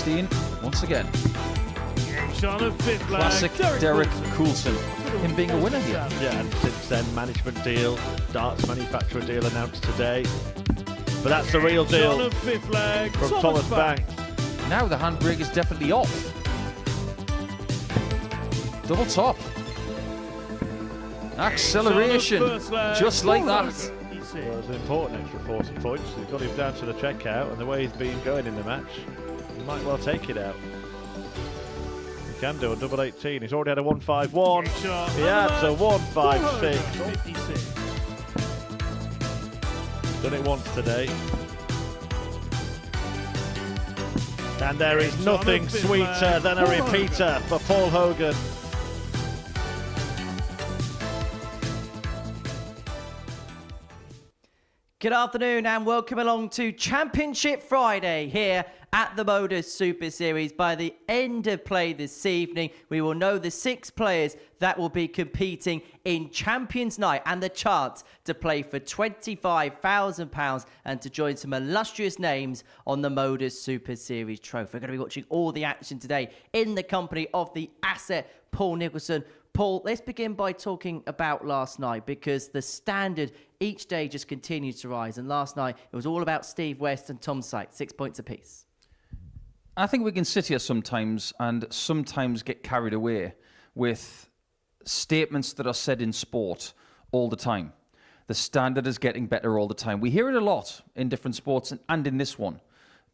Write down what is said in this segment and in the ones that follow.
16 once again. On a fifth leg. Classic Derek Coulson. Him being a winner here. Yeah, and since then, management deal, darts manufacturer deal announced today. But that's the real deal On a fifth leg. from Thomas Banks. Now the handbrake is definitely off. Double top. Acceleration. Just like that. Well, it was an important extra 40 points. He got him down to the checkout, and the way he's been going in the match, he might well take it out. He can do a double 18. He's already had a 151. He adds a 156. 56. Done it once today. And there is nothing sweeter than a repeater for Paul Hogan. Good afternoon and welcome along to Championship Friday here at the Modus Super Series. By the end of play this evening, we will know the 6 players that will be competing in Champions Night and the chance to play for £25,000 and to join some illustrious names on the Modus Super Series trophy. We're going to be watching all the action today in the company of the asset Paul Nicholson. Paul, let's begin by talking about last night, because the standard each day just continues to rise. And last night, it was all about Steve West and Tom Sykes, 6 points apiece. I think we can sit here sometimes and sometimes get carried away with statements that are said in sport all the time. The standard is getting better all the time. We hear it a lot in different sports and in this one.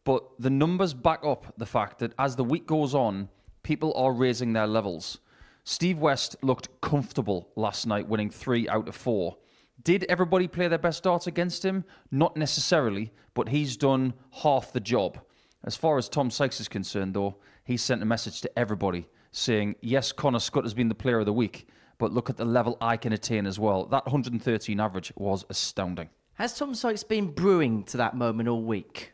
But the numbers back up the fact that as the week goes on, people are raising their levels. Steve West looked comfortable last night, winning 3 out of 4. Did everybody play their best darts against him? Not necessarily, but he's done half the job. As far as Tom Sykes is concerned, though, he sent a message to everybody saying, yes, Connor Scott has been the player of the week, but look at the level I can attain as well. That 113 average was astounding. Has Tom Sykes been brewing to that moment all week?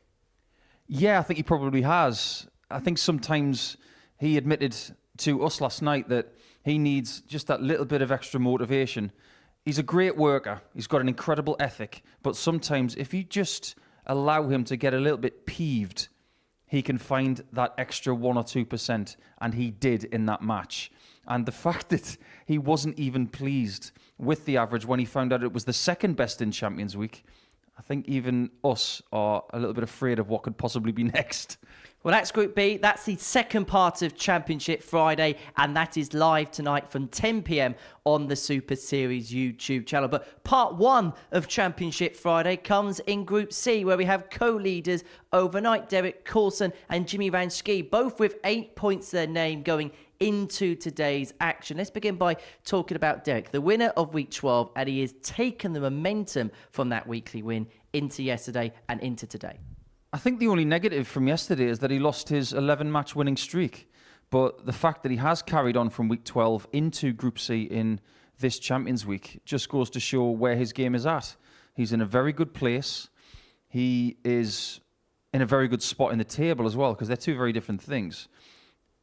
Yeah, I think he probably has. I think sometimes he admitted to us last night that he needs just that little bit of extra motivation. He's a great worker. He's got an incredible ethic. But sometimes if you just allow him to get a little bit peeved, he can find that extra 1 or 2%. And he did in that match. And the fact that he wasn't even pleased with the average when he found out it was the second best in Champions Week, I think even us are a little bit afraid of what could possibly be next. Well, that's Group B. That's the second part of Championship Friday, and that is live tonight from 10 p.m. on the Super Series YouTube channel. But part 1 of Championship Friday comes in Group C, where we have co-leaders overnight, Derek Coulson and Jimmy Van Schie, both with 8 points to their name going into today's action. Let's begin by talking about Derek, the winner of Week 12, and he has taken the momentum from that weekly win into yesterday and into today. I think the only negative from yesterday is that he lost his 11-match winning streak. But the fact that he has carried on from Week 12 into Group C in this Champions Week just goes to show where his game is at. He's in a very good place. He is in a very good spot in the table as well, because they're two very different things.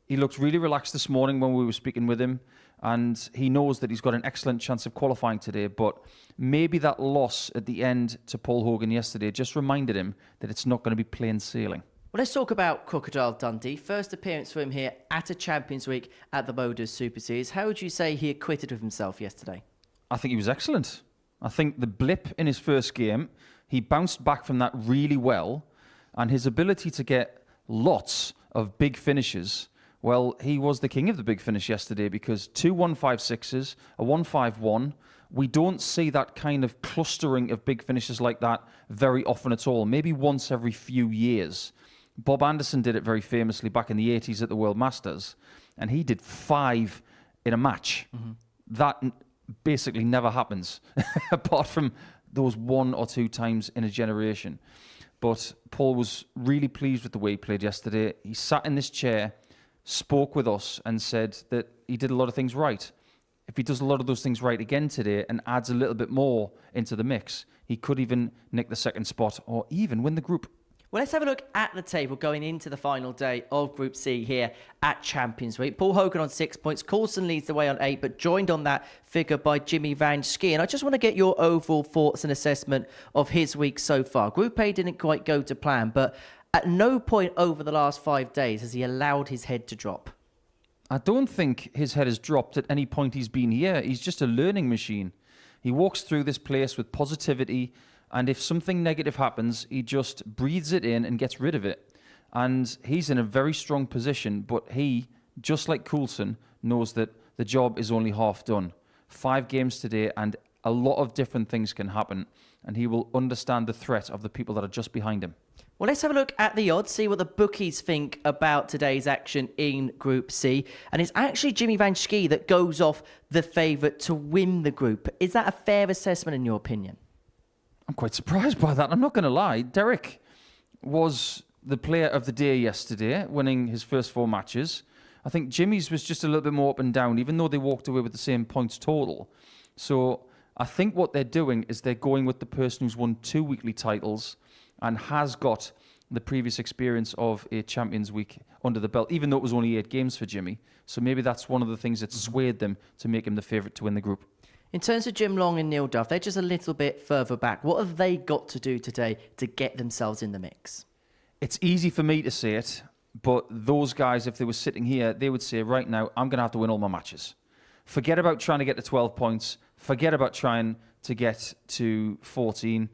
He looked really relaxed this morning when we were speaking with him, and he knows that he's got an excellent chance of qualifying today, but maybe that loss at the end to Paul Hogan yesterday just reminded him that it's not going to be plain sailing. Well, let's talk about Crocodile Dundee. First appearance for him here at a Champions Week at the Modus Super Series. How would you say he acquitted of himself yesterday? I think he was excellent. I think the blip in his first game, he bounced back from that really well, and his ability to get lots of big finishes. Well, he was the king of the big finish yesterday, because 2 156s, a 151. We don't see that kind of clustering of big finishes like that very often at all. Maybe once every few years. Bob Anderson did it very famously back in the 80s at the World Masters, and he did 5 in a match. Mm-hmm. That basically never happens, apart from those 1 or 2 times in a generation. But Paul was really pleased with the way he played yesterday. He sat in this chair, spoke with us and said that he did a lot of things right. If he does a lot of those things right again today and adds a little bit more into the mix, he could even nick the second spot or even win the group. Well, let's have a look at the table going into the final day of Group C here at Champions Week. Paul Hogan on 6 points. Coulson leads the way on 8, but joined on that figure by Jimmy Van Schie. And I just want to get your overall thoughts and assessment of his week so far. Group A didn't quite go to plan, but At no point over the last 5 days has he allowed his head to drop. I don't think his head has dropped at any point he's been here. He's just a learning machine. He walks through this place with positivity, and if something negative happens, he just breathes it in and gets rid of it. And he's in a very strong position, but he, just like Coulson, knows that the job is only half done. 5 games today, and a lot of different things can happen, and he will understand the threat of the people that are just behind him. Well, let's have a look at the odds, see what the bookies think about today's action in Group C. And it's actually Jimmy Van Schie that goes off the favourite to win the group. Is that a fair assessment in your opinion? I'm quite surprised by that. I'm not going to lie. Derek was the player of the day yesterday, winning his first 4 matches. I think Jimmy's was just a little bit more up and down, even though they walked away with the same points total. So I think what they're doing is they're going with the person who's won 2 weekly titles and has got the previous experience of a Champions Week under the belt, even though it was only 8 games for Jimmy. So maybe that's one of the things that swayed them to make him the favourite to win the group. In terms of Jim Long and Neil Duff, they're just a little bit further back. What have they got to do today to get themselves in the mix? It's easy for me to say it, but those guys, if they were sitting here, they would say, right now, I'm going to have to win all my matches. Forget about trying to get to 12 points. Forget about trying to get to 14.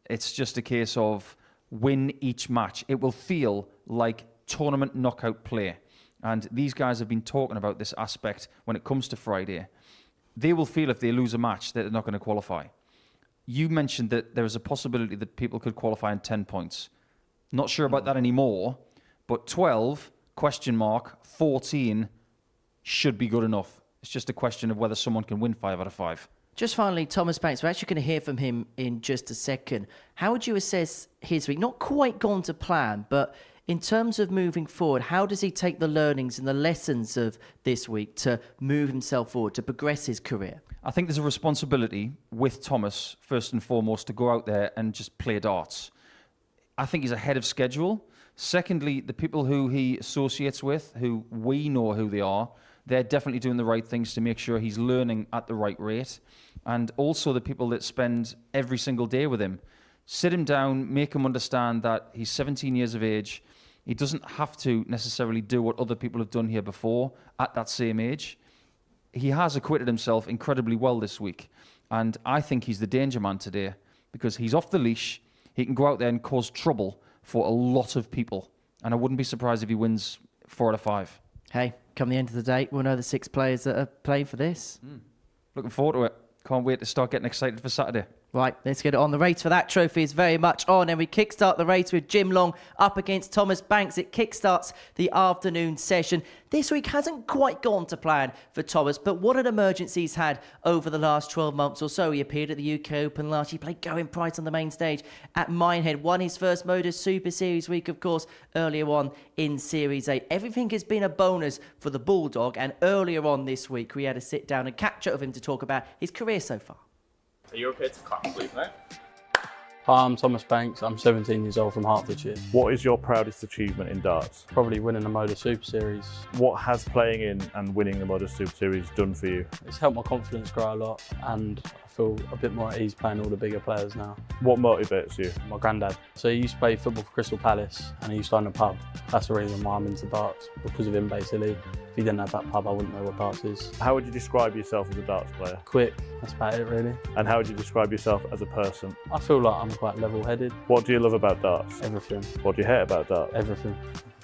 It's just a case of win each match. It will feel like tournament knockout play. And these guys have been talking about this aspect when it comes to Friday. They will feel if they lose a match that they're not going to qualify. You mentioned that there is a possibility that people could qualify in 10 points. Not sure about that anymore, but 12, question mark, 14 should be good enough. It's just a question of whether someone can win 5 out of 5. Just finally, Thomas Banks, we're actually going to hear from him in just a second. How would you assess his week? Not quite gone to plan, but in terms of moving forward, how does he take the learnings and the lessons of this week to move himself forward, to progress his career? I think there's a responsibility with Thomas, first and foremost, to go out there and just play darts. I think he's ahead of schedule. Secondly, the people who he associates with, who we know who they are, they're definitely doing the right things to make sure he's learning at the right rate. And also the people that spend every single day with him. Sit him down, make him understand that he's 17 years of age. He doesn't have to necessarily do what other people have done here before at that same age. He has acquitted himself incredibly well this week. And I think he's the danger man today because he's off the leash. He can go out there and cause trouble for a lot of people. And I wouldn't be surprised if he wins 4 out of 5. Hey, come the end of the day, we'll know the 6 players that are playing for this. Looking forward to it. Can't wait to start getting excited for Saturday. Right, let's get it on. The race for that trophy is very much on, and we kickstart the race with Jim Long up against Thomas Banks. It kickstarts the afternoon session. This week hasn't quite gone to plan for Thomas, but what an emergency he's had over the last 12 months or so. He appeared at the UK Open last year, played Going Price on the main stage at Minehead, won his first Modus Super Series week, of course, earlier on in Series A. Everything has been a bonus for the Bulldog, and earlier on this week, we had to sit down and catch up with him to talk about his career so far. Are you okay to clap, please, mate? Hi, I'm Thomas Banks. I'm 17 years old from Hertfordshire. What is your proudest achievement in darts? Probably winning the Modus Super Series. What has playing in and winning the Modus Super Series done for you? It's helped my confidence grow a lot, and I feel a bit more at ease playing all the bigger players now. What motivates you? My granddad. So he used to play football for Crystal Palace, and he used to own a pub. That's the reason why I'm into darts, because of him basically. If he didn't have that pub, I wouldn't know what darts is. How would you describe yourself as a darts player? Quick, that's about it really. And how would you describe yourself as a person? I feel like I'm quite level-headed. What do you love about darts? Everything. What do you hate about darts? Everything.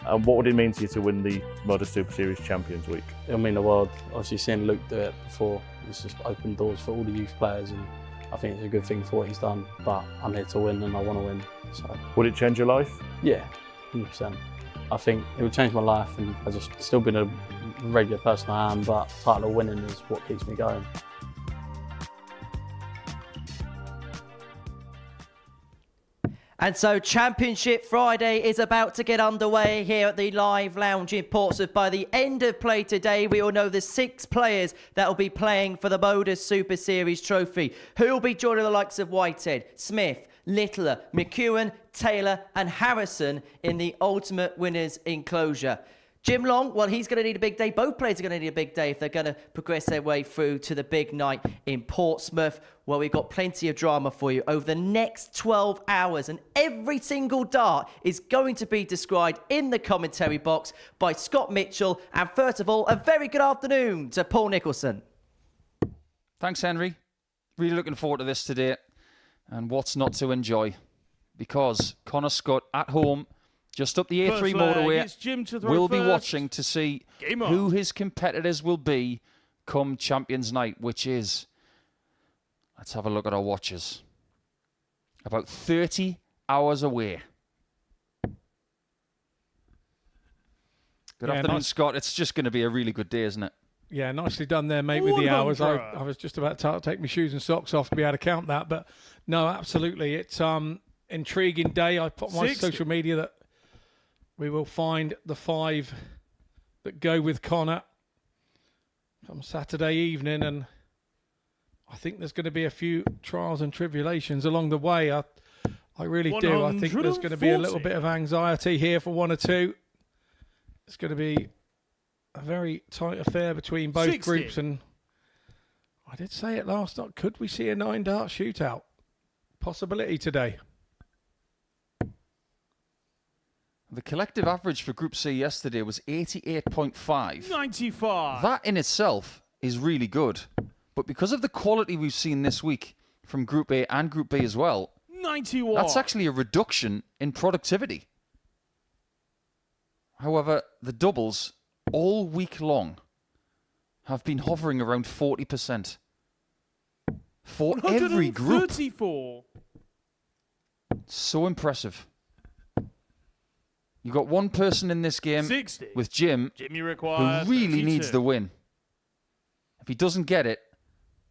And what would it mean to you to win the Modus Super Series Champions Week? It'll mean the world. Obviously seeing Luke do it before, it's just opened doors for all the youth players, and I think it's a good thing for what he's done. But I'm here to win and I want to win. So. Would it change your life? Yeah, 100%. I think it would change my life, and I just still been a regular person I am, but title of winning is what keeps me going. And so Championship Friday is about to get underway here at the Live Lounge in Portsmouth. By the end of play today, we will know the 6 players that will be playing for the Modus Super Series trophy. Who will be joining the likes of Whitehead, Smith, Littler, McEwen, Taylor and Harrison in the ultimate winners enclosure. Jim Long, well, he's going to need a big day. Both players are going to need a big day if they're going to progress their way through to the big night in Portsmouth. Well, we've got plenty of drama for you over the next 12 hours. And every single dart is going to be described in the commentary box by Scott Mitchell. And first of all, a very good afternoon to Paul Nicholson. Thanks, Henry. Really looking forward to this today. And what's not to enjoy? Because Connor Scott at home, just up the A3 motorway, will be watching to see who his competitors will be come Champions Night, which is, let's have a look at our watches, about 30 hours away. Good afternoon, Scott. It's just going to be a really good day, isn't it? Yeah, nicely done there, mate, with the hours. I was just about to take my shoes and socks off to be able to count that. But no, absolutely. It's intriguing day. I put on my social media that we will find the 5 that go with Connor come Saturday evening. And I think there's going to be a few trials and tribulations along the way. I really do. I think there's going to be a little bit of anxiety here for 1 or 2. It's going to be a very tight affair between both groups, and I did say it last night. Could we see a 9-dart shootout? Possibility today. The collective average for Group C yesterday was 88.5. 95. That in itself is really good. But because of the quality we've seen this week from Group A and Group B as well, 91. That's actually a reduction in productivity. However, the doubles all week long have been hovering around 40% for every group. 134. So impressive. You got one person in this game 60. with Jim Jimmy requires who really 32. needs the win. If he doesn't get it,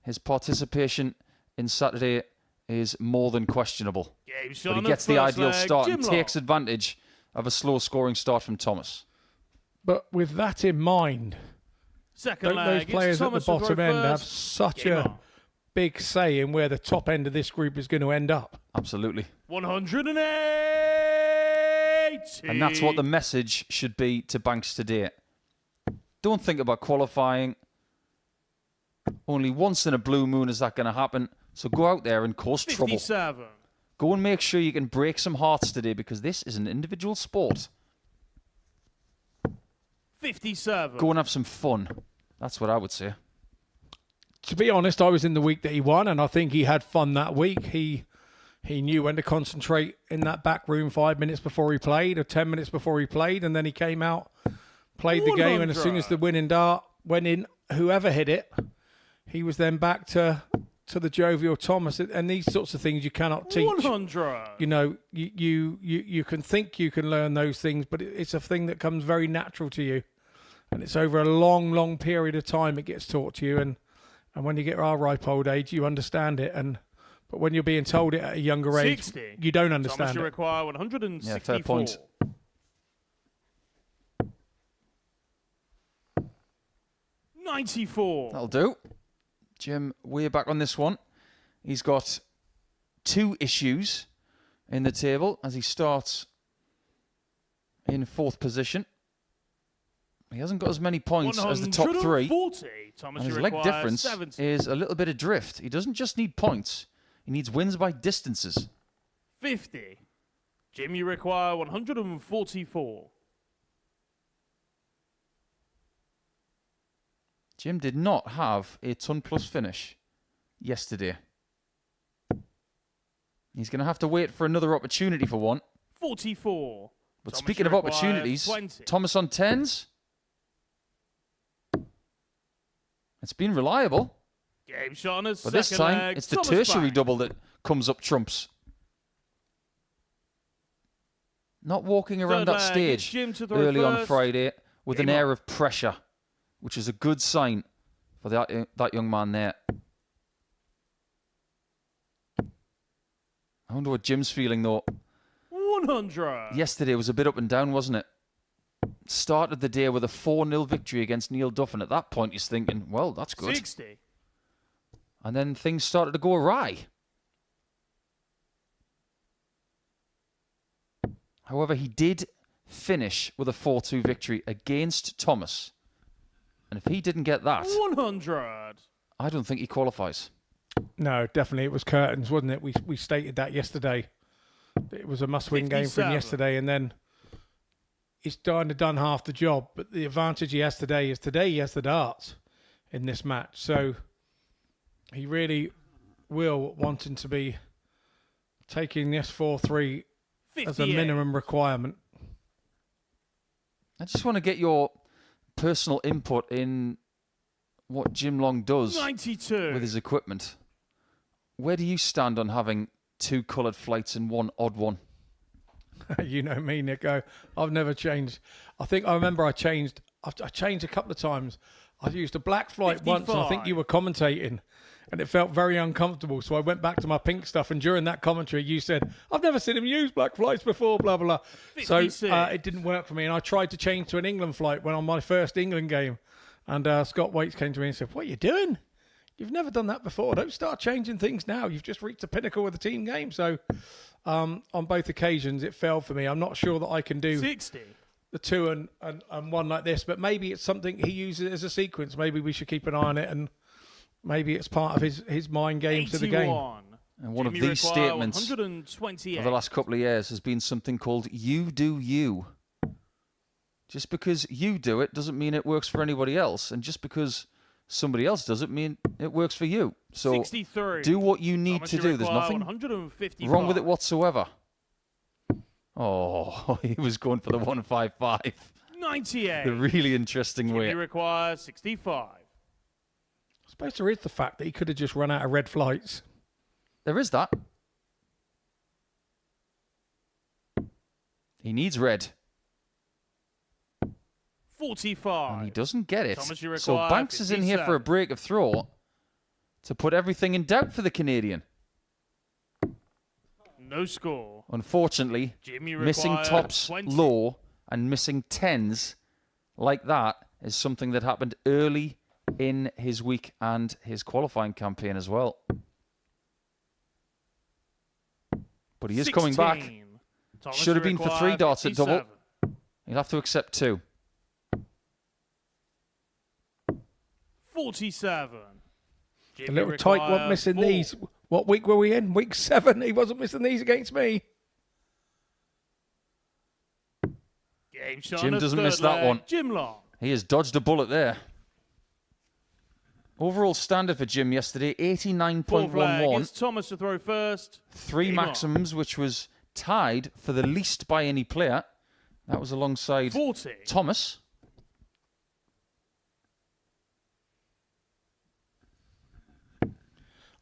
his participation in Saturday is more than questionable. But he gets the ideal start and takes advantage of a slow scoring start from Thomas. But with that in mind, Second don't those leg, players at the bottom end have first. such a big say in where the top end of this group is going to end up? Absolutely. 180. And that's what the message should be to Banks today. Don't think about qualifying. Only once in a blue moon is that going to happen. So go out there and cause 57. trouble. Go and make sure you can break some hearts today, because this is an individual sport. 57. Go and have some fun. That's what I would say. To be honest, I was in the week that he won, and I think he had fun that week. He knew when to concentrate in that back room 5 minutes before he played, or 10 minutes before he played, and then he came out, played the game, and as soon as the winning dart went in, whoever hit it, he was then back to the jovial Thomas. And these sorts of things you cannot teach. 100. You know, you can think you can learn those things, but it's a thing that comes very natural to you. And it's over a long, long period of time it gets taught to you. And when you get our ripe old age, you understand it. But when you're being told it at a younger age, 60. you don't understand Thomas it. require 164. Yeah, fair point. 94. That'll do. Jim, way back on this one. He's got 2 issues in the table as he starts in 4th position. He hasn't got as many points as the top 3. Thomas And his leg difference 70. is a little bit adrift. He doesn't just need points. He needs wins by distances. 50. Jim, you require 144. Jim did not have a ton plus finish yesterday. He's going to have to wait for another opportunity for one. 44. But Thomas, speaking you of require opportunities, 20. Thomas on 10s. It's been reliable. Game shot on his But this second time, leg. it's the Thomas tertiary back. double that comes up trumps. Not walking around Third that leg, stage it's Jim to the early on reverse. Friday with an Game air on. of pressure, which is a good sign for that young man there. I wonder what Jim's feeling, though. 100. Yesterday was a bit up and down, wasn't it? Started the day with a 4-0 victory against Neil Duff, and at that point he's thinking, well, that's good. 60. And then things started to go awry. However, he did finish with a 4-2 victory against Thomas. And if he didn't get that, 100. I don't think he qualifies. No, definitely it was curtains, wasn't it? We stated that yesterday. It was a must-win game for him 57. yesterday, and then he's kind of done half the job. But the advantage he has today he has the darts in this match. So he really will wanting to be taking this 4-3 as a 58. minimum requirement. I just want to get your personal input in what Jim Long does 92. with his equipment. Where do you stand on having 2 coloured flights and 1 odd one? You know me, Nico. I've never changed. I remember I changed a couple of times. I used a black flight once, and I think 55. you were commentating, and it felt very uncomfortable. So I went back to my pink stuff, and during that commentary, you said, "I've never seen him use black flights before." Blah blah blah. 56. So it didn't work for me, and I tried to change to an England flight when on my first England game, and Scott Waits came to me and said, "What are you doing? You've never done that before. Don't start changing things now. You've just reached the pinnacle of the team game." So on both occasions, it failed for me. I'm not sure that I can do 60. the 2 and 1 like this, but maybe it's something he uses as a sequence. Maybe we should keep an eye on it, and maybe it's part of his mind games to the game. 81. And one Jimmy of these require statements 128. of the last couple of years has been something called "you do you." Just because you do it doesn't mean it works for anybody else, and just because somebody else does it mean it works for you. So 63. do what you need Thomas, to you do. There's require nothing 155. wrong with it whatsoever. Oh, he was going for the 155. 98. The really interesting Jimmy way. requires 65. I suppose there is the fact that he could have just run out of red flights. There is that. He needs red, 45. and he doesn't get it. Thomas, you So require Banks is in here for a 57. break of throw to put everything in doubt for the Canadian. No score. Unfortunately, Jimmy missing requires tops 20. low and missing tens like that is something that happened early in his week and his qualifying campaign as well. But he is coming back. 16. Thomas, Should have you been for require 3 dots at double. 57. He'll have to accept 2. 47. A Jimmy little tight one requires missing 4. these. What week were we in? Week 7. He wasn't missing these against me. Game shot Jim on doesn't third miss that leg. one. Jim Long. He has dodged a bullet there. Overall standard for Jim yesterday, Fourth leg. 89.11. It's Thomas to throw first. 3 Game on. maximums, which was tied for the least by any player. That was alongside 40. Thomas.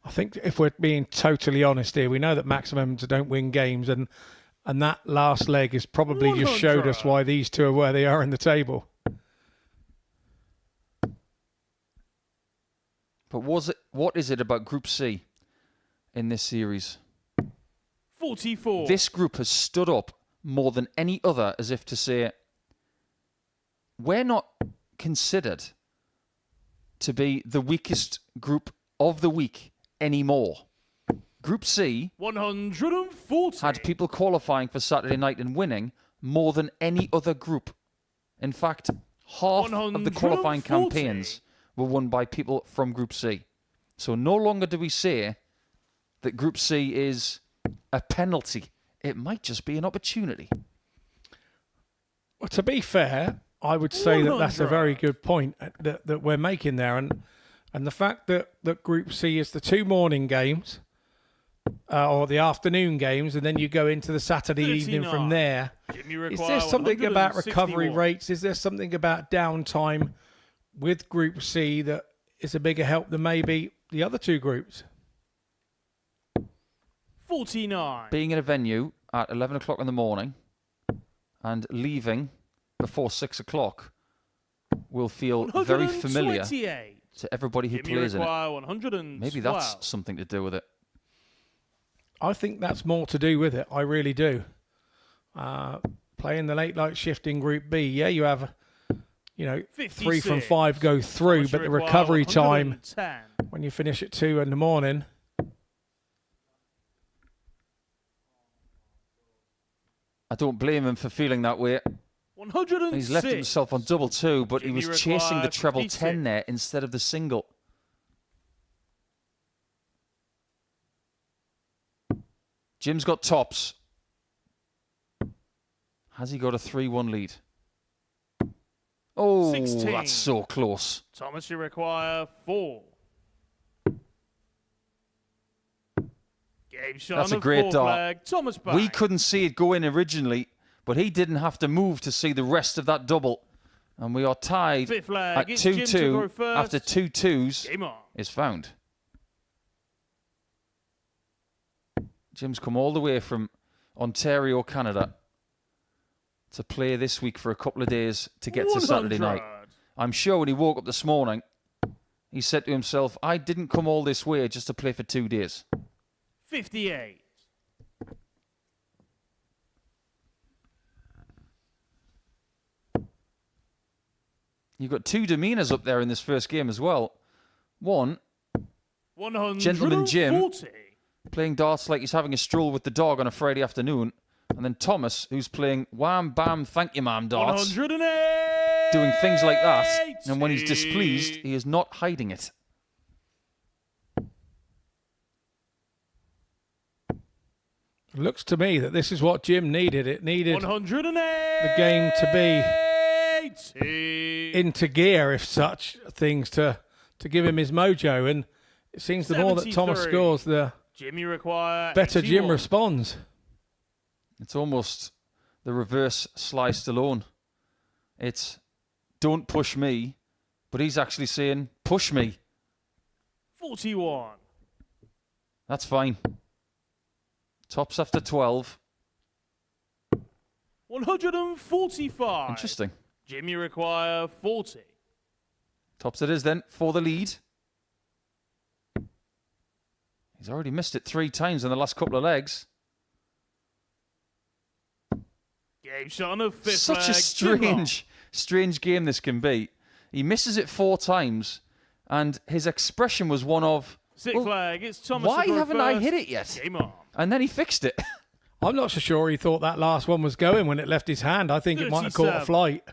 I think if we're being totally honest here, we know that maximums don't win games, and that last leg has probably just showed us 100. why these two are where they are in the table. But what is it about Group C in this series? 44. This group has stood up more than any other as if to say, we're not considered to be the weakest group of the week anymore. Group C 140. had people qualifying for Saturday night and winning more than any other group. In fact, half of the qualifying 140. campaigns were won by people from Group C. So no longer do we say that Group C is a penalty. It might just be an opportunity. Well, to be fair, I would say that that's a 100. very good point that we're making there, and the fact that Group C is the 2 morning games or the afternoon games, and then you go into the Saturday evening 39. from there. Jimmy Is require there something about recovery 161. rates? Is there something about downtime with Group C that is a bigger help than maybe the other 2 groups? 49. Being in a venue at 11 o'clock in the morning and leaving before 6 o'clock will feel very familiar 128. to everybody who Jimmy plays in it. require 112. Maybe that's something to do with it. I think that's more to do with it. I really do. Playing the late night shift in Group B, yeah, you have, 3 from 56. 5 go through, Thomas, but you the require recovery time 110. when you finish at 2 in the morning. I don't blame him for feeling that way. 106. He's left himself on double 2, but he Jimmy was chasing the required treble 56. 10 there instead of the single. Jim's got tops. Has he got a 3-1 lead? Oh, 16. that's so close. Thomas, you require 4. Game shot That's on a the great 4 dart. flag. Thomas back. We couldn't see it go in originally, but he didn't have to move to see the rest of that double. And we are tied 5th flag. at It's Jim to 2-2 go first. after 2 2s Game on. is found. Jim's come all the way from Ontario, Canada, to play this week for a couple of days to get to Saturday night. 100. I'm sure when he woke up this morning, he said to himself, I didn't come all this way just to play for 2 days. 58. You've got 2 demeanours up there in this first game as well. One, 140. Gentleman Jim playing darts like he's having a stroll with the dog on a Friday afternoon. And then Thomas, who's playing wham, bam, thank you, ma'am darts. 108. Doing things like that. And when he's displeased, he is not hiding it. It looks to me that this is what Jim needed. It needed 108. the game to be into gear, if such things, to give him his mojo. And it seems the more that Thomas 73. scores, the Jimmy require better 81. Jim responds. It's almost the reverse Sly Stallone. It's don't push me, but he's actually saying push me. 41. That's fine. Tops after 12. 145. Interesting. Jimmy require 40. Tops it is then for the lead. He's already missed it 3 times in the last couple of legs. Game shot on the 5th Such flag. a strange game this can be. He misses it 4 times, and his expression was one of, 6th well, flag. It's Thomas. why to go haven't I first. hit it yet? Game on. And then he fixed it. I'm not so sure he thought that last one was going when it left his hand. I think it might have caught a 37. flight.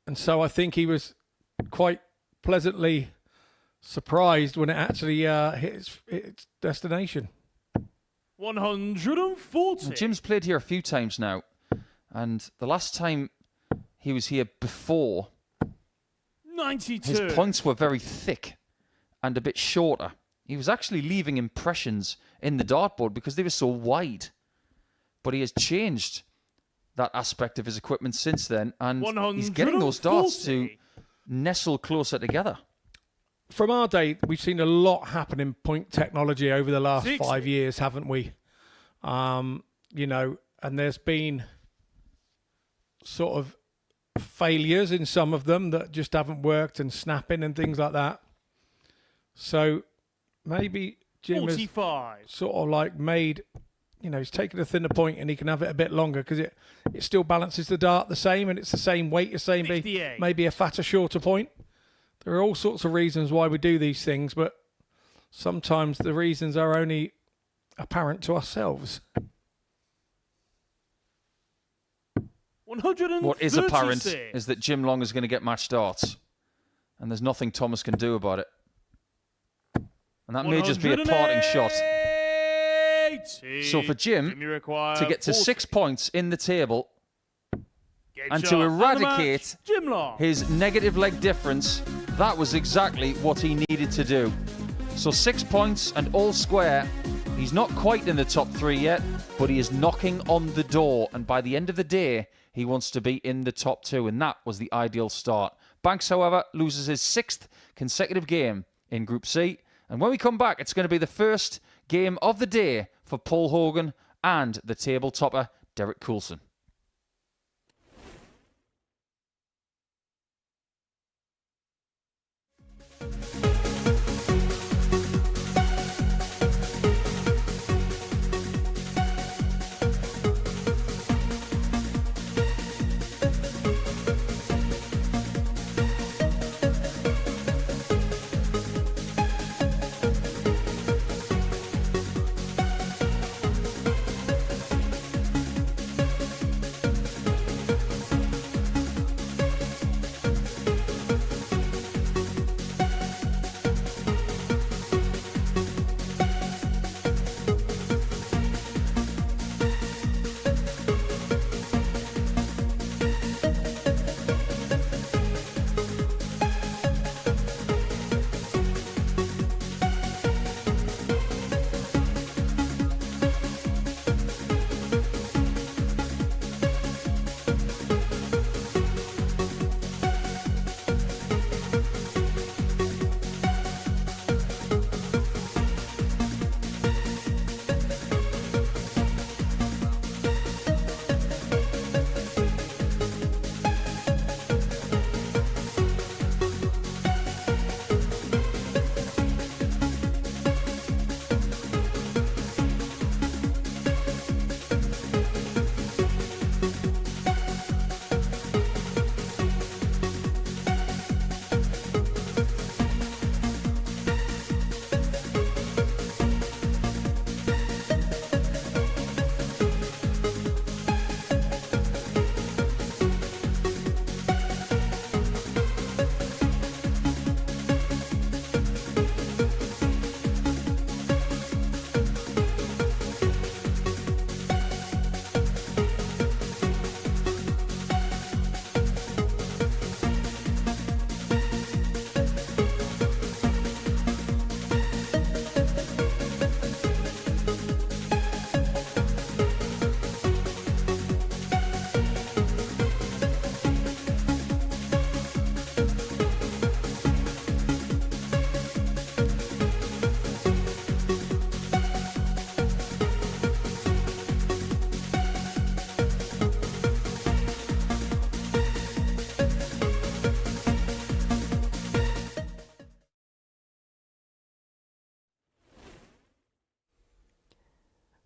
And so I think he was quite pleasantly surprised when it actually hit its destination. 140. Jim's played here a few times now, and the last time he was here before, 92. his points were very thick and a bit shorter. He was actually leaving impressions in the dartboard because they were so wide. But he has changed that aspect of his equipment since then, and he's getting those darts to 140. nestle closer together. From our day, we've seen a lot happen in point technology over the last 5 years, haven't we? You know, and there's been sort of failures in some of them that just haven't worked, and snapping and things like that. So maybe Jim has 45. sort of like made, you know, he's taken a thinner point and he can have it a bit longer because it still balances the dart the same, and it's the same weight as saying 58. maybe a fatter, shorter point. There are all sorts of reasons why we do these things, but sometimes the reasons are only apparent to ourselves. 136. What is apparent is that Jim Long is going to get match darts, and there's nothing Thomas can do about it. And that may just be a parting shot. So for Jim to get to 6 points in the table and to eradicate his negative leg difference, that was exactly what he needed to do. So 6 points and all square. He's not quite in the top 3 yet, but he is knocking on the door. And by the end of the day, he wants to be in the top 2. And that was the ideal start. Banks, however, loses his 6th consecutive game in Group C. And when we come back, it's going to be the first game of the day for Paul Hogan and the table topper, Derek Coulson.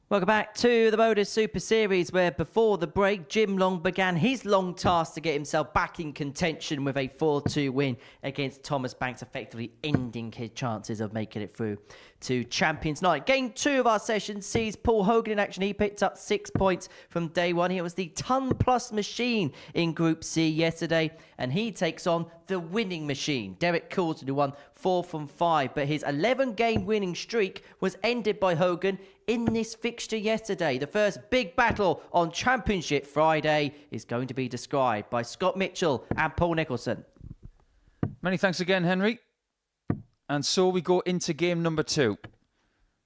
Welcome back to the Modus Super Series, where before the break, Jim Long began his long task to get himself back in contention with a 4-2 win against Thomas Banks, effectively ending his chances of making it through to Champions Night. Game 2 of our session sees Paul Hogan in action. He picked up 6 points from day one. He was the ton-plus machine in Group C yesterday, and he takes on the winning machine, Derek Coulson, who won 4 from 5. But his 11-game winning streak was ended by Hogan in this fixture yesterday. The first big battle on Championship Friday is going to be described by Scott Mitchell and Paul Nicholson. Many thanks again, Henry. And so we go into game number 2.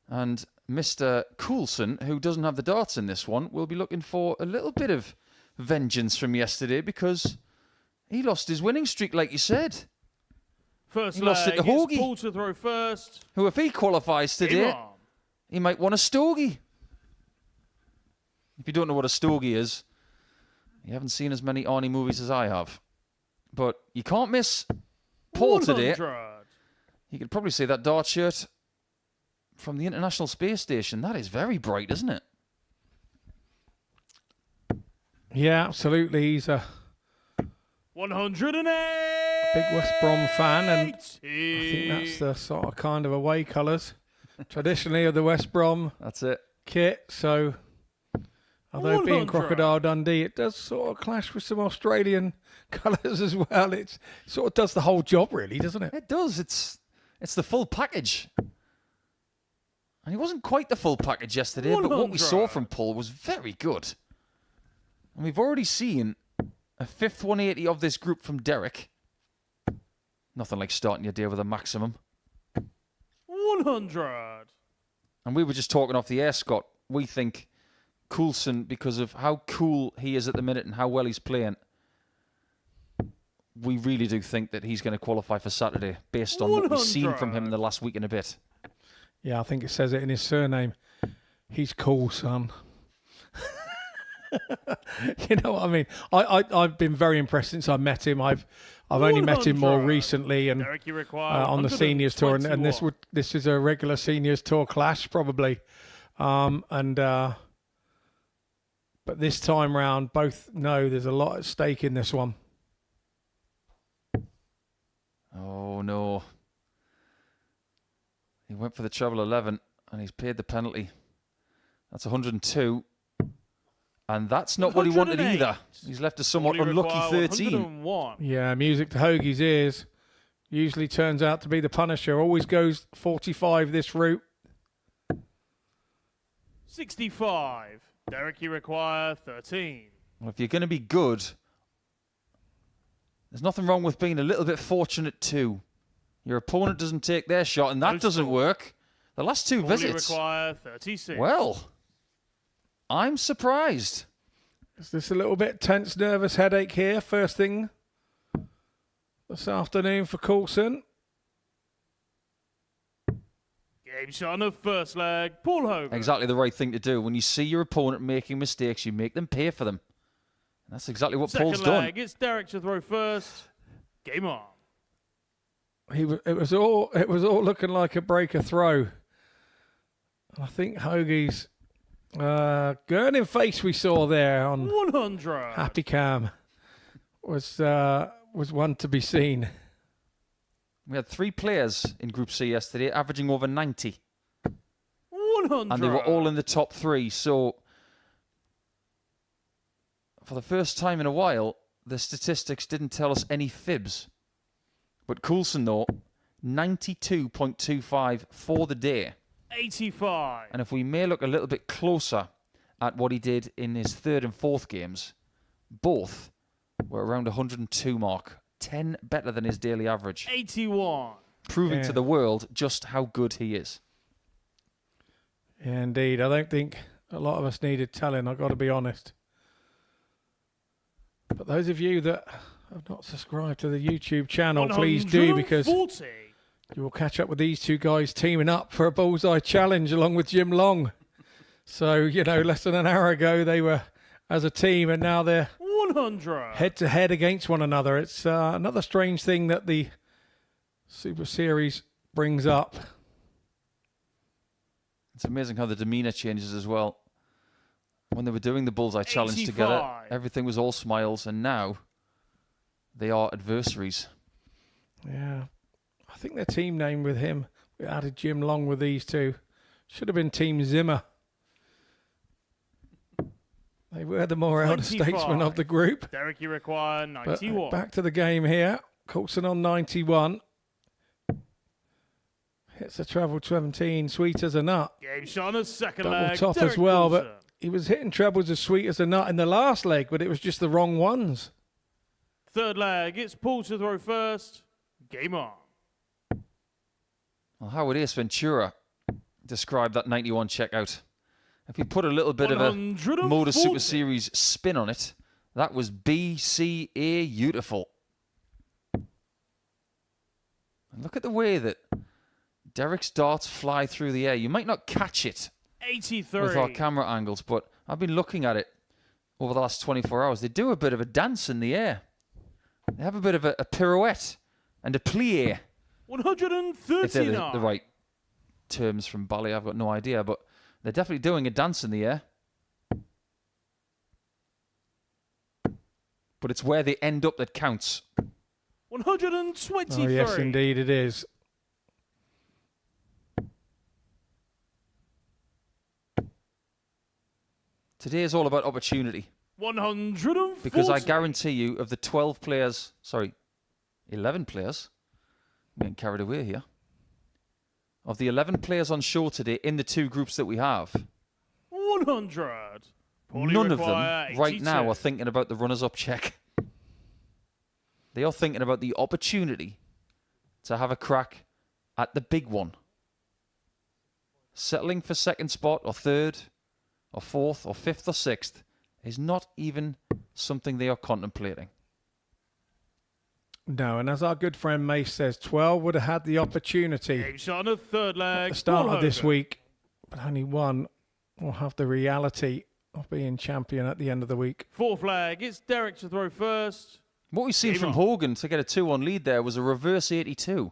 And Mr. Coulson, who doesn't have the darts in this one, will be looking for a little bit of vengeance from yesterday because he lost his winning streak, like you said. First He lost it to leg, it's Hoagie. Paul to throw first. Who, if he qualifies today, Game on. he might want a stogie. If you don't know what a stogie is, you haven't seen as many Arnie movies as I have. But you can't miss Paul today. 100. You could probably say that dart shirt from the International Space Station. That is very bright, isn't it? Yeah, absolutely. He's a 108. big West Brom fan, and I think that's the sort of kind of away colours traditionally of the West Brom That's it. kit. So, although being 100. Crocodile Dundee, it does sort of clash with some Australian colours as well. It sort of does the whole job, really, doesn't it? It does. It's the full package. And it wasn't quite the full package yesterday, but what we saw 100. from Paul was very good. And we've already seen a 5th 180 of this group from Derek. Nothing like starting your day with a maximum. 100. And we were just talking off the air, Scott. We think Coulson, because of how cool he is at the minute and how well he's playing, we really do think that he's going to qualify for Saturday based on what we've seen from him in the last week and a bit. Yeah, I think it says it in his surname. He's cool, son. You know what I mean? I've been very impressed since I met him. I've only met him more 100. recently and Derek, you require on the seniors tour, and this 121. this is a regular seniors tour clash probably, but this time round, both know there's a lot at stake in this one. Oh, no. He went for the treble 11 and he's paid the penalty. That's 102. And that's not what he wanted 108. either. He's left a somewhat All you unlucky require 13. 101. Yeah, music to Hoagie's ears. Usually turns out to be the punisher. Always goes 45 this route. 65. Derek, you require 13. Well, if you're going to be good, there's nothing wrong with being a little bit fortunate too. Your opponent doesn't take their shot, and that No doesn't score. work. The last 2 All you visits. require 36. Well, I'm surprised. Is this a little bit tense, nervous headache here? First thing this afternoon for Coulson. Game shot on the first leg. Paul Hogan. Exactly the right thing to do. When you see your opponent making mistakes, you make them pay for them. And that's exactly what Second Paul's done. leg. It's Derek to throw first. Game on. It was all looking like a breaker throw. I think Hoagie's gurning face we saw there on 100. Happy Cam was one to be seen. We had 3 players in Group C yesterday, averaging over 90. 100. And they were all in the top 3. So, for the first time in a while, the statistics didn't tell us any fibs. But Coulson, though, 92.25 for the day. 85. And if we may look a little bit closer at what he did in his 3rd and 4th games, both were around 102 mark. 10 better than his daily average. 81. Proving Yeah. to the world just how good he is. Yeah, indeed. I don't think a lot of us needed telling, I've got to be honest. But those of you that have not subscribed to the YouTube channel, please do, because 140. you will catch up with these 2 guys teaming up for a bullseye challenge along with Jim Long. So, less than an hour ago they were as a team, and now they're 100. head-to-head against one another. It's another strange thing that the Super Series brings up. It's amazing how the demeanour changes as well. When they were doing the Bullseye Challenge together, 85. everything was all smiles, and now they are adversaries. Yeah. I think their team name with him, we added Jim Long with these two, should have been Team Zimmer. They were the more elder 25. statesmen of the group. Derek, you require But 91. back to the game here. Coulson on 91. Hits the treble 17, sweet as a nut. Game shot on the second Double leg. top Derek as well, Coulson. but he was hitting trebles as sweet as a nut in the last leg, but it was just the wrong ones. Third leg, it's Paul to throw first. Game on. Well, how would Ace Ventura describe that 91 checkout? If you put a little bit of a 140. Modus Super Series spin on it, that was BCA beautiful. And look at the way that Derek's darts fly through the air. You might not catch it 83. with our camera angles, but I've been looking at it over the last 24 hours. They do a bit of a dance in the air. They have a bit of a pirouette and a plie. 139. If they're the right terms from ballet, I've got no idea, but they're definitely doing a dance in the air. But it's where they end up that counts. 123. Oh, yes, indeed it is. Today is all about opportunity. 140. Because I guarantee you, of the 12 players, 11 players, I'm getting carried away here. Of the 11 players on show today in the two groups that we have, 100. Paulie none of them require right 82. now are thinking about the runners-up check. They are thinking about the opportunity to have a crack at the big one. Settling for second spot or third or fourth or fifth or sixth is not even something they are contemplating. No, and as our good friend Mace says, 12 would have had the opportunity Game shot on the third leg. at the start Paul of this Hogan. week, but only one will have the reality of being champion at the end of the week. Fourth leg, it's Derek to throw first. What we've seen Game from on. Hogan to get a 2-1 lead there was a reverse 82.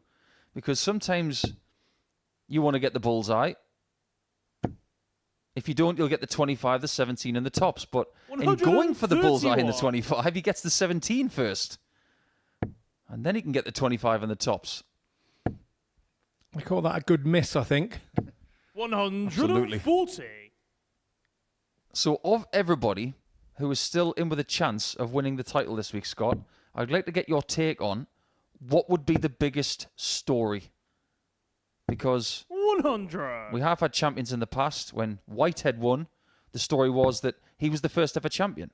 Because sometimes you want to get the bullseye. If you don't, you'll get the 25, the 17, and the tops. But in going for the bullseye in the 131. 25, he gets the 17 first. And then he can get the 25 and the tops. We call that a good miss, I think. 140. So of everybody who is still in with a chance of winning the title this week, Scott, I'd like to get your take on what would be the biggest story. Because 100. we have had champions in the past. When Whitehead won, the story was that he was the first ever champion.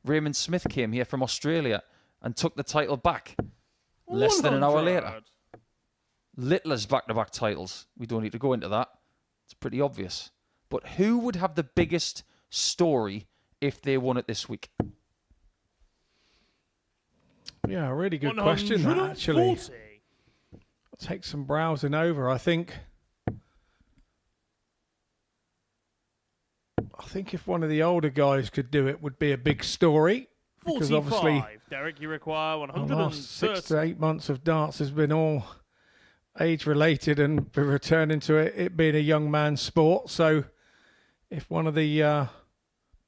Raymond Smith came here from Australia and took the title back less than an hour 100. later. Littler's back-to-back titles. We don't need to go into that. It's pretty obvious. But who would have the biggest story if they won it this week? Yeah, a really good question, that, actually. 140. I'll take some browsing over. I think if one of the older guys could do it, would be a big story. Because 45. obviously Derek, you require the last 6 to 130. 8 months of darts has been all age-related and be returning to it being a young man's sport. So if one of the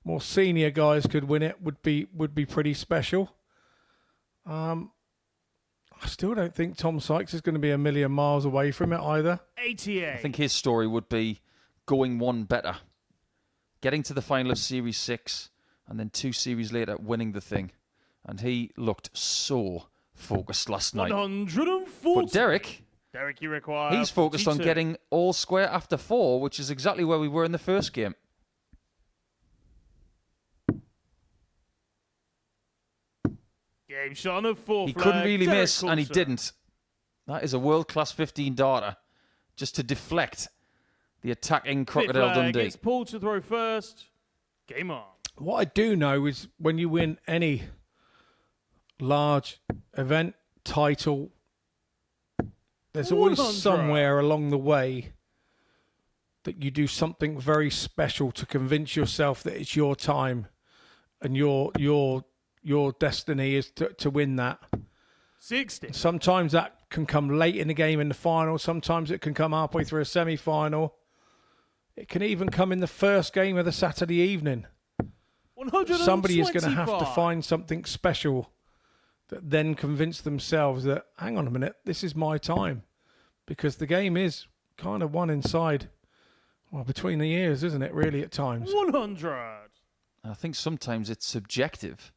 more senior guys could win it, would be pretty special. I still don't think Tom Sykes is going to be a million miles away from it either. 88. I think his story would be going one better. Getting to the final of Series 6 and then 2 series later winning the thing. And he looked so focused last night. 140. But Derek, Derek, you require he's focused on 42. getting all square after 4, which is exactly where we were in the first game. Game shot on the fourth He couldn't leg. really Derek miss, and he Coulson. didn't. That is a world-class 15 darter, just to deflect the attacking Fifth Crocodile leg, Dundee. it's Paul to throw first. Game on. What I do know is when you win any large event title, there's always 100. somewhere along the way that you do something very special to convince yourself that it's your time and your destiny is to win that. 60. Sometimes that can come late in the game in the final. Sometimes it can come halfway through a semi-final. It can even come in the first game of the Saturday evening. 125. Somebody is going to have to find something special that then convince themselves that, hang on a minute, this is my time. Because the game is kind of one inside, well, between the ears, isn't it, really, at times? 100. I think sometimes it's subjective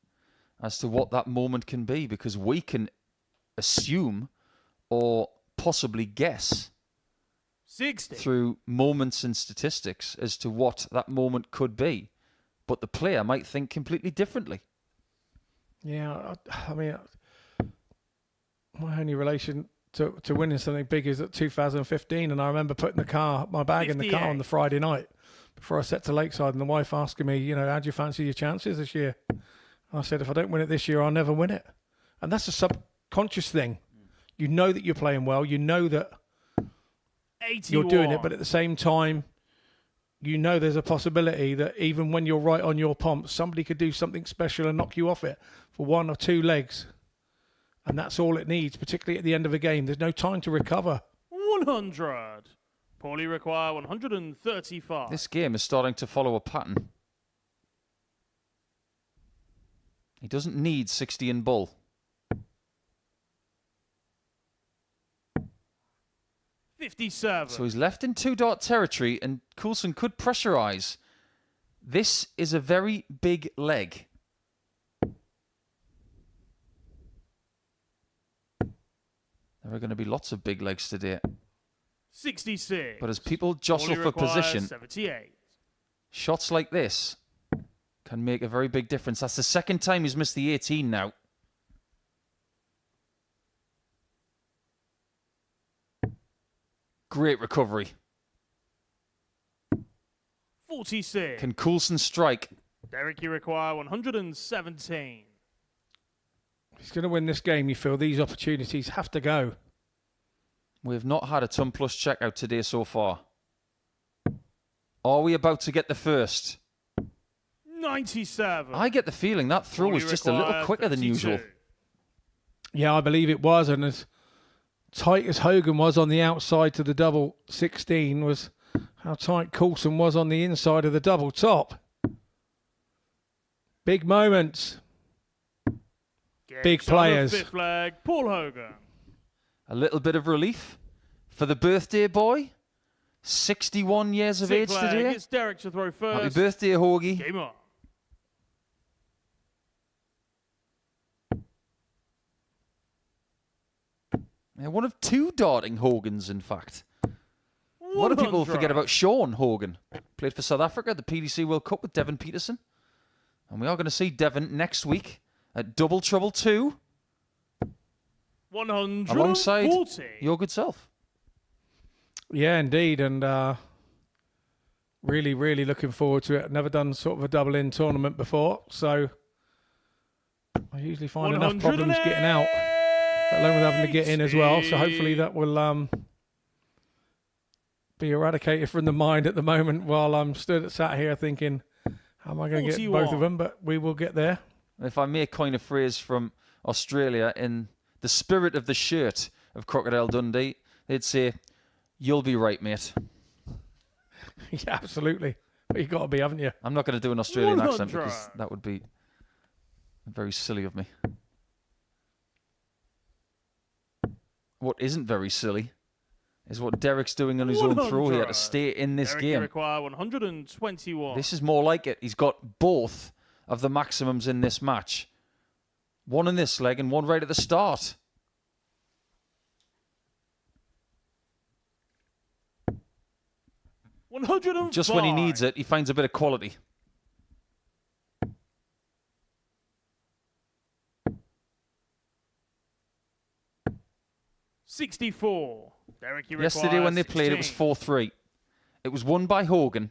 as to what that moment can be, because we can assume or possibly guess 60. through moments and statistics as to what that moment could be. But the player might think completely differently. Yeah, I mean, my only relation to winning something big is at 2015, and I remember putting my bag in the car on the Friday night before I set to Lakeside, and the wife asking me, how do you fancy your chances this year? And I said, if I don't win it this year, I'll never win it. And that's a subconscious thing. You know that you're playing well. You know that 81. you're doing it, but at the same time, you know there's a possibility that even when you're right on your pomp, somebody could do something special and knock you off it for one or two legs. And that's all it needs, particularly at the end of a game. There's no time to recover. 100. Paulie require 135. This game is starting to follow a pattern. He doesn't need 60 in bull. 57. So he's left in 2-dart territory, and Coulson could pressurise. This is a very big leg. There are going to be lots of big legs today. 66. But as people jostle Paulie for requires position, 78. shots like this can make a very big difference. That's the second time he's missed the 18 now. Great recovery. 46. Can Coulson strike? Derek, you require 117. He's going to win this game, you feel. These opportunities have to go. We have not had a ton plus checkout today so far. Are we about to get the first? 97. I get the feeling that throw was just a little quicker than usual. Yeah, I believe it was. And as tight as Hogan was on the outside to the double 16 was how tight Coulson was on the inside of the double top. Big moments. Big players. Fifth leg, Paul Hogan. A little bit of relief for the birthday boy. 61 years of age Sixth leg, today. it's Derek to throw first. Happy birthday, Hoagie. Game on. Yeah, one of two darting Hogans, in fact. A lot of people forget about Sean Hogan. Played for South Africa at the PDC World Cup with Devon Peterson. And we are going to see Devon next week at Double Trouble 2. 140. Alongside your good self. Yeah, indeed. And really, really looking forward to it. Never done sort of a double-in tournament before. So I usually find enough problems getting out, let alone with having to get in as well. So hopefully that will be eradicated from the mind at the moment while I'm sat here thinking, how am I going to get both of them? But we will get there. If I may coin a phrase from Australia, in the spirit of the shirt of Crocodile Dundee, they'd say, "You'll be right, mate." Yeah, absolutely. But you've got to be, haven't you? I'm not going to do an Australian 100. accent because that would be very silly of me. What isn't very silly is what Derek's doing on his own throw here to stay in this Derek, game. you require 121. This is more like it. He's got both of the maximums in this match. One in this leg and one right at the start. Just when he needs it, he finds a bit of quality. $64. Derek, you Yesterday when they played, it was 4-3. It was won by Hogan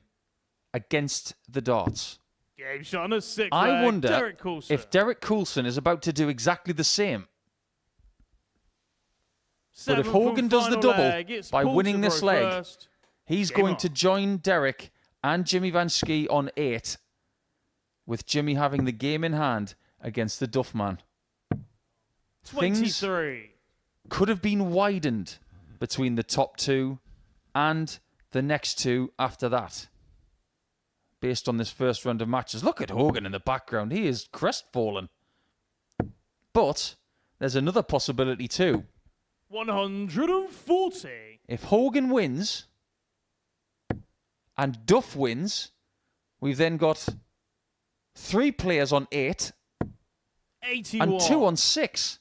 against the darts. Game shot on a sixth I leg, wonder Derek Coulson. if Derek Coulson is about to do exactly the same. But if Hogan does the double by winning this leg, he's going to join Derek and Jimmy Van Schie on 8, with Jimmy having the game in hand against the Duff man. 23. Could have been widened between the top two and the next two after that, based on this first round of matches. Look at Hogan in the background. He is crestfallen. But there's another possibility too. 140. If Hogan wins and Duff wins, we've then got 3 players on 8 81. and 2 on 6.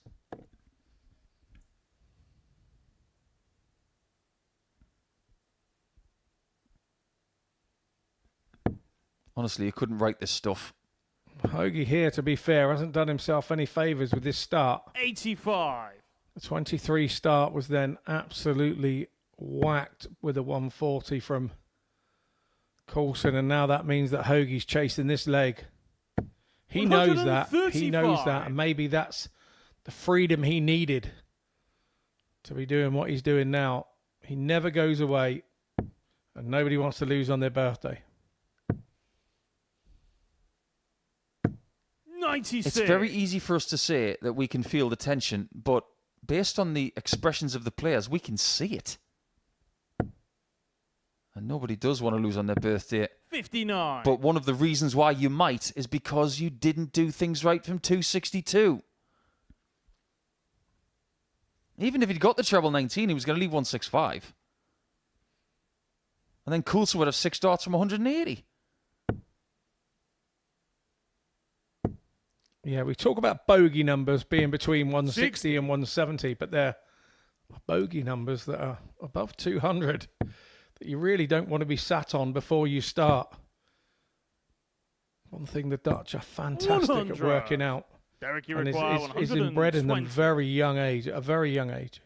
Honestly, you couldn't write this stuff. Hoagie here, to be fair, hasn't done himself any favours with this start. 85. The 23 start was then absolutely whacked with a 140 from Coulson, and now that means that Hoagie's chasing this leg. He knows that. He knows that, and maybe that's the freedom he needed to be doing what he's doing now. He never goes away, and nobody wants to lose on their birthday. 96. It's very easy for us to say that we can feel the tension, but based on the expressions of the players, we can see it. And nobody does want to lose on their birthday. 59. But one of the reasons why you might is because you didn't do things right from 262. Even if he'd got the treble 19, he was going to leave 165. And then Coulson would have 6 darts from 180. Yeah, we talk about bogey numbers being between 160 and 170, but they're bogey numbers that are above 200 that you really don't want to be sat on before you start. One thing the Dutch are fantastic 100. at working out, Derek, you and require is inbred in them 120. very young age, at a very young age.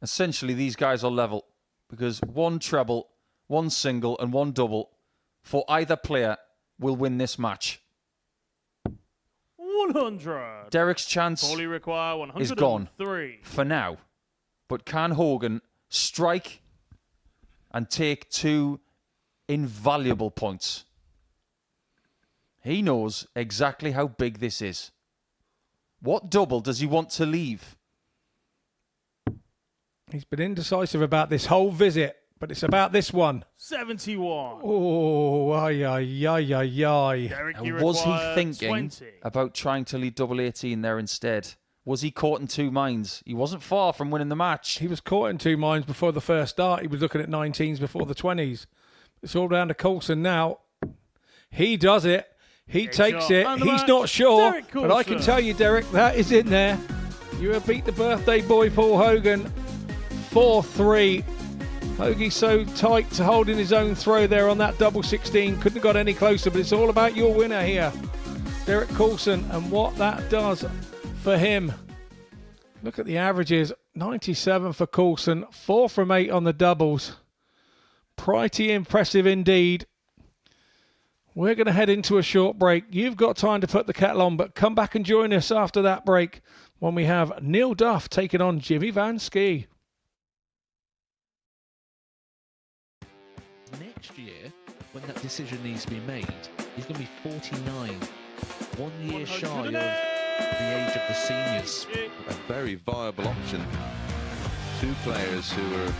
Essentially, these guys are level because 1 treble, 1 single, and 1 double for either player will win this match. 100. Derek's chance Fully require 103. is gone for now. But can Hogan strike and take 2 invaluable points? He knows exactly how big this is. What double does he want to leave? He's been indecisive about this whole visit, but it's about this one. 71. Oh, ay, ay, ay, ay, ay. Derek, And you was he require thinking 20. about trying to lead double 18 there instead? Was he caught in 2 minds? He wasn't far from winning the match. He was caught in 2 minds before the first start. He was looking at 19s before the 20s. It's all down to Coulson now. He does it. He takes shot. it. And the He's match, not sure. Derek But I can Coulson. tell you, Derek, that is in there. You have beat the birthday boy, Paul Hogan, 4-3. Hoagie so tight to holding his own throw there on that double 16. Couldn't have got any closer, but it's all about your winner here, Derek Coulson, and what that does for him. Look at the averages. 97 for Coulson, 4 from 8 on the doubles. Pretty impressive indeed. We're going to head into a short break. You've got time to put the kettle on, but come back and join us after that break when we have Neil Duff taking on Jimmy Van Schie. Next year, when that decision needs to be made, he's going to be 49. 1 year shy of the age of the seniors. A very viable option. 2 players who are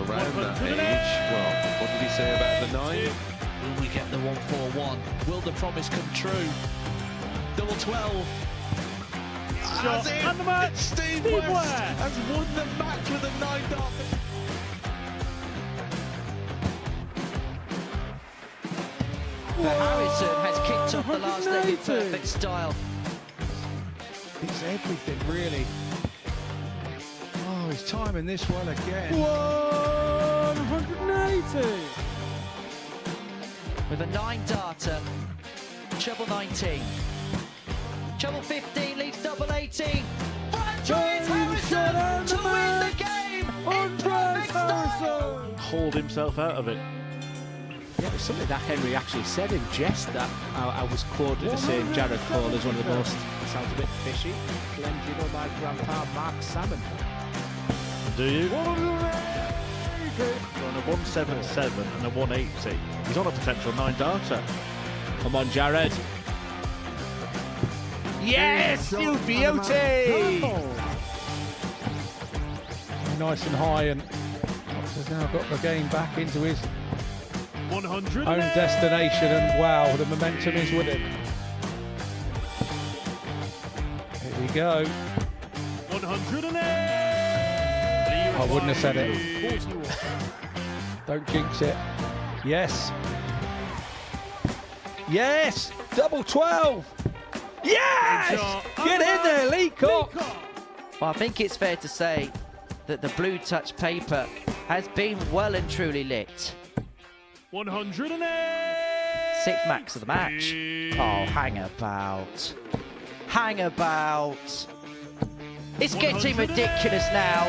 around that age. Well, what did he say about the 9? Will we get the 141? Will the promise come true? Double 12. Shot. And the match. Steve West West has won the match with a 9 dart. Harrison has kicked off the last leg in 180. perfect style. It's everything, really. Oh, he's timing this well again. 180. With a 9 darter, treble 19. Treble 15 leaves double 18. Franchise Harrison to win the game in perfect style. Hauled himself out of it. Yeah, it was something that Henry actually said in jest that I was quoted as saying Jared Cole is one of the most, sounds a bit fishy. Glenn, do you know my grandpa Mark Salmon? Do you? On a 177 and a 180. He's on a potential 9 darter. Come on, Jared. Yes, you beauty! nice and high, and Cox has now got the game back into his 100 own destination, and wow, the momentum is with him. Here we go. 108. I wouldn't have said it. 41. Don't jinx it. Yes. Yes! Double 12! Yes! Get in there, Lee Cox! Well, I think it's fair to say that the blue touch paper has been well and truly lit. 108. 6th max of the match. Oh, hang about. Hang about. It's getting ridiculous now.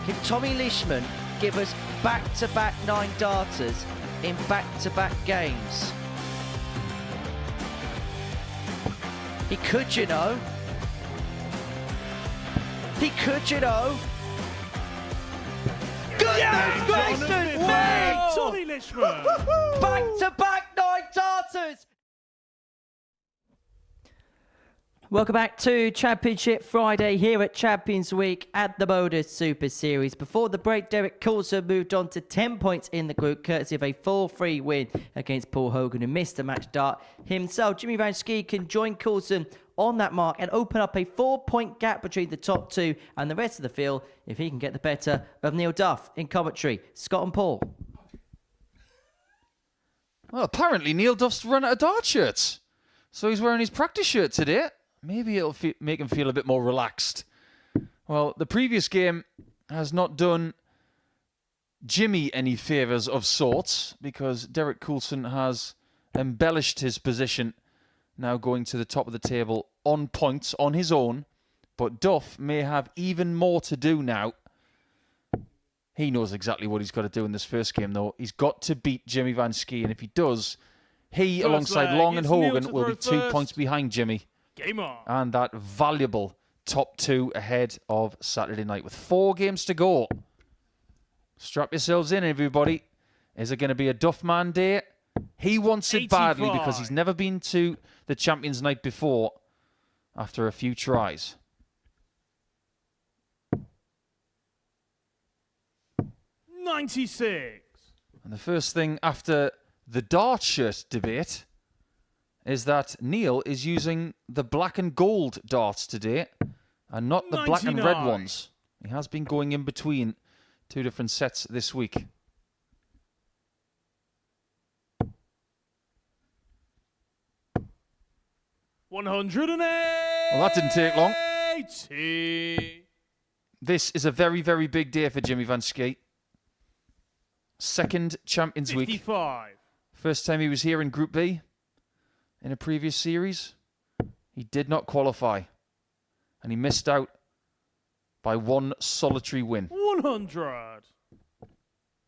Can Tommy Leishman give us back-to-back 9 darters in back-to-back games? He could, you know. He could, you know. Goodness gracious me! Tommy Leishman. Back-to-back 9 darters! Welcome back to Championship Friday here at Champions Week at the Modus Super Series. Before the break, Derek Coulson moved on to 10 points in the group, courtesy of a 4-3 win against Paul Hogan, who missed a match dart himself. Jimmy Van Schie can join Coulson on that mark and open up a 4-point gap between the top 2 and the rest of the field if he can get the better of Neil Duff in commentary. Scott and Paul. Well, apparently Neil Duff's run out of dart shirts, so he's wearing his practice shirt today. Maybe it'll make him feel a bit more relaxed. Well, the previous game has not done Jimmy any favours of sorts, because Derek Coulson has embellished his position, now going to the top of the table on points on his own. But Duff may have even more to do now. He knows exactly what he's got to do in this first game, though. He's got to beat Jimmy Van Schie, and if he does, he, alongside Long and Hogan, will be 2 points behind Jimmy. Game on. And that valuable top 2 ahead of Saturday night with 4 games to go. Strap yourselves in, everybody. Is it going to be a Duff Man day? He wants it badly because he's never been to the Champions Night before after a few tries. $96. And the first thing after the dart shirt debate is that Neil is using the black and gold darts today and not the black and red ones. He has been going in between 2 different sets this week. $108. Well, that didn't take long. This is a very, very big day for Jimmy Van Schie. Second Champions 55. Week. First time he was here in Group B. In a previous series, he did not qualify, and he missed out by 1 solitary win. 100.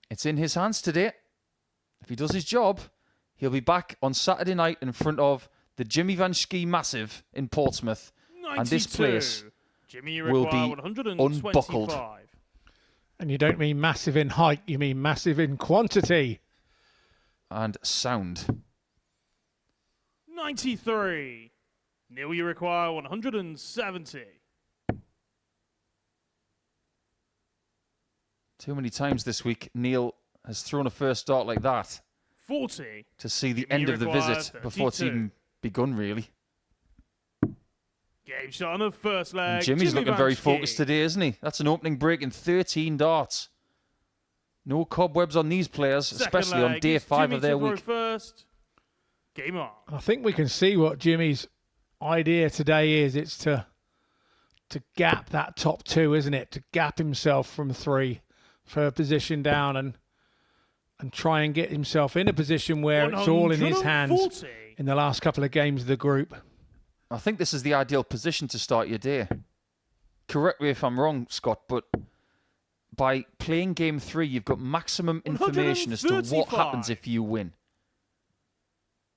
It's in his hands today. If he does his job, he'll be back on Saturday night in front of the Jimmy Van Schie Massive in Portsmouth, 92. and this place Jimmy, will be unbuckled. And you don't mean massive in height, you mean massive in quantity. And sound. 93. Neil, you require 170. Too many times this week, Neil has thrown a first dart like that. 40. To see the Jimmy, end of the visit 32. before it's even begun, really. Game shot on the first leg. And Jimmy's Jimmy looking Van very Schie. focused today, isn't he? That's an opening break in 13 darts. No cobwebs on these players, Second especially on leg. day It's 5 Jimmy of their to throw week. First. Game on. I think we can see what Jimmy's idea today is. It's to gap that top 2, isn't it? To gap himself from 3 for a position down and try and get himself in a position where it's all in his hands 140. in the last couple of games of the group. I think this is the ideal position to start your day. Correct me if I'm wrong, Scott, but by playing game 3, you've got maximum information as to what 135. happens if you win.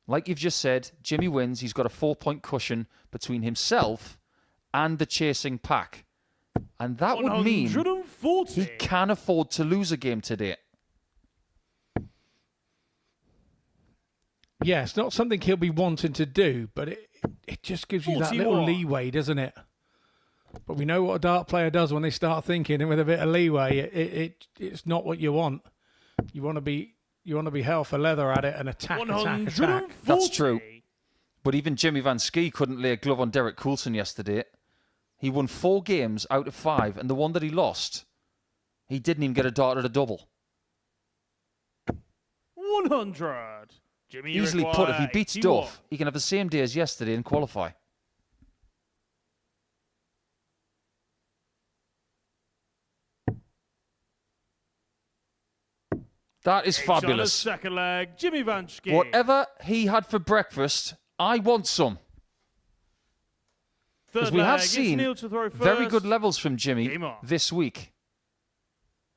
Like you've just said, Jimmy wins. He's got a 4-point cushion between himself and the chasing pack. And that would mean 140. he can afford to lose a game today. Yeah, it's not something he'll be wanting to do, but it just gives you that little 41. leeway, doesn't it? But we know what a dart player does when they start thinking, and with a bit of leeway, it's not what you want. You want to be hell for leather at it and attack. That's true. But even Jimmy Van Schie couldn't lay a glove on Derek Coulson yesterday. He won 4 games out of 5, and the one that he lost, he didn't even get a dart at a double. 100. Jimmy, easily put. If he beats Duff, he can have the same day as yesterday and qualify. That is fabulous. Second leg, Jimmy Van Schie. Whatever he had for breakfast, I want some. Because we have seen very good levels from Jimmy this week.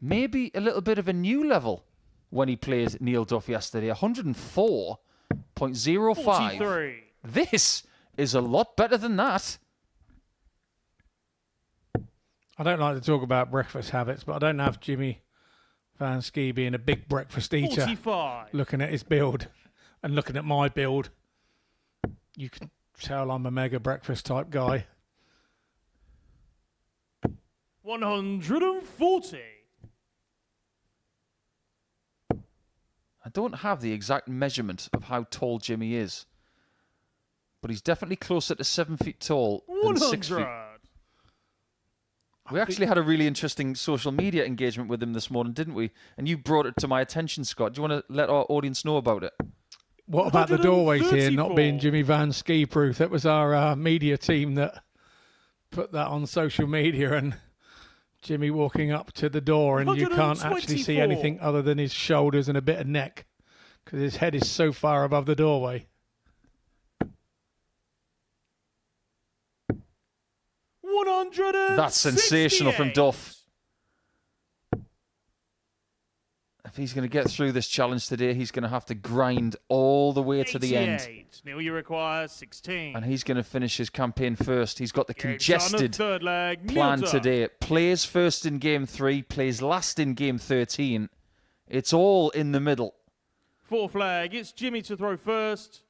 Maybe a little bit of a new level when he played Neil Duff yesterday. 104.05. This is a lot better than that. I don't like to talk about breakfast habits, but I don't have Jimmy Van Schie being a big breakfast eater. 45. Looking at his build and looking at my build, you can tell I'm a mega breakfast type guy. 140. I don't have the exact measurement of how tall Jimmy is, but he's definitely closer to 7 feet tall than 6 feet. We actually had a really interesting social media engagement with him this morning, didn't we? And you brought it to my attention, Scott. Do you want to let our audience know about it? What about the doorways here not being Jimmy Van Schie proof? That was our media team that put that on social media, and Jimmy walking up to the door, and you can't actually see anything other than his shoulders and a bit of neck because his head is so far above the doorway. 168. That's sensational from Duff. If he's going to get through this challenge today, he's going to have to grind all the way to the end. Neil, you require 16. And he's going to finish his campaign first. He's got the congested plan today. Plays first in game 3, plays last in game 13. It's all in the middle. 4th leg, it's Jimmy to throw first.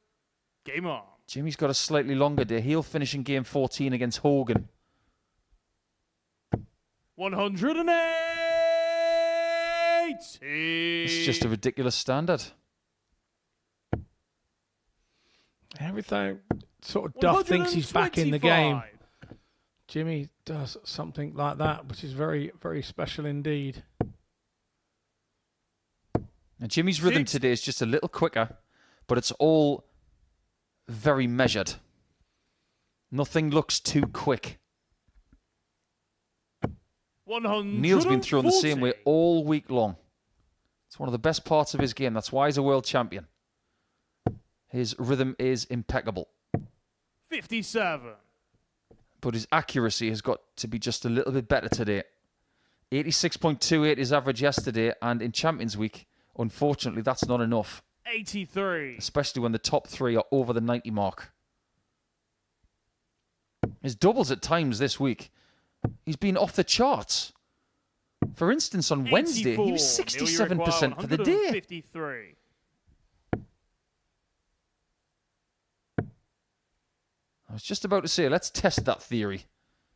Game on. Jimmy's got a slightly longer day. He'll finish in game 14 against Hogan. 180. It's just a ridiculous standard. Everything sort of Duff thinks he's back in the game. Jimmy does something like that, which is very, very special indeed. Now, Jimmy's rhythm today is just a little quicker, but it's all very measured. Nothing looks too quick. Neil's been thrown the same way all week long. It's one of the best parts of his game. That's why he's a world champion. His rhythm is impeccable. 57. But his accuracy has got to be just a little bit better today. 86.28 his average yesterday, and in Champions Week, unfortunately, that's not enough. 83. Especially when the top 3 are over the 90 mark. His doubles at times this week, he's been off the charts. For instance, on Wednesday, he was 67% for the day. 53. I was just about to say, let's test that theory.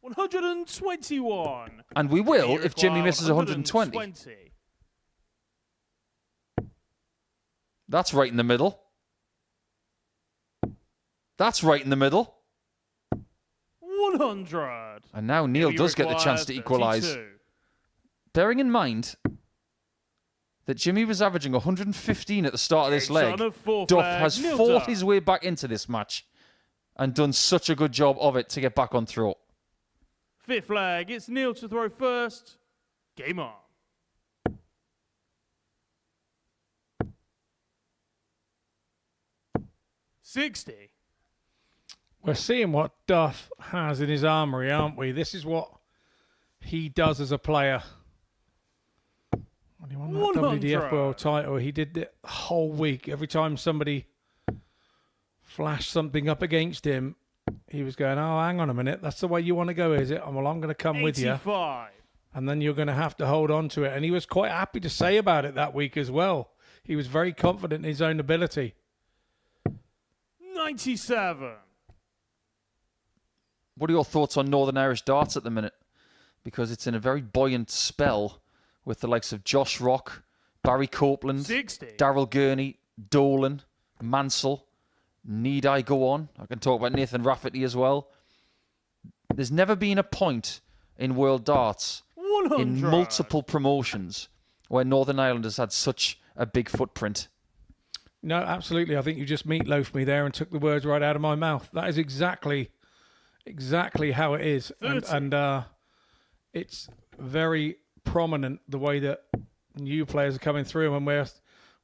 121. And we will if Jimmy misses 120. That's right in the middle. That's right in the middle. 100. And now Neil does get the chance to equalise. Bearing in mind that Jimmy was averaging 115 at the start of this leg, Duff has fought his way back into this match and done such a good job of it to get back on throw. 5th leg, it's Neil to throw first. Game on. $60. We're seeing what Duff has in his armoury, aren't we? This is what he does as a player. When he won that WDF World title, he did it the whole week. Every time somebody flashed something up against him, he was going, oh, hang on a minute. That's the way you want to go, is it? Well, I'm going to come 85. with you. And then you're going to have to hold on to it. And he was quite happy to say about it that week as well. He was very confident in his own ability. 97. What are your thoughts on Northern Irish darts at the minute? Because it's in a very buoyant spell with the likes of Josh Rock, Barry Copeland, 60. Darryl Gurney, Dolan, Mansell. Need I go on? I can talk about Nathan Rafferty as well. There's never been a point in world darts 100. in multiple promotions where Northern Ireland has had such a big footprint. No, absolutely. I think you just meatloafed me there and took the words right out of my mouth. That is exactly how it is. And it's very prominent the way that new players are coming through, and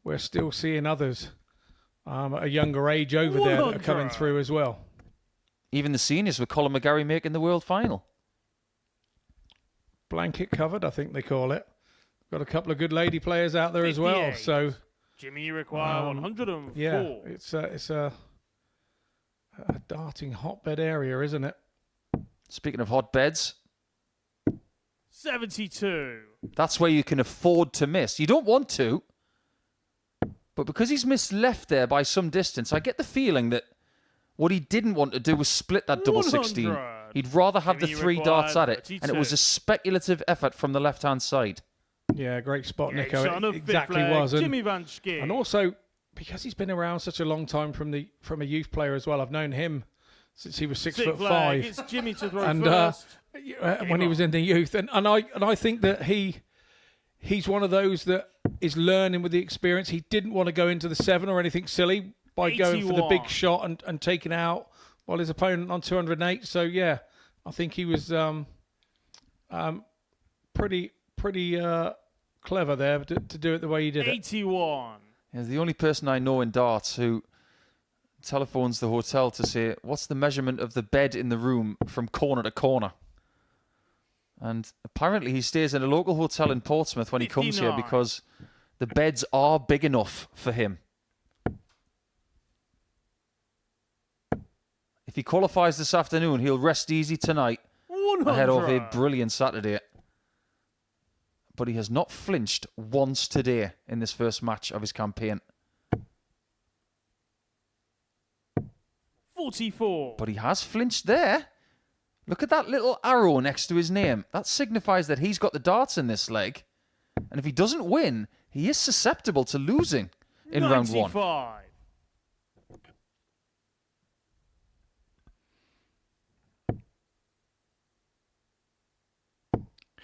we're still seeing others at a younger age over there that are coming through as well. Even the seniors with Colin McGarry making the world final. Blanket covered, I think they call it. Got a couple of good lady players out there as well. 58. So Jimmy, you require 104. yeah, it's a darting hotbed area, isn't it? Speaking of hotbeds, 72. that's where you can afford to miss. You don't want to, but because he's missed left there by some distance, I get the feeling that what he didn't want to do was split that double 16. 100. He'd rather have the Jimmy, you 3 darts at require it, and it was a 32. speculative effort from the left-hand side. Yeah, great spot, Yeah, Nico. shot on It a fifth exactly leg, was. Jimmy Van Schie. And also, because he's been around such a long time from a youth player as well, I've known him since he was 6'5". flag. It's Jimmy to throw And first. when he was in the youth, and I think that he's one of those that is learning with the experience. He didn't want to go into the 7 or anything silly by going for the 81. big shot and taking out while his opponent on 208. So yeah, I think he was pretty clever there to do it the way he did it. 81. He's the only person I know in darts who telephones the hotel to say, what's the measurement of the bed in the room from corner to corner? And apparently he stays in a local hotel in Portsmouth when he comes here 59. because the beds are big enough for him. If he qualifies this afternoon, he'll rest easy tonight 100. ahead of a brilliant Saturday. But he has not flinched once today in this first match of his campaign. 44. But he has flinched there. Look at that little arrow next to his name. That signifies that he's got the darts in this leg. And if he doesn't win, he is susceptible to losing in round 1. 95.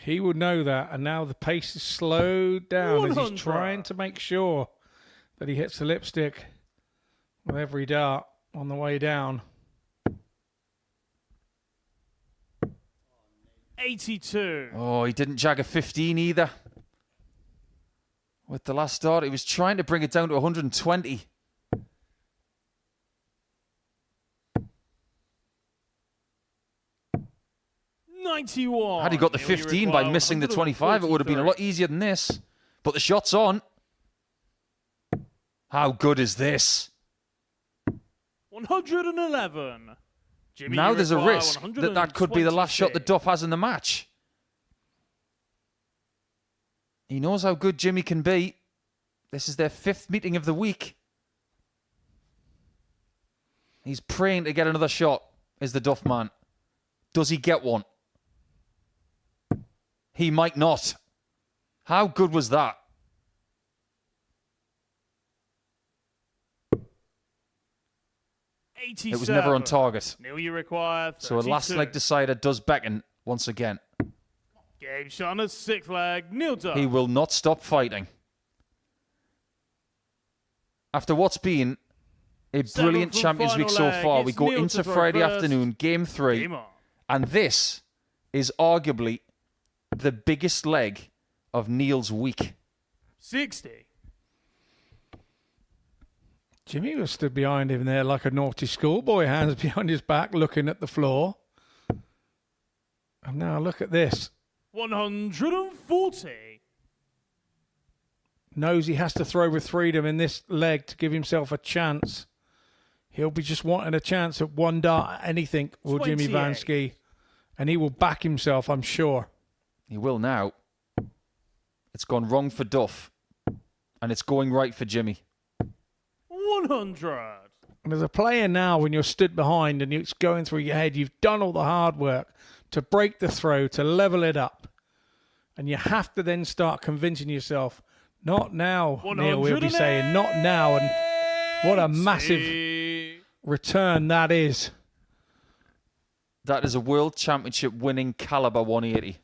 He would know that, and now the pace is slowed down as 100. he's trying to make sure that he hits the lipstick with every dart on the way down. 82. Oh, he didn't jag a 15 either. With the last dart, he was trying to bring it down to 120. $91. Had he got the Here we 15 by require missing the 25, it would have been a lot easier than this. But the shot's on. How good is this? 111. Jimmy, Now you there's a require risk that that could be the last shot that 126. Duff has in the match. He knows how good Jimmy can be. This is their 5th meeting of the week. He's praying to get another shot, is the Duff man. Does he get one? He might not. How good was that? It was never on target. Neil, you require 32. So a last leg decider does beckon once again. Game shot on a 6th leg. Neil Duff. He will not stop fighting. After what's been a brilliant from Champions final League so leg, far, we it's go Neil into to throw Friday first. afternoon, game 3. Game on. And this is arguably the biggest leg of Neil's week. 60. Jimmy was stood behind him there like a naughty schoolboy, hands behind his back, looking at the floor. And now look at this. 140. Knows he has to throw with freedom in this leg to give himself a chance. He'll be just wanting a chance at one dart at anything, will Jimmy Van 28. Schie. And he will back himself, I'm sure. He will now. It's gone wrong for Duff. And it's going right for Jimmy. 100. And as a player now, when you're stood behind and it's going through your head, you've done all the hard work to break the throw, to level it up. And you have to then start convincing yourself, not now, Neil will be saying, not now. And what a massive return that is. That is a World Championship winning caliber 180.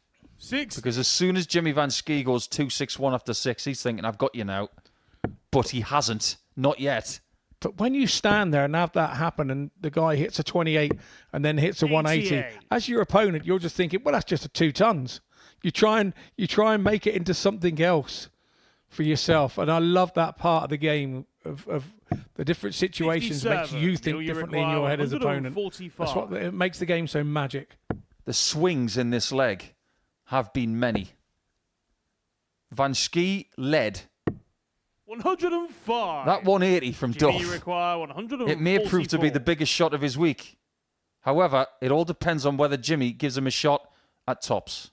Because as soon as Jimmy Van Schie goes 2-6-1 after 6, he's thinking, I've got you now. But he hasn't. Not yet. But when you stand there and have that happen and the guy hits a 28 and then hits a 180, as your opponent, you're just thinking, well, that's just a 2 tons. You try and make it into something else for yourself. And I love that part of the game of the different situations makes you think differently in your head as opponent. That's what it makes the game so magic. The swings in this leg have been many. Van Schie led 105. that 180 from Jimmy Duff. require 144. It may prove to be the biggest shot of his week. However, it all depends on whether Jimmy gives him a shot at tops.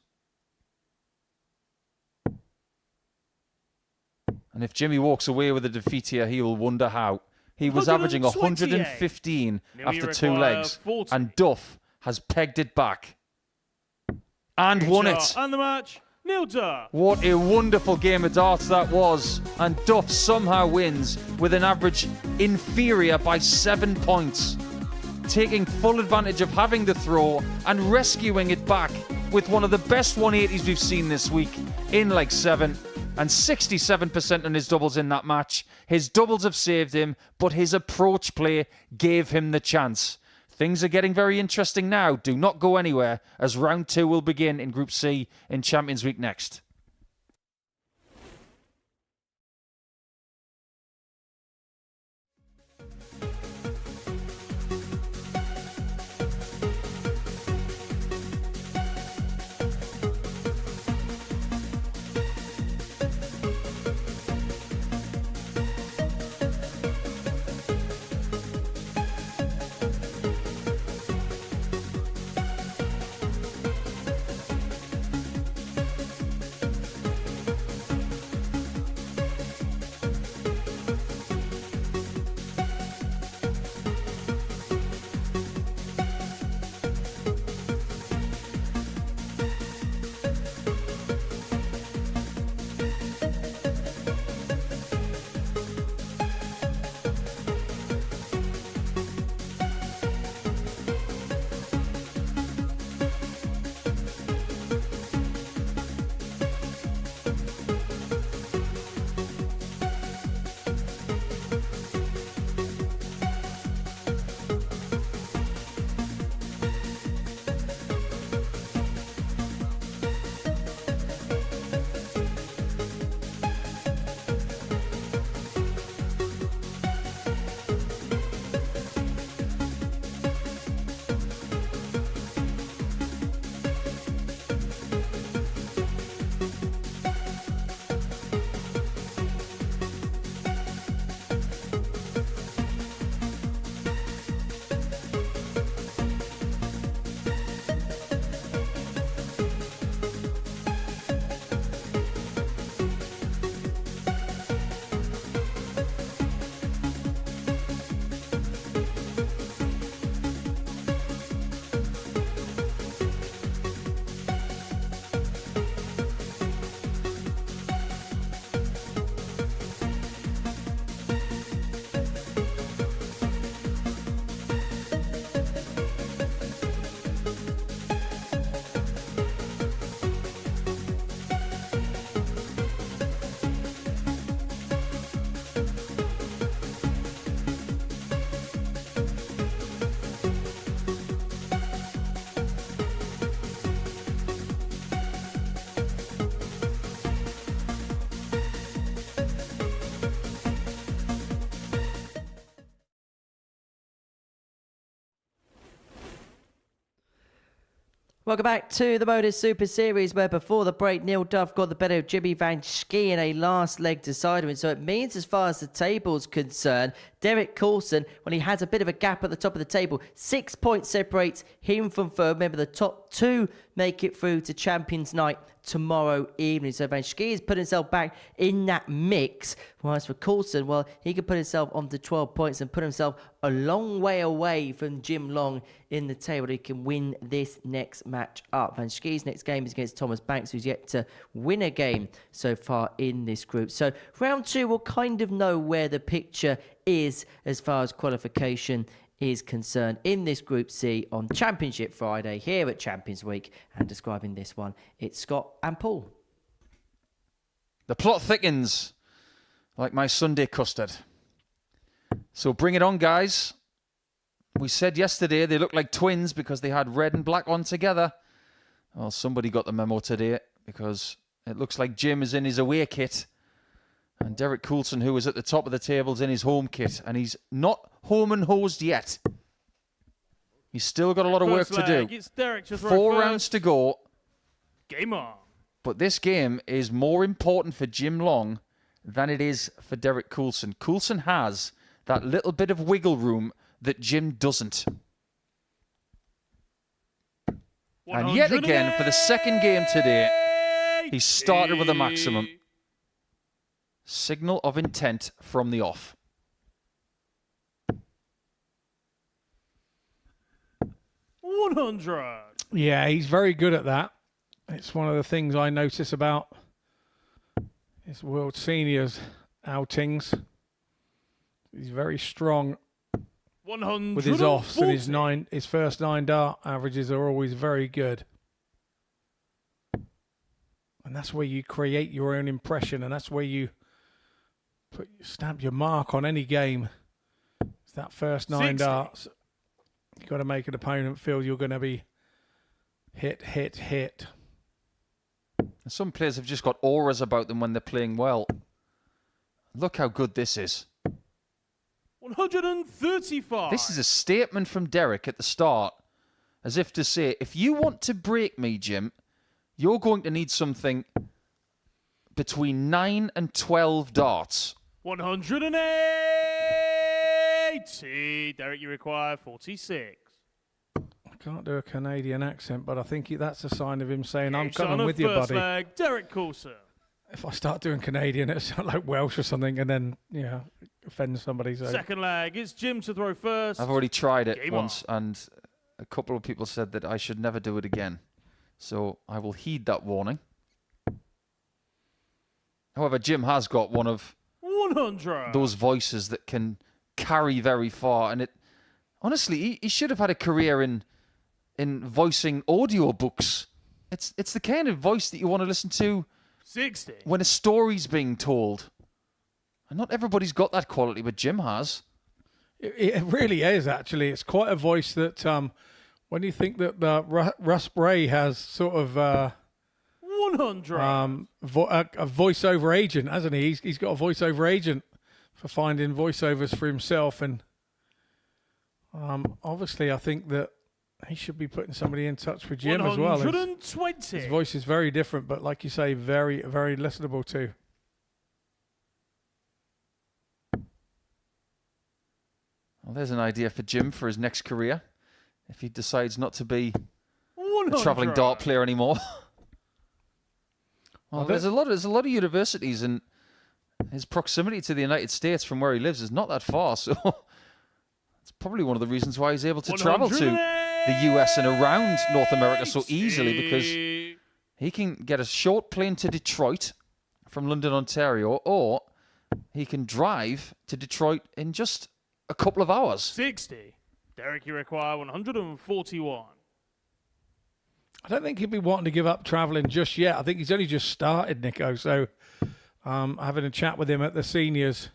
And if Jimmy walks away with a defeat here, he will wonder how. He was averaging 115 after 2 legs. 40. And Duff has pegged it back. And won it. And the match, Neil Duff. What a wonderful game of darts that was. And Duff somehow wins with an average inferior by 7 points. Taking full advantage of having the throw and rescuing it back with one of the best 180s we've seen this week in leg 7. And 67% on his doubles in that match. His doubles have saved him, but his approach play gave him the chance. Things are getting very interesting now. Do not go anywhere, as round 2 will begin in Group C in Champions Week next. Welcome back to the Modus Super Series, where before the break, Neil Duff got the better of Jimmy Van Schie in a last leg decider. So it means, as far as the table's concerned, Derek Coulson, when he has a bit of a gap at the top of the table, 6 points separates him from third. Remember, the top 2 make it through to Champions Night tomorrow evening. So Van Schie has put himself back in that mix. Whereas for Coulson, well, he could put himself onto 12 points and put himself a long way away from Jim Long in the table. He can win this next match up. Van Schie's next game is against Thomas Banks, who's yet to win a game so far in this group. So round 2 will kind of know where the picture is as far as qualification is concerned in this Group C on Championship Friday here at Champions Week. And describing this one, it's Scott and Paul. The plot thickens like my Sunday custard. So bring it on, guys. We said yesterday they looked like twins because they had red and black on together. Well, somebody got the memo today because it looks like Jim is in his away kit and Derek Coulson, who was at the top of the table, is in his home kit, and he's not home and hosed yet. He's still got a lot of work to do. It's Derek to throw 4 first. rounds to go. Game on. But this game is more important for Jim Long than it is for Derek Coulson. Coulson has that little bit of wiggle room that Jim doesn't. And yet again, for the second game today, he started with a maximum. Signal of intent from the off. $100. Yeah, he's very good at that. It's one of the things I notice about his World Seniors outings. He's very strong 140. with his offs, and his first 9 dart averages are always very good. And that's where you create your own impression, and that's where you stamp your mark on any game. It's that first 9 darts. You've got to make an opponent feel you're going to be hit. Some players have just got auras about them when they're playing well. Look how good this is. 135. This is a statement from Derek at the start, as if to say, if you want to break me, Jim, you're going to need something between 9 and 12 darts. 180. Derek, you require 46. I can't do a Canadian accent, but I think that's a sign of him saying, I'm Game shot coming on with you, first buddy. leg, Derek Coulson. If I start doing Canadian, it sounds like Welsh or something, and then, offend somebody. So. Second leg, it's Jim to throw first. I've already tried it Game once, and a couple of people said that I should never do it again. So I will heed that warning. However, Jim has got one of 100. those voices that can carry very far, and honestly, he should have had a career in voicing audiobooks. It's the kind of voice that you want to listen to 60. when a story's being told. And not everybody's got that quality, but Jim has. It really is, actually. It's quite a voice that, when you think that Russ Bray has sort of 100. a voiceover agent, hasn't he? He's got a voiceover agent for finding voiceovers for himself. And obviously, I think that he should be putting somebody in touch with Jim as well. 120. His voice is very different, but like you say, very, very listenable too. Well, there's an idea for Jim for his next career, if he decides not to be a travelling dart player anymore. Well, there's a lot of universities, and his proximity to the United States from where he lives is not that far, so it's probably one of the reasons why he's able to travel to the US and around North America so easily, because he can get a short plane to Detroit from London, Ontario, or he can drive to Detroit in just a couple of hours. 60. Derek, you require 141. I don't think he'd be wanting to give up travelling just yet. I think he's only just started, Nico. So having a chat with him at the seniors.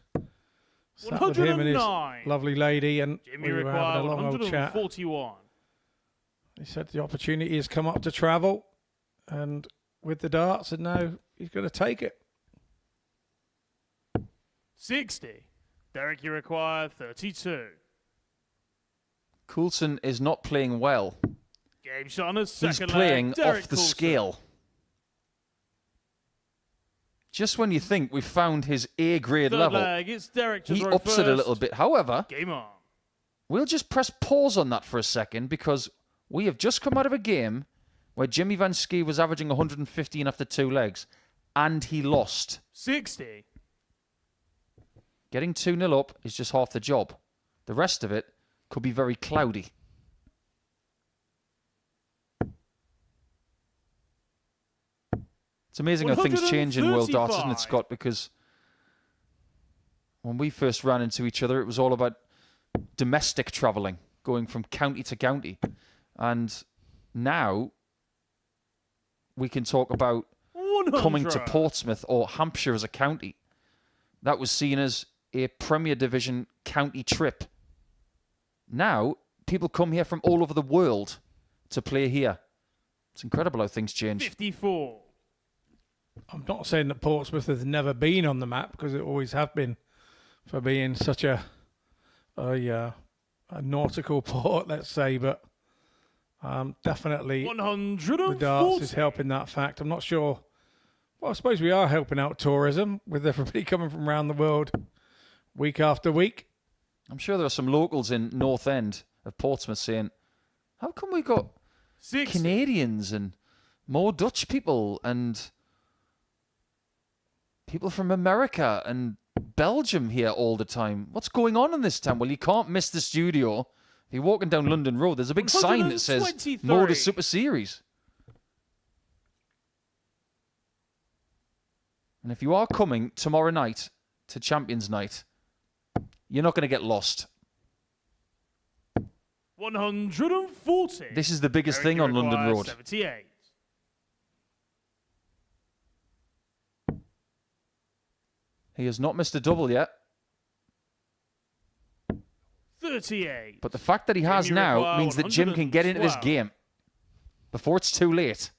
Sat with him and his lovely lady, and Jimmy we were having a long old chat. 141. He said the opportunity has come up to travel, and with the darts, and now he's going to take it. 60. Derek, you require 32. Coulson is not playing well. Game shot on his second He's playing leg, Derek off the Coulson. scale. Just when you think we've found his A-grade Third level, leg, it's Derek to he throw ups it a little first. bit. However, Game on. we'll just press pause on that for a second because we have just come out of a game where Jimmy Van Schie was averaging 115 after 2 legs, and he lost. 60. Getting 2-0 up is just half the job. The rest of it could be very cloudy. It's amazing how things change in World Darts, isn't it, Scott? Because when we first ran into each other, it was all about domestic travelling, going from county to county. And now we can talk about 100. coming to Portsmouth or Hampshire as a county. That was seen as a Premier Division county trip. Now, people come here from all over the world to play here. It's incredible how things change. 54. I'm not saying that Portsmouth has never been on the map, because it always have been, for being such a nautical port, let's say, but definitely 140. the darts is helping that fact. I'm not sure. Well, I suppose we are helping out tourism with everybody coming from around the world week after week. I'm sure there are some locals in North End of Portsmouth saying, how come we got 60. Canadians and more Dutch people and people from America and Belgium here all the time? What's going on in this town? Well, you can't miss the studio. If you're walking down London Road, there's a big sign that says 123. Modus Super Series. And if you are coming tomorrow night to Champions Night, you're not going to get lost. 140. This is the biggest thing on London Road. 78. He has not missed a double yet. 38. But the fact that he has you now require means that Jim can get into this 112. game before it's too late.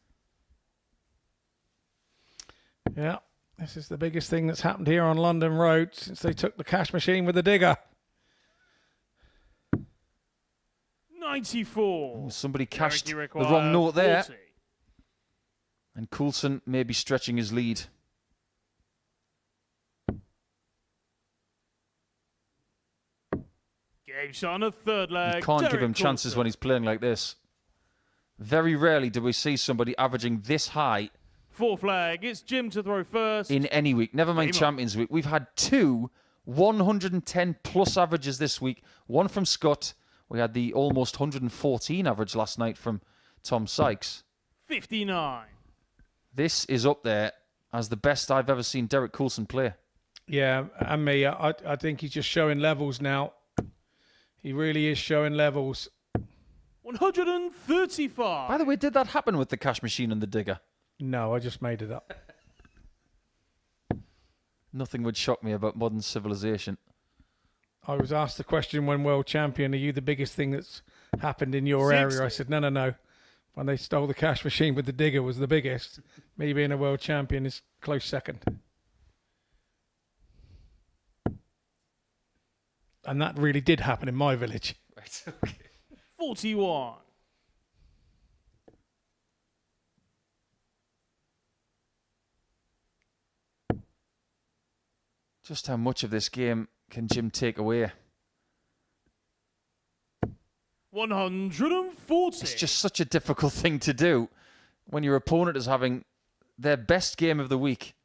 Yeah, this is the biggest thing that's happened here on London Road since they took the cash machine with the digger. 94. Somebody Derek, cashed you the require wrong note there. 40. And Coulson may be stretching his lead. Game shot on a third leg. You can't give Derek him chances Coulson. when he's playing like this. Very rarely do we see somebody averaging this high Fourth leg. It's Jim to throw first. in any week. Never mind Game on. Champions Week. We've had 2 110-plus averages this week. One from Scott. We had the almost 114 average last night from Tom Sykes. 59. This is up there as the best I've ever seen Derek Coulson play. Yeah, and me, I think he's just showing levels now. He really is showing levels. 135. By the way, did that happen with the cash machine and the digger? No, I just made it up. Nothing would shock me about modern civilization. I was asked the question when world champion, are you the biggest thing that's happened in your area? 60. I said, no. When they stole the cash machine with the digger was the biggest. Me being a world champion is close second. And that really did happen in my village. Right, okay. 41. Just how much of this game can Jim take away? 140. It's just such a difficult thing to do when your opponent is having their best game of the week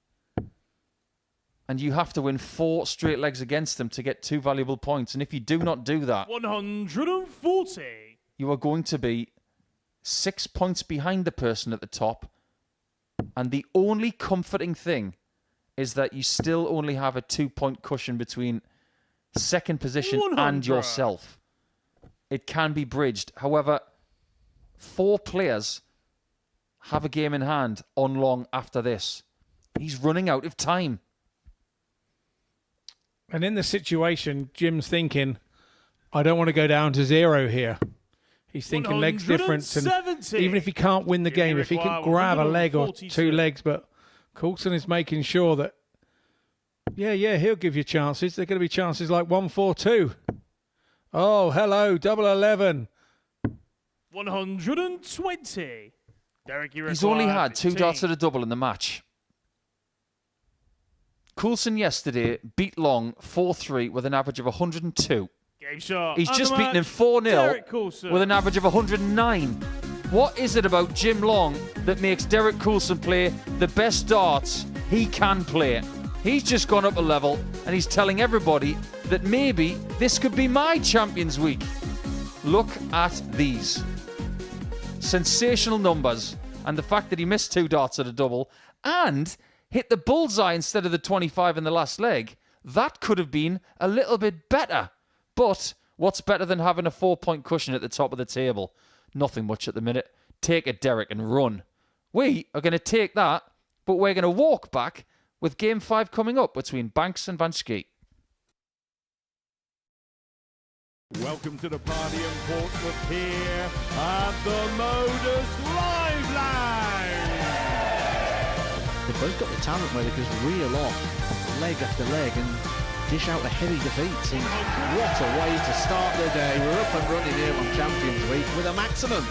and you have to win 4 straight legs against them to get 2 valuable points. And if you do not do that, 140. you are going to be 6 points behind the person at the top. And the only comforting thing is that you still only have a 2-point cushion between second position 100. and yourself. It can be bridged. However, 4 players have a game in hand on long after this. He's running out of time. And in the situation, Jim's thinking, I don't want to go down to 0 here. He's thinking legs difference. And 170. even if he can't win the You game, if he can require grab a leg or 142. 2 legs, but Coulson is making sure that, yeah, he'll give you chances. There are going to be chances like 1-4-2. Oh, hello, double 11. 120. Derek, you He's only require had 2 15. darts at a double in the match. Coulson yesterday beat Long 4-3 with an average of 102. Game shot. He's just beaten him Derek 4-0 Coulson. with an average of 109. What is it about Jim Long that makes Derek Coulson play the best darts he can play? He's just gone up a level and he's telling everybody that maybe this could be my Champions Week. Look at these. Sensational numbers, and the fact that he missed 2 darts at a double and hit the bullseye instead of the 25 in the last leg, that could have been a little bit better. But what's better than having a 4-point cushion at the top of the table? Nothing much at the minute. Take it, Derek, and run. We are going to take that, but we're going to walk back with Game 5 coming up between Banks and Van Schie. Welcome to the party in Portsmouth here at the Modus Live Lounge. They've both got the talent where they can just reel off leg after leg and dish out a heavy defeat. And what a way to start the day. We're up and running here on Champions Week with a maximum.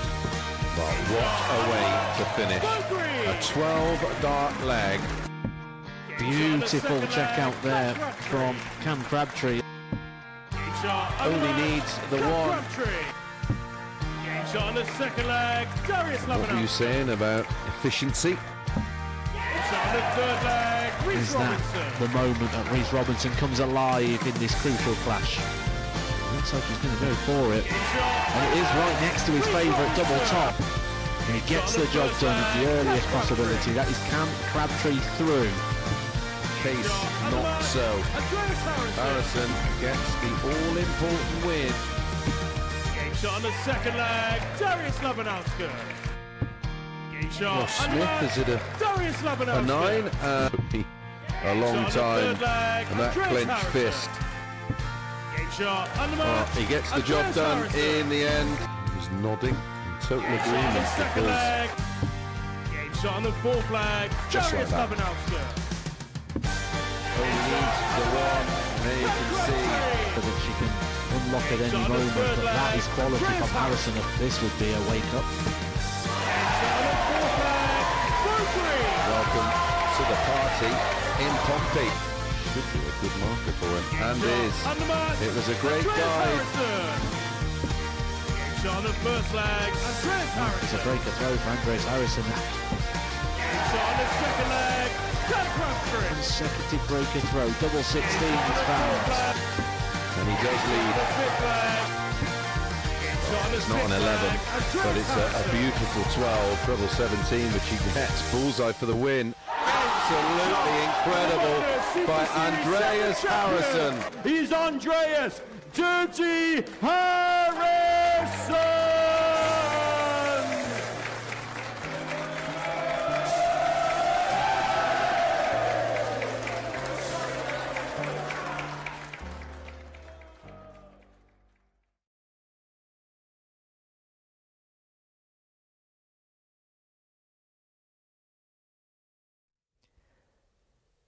But what a way to finish. A 12-dart leg. Beautiful check out there from Cam Crabtree. Only needs the one. Game shot on the second leg. Darius What were you saying about efficiency? on the third leg. Is that the moment that Reece Robinson comes alive in this crucial clash? Looks like he's going to go for it. And it is right next to his favourite double top. And he gets the job done at the earliest possibility. That is Cam Crabtree through. Case not so. Harrison gets the all-important win. Game shot on the second leg. Darius Labanowski. Game shot. Well, Smith is it Darius a 9? A long time. And that clenched fist. Game shot. He gets the job done in the end. He's nodding in total agreement because game shot on the fourth leg. Just Darius like that. Labanowski. only needs the one. There you can see. That she can unlock at any moment, but that is quality from Harrison. This would be a wake-up. Welcome to the party in Pompey. Should be a good marker for him, and is. It was a great guide. On the first leg, Andreas Harrison. It's a breaker throw for Andreas Harrison. On the second leg, Dan Crabtree. Consecutive breaker throw, double 16 is found. And he does lead. It's not an 11, but it's a beautiful 12, treble 17, which he gets. Bullseye for the win. Absolutely incredible by Andreas Harrison. He's Andreas Dirty Harrison!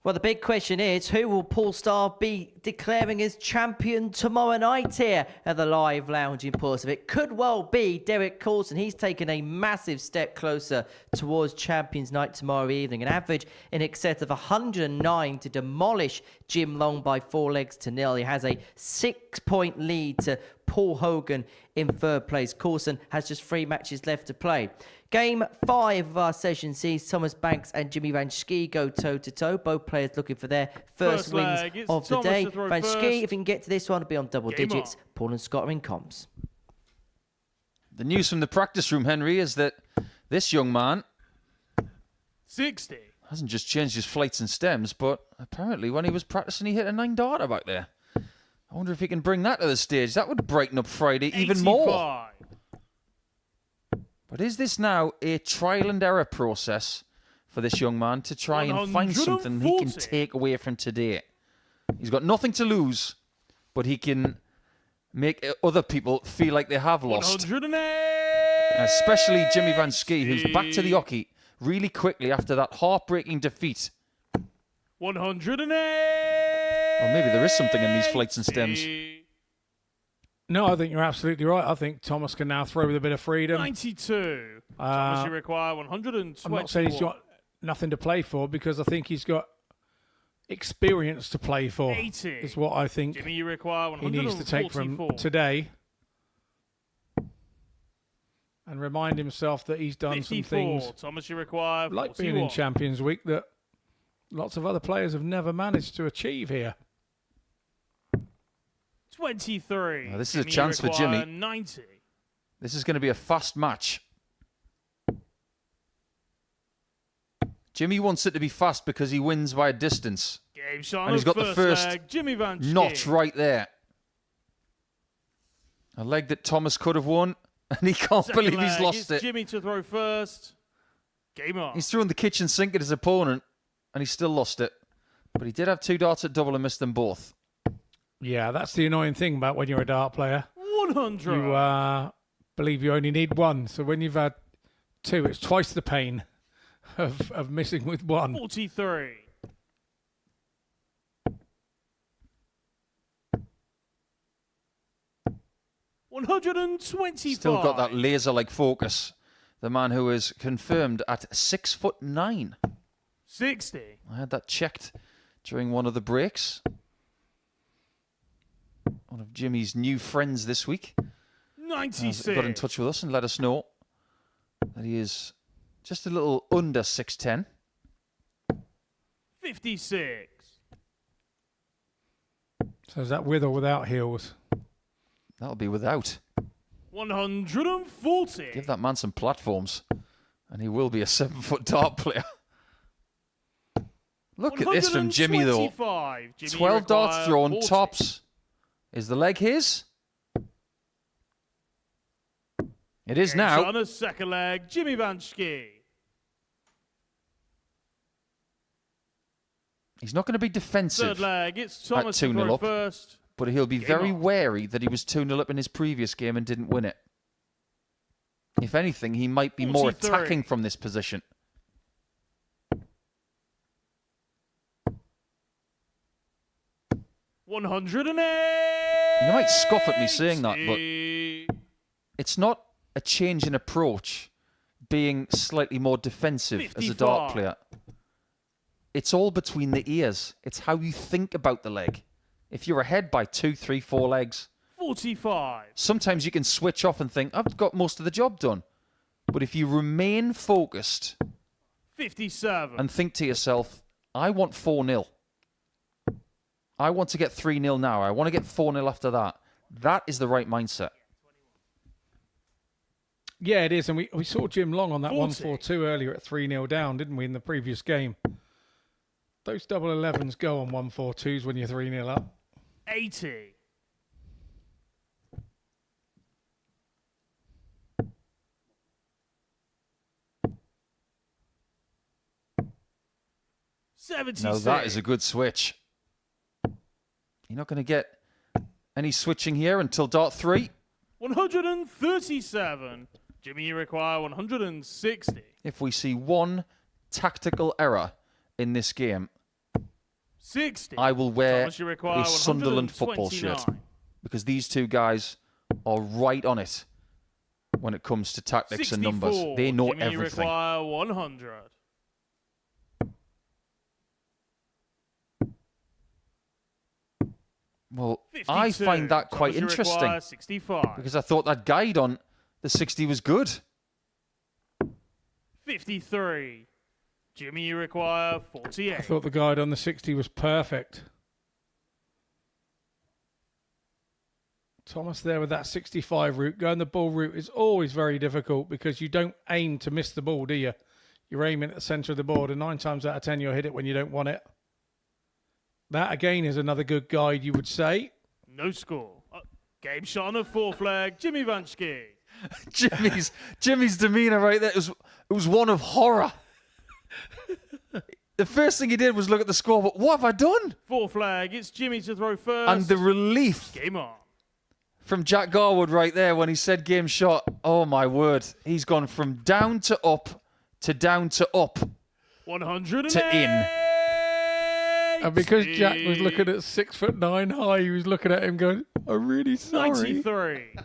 Well, the big question is, who will Paul Starr be declaring as champion tomorrow night here at the Live Lounge in Portsmouth? It could well be Derek Coulson. He's taken a massive step closer towards Champions Night tomorrow evening. An average in excess of 109 to demolish Jim Long by 4-0. He has a 6-point lead to Paul Hogan in third place. Coulson has just 3 matches left to play. Game 5 of our session sees Thomas Banks and Jimmy Van Schie go toe-to-toe. Both players looking for their first wins of the day. Van Schie, if he can get to this one, will be on double digits. Paul and Scott are in comms. The news from the practice room, Henry, is that this young man 60. hasn't just changed his flights and stems, but apparently when he was practicing, he hit a 9-darter back there. I wonder if he can bring that to the stage. That would brighten up Friday even more. But is this now a trial and error process for this young man to try and find something he can take away from today? He's got nothing to lose, but he can make other people feel like they have lost. Especially Jimmy Van Schie, who's back to the hockey really quickly after that heartbreaking defeat. 108. Or maybe there is something in these flights and stems. No, I think you're absolutely right. I think Thomas can now throw with a bit of freedom. 92. Thomas, you require 120. I'm not saying he's got nothing to play for, because I think he's got experience to play for 80. is what I think Jimmy, you require he needs to take from 144. today. And remind himself that he's done 54. some things Thomas, you require like 41. being in Champions Week that lots of other players have never managed to achieve here. 23. Now, this is a Jimmy, you chance for require Jimmy. 90. This is going to be a fast match. Jimmy wants it to be fast because he wins by a distance. Game shot And he's got the first leg. Jimmy Van Schie. notch right there. A leg that Thomas could have won, and he can't Second believe he's leg. lost It's it. Jimmy to throw first. Game on. He's thrown the kitchen sink at his opponent, and he still lost it. But he did have 2 darts at double and missed them both. Yeah, that's the annoying thing about when you're a dart player. 100. You believe you only need 1. So when you've had 2, it's twice the pain of missing with 1. 43. $125. Still got that laser-like focus. The man who is confirmed at 6'9". 60. I had that checked during one of the breaks. One of Jimmy's new friends this week 96. got in touch with us and let us know that he is just a little under 6'10". 56. So is that with or without heels? That'll be without. 140. Give that man some platforms, and he will be a 7-foot dart player. Look at this from Jimmy, though. 125. Jimmy 12 darts require thrown, 40. tops. Is the leg his? It is Game now. shot on a second leg. Jimmy Van Schie. He's not going to be defensive Third leg. It's Thomas to 2-0 throw up. first. but he'll be Game very on. wary that he was 2-0 up in his previous game and didn't win it. If anything, he might be more 43. attacking from this position. $108. You might scoff at me saying that, but it's not a change in approach being slightly more defensive as a 55. dart player. It's all between the ears. It's how you think about the leg. If you're ahead by 2, 3, 4 legs, 45. sometimes you can switch off and think, I've got most of the job done. But if you remain focused 57. and think to yourself, I want 4-0. I want to get 3-0 now. I want to get 4-0 after that. That is the right mindset. Yeah, it is. And we saw Jim Long on that 40. 1-4-2 earlier at 3-0 down, didn't we, in the previous game? Those double 11s go on 1-4-2s when you're 3-0 up. 80. Now that is a good switch. You're not going to get any switching here until dart 3. 137. Jimmy, you require 160. If we see one tactical error in this game, 60. I will wear Thomas, you require a Sunderland football shirt. 129. Because these two guys are right on it when it comes to tactics and numbers. 64. They know Jimmy, you everything. require 100. Well, 52. I find that quite Thomas, you interesting. require 65. Because I thought that guide on the 60 was good. 53. Jimmy, you require 48. I thought the guide on the 60 was perfect. Thomas there with that 65 route. Going the ball route is always very difficult because you don't aim to miss the ball, do you? You're aiming at the centre of the board, and 9 times out of 10 you'll hit it when you don't want it. That, again, is another good guide, you would say. No score. Game shot on a fourth leg. Jimmy Van Schie. Jimmy's demeanour right there, it was one of horror. The first thing he did was look at the score, but what have I done? Fourth leg. It's Jimmy to throw first. And the relief Game on. from Jack Garwood right there when he said game shot. Oh, my word. He's gone from down to up to down to up 100 to in. And because Jack was looking at 6'9" high, he was looking at him going, I'm really sorry. 93.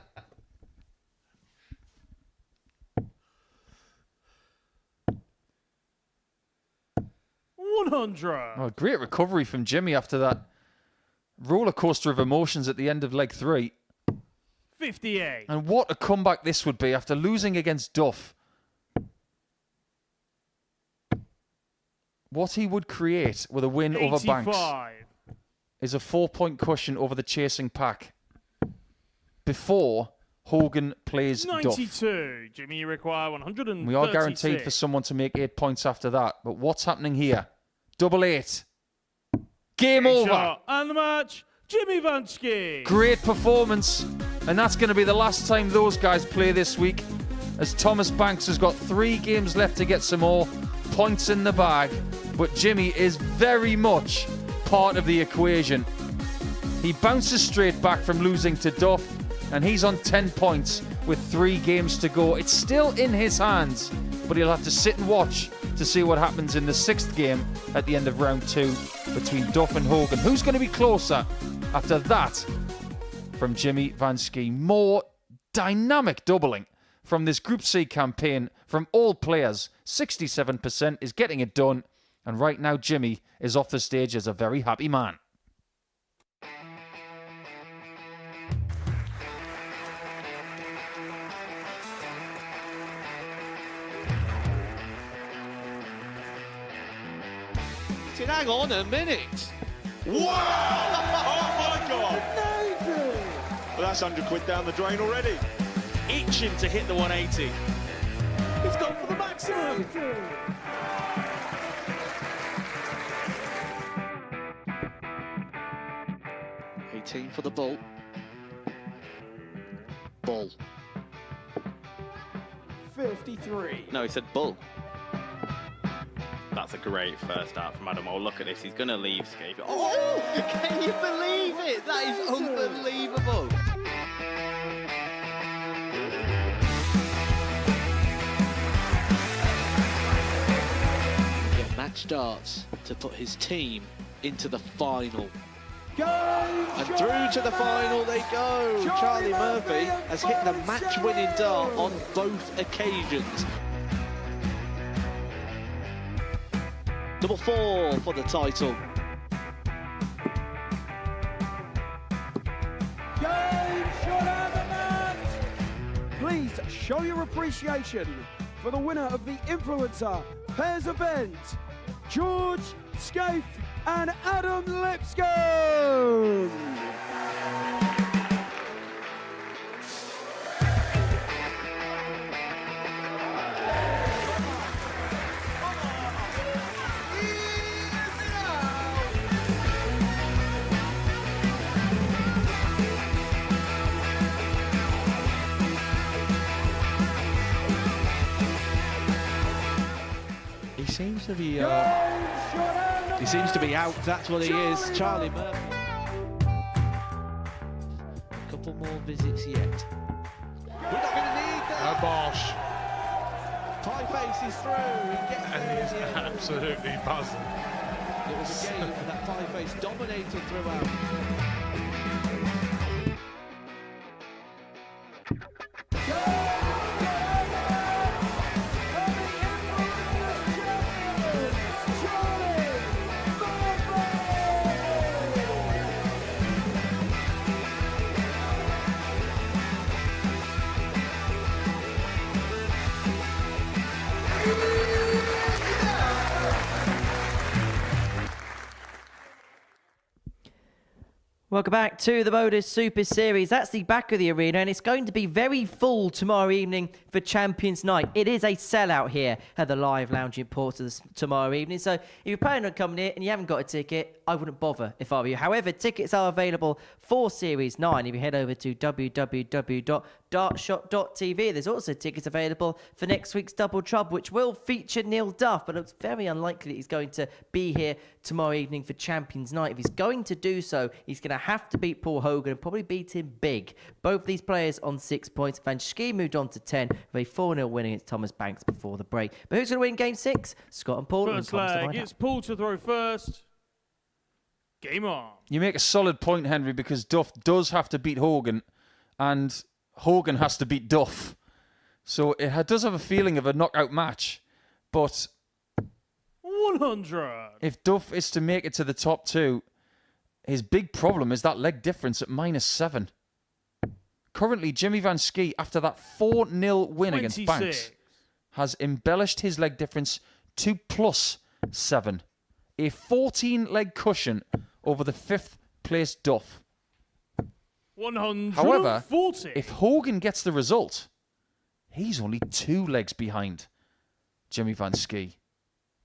100. Oh, great recovery from Jimmy after that roller coaster of emotions at the end of leg 3. 58. And what a comeback this would be after losing against Duff. What he would create with a win over 85. Banks is a 4-point cushion over the chasing pack before Hogan plays 92. Duff. Jimmy, you require 136. We are guaranteed for someone to make 8 points after that. But what's happening here? Double 8. Game over. Shot. And the match, Jimmy Van Schie. Great performance. And that's going to be the last time those guys play this week, as Thomas Banks has got 3 games left to get some more points in the bag. But Jimmy is very much part of the equation. He bounces straight back from losing to Duff, and he's on 10 points with 3 games to go. It's still in his hands, but he'll have to sit and watch to see what happens in the 6th game at the end of round 2 between Duff and Hogan. Who's going to be closer after that from Jimmy Van Schie? More dynamic doubling from this Group C campaign from all players. 67% is getting it done, and right now Jimmy is off the stage as a very happy man. Hang on a minute. Wow! Oh my God! Well, that's 100 quid down the drain already. Itching to hit the 180. He's gone for the maximum. Team for the bull. Bull. 53. No, he said bull. That's a great first out from Adam. Oh, look at this. He's going to leave Schie. Oh, can you believe it? That is unbelievable. Yeah, match starts to put his team into the final. And through to the final they go. Charlie Murphy has hit the match-winning dart on both occasions. Double 4 for the title. Game should have a match. Please show your appreciation for the winner of the Influencer Pairs event, George Scaife and Adam Lipscomb. He seems to be out. That's what he is, Charlie Murphy. A couple more visits yet. We're not going to need that. Bosh. Pie face is through. He gets And he is absolutely buzzing. It was a game for that pie face dominated throughout. Welcome back to the Modus Super Series. That's the back of the arena, and it's going to be very full tomorrow evening for Champions Night. It is a sellout here at the Live Lounge in Portsmouth tomorrow evening. So if you're planning on coming here and you haven't got a ticket, I wouldn't bother if I were you. However, tickets are available for Series 9 if you head over to www.dartshot.tv. There's also tickets available for next week's Double Trouble, which will feature Neil Duff, but it looks very unlikely that he's going to be here tomorrow evening for Champions Night. If he's going to do so, he's going to have to beat Paul Hogan and probably beat him big. Both these players on 6 points. Van Schie moved on to 10 with a 4-0 win against Thomas Banks before the break. But who's going to win Game 6? Scott and Paul. First leg, it's Paul to throw first. Game on. You make a solid point, Henry, because Duff does have to beat Hogan, and Hogan has to beat Duff. So it does have a feeling of a knockout match, but 100. If Duff is to make it to the top 2, his big problem is that leg difference at -7. Currently, Jimmy Van Schie, after that 4-0 win against Banks, has embellished his leg difference to +7. A 14-leg cushion over the 5th place Duff. 140. However, if Hogan gets the result, he's only 2 legs behind Jimmy Van Schie,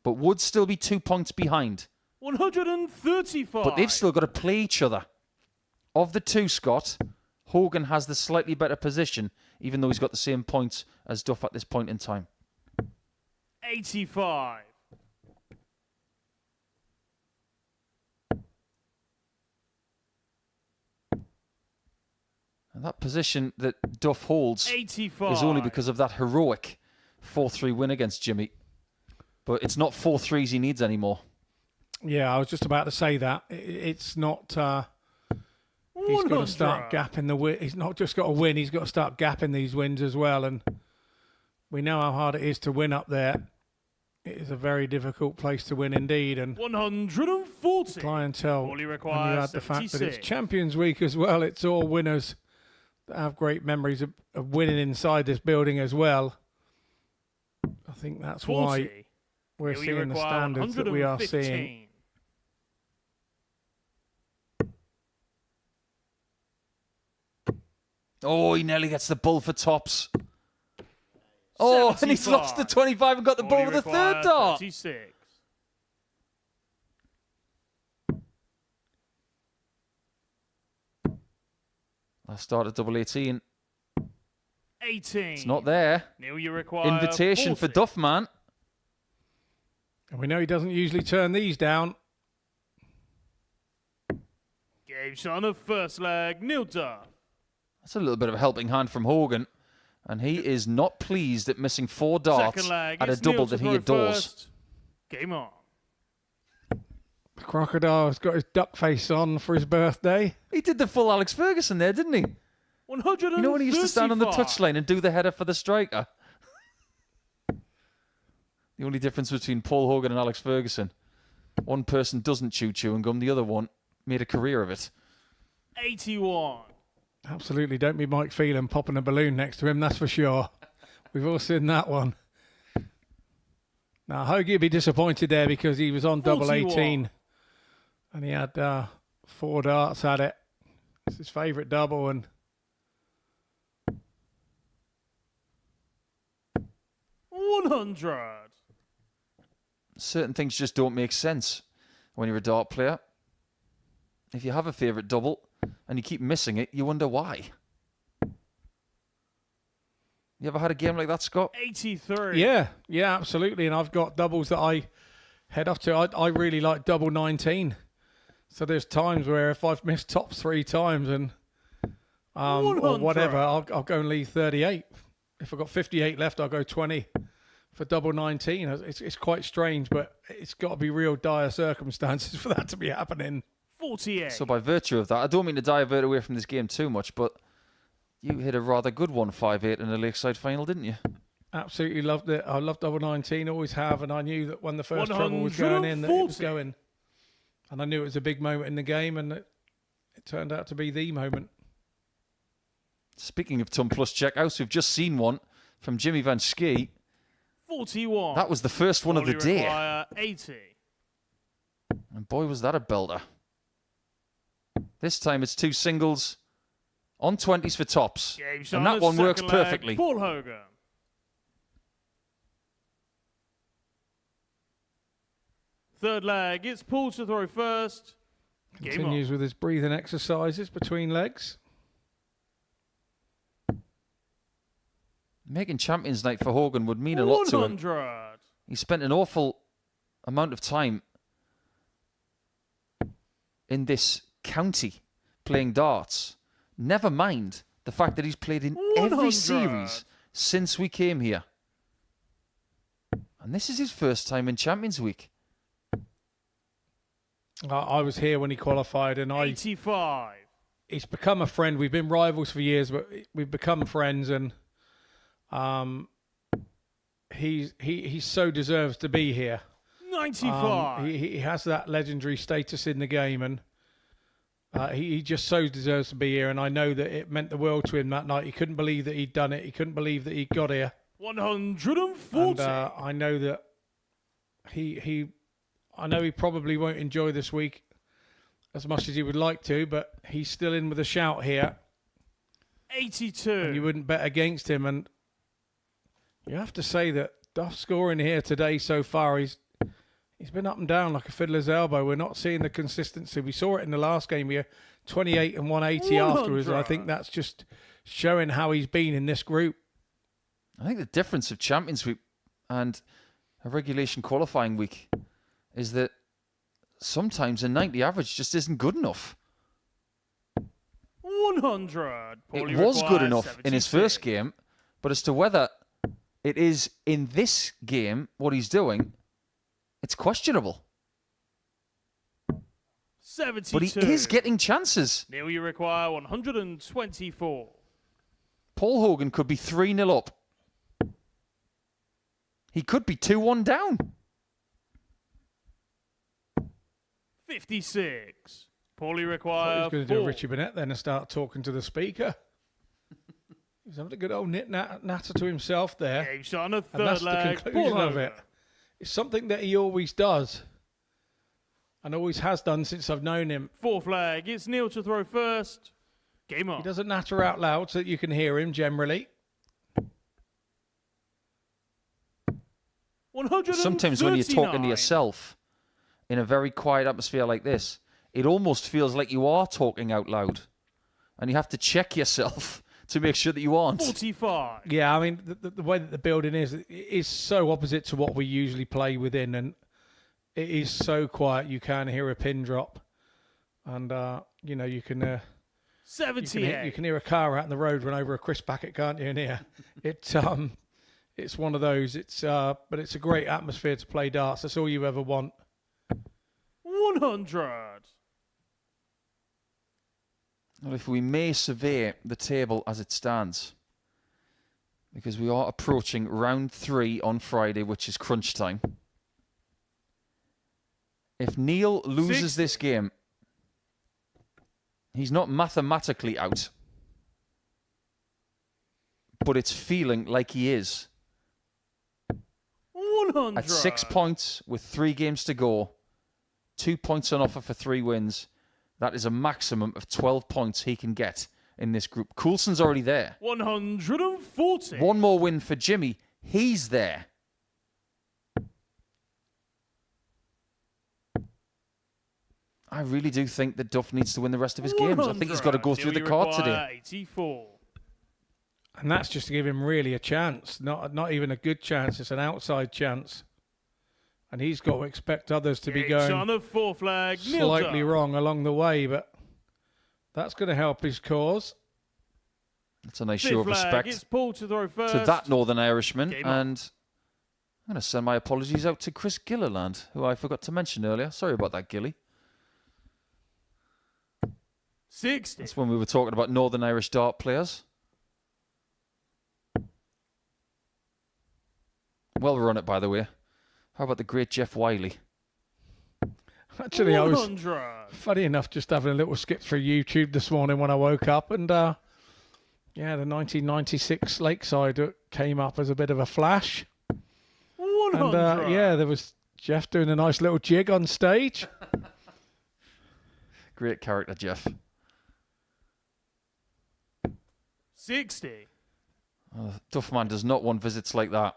but would still be 2 points behind. 135. But they've still got to play each other. Of the 2, Scott, Hogan has the slightly better position, even though he's got the same points as Duff at this point in time. 85. And that position that Duff holds 85. is only because of that heroic 4-3 win against Jimmy. But it's not 4-3s he needs anymore. Yeah, I was just about to say that. It's not... he's got to start gapping the win. He's not just got to win, he's got to start gapping these wins as well. And we know how hard it is to win up there. It is a very difficult place to win indeed. And 140. Clientele, All he when you requires add the fact that it's 76. Champions Week as well, it's all winners that have great memories of winning inside this building as well. I think that's 40. why we're Here we seeing the require standards that we are 115. seeing. Oh, he nearly gets the bull for tops. Oh, and he's lost the 25 and got the bull with the 3rd dart. 36. Last dart at double 18. 18. It's not there. Neil, you require Invitation 40. for Duff, man. And we know he doesn't usually turn these down. Game shot of first leg, Neil Duff. That's a little bit of a helping hand from Hogan. And he is not pleased at missing 4 darts Second leg, at a it's double Neil that to he throw adores. first. Game on. The Crocodile's got his duck face on for his birthday. He did the full Alex Ferguson there, didn't he? 135. You know when he used to stand on the touchline and do the header for the striker? The only difference between Paul Hogan and Alex Ferguson, one person doesn't chew chewing gum, the other one made a career of it. 81. Absolutely, don't be Mike Phelan popping a balloon next to him, that's for sure. We've all seen that one. Now, Hoagie would be disappointed there because he was on double 18 and he had 4 darts at it. It's his favourite double. And 100. Certain things just don't make sense when you're a dart player. If you have a favourite double and you keep missing it, you wonder why. You ever had a game like that, Scott? 83. yeah, absolutely. And I've got doubles that I head off to. I really like double 19. So there's times where if I've missed top 3 times and or whatever, I'll go and leave 38. If I've got 58 left, I'll go 20 for double 19. It's quite strange, but it's got to be real dire circumstances for that to be happening. 48. So by virtue of that, I don't mean to divert away from this game too much, but you hit a rather good 158 in the Lakeside final, didn't you? Absolutely loved it. I love double 19, always have, and I knew that when the first treble was going in, that it was going. And I knew it was a big moment in the game, and it turned out to be the moment. Speaking of Ton Plus checkouts, we've just seen one from Jimmy Van Schie. 41. That was the first one of the day. Require 80. And boy, was that a belter. This time it's 2 singles on 20s for tops. Game shot And that of one works second leg, perfectly. Paul Hogan. Third leg, it's Paul to throw first. Game on. Continues with his breathing exercises between legs. Making Champions Night for Hogan would mean a lot to him. 100. He spent an awful amount of time in this county playing darts. Never mind the fact that he's played in every 100. series since we came here. And this is his first time in Champions Week. I was here when he qualified, and 85. He's become a friend. We've been rivals for years, but we've become friends, and he so deserves to be here. 95. He has that legendary status in the game, and he just so deserves to be here. And I know that it meant the world to him that night. He couldn't believe that he'd done it. He couldn't believe that he got here. 140. And I know that I know he probably won't enjoy this week as much as he would like to, but he's still in with a shout here. 82. And you wouldn't bet against him. And you have to say that Duff scoring here today so far, he's been up and down like a fiddler's elbow. We're not seeing the consistency. We saw it in the last game here, 28 and 180 afterwards. And I think that's just showing how he's been in this group. I think the difference of Champions Week and a regulation qualifying week is that sometimes a 90 average just isn't good enough. 100. It was good enough in his first game, but as to whether it is in this game what he's doing, it's questionable. 72. But he is getting chances. Neil, you require 124. Paul Hogan could be 3-0 up. He could be 2-1 down. 56. Paulie I require was going to 4. do a Richie Burnett then and start talking to the speaker. He's having a good old natter to himself there. Game shot on a And third that's leg. the conclusion Paul of it. It's something that he always does and always has done since I've known him. Fourth leg. It's Neil to throw first. Game on. He doesn't natter out loud so that you can hear him generally. 139. Sometimes when you're talking to yourself in a very quiet atmosphere like this, it almost feels like you are talking out loud. And you have to check yourself to make sure that you aren't. 45. Yeah, I mean, the way that the building is, it is so opposite to what we usually play within, and it is so quiet. You can hear a pin drop, and you know you can. 78. You can hear a car out in the road run over a crisp packet, can't you? In here, it's one of those. But it's a great atmosphere to play darts. That's all you ever want. 100. Well, if we may survey the table as it stands, because we are approaching round 3 on Friday, which is crunch time. If Neil loses this game, he's not mathematically out, but it's feeling like he is. 100. At 6 points with 3 games to go, 2 points on offer for 3 wins. That is a maximum of 12 points he can get in this group. Coulson's already there. 140. One more win for Jimmy. He's there. I really do think that Duff needs to win the rest of his games. I think he's got to go through the card today. 84. And that's just to give him really a chance, not even a good chance. It's an outside chance. And he's got to expect others to be going on a fourth flag. slightly wrong along the way, but that's going to help his cause. That's a nice show of respect It's Paul to throw first. to that Northern Irishman. Game And I'm going to send my apologies out to Chris Gilliland, who I forgot to mention earlier. Sorry about that, Gilly. 60. That's when we were talking about Northern Irish dart players. Well run it, by the way. How about the great Jeff Wiley? Actually, I was, 100. funny enough, just having a little skip through YouTube this morning when I woke up, and the 1996 Lakeside came up as a bit of a flash. 100. And there was Jeff doing a nice little jig on stage. Great character, Jeff. 60. Duffman does not want visits like that.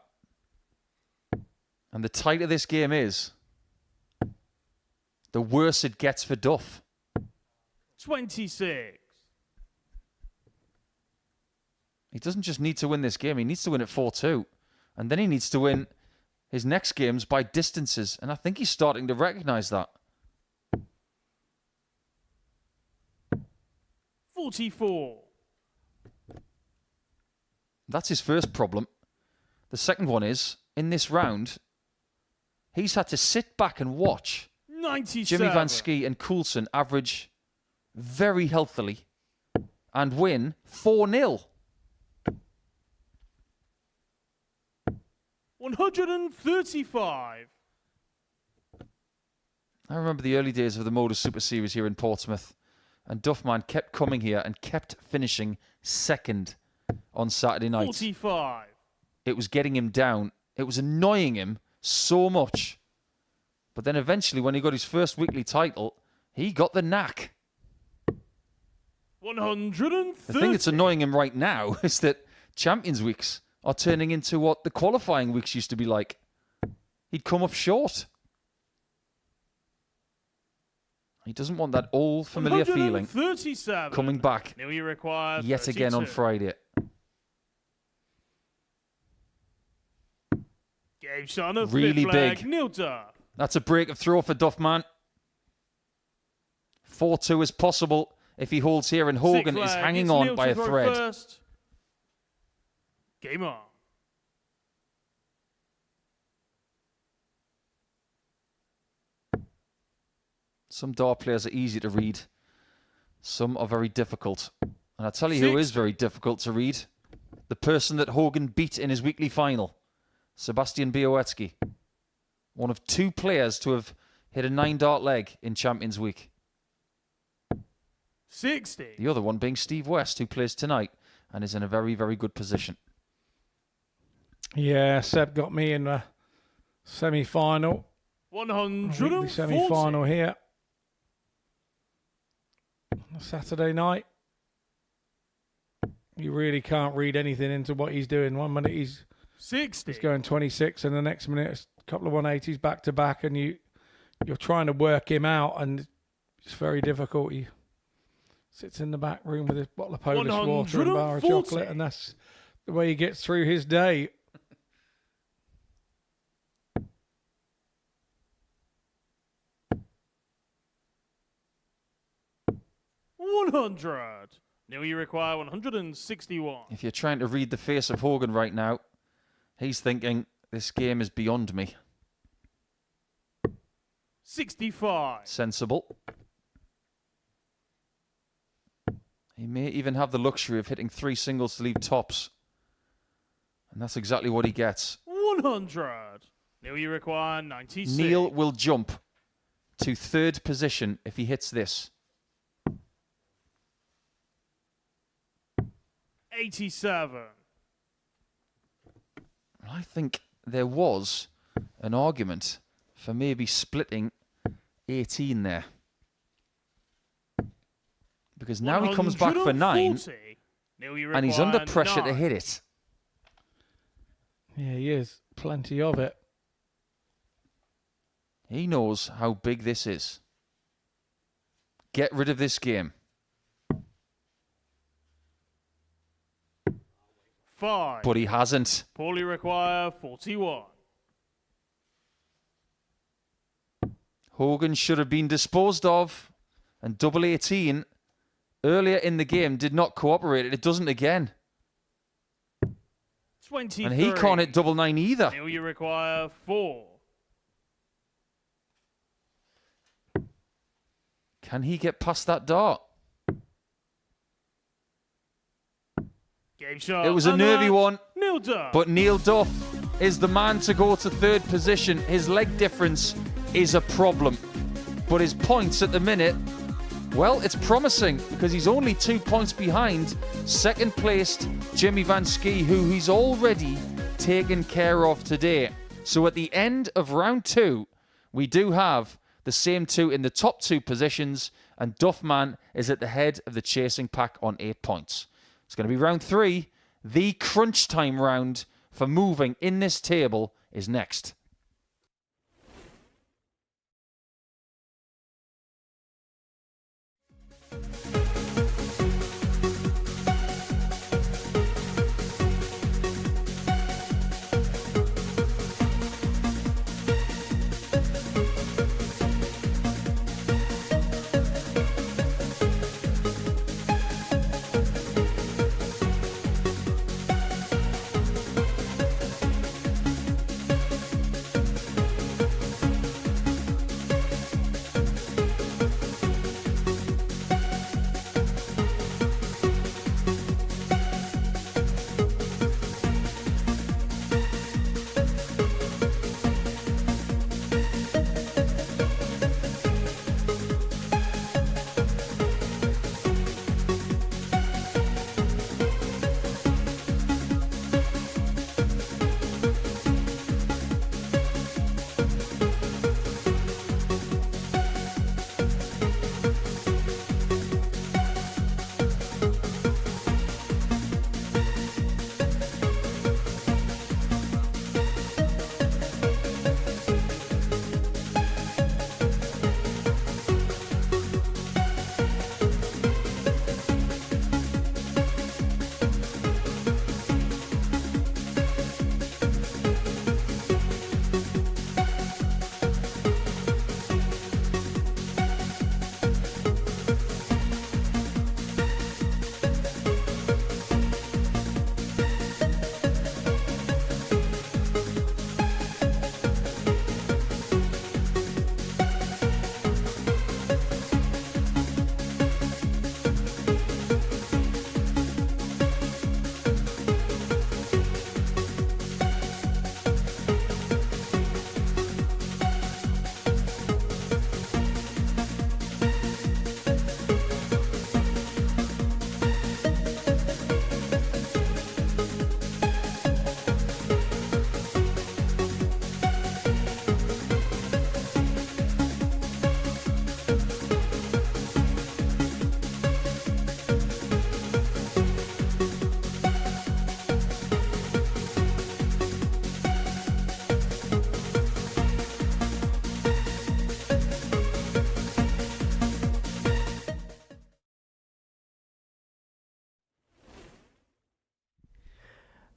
And the tighter this game is, the worse it gets for Duff. 26. He doesn't just need to win this game, he needs to win it 4-2. And then he needs to win his next games by distances. And I think he's starting to recognise that. 44. That's his first problem. The second one is, in this round, he's had to sit back and watch 97. Jimmy Van Schie and Coulson average very healthily and win 4-0. 135. I remember the early days of the Modus Super Series here in Portsmouth, and Duffman kept coming here and kept finishing second on Saturday night. 45. It was getting him down. It was annoying him so much. But then eventually, when he got his first weekly title, he got the knack. 130. The thing that's annoying him right now is that Champions Weeks are turning into what the qualifying weeks used to be like. He'd come up short. He doesn't want that old familiar feeling coming back yet again on Friday. Game son of Really flag, big. Neil Duff. That's a break of throw for Duffman. 4-2 is possible if he holds here, and Hogan is hanging on by a thread. First. Game on. Some dart players are easy to read. Some are very difficult. And I'll tell you who is very difficult to read. The person that Hogan beat in his weekly final. Sebastian Białowski. One of 2 players to have hit a 9-dart leg in Champions Week. 60. The other one being Steve West, who plays tonight and is in a very, very good position. Yeah, Seb got me in the semi-final. 140. Semi-final here. Saturday night. You really can't read anything into what he's doing. 1 minute he's 60. He's going 26, and the next minute it's a couple of 180s back to back, and you're trying to work him out, and it's very difficult. He sits in the back room with his bottle of Polish water and a bar of chocolate, and that's the way he gets through his day. Now you require 161. If you're trying to read the face of Hogan right now, he's thinking, this game is beyond me. 65. Sensible. He may even have the luxury of hitting 3 singles to leave tops. And that's exactly what he gets. 100. Now you require 96. Neil will jump to 3rd position if he hits this. 87. I think there was an argument for maybe splitting 18 there. Because now he comes back for 9, and he's under pressure to hit it. Yeah, he is. Plenty of it. He knows how big this is. Get rid of this game. 5. But he hasn't. Poorly require 41. Hogan should have been disposed of. And double 18 earlier in the game did not cooperate. It doesn't again. 23. And he can't hit double 9 either. Now you require 4. Can he get past that dart? Game shot. It was a nervy one. Neil Duff. But Neil Duff is the man to go to 3rd position. His leg difference is a problem. But his points at the minute, well, it's promising because he's only 2 points behind 2nd placed Jimmy Van Schie, who he's already taken care of today. So at the end of round 2, we do have the same 2 in the top 2 positions, and Duffman is at the head of the chasing pack on 8 points. It's going to be round 3. The crunch time round for moving in this table is next.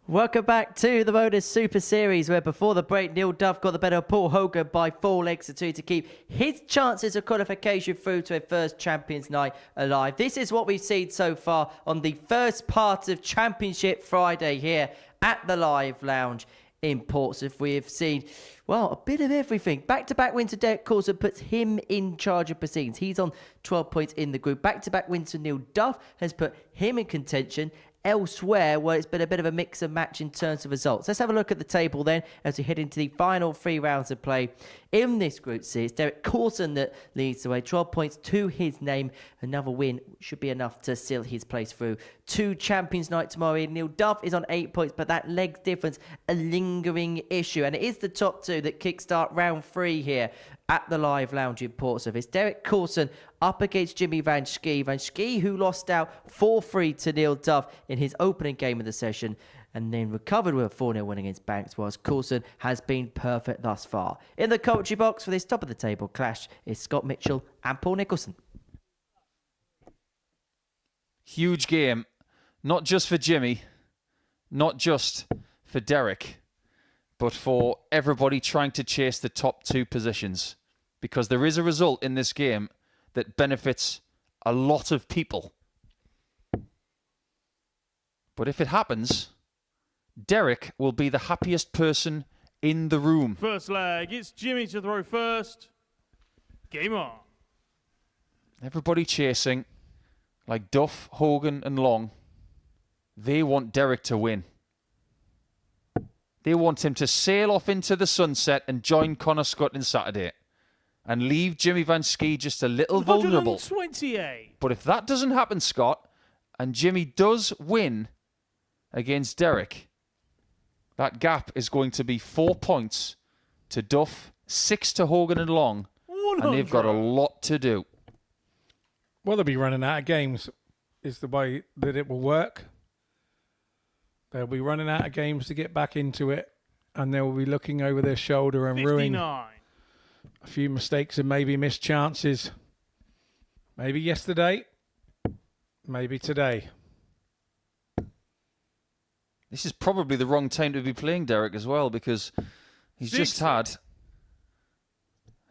Welcome back to the Modus Super Series, where before the break, Neil Duff got the better of Paul Hogan by 4 legs to 2 to keep his chances of qualification through to a first Champions Night alive. This is what we've seen so far on the first part of Championship Friday here at the Live Lounge in Portsmouth. We have seen, well, a bit of everything. Back-to-back wins to Derek Coulson puts him in charge of proceedings. He's on 12 points in the group. Back-to-back wins to Neil Duff has put him in contention. Elsewhere, well, it's been a bit of a mix and match in terms of results. Let's have a look at the table then as we head into the final 3 rounds of play in this Group C. It's Derek Coulson that leads the way, 12 points to his name. Another win should be enough to seal his place through to Champions Night tomorrow. Neil Duff is on 8 points, but that leg difference, a lingering issue. And it is the top 2 that kickstart round 3 here at the Live Lounge in Portsmouth. It's Derek Coulson up against Jimmy Van Schie. Van Schie, who lost out 4-3 to Neil Duff in his opening game of the session and then recovered with a 4-0 win against Banks, whilst Coulson has been perfect thus far. In the commentary box for this top-of-the-table clash is Scott Mitchell and Paul Nicholson. Huge game, not just for Jimmy, not just for Derek, but for everybody trying to chase the top 2 positions. Because there is a result in this game that benefits a lot of people. But if it happens, Derek will be the happiest person in the room. First leg, it's Jimmy to throw first. Game on. Everybody chasing, like Duff, Hogan and Long, they want Derek to win. They want him to sail off into the sunset and join Connor Scott in Saturday and leave Jimmy Van Schie just a little vulnerable. 128. But if that doesn't happen, Scott, and Jimmy does win against Derek, that gap is going to be 4 points to Duff, 6 to Hogan and Long, 100. and they've got a lot to do. Well, they'll be running out of games, is the way that it will work. They'll be running out of games to get back into it, and they'll be looking over their shoulder and 59. ruining a few mistakes and maybe missed chances. Maybe yesterday, maybe today. This is probably the wrong time to be playing Derek as well, because he's just had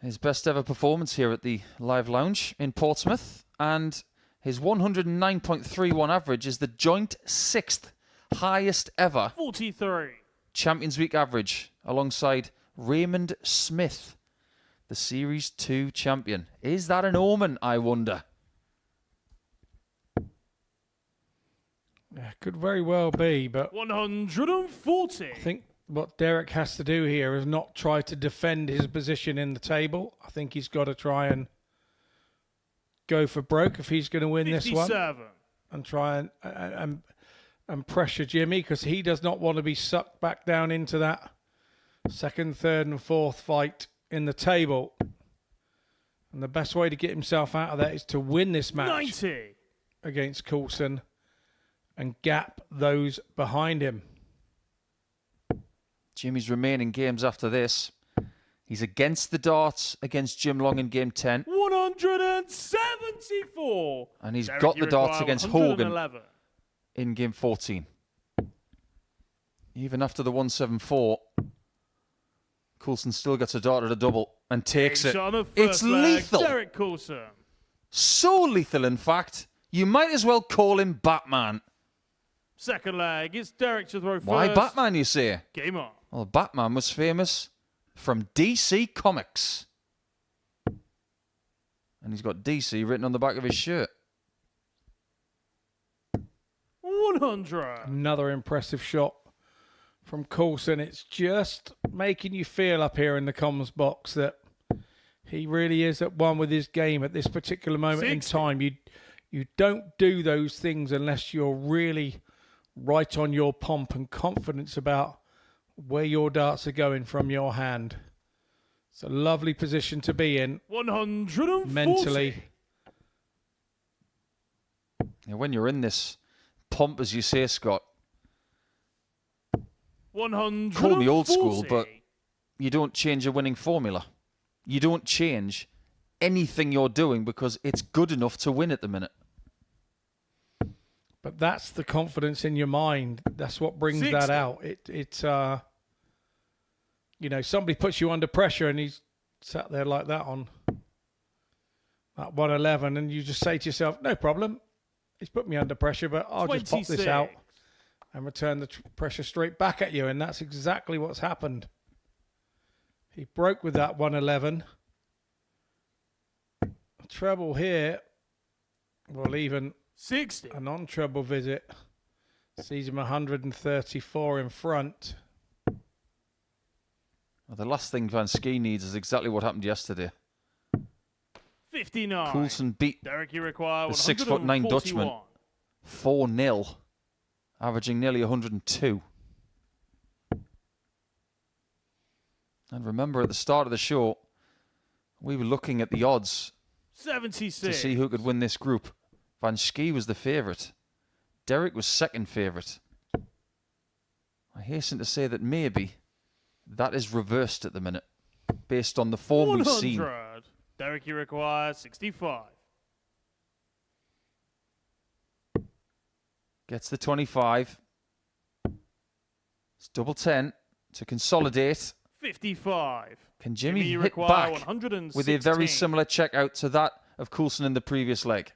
his best ever performance here at the Live Lounge in Portsmouth, and his 109.31 average is the joint 6th highest ever 43 Champions Week average, alongside Raymond Smith, the Series 2 champion. Is that an omen, I wonder? Yeah, could very well be, but 140. I think what Derek has to do here is not try to defend his position in the table. I think he's got to try and go for broke if he's going to win 57. this one, and try and pressure Jimmy, because he does not want to be sucked back down into that 2nd, 3rd and 4th fight in the table. And the best way to get himself out of that is to win this match 90 against Coulson and gap those behind him. Jimmy's remaining games after this. He's against the darts against Jim Long in game 10. 174. And he's Derek, got you the darts require against Hogan 111. in game 14. Even after the 174, Coulson still gets a dart at a double and takes it. It's lethal. Derek Coulson. So lethal, in fact, you might as well call him Batman. Second leg, it's Derek to throw first. Why Batman, you say? Game on. Well, Batman was famous from DC Comics. And he's got DC written on the back of his shirt. 100. Another impressive shot from Coulson. It's just making you feel up here in the comms box that he really is at one with his game at this particular moment 60. in time. You don't do those things unless you're really right on your pomp and confidence about where your darts are going from your hand. It's a lovely position to be in 140. mentally. Yeah, when you're in this pomp, as you say, Scott, 140. call me old school, but you don't change a winning formula. You don't change anything you're doing because it's good enough to win at the minute. But that's the confidence in your mind. That's what brings 60. that out. You know, somebody puts you under pressure and he's sat there like that on that 111, and you just say to yourself, no problem. He's put me under pressure, but I'll just pop this out and return the pressure straight back at you. And that's exactly what's happened. He broke with that 111. Treble here, well, even 60. a non-treble visit sees him 134 in front. Well, the last thing Van Schie needs is exactly what happened yesterday. 59. Coulson beat Derek, you require the 6'9" Dutchman 4-0, averaging nearly 102. And remember, at the start of the show, we were looking at the odds 76. to see who could win this group. Van Schie was the favourite. Derek was second favourite. I hasten to say that maybe that is reversed at the minute, based on the form we've seen. 100. Derek, you require 65. Gets the 25. It's double 10 to consolidate. 55. Can Jimmy you hit require back 116. with a very similar checkout to that of Coulson in the previous leg?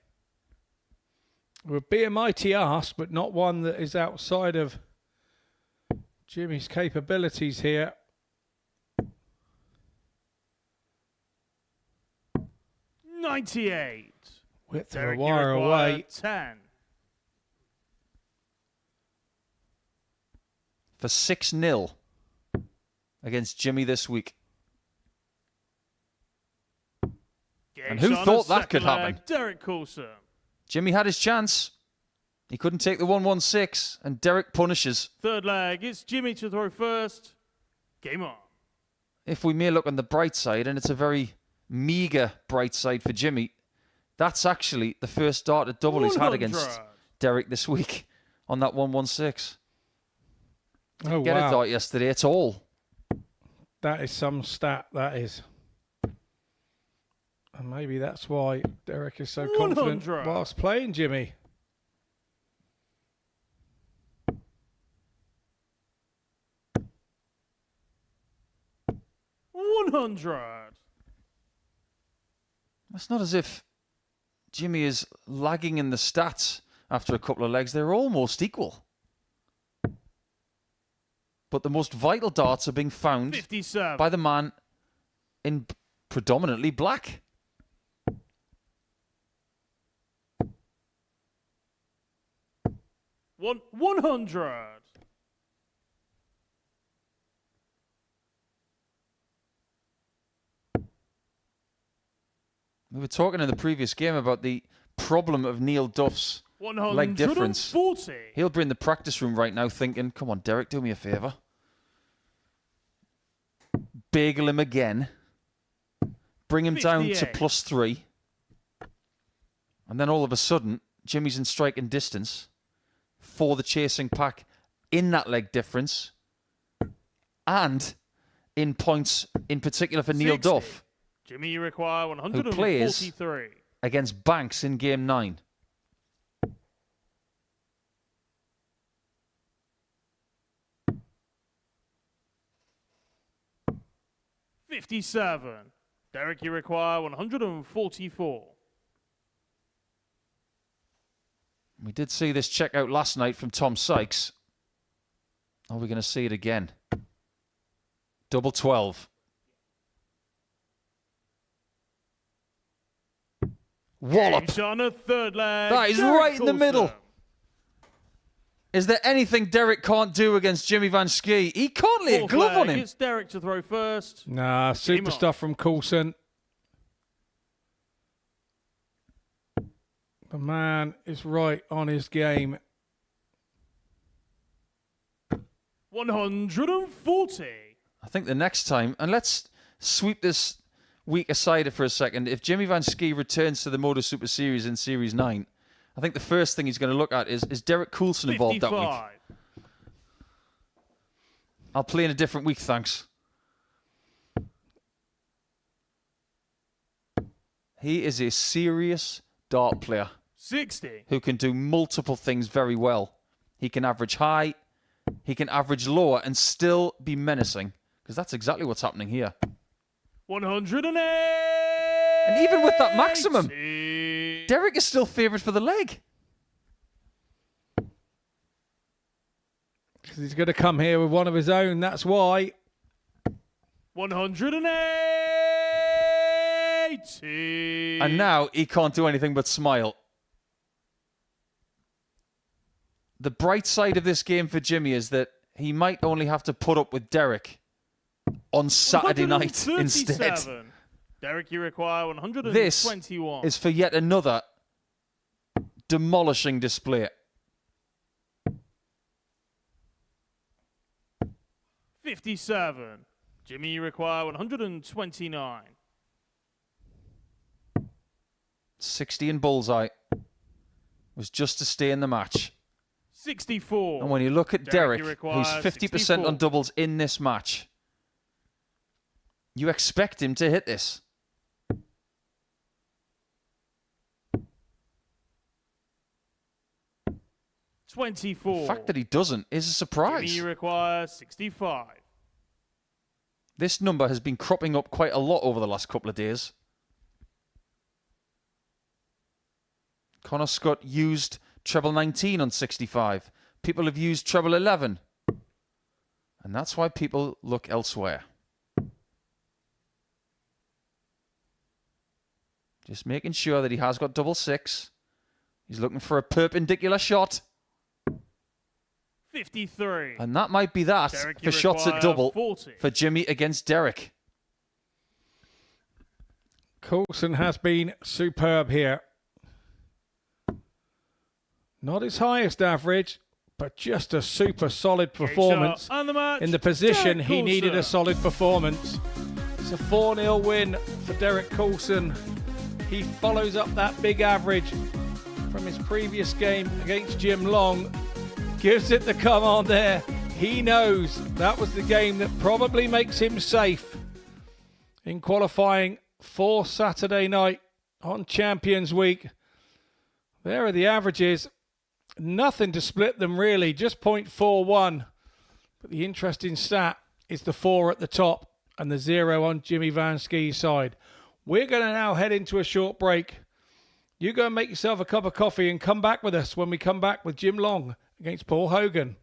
It would be a mighty ask, but not one that is outside of Jimmy's capabilities here. $98. Width of a Derek, you wire require away. 10. For 6-0 against Jimmy this week. And who thought that could happen? Derek Coulson. Jimmy had his chance. He couldn't take the 116, and Derek punishes. Third leg, it's Jimmy to throw first. Game on. If we may look on the bright side, and it's a very meagre bright side for Jimmy, that's actually the first dart at double he's had against Derek this week on that 116. Oh, Get wow. a dart yesterday at all. That is some stat, that is. And maybe that's why Derek is so confident 100. whilst playing Jimmy. $100. It's not as if Jimmy is lagging in the stats after a couple of legs. They're almost equal. But the most vital darts are being found 57. by the man in predominantly black. $100. We were talking in the previous game about the problem of Neil Duff's leg difference. 140. He'll be in the practice room right now thinking, come on, Derek, do me a favour. Bagel him again. Bring him down to 58. +3. And then all of a sudden, Jimmy's in striking distance for the chasing pack in that leg difference and in points in particular for Neil 60. Duff, Jimmy, you require who plays 143. against Banks in Game 9. $57. Derek, you require 144. We did see this checkout last night from Tom Sykes. Are we going to see it again? Double 12. Wallop. Game shot on a third leg. That is Derek right in the Coulson. middle. Is there anything Derek can't do against Jimmy Van Schie? He can't lay a Fourth glove on leg, him. It's Derek to throw first. Nah, super on. stuff from Coulson. The man is right on his game. 140. I think the next time, and let's sweep this week aside for a second. If Jimmy Van Schie returns to the Modus Super Series in Series 9, I think the first thing he's going to look at is Derek Coulson involved that 55. week? I'll play in a different week, thanks. He is a serious dart player, 60. who can do multiple things very well. He can average high, he can average lower, and still be menacing, because that's exactly what's happening here. 108. And even with that maximum, Derek is still favoured for the leg. Because he's going to come here with one of his own, that's why. 180. And now he can't do anything but smile. The bright side of this game for Jimmy is that he might only have to put up with Derek on Saturday night instead. Derek, you require 121. This is for yet another demolishing display. 57. Jimmy, you require 129. 60 in bullseye was just to stay in the match. 64. And when you look at Derek, who's 50% 64. on doubles in this match, you expect him to hit this. The 24. fact that he doesn't is a surprise. Jimmy, you require 65. This number has been cropping up quite a lot over the last couple of days. Connor Scott used treble 19 on 65. People have used treble 11. And that's why people look elsewhere. Just making sure that he has got double 6. He's looking for a perpendicular shot. 53. And that might be that Derek, for shots at require double 40. for Jimmy against Derek. Coulson has been superb here. Not his highest average, but just a super solid performance. On the match, In the position, Derek he needed a Coulson. solid performance. It's a 4-0 win for Derek Coulson. He follows up that big average from his previous game against Jim Long. Gives it the come on there. He knows that was the game that probably makes him safe in qualifying for Saturday night on Champions Week. There are the averages. Nothing to split them really, just 0.41. But the interesting stat is the 4 at the top and the 0 on Jimmy Van Schie's side. We're going to now head into a short break. You go and make yourself a cup of coffee and come back with us when we come back with Jim Long against Paul Hogan.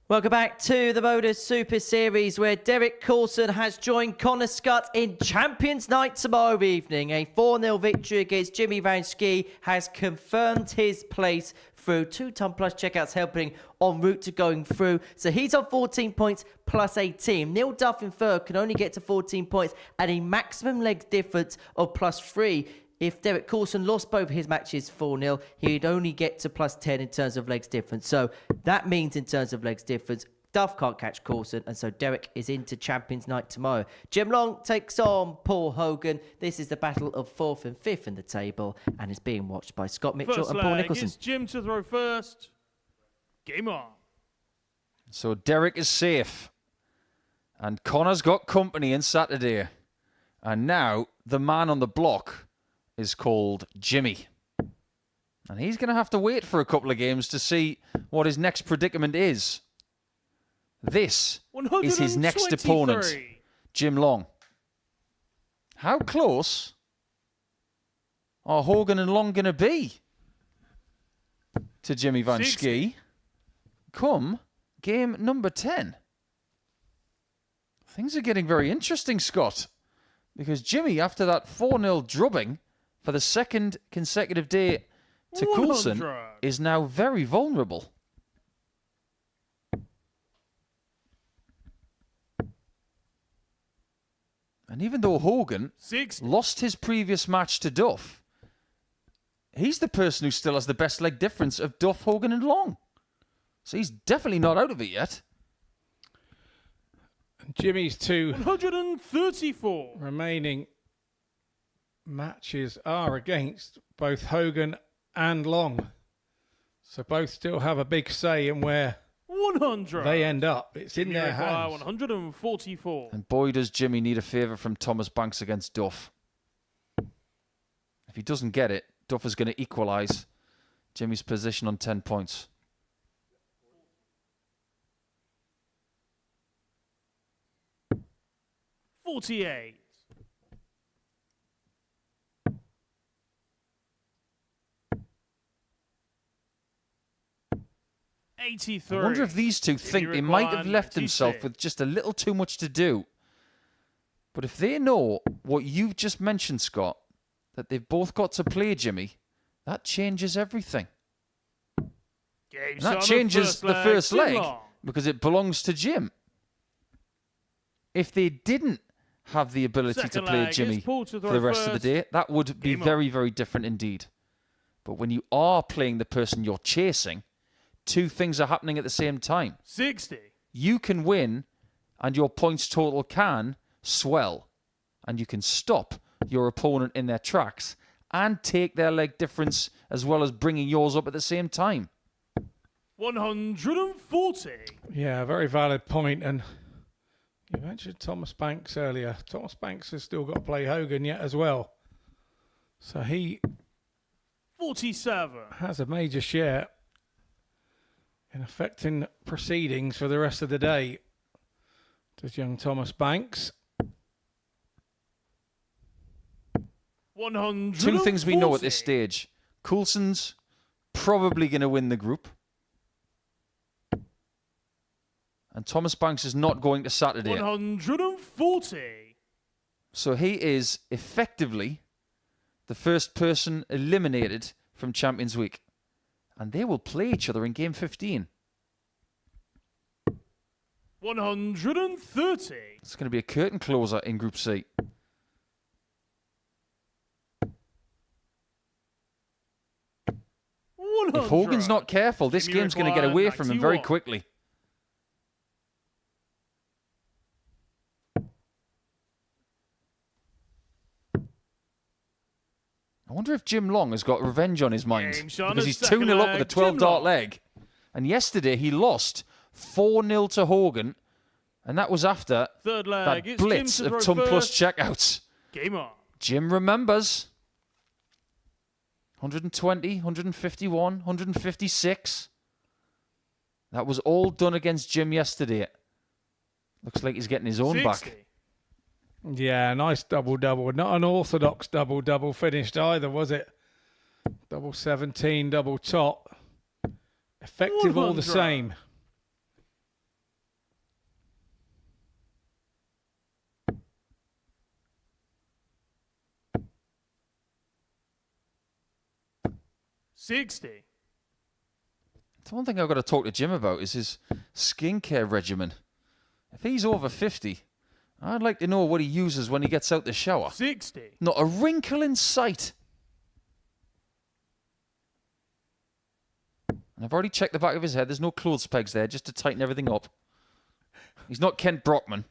Welcome back to the Modus Super Series, where Derek Coulson has joined Connor Scott in Champions Night tomorrow evening. A 4-0 victory against Jimmy Van Schie has confirmed his place through. 2-ton plus checkouts helping en route to going through. So he's on 14 points plus 18. Neil Duff in third can only get to 14 points and a maximum legs difference of plus 3. If Derek Coulson lost both his matches 4-0, he'd only get to plus 10 in terms of legs difference. So that means in terms of legs difference, Duff can't catch Coulson, and so Derek is into Champions Night tomorrow. Jim Long takes on Paul Hogan. This is the battle of 4th and 5th in the table, and is being watched by Scott Mitchell First and Paul leg, Nicholson. it's Jim to throw first. Game on. So Derek is safe. And Connor's got company in Saturday. And now the man on the block is called Jimmy. And he's going to have to wait for a couple of games to see what his next predicament is. This is his next opponent, Jim Long. How close are Hogan and Long going to be to Jimmy Van Schie come game number 10? Things are getting very interesting, Scott, because Jimmy, after that 4-0 drubbing for the second consecutive day to Coulson, is now very vulnerable. And even though Hogan lost his previous match to Duff, he's the person who still has the best leg difference of Duff, Hogan and Long. So he's definitely not out of it yet. And Jimmy's 134 remaining matches are against both Hogan and Long. So both still have a big say in where 100 they end up. It's in their hands. 144. And boy, does Jimmy need a favour from Thomas Banks against Duff. If he doesn't get it, Duff is going to equalise Jimmy's position on 10 points. $48. 83. I wonder if these two think they might have left themselves with just a little too much to do. But if they know what you've just mentioned, Scott, that they've both got to play Jimmy, that changes everything. And that changes the first leg because it belongs to Jim. If they didn't have the ability to play Jimmy for the rest of the day, that would be very, very different indeed. But when you are playing the person you're chasing, two things are happening at the same time. 60. You can win and your points total can swell. And you can stop your opponent in their tracks and take their leg difference as well as bringing yours up at the same time. 140. Yeah, very valid point. And you mentioned Thomas Banks earlier. Thomas Banks has still got to play Hogan yet as well. So he 47 has a major share in affecting proceedings for the rest of the day. Does young Thomas Banks. 140. Two things we know at this stage. Coulson's probably going to win the group. And Thomas Banks is not going to Saturday. 140. So he is effectively the first person eliminated from Champions Week. And they will play each other in game 15. 130. It's going to be a curtain closer in Group C. If Hogan's not careful, this game's going to get away from him very quickly. I wonder if Jim Long has got revenge on his mind because he's 2-0 up with a 12-dart leg. And yesterday he lost 4-0 to Hogan, and that was after that blitz of ton plus checkouts. Game on. Jim remembers. 120, 151, 156. That was all done against Jim yesterday. Looks like he's getting his own 60. back. Yeah, nice double-double. Not an orthodox double-double finished either, was it? Double 17, double top. Effective all the same. 60. The one thing I've got to talk to Jim about is his skincare regimen. If he's over 50, I'd like to know what he uses when he gets out the shower. 60. Not a wrinkle in sight. And I've already checked the back of his head. There's no clothes pegs there just to tighten everything up. He's not Kent Brockman.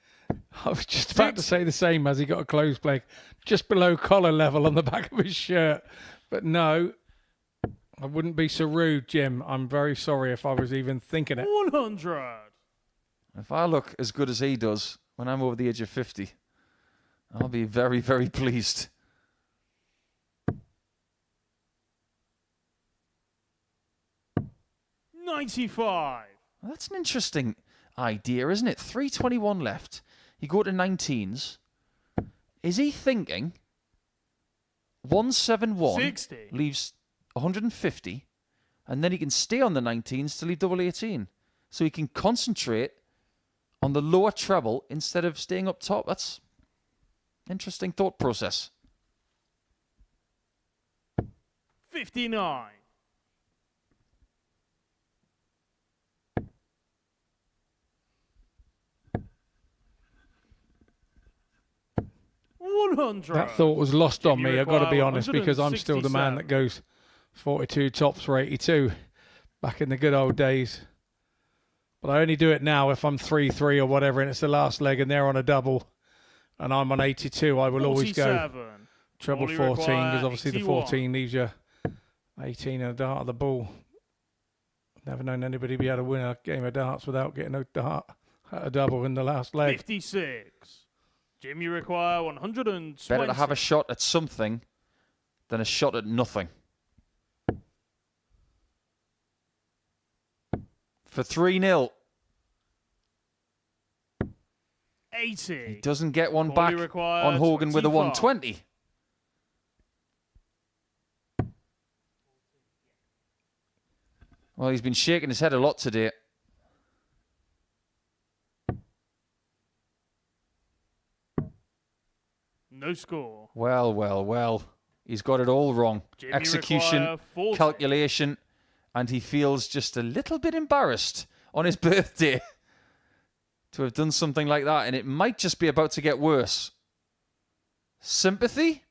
I was just about to say the same. Has he got a clothes peg just below collar level on the back of his shirt? But no, I wouldn't be so rude, Jim. I'm very sorry if I was even thinking it. 100. If I look as good as he does when I'm over the age of 50, I'll be very, very pleased. $95. Well, that's an interesting idea, isn't it? 3:21 left. You go to 19s. Is he thinking 171 60. leaves 150, and then he can stay on the 19s to leave double 18, so he can concentrate on the lower treble instead of staying up top? That's interesting thought process. 59. That thought was lost on me, I've got to be honest, because I'm still the man 167. that goes 42 tops for 82 back in the good old days. But I only do it now if I'm 3-3 or whatever and it's the last leg and they're on a double and I'm on 82. I will always go 47. treble All you 14 require, because obviously the 81. 14 leaves you 18 and a dart of the ball. Never known anybody be able to win a game of darts without getting a dart at a double in the last leg. 56. Jim, you require 120. Better to have a shot at something than a shot at nothing. For 3-0. 80. He doesn't get one All back you require, on Hogan with a 25. 120. Well, he's been shaking his head a lot today. No score. Well, well, well. He's got it all wrong. Jim, you Execution, require 40. calculation, and he feels just a little bit embarrassed on his birthday to have done something like that, and it might just be about to get worse. Sympathy?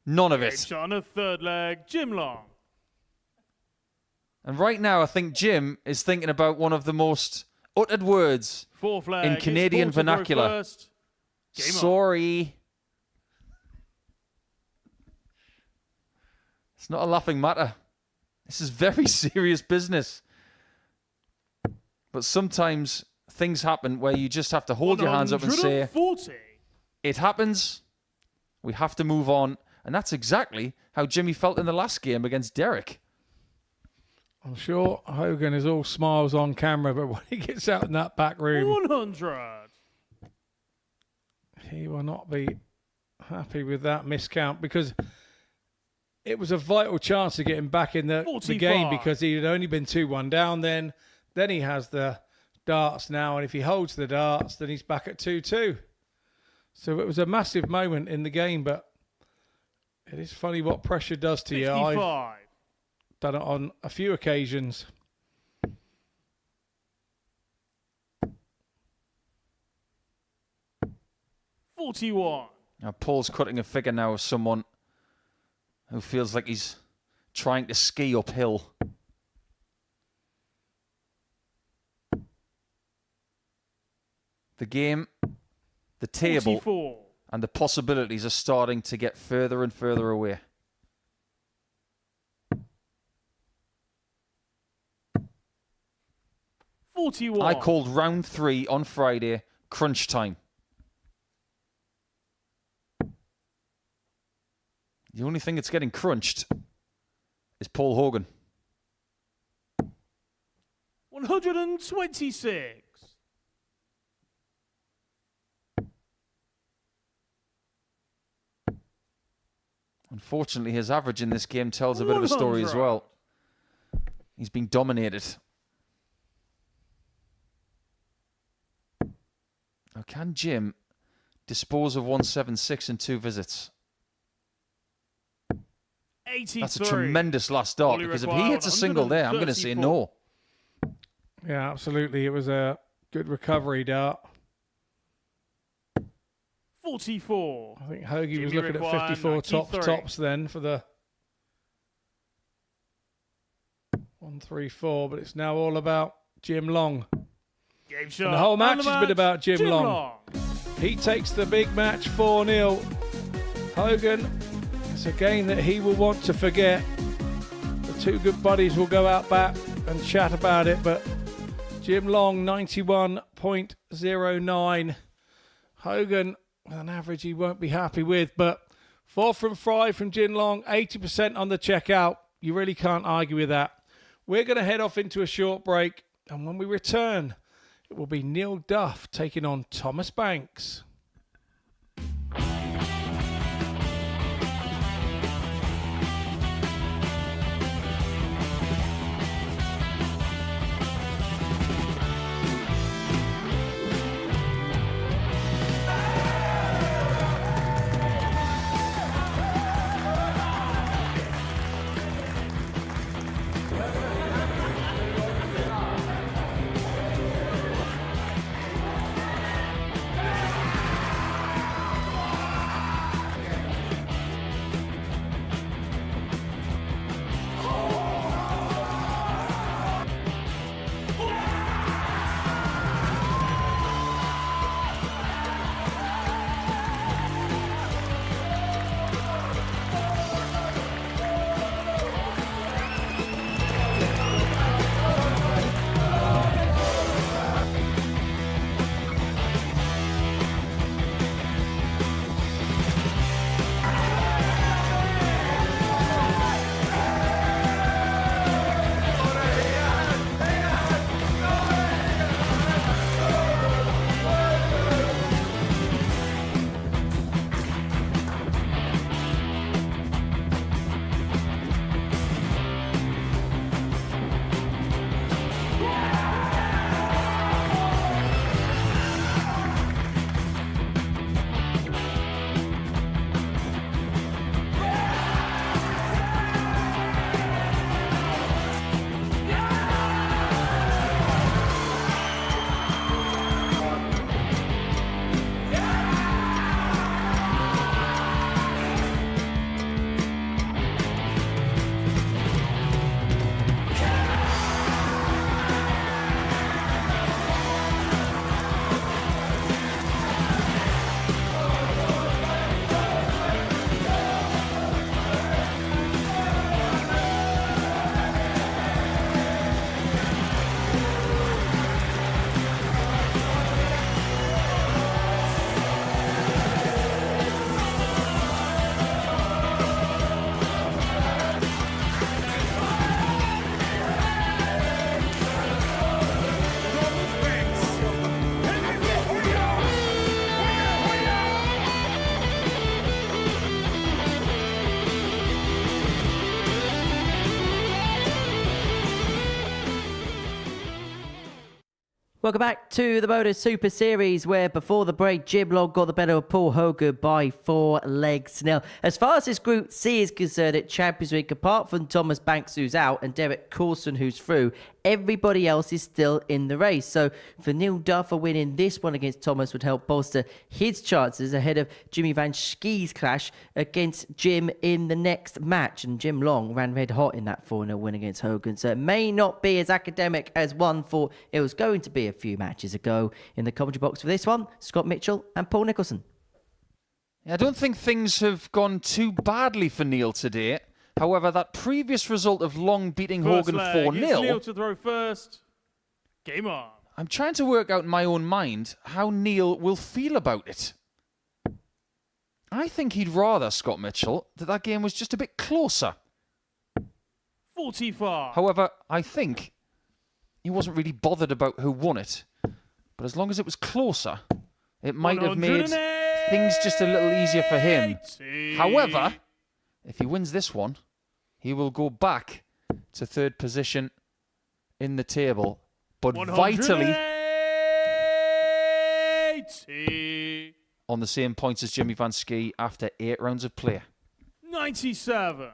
None of it. It's on a third leg. Jim Long. And right now, I think Jim is thinking about one of the most uttered words Fourth leg. in It's Canadian Coulson throw vernacular. first. Game on. Sorry. It's not a laughing matter. This is very serious business. But sometimes things happen where you just have to hold your hands up and say, 140. it happens. We have to move on. And that's exactly how Jimmy felt in the last game against Derek. I'm sure Hogan is all smiles on camera, but when he gets out in that back room, 100. he will not be happy with that miscount because it was a vital chance to get him back in the game 45. because he had only been 2-1 down then. Then he has the darts now, and if he holds the darts, then he's back at 2-2. So it was a massive moment in the game, but it is funny what pressure does to you. 55. I've done it on a few occasions. $41. Now, Paul's cutting a figure now of someone who feels like he's trying to ski uphill. The game, the table, 44. and the possibilities are starting to get further and further away. I called round 3 on Friday crunch time. The only thing that's getting crunched is Paul Hogan. 126. Unfortunately, his average in this game tells a bit of a story as well. He's been dominated. Now, can Jim dispose of 176 in 2 visits? 83. That's a tremendous last start, Only because if he required hits a single there, I'm going to say 134. no. Yeah, absolutely. It was a good recovery dart. 44. I think Hogan was Jimmy looking at required 54 93. tops then for the 134, but it's now all about Jim Long. Game shot. And the whole match And the has been about Jim Long. He takes the big match 4-0. Hogan, it's a game that he will want to forget. The two good buddies will go out back and chat about it, but Jim Long, 91.09. Hogan, with an average he won't be happy with, but 4 from 5 from Jim Long, 80% on the checkout. You really can't argue with that. We're going to head off into a short break, and when we return, it will be Neil Duff taking on Thomas Banks. Welcome back to the Modus Super Series, where before the break, Jim Long got the better of Paul Hogan by 4 legs to 0. As far as this Group C is concerned at Champions League, apart from Thomas Banks, who's out, and Derek Coulson, who's through, everybody else is still in the race. So for Neil Duff, winning this one against Thomas would help bolster his chances ahead of Jimmy Van Schie's clash against Jim in the next match. And Jim Long ran red hot in that 4-0 win against Hogan, so it may not be as academic as one thought it was going to be a few matches ago. In the commentary box for this one, Scott Mitchell and Paul Nicholson. I don't think things have gone too badly for Neil today. However, that previous result of Long beating Hogan 4-0... Neil to throw first. Game on. I'm trying to work out in my own mind how Neil will feel about it. I think he'd rather, Scott Mitchell, that game was just a bit closer. 45. However, I think he wasn't really bothered about who won it. But as long as it was closer, it might have made things just a little easier for him. However, if he wins this one, he will go back to 3rd position in the table. But vitally on the same points as Jimmy Van Schie after 8 rounds of play. 97.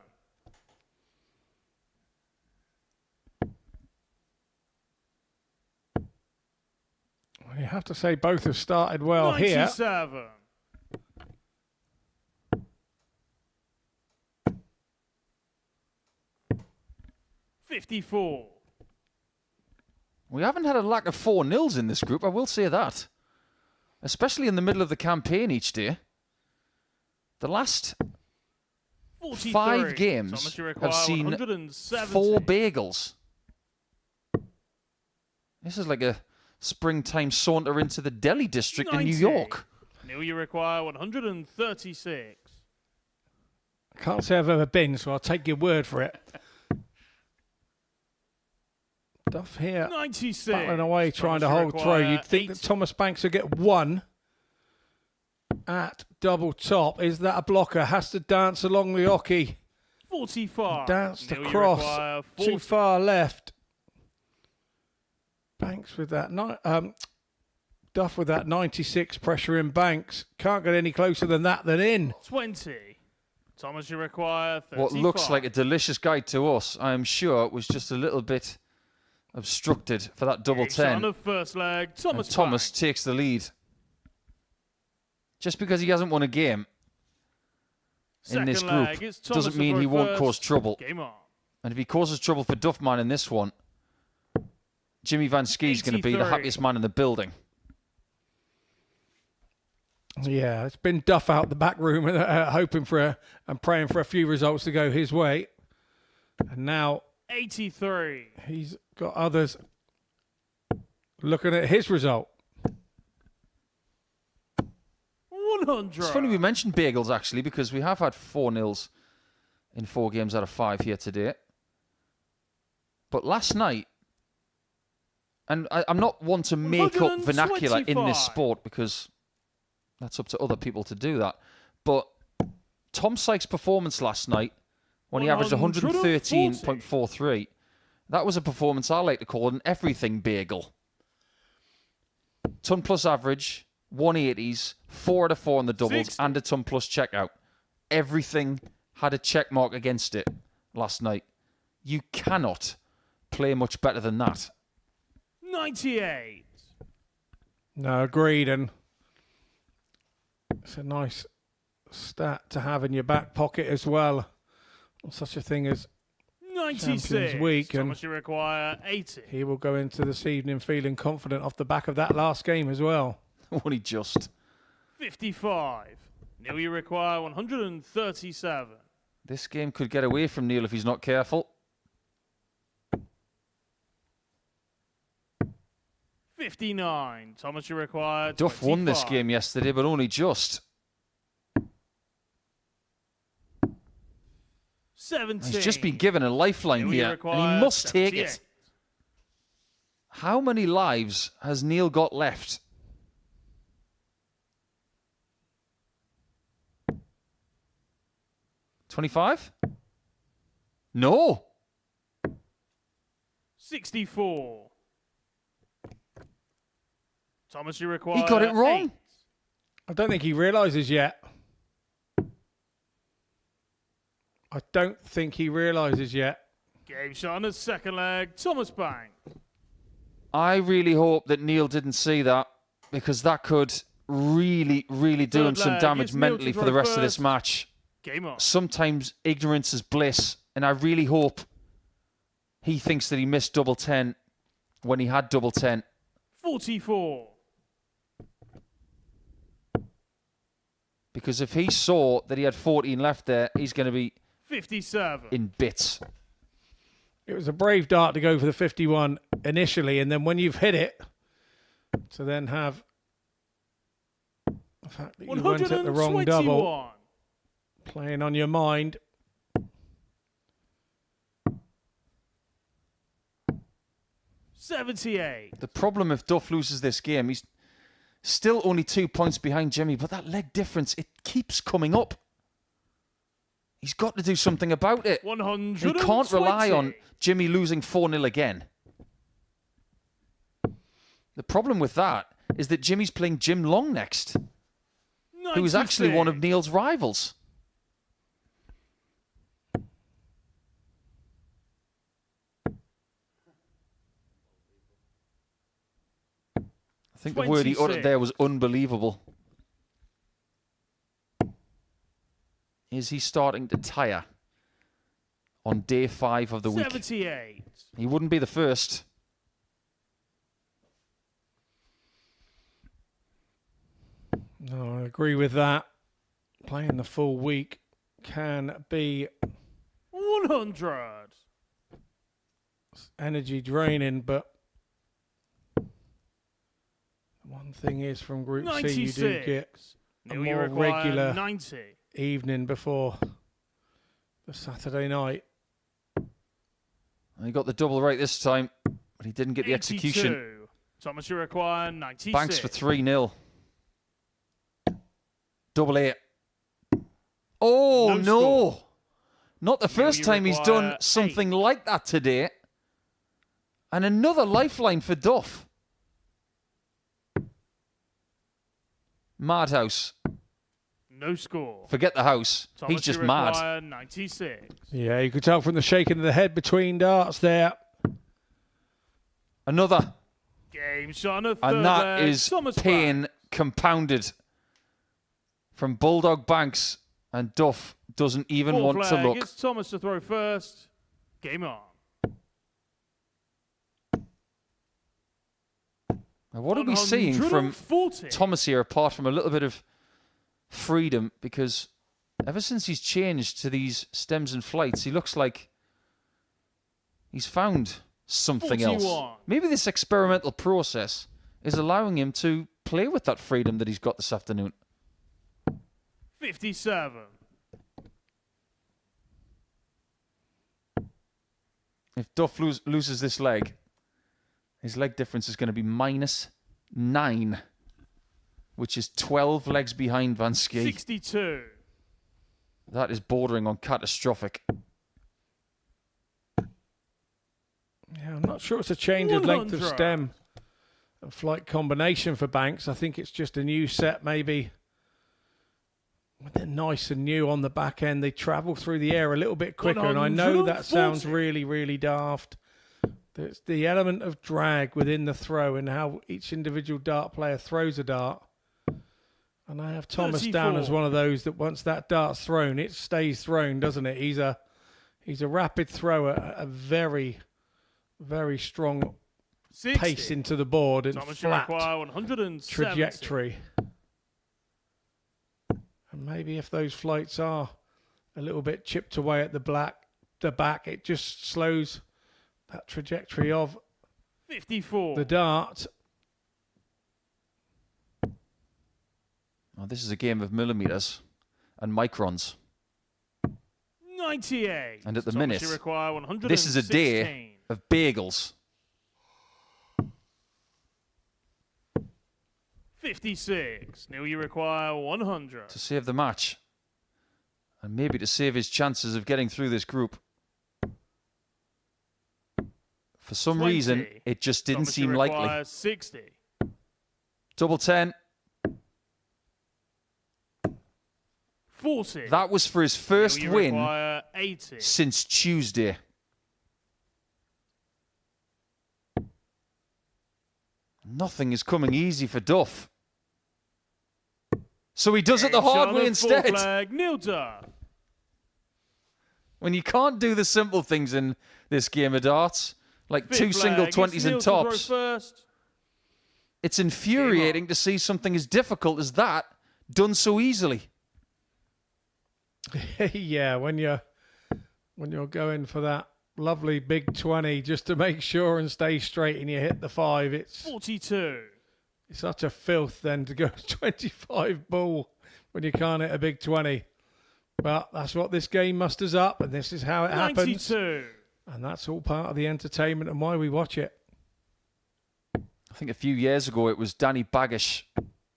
You have to say both have started well here. 97. $54. We haven't had a lack of 4-0s in this group, I will say that. Especially in the middle of the campaign each day. The last 43. 5 games have seen 4 bagels. This is like a springtime saunter into the deli district 90. in New York. Neil, you require 136. I can't say I've ever been, so I'll take your word for it. Duff here, 96. battling away, trying to hold throw. You'd think that Thomas Banks would get 1 at double top. Is that a blocker? Has to dance along the hockey. 45. Danced Neil, you across, require too 40. far left. Banks with that, Duff with that 96, pressure in Banks. Can't get any closer than that than in. 20. Thomas, you require 35. What looks like a delicious guide to us, I am sure, was just a little bit obstructed for that double 10. On the first leg, And Thomas takes the lead. Just because he hasn't won a game in this group doesn't mean he won't cause trouble. Game on. And if he causes trouble for Duffman in this one, Jimmy Van Schie's going to be the 83. happiest man in the building. Yeah, it's been Duff out the back room hoping for and praying for a few results to go his way. And now 83. he's got others looking at his result. 100. It's funny we mentioned bagels, actually, because we have had 4-0s in 4 games out of 5 here today. But last night, and I'm not one to make up vernacular in this sport because that's up to other people to do that. But Tom Sykes' performance last night, when he averaged 113.43, that was a performance I like to call an everything bagel. Ton plus average, 180s, 4 out of 4 on the doubles, 60. and a ton plus checkout. Everything had a check mark against it last night. You cannot play much better than that. 98. No, agreed. And it's a nice stat to have in your back pocket as well. Such a thing as 96. Champions Week. And Thomas, you require 80. he will go into this evening feeling confident off the back of that last game as well. Only just. 55. Neil, you require 137. This game could get away from Neil if he's not careful. 59. Thomas, you require 25. Duff won this game yesterday, but only just. 17. He's just been given a lifeline Neil, you here, and require he must take 78. it. How many lives has Neil got left? $25? No. 64. Thomas, you require He got it wrong. 8. I don't think he realises yet. I don't think he realises yet. Game shot on the second leg. Thomas Banks. I really hope that Neil didn't see that, because that could really, really do him some damage mentally for the rest of this match. Game on. Sometimes ignorance is bliss, and I really hope he thinks that he missed double 10 when he had double 10. 44. Because if he saw that he had 14 left there, he's going to be 57. in bits. It was a brave dart to go for the 51 initially, and then when you've hit it, to then have the fact that you went at the wrong double, playing on your mind. $78. The problem if Duff loses this game, he's still only 2 points behind Jimmy, but that leg difference, it keeps coming up. He's got to do something about it. 120. He can't rely on Jimmy losing 4-0 again. The problem with that is that Jimmy's playing Jim Long next, who is actually one of Neil's rivals. I think the word he uttered there was unbelievable. Is he starting to tire on day 5 of the week? 78. He wouldn't be the first. No, I agree with that. Playing the full week can be 100. energy draining, but one thing is from Group 96. C, you do get a Now you more require regular 90. evening before the Saturday night. He got the double right this time, but he didn't get the 82. execution. Thomas, you require 96. Banks for 3-0. Double 8. Oh, no. Not the first time he's done something like that today. And another lifeline for Duff. Madhouse. No score. Forget the house. Thomas, He's just you mad. require 96. Yeah, you could tell from the shaking of the head between darts there. Another. Game shot on a third And that leg. is Thomas pain compounded from Bulldog Banks, and Duff doesn't even Fourth want to leg, look. It's Thomas to throw first. Game on. Now, what are we seeing from 140. Thomas here, apart from a little bit of freedom? Because ever since he's changed to these stems and flights, he looks like he's found something 41. else. Maybe this experimental process is allowing him to play with that freedom that he's got this afternoon. 57. If Duff loses this leg, his leg difference is going to be -9, which is 12 legs behind Van Schie. 62. That is bordering on catastrophic. Yeah, I'm not sure it's a change of length of 100. stem and flight combination for Banks. I think it's just a new set, maybe. They're nice and new on the back end. They travel through the air a little bit quicker, and I know that sounds really, really daft. There's the element of drag within the throw and how each individual dart player throws a dart. And I have Thomas down as 34. one of those that once that dart's thrown, it stays thrown, doesn't it? He's a rapid thrower, a very, very strong 60. pace into the board and Thomas, you flat require 170. trajectory. And maybe if those flights are a little bit chipped away at the back, it just slows that trajectory of 54. the dart. Oh, this is a game of millimeters and microns. 98. And at the Thomas, minute, you require 116. this is a day of bagels. 56. Neil, you require 100. To save the match. And maybe to save his chances of getting through this group. For some 20. reason, it just didn't Thomas, you seem likely. require 60. Double 10. 40. That was for his first Neil, you win require 80. since Tuesday. Nothing is coming easy for Duff. So he does it the hard way instead. Flag, Neil Duff. When you can't do the simple things in this game of darts, like Fifth two single flag, 20s it's and Neil to throw tops, first. it's infuriating to see something as difficult as that done so easily. Yeah, when you're going for that lovely big 20 just to make sure and stay straight and you hit the 5, it's 42. It's such a filth then to go 25 ball when you can't hit a big 20. But that's what this game musters up, and this is how it 92. happens. And that's all part of the entertainment and why we watch it. I think a few years ago it was Danny Baggish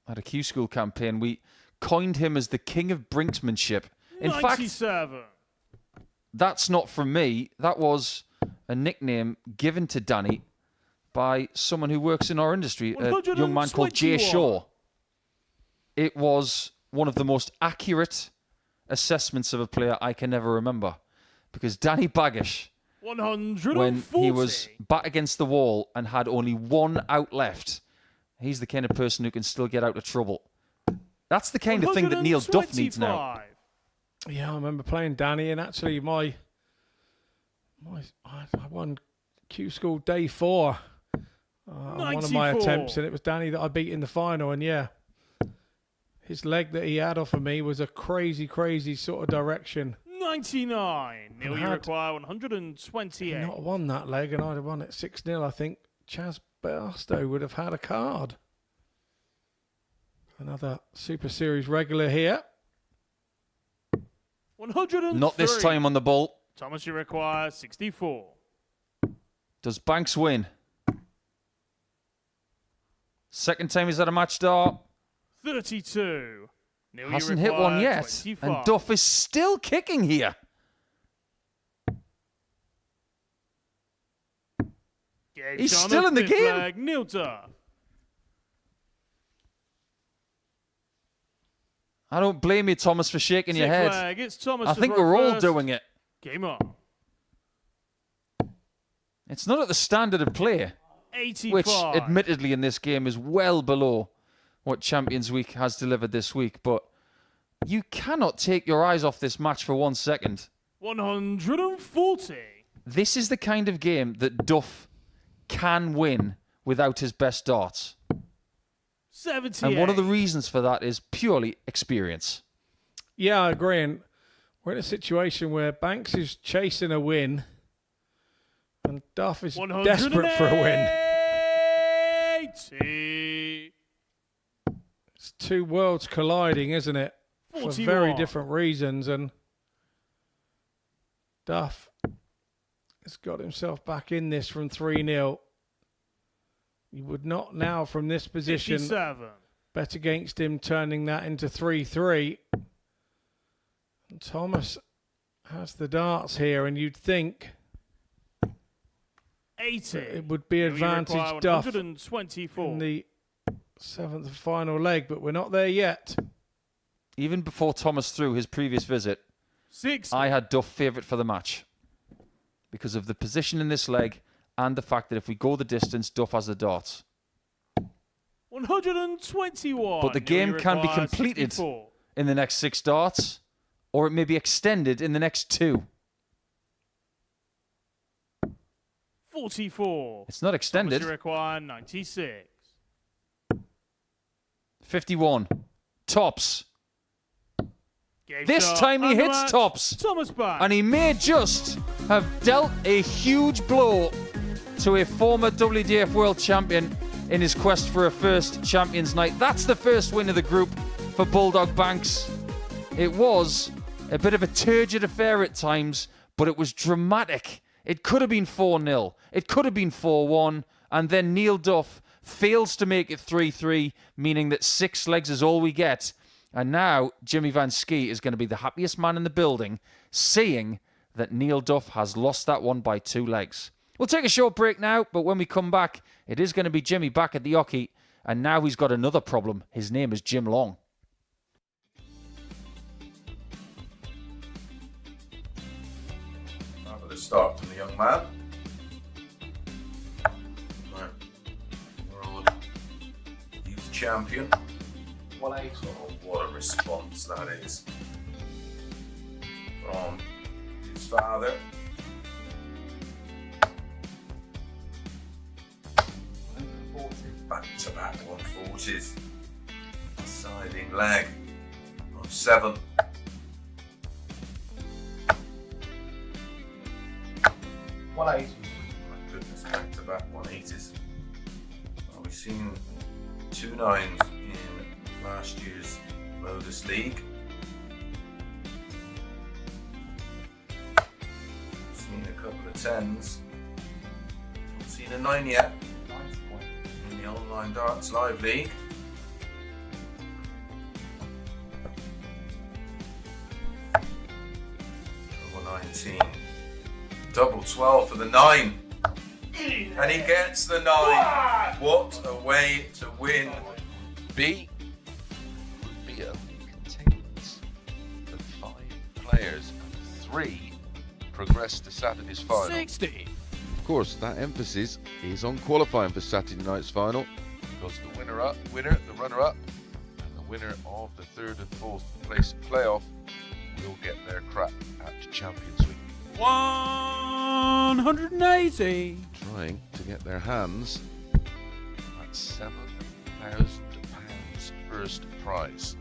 at a Q School campaign. We coined him as the king of brinksmanship. In 97. fact, that's not from me. That was a nickname given to Danny by someone who works in our industry, a young man called Jay 121. Shaw. It was one of the most accurate assessments of a player I can ever remember. Because Danny Baggish, 140. when he was back against the wall and had only one out left, he's the kind of person who can still get out of trouble. That's the kind of thing that Neil Duff needs now. Yeah, I remember playing Danny, and actually I won Q School day 4 on one of my attempts, and it was Danny that I beat in the final. And yeah, his leg that he had off of me was a crazy, crazy sort of direction. 99. Neil, you require 128. I'd not won that leg, and I'd have won it 6-0. I think Chaz Barstow would have had a card. Another Super Series regular here. 103. Not this time on the ball. Thomas, you require 64. Does Banks win? Second time he's had a match start. 32. Neil, Hasn't hit one yet. 25. And Duff is still kicking here. He's still in the game. Flag, Neil Duff. I don't blame you, Thomas, for shaking your head. Flag. It's Thomas I think we're all doing it. Game on. It's not at the standard of play, 85. which admittedly in this game is well below what Champions Week has delivered this week, but you cannot take your eyes off this match for 1 second. 140. This is the kind of game that Duff can win without his best darts. 78. And one of the reasons for that is purely experience. Yeah, I agree. And we're in a situation where Banks is chasing a win and Duff is desperate for a win. 80. It's two worlds colliding, isn't it? 41. For very different reasons. And Duff has got himself back in this from 3-0. You would not now from this position 57. bet against him turning that into 3-3. And Thomas has the darts here, and you'd think 80. it would be advantage Duff 124. in the 7th and final leg, but we're not there yet. Even before Thomas threw his previous visit, 60. I had Duff favourite for the match because of the position in this leg and the fact that if we go the distance, Duff has the darts. 121. But the game can be completed 64. in the next 6 darts, or it may be extended in the next 2. 44. It's not extended. You require 96. 51. Tops. Game This shot, time he hits undermatch, tops. Thomas back. And he may just have dealt a huge blow to a former WDF World Champion in his quest for a first Champions Night. That's the first win of the group for Bulldog Banks. It was a bit of a turgid affair at times, but it was dramatic. It could have been 4-0. It could have been 4-1. And then Neil Duff fails to make it 3-3, meaning that 6 legs is all we get. And now Jimmy Van Schie is going to be the happiest man in the building, seeing that Neil Duff has lost that one by 2 legs. We'll take a short break now, but when we come back, it is going to be Jimmy back at the hockey, and now he's got another problem. His name is Jim Long. Fabulous start from the young man. Right. World Youth Champion. Oh, what a response that is from his father. Back-to-back 140s. Siding leg of 7. My goodness, back-to-back 180s. Well, we've seen 2 9s in last year's Modus League. Seen a couple of 10s. Not seen a 9 yet. In the Online Darts Live League. Double 19. Double 12 for the 9. And he gets the 9. What a way to win. B would be a contains the 5 players, and 3 progress to Saturday's final. 60. Of course, that emphasis is on qualifying for Saturday night's final. because the runner-up, and the winner of the third and fourth place playoff will get their crap at Champions League. 180. Trying to get their hands at £7,000 first prize.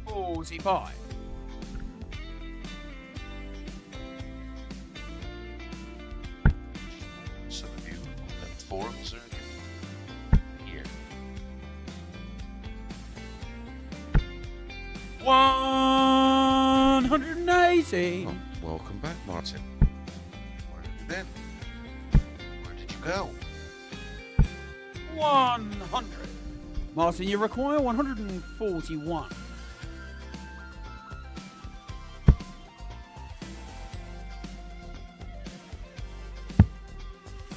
45. Some of you on them forums are here. 180. Oh, welcome back, Martin. Where have you been? Where did you go? 100. Martin, you require 141.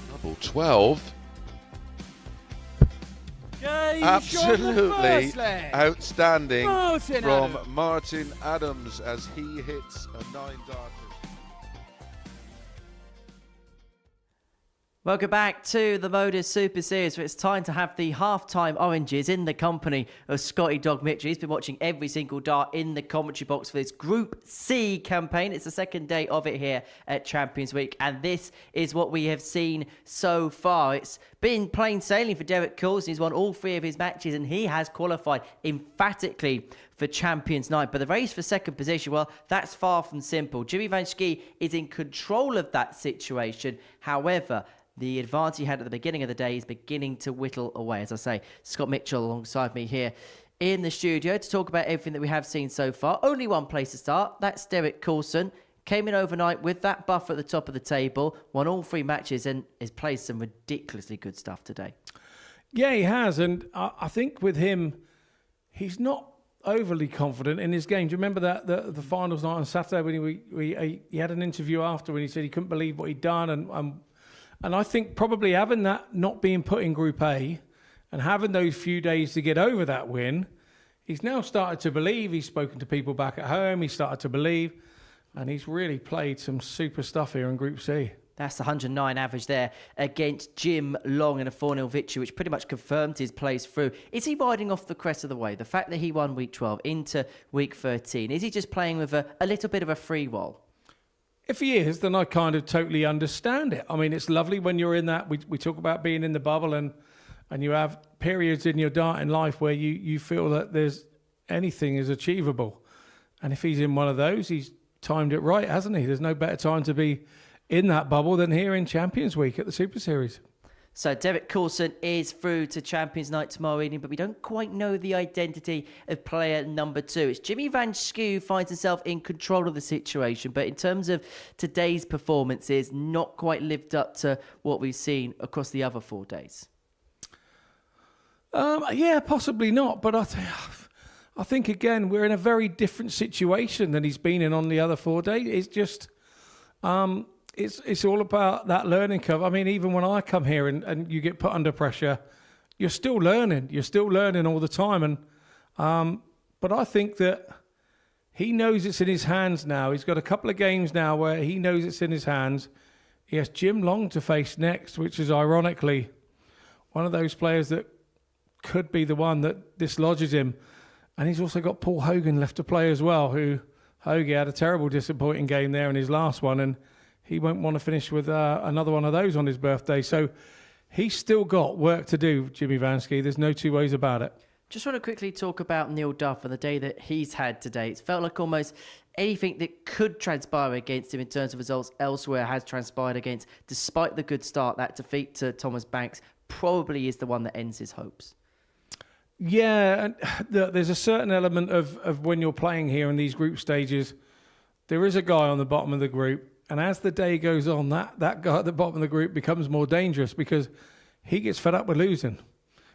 Double 12. Okay, Absolutely outstanding Martin from Adams. Martin Adams as he hits a 9-darter. Welcome back to the Modus Super Series, where it's time to have the halftime oranges in the company of Scotty Dog Mitchell. He's been watching every single dart in the commentary box for this Group C campaign. It's the second day of it here at Champions Week, and this is what we have seen so far. It's been plain sailing for Derek Coulson. He's won all 3 of his matches, and he has qualified emphatically for Champions Night. But the race for second position, well, that's far from simple. Jimmy Van Schie is in control of that situation. However, the advantage he had at the beginning of the day is beginning to whittle away. As I say, Scott Mitchell alongside me here in the studio to talk about everything that we have seen so far. Only one place to start. That's Derek Coulson. Came in overnight with that buff at the top of the table, won all 3 matches, and has played some ridiculously good stuff today. Yeah, he has. And I think with him, he's not overly confident in his game. Do you remember that the finals night on Saturday when he had an interview after when he said he couldn't believe what he'd done, and I think probably having that not being put in Group A and having those few days to get over that win, he's now started to believe. He's spoken to people back at home. He's started to believe, and he's really played some super stuff here in Group C. That's the 109 average there against Jim Long in a 4-0 victory, which pretty much confirmed his place through. Is he riding off the crest of the wave? The fact that he won week 12 into week 13, is he just playing with a little bit of a free roll? If he is, then I kind of totally understand it. I mean, it's lovely when you're in that. We talk about being in the bubble and you have periods in your darting life where you feel that there's anything is achievable. And if he's in one of those, he's timed it right, hasn't he? There's no better time to be in that bubble than here in Champions Week at the Super Series. So Derek Coulson is through to Champions Night tomorrow evening, but we don't quite know the identity of player number 2. It's Jimmy Van Schie who finds himself in control of the situation, but in terms of today's performances, not quite lived up to what we've seen across the other 4 days. Yeah, possibly not, but I think again we're in a very different situation than he's been in on the other 4 days. It's just it's all about that learning curve. I mean, even when I come here and you get put under pressure, you're still learning. You're still learning all the time. And but I think that he knows it's in his hands now. He's got a couple of games now where he knows it's in his hands. He has Jim Long to face next, which is ironically one of those players that could be the one that dislodges him. And he's also got Paul Hogan left to play as well, who Hogan had a terrible disappointing game there in his last one, and he won't want to finish with another one of those on his birthday. So he's still got work to do, Jimmy Van Schie. There's no two ways about it. Just want to quickly talk about Neil Duff and the day that he's had today. It's felt like almost anything that could transpire against him in terms of results elsewhere has transpired against. Despite the good start, that defeat to Thomas Banks probably is the one that ends his hopes. Yeah, and there's a certain element of when you're playing here in these group stages, there is a guy on the bottom of the group, and as the day goes on, that guy at the bottom of the group becomes more dangerous because he gets fed up with losing.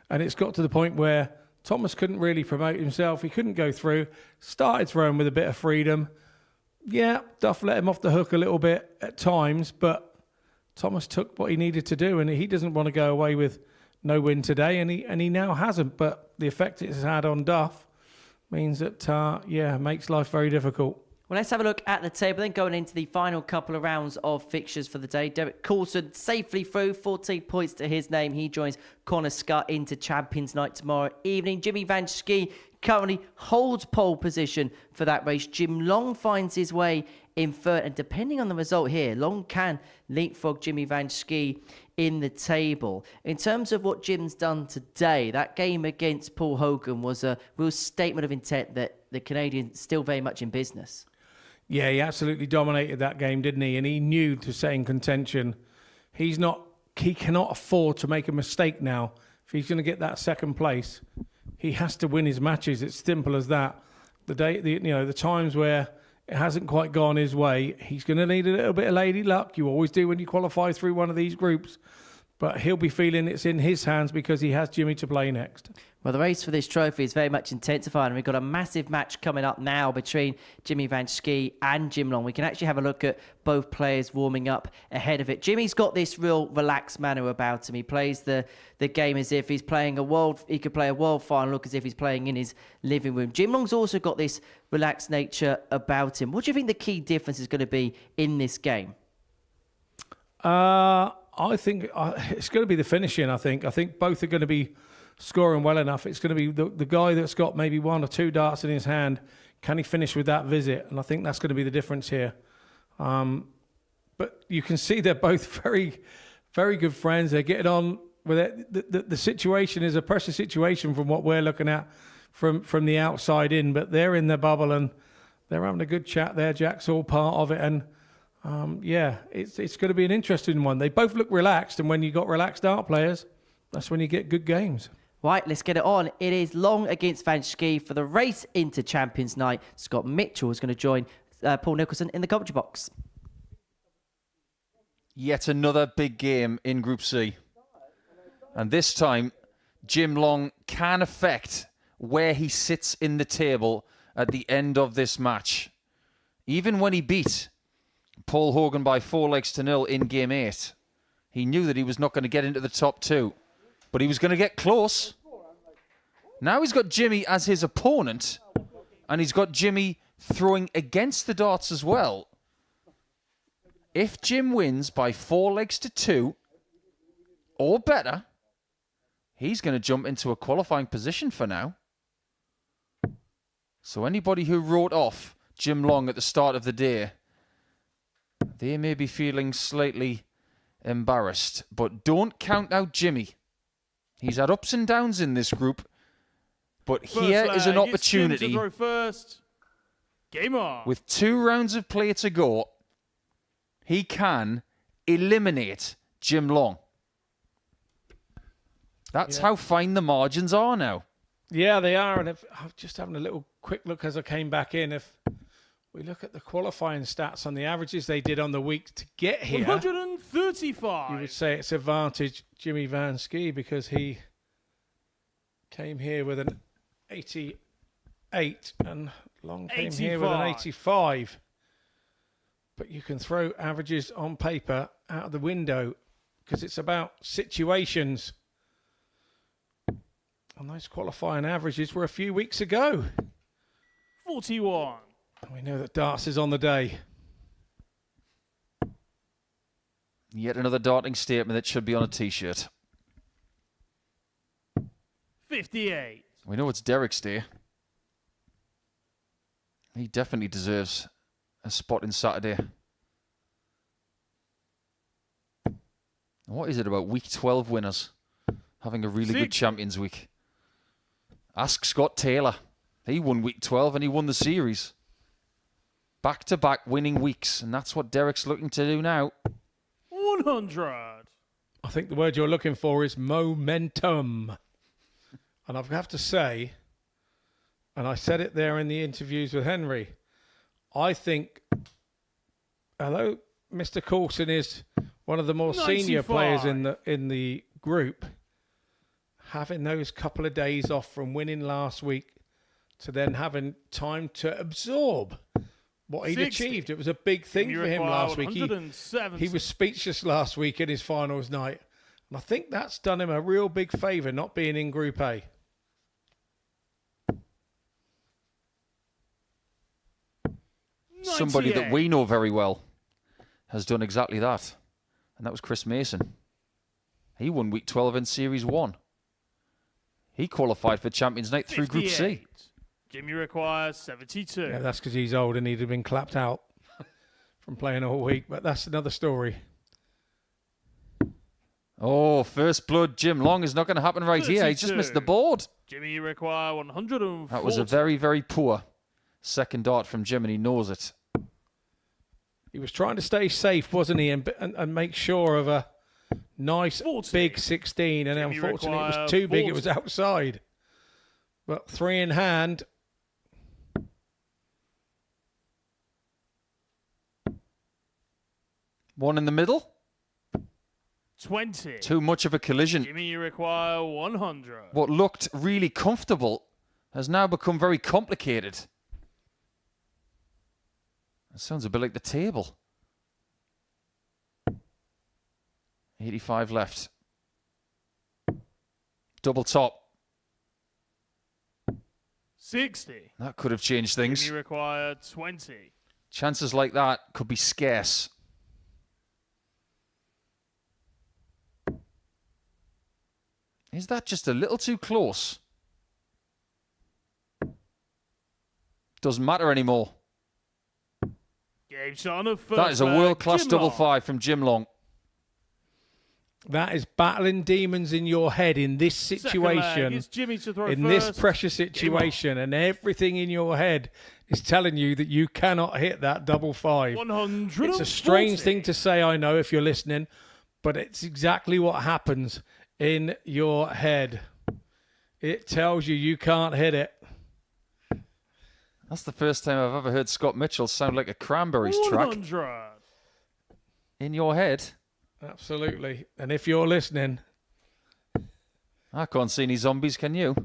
And it's got to the point where Thomas couldn't really promote himself. He couldn't go through. Started throwing with a bit of freedom. Yeah, Duff let him off the hook a little bit at times, but Thomas took what he needed to do, and he doesn't want to go away with no win today, and he now hasn't. But the effect it's had on Duff means that, makes life very difficult. Well, let's have a look at the table, then going into the final couple of rounds of fixtures for the day. Derek Coulson safely through, 14 points to his name. He joins Connor Scott into Champions Night tomorrow evening. Jimmy Van Schie currently holds pole position for that race. Jim Long finds his way in third, and depending on the result here, Long can leapfrog Jimmy Van Schie in the table. In terms of what Jim's done today, that game against Paul Hogan was a real statement of intent that the Canadian's still very much in business. Yeah, he absolutely dominated that game, didn't he? And he knew to stay in contention. He cannot afford to make a mistake now. If he's going to get that second place, he has to win his matches. It's simple as that. The times where it hasn't quite gone his way, he's going to need a little bit of lady luck. You always do when you qualify through one of these groups. But he'll be feeling it's in his hands because he has Jimmy to play next. Well, the race for this trophy is very much intensified, and we've got a massive match coming up now between Jimmy Van Schie and Jim Long. We can actually have a look at both players warming up ahead of it. Jimmy's got this real relaxed manner about him. He plays the game as if he's playing he could play a world final, look as if he's playing in his living room. Jim Long's also got this relaxed nature about him. What do you think the key difference is going to be in this game? I think it's going to be the finishing, I think. I think both are going to be scoring well enough. It's going to be the guy that's got maybe 1 or 2 darts in his hand. Can he finish with that visit? And I think that's going to be the difference here. But you can see they're both very, very good friends. They're getting on with it. The situation is a pressure situation from what we're looking at from the outside in. But they're in their bubble and they're having a good chat there. Jack's all part of it. And it's going to be an interesting one. They both look relaxed, and when you got relaxed dart players, that's when you get good games. Right, let's get it on. It is Long against Van Schie for the race into Champions Night. Scott Mitchell is going to join Paul Nicholson in the commentary box. Yet another big game in Group C. And this time, Jim Long can affect where he sits in the table at the end of this match. Even when he beat Paul Hogan by 4-0 in Game 8, he knew that he was not going to get into the top 2, but he was going to get close. Now he's got Jimmy as his opponent, and he's got Jimmy throwing against the darts as well. If Jim wins by 4-2 or better, he's going to jump into a qualifying position for now. So anybody who wrote off Jim Long at the start of the day, they may be feeling slightly embarrassed, but don't count out Jimmy. He's had ups and downs in this group, but here is an opportunity. Throw first. Game on. With 2 rounds of play to go, he can eliminate Jim Long. That's how fine the margins are now. Yeah, they are. And I'm just having a little quick look as I came back in. If we look at the qualifying stats on the averages they did on the week to get here, 135. You would say it's advantage Jimmy Van Schie because he came here with an 88 and Long came here with an 85. But you can throw averages on paper out of the window because it's about situations. And those qualifying averages were a few weeks ago. 41. We know that darts is on the day. Yet another darting statement that should be on a T-shirt. 58. We know it's Derek's day. He definitely deserves a spot in Saturday. What is it about Week 12 winners having a really good Champions Week? Ask Scott Taylor. He won Week 12 and he won the series. Back-to-back winning weeks, and that's what Derek's looking to do now. 100. I think the word you're looking for is momentum. And I have to say, and I said it there in the interviews with Henry, I think, although Mr. Coulson is one of the more senior players in the group, having those couple of days off from winning last week to then having time to absorb what he'd achieved. It was a big thing for him last week. He was speechless last week in his finals night. And I think that's done him a real big favour not being in Group A. somebody that we know very well has done exactly that. And that was Chris Mason. He won week 12 in Series 1. He qualified for Champions Night through Group C. Jimmy requires 72. Yeah, that's because he's old and he'd have been clapped out from playing all week, but that's another story. Oh, first blood, Jim Long is not going to happen right 32. here. He just missed the board. Jimmy, you require 140. That was a very, very poor second dart from Jim, and he knows it. He was trying to stay safe, wasn't he, and make sure of a nice big 16, and Jimmy unfortunately it was require too big, 40. it was outside. But 3 in hand. One in the middle. 20. Too much of a collision. Jimmy, you require 100. What looked really comfortable has now become very complicated. That sounds a bit like the table. 85 left. Double top. 60. That could have changed things. Jimmy required 20. Chances like that could be scarce. Is that just a little too close? Doesn't matter anymore. Game shot of first That is a leg, world-class Jim double Long. 5 from Jim Long. That is battling demons in your head in this Second leg, situation, it's Jimmy to throw in first. this pressure situation, and everything in your head is telling you that you cannot hit that double 5. 140. It's a strange thing to say, I know, if you're listening, but it's exactly what happens in your head. It tells you can't hit it. That's the first time I've ever heard Scott Mitchell sound like a Cranberries track. 100. In your head. Absolutely. And if you're listening... I can't see any zombies, can you?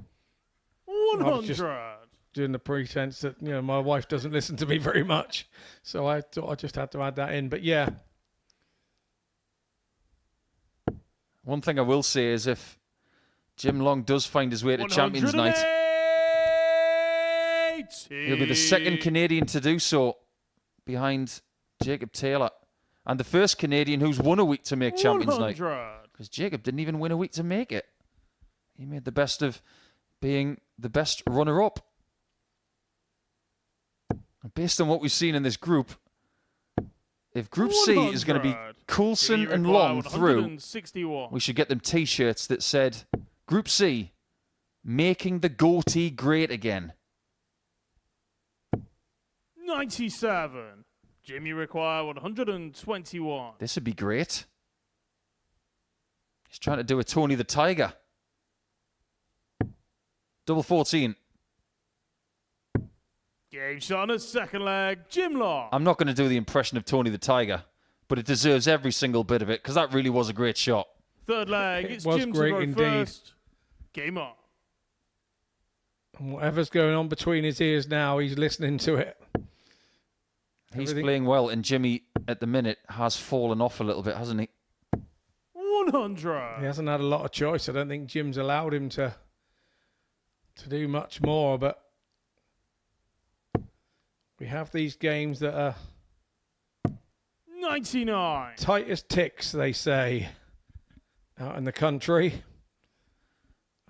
100. Doing the pretense that, my wife doesn't listen to me very much. So I thought I just had to add that in. But yeah. One thing I will say is if Jim Long does find his way to Champions Night, he'll be the second Canadian to do so behind Jacob Taylor. And the first Canadian who's won a week to make Champions Night. Because Jacob didn't even win a week to make it. He made the best of being the best runner-up. And based on what we've seen in this group, if Group C is going to be Coulson and Long through, we should get them T-shirts that said, Group C, making the goatee great again. 97. Jimmy require 121. This would be great. He's trying to do a Tony the Tiger. Double 14. Game shot on his second leg, Jim Long. I'm not going to do the impression of Tony the Tiger, but it deserves every single bit of it because that really was a great shot. Third leg, it's was Jim great to go indeed. first. Game on. And whatever's going on between his ears now, he's listening to it. He's playing well, and Jimmy, at the minute, has fallen off a little bit, hasn't he? 100. He hasn't had a lot of choice. I don't think Jim's allowed him to do much more, but we have these games that are 99. tight as ticks, they say, out in the country.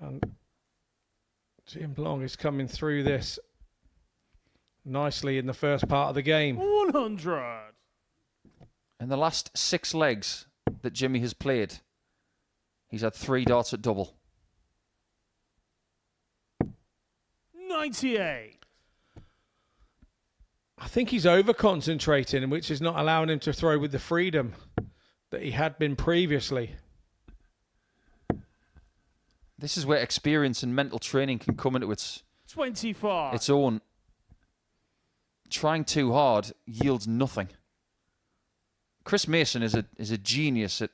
And Jim Long is coming through this nicely in the first part of the game. 100. In the last 6 legs that Jimmy has played, he's had 3 darts at double. 98. I think he's over-concentrating, which is not allowing him to throw with the freedom that he had been previously. This is where experience and mental training can come into its 25. own. Trying too hard yields nothing. Chris Mason is a genius at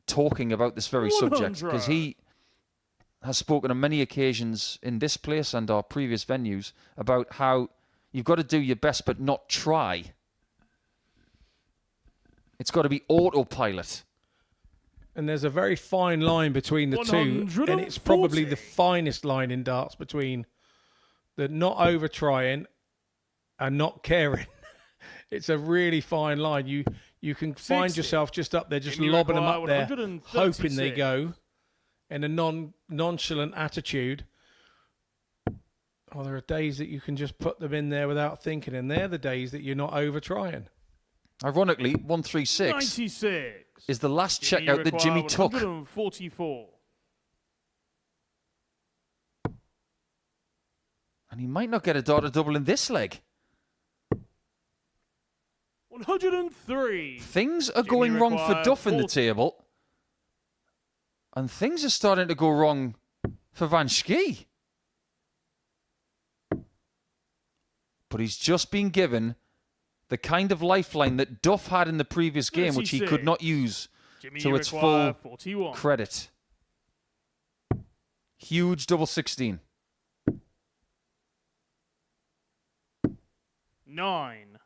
talking about this very subject because he has spoken on many occasions in this place and our previous venues about how you've got to do your best but not try. It's got to be autopilot. And there's a very fine line between the two, and it's probably the finest line in darts between the not over-trying and not caring. It's a really fine line. You can find 60. yourself just up there, just Jimmy lobbing them require up there, 136. hoping they go in a nonchalant attitude. Oh, there are days that you can just put them in there without thinking, and they're the days that you're not over trying. Ironically, 136 96. is the last Jimmy checkout that Jimmy require took. 144. And he might not get a dart double in this leg. 103. Things are Jimmy going wrong for require Duff in the 40. table. And things are starting to go wrong for Van Schie. But he's just been given the kind of lifeline that Duff had in the previous game, which he could not use Jimmy to its require full 41. credit. Huge double 16. 9.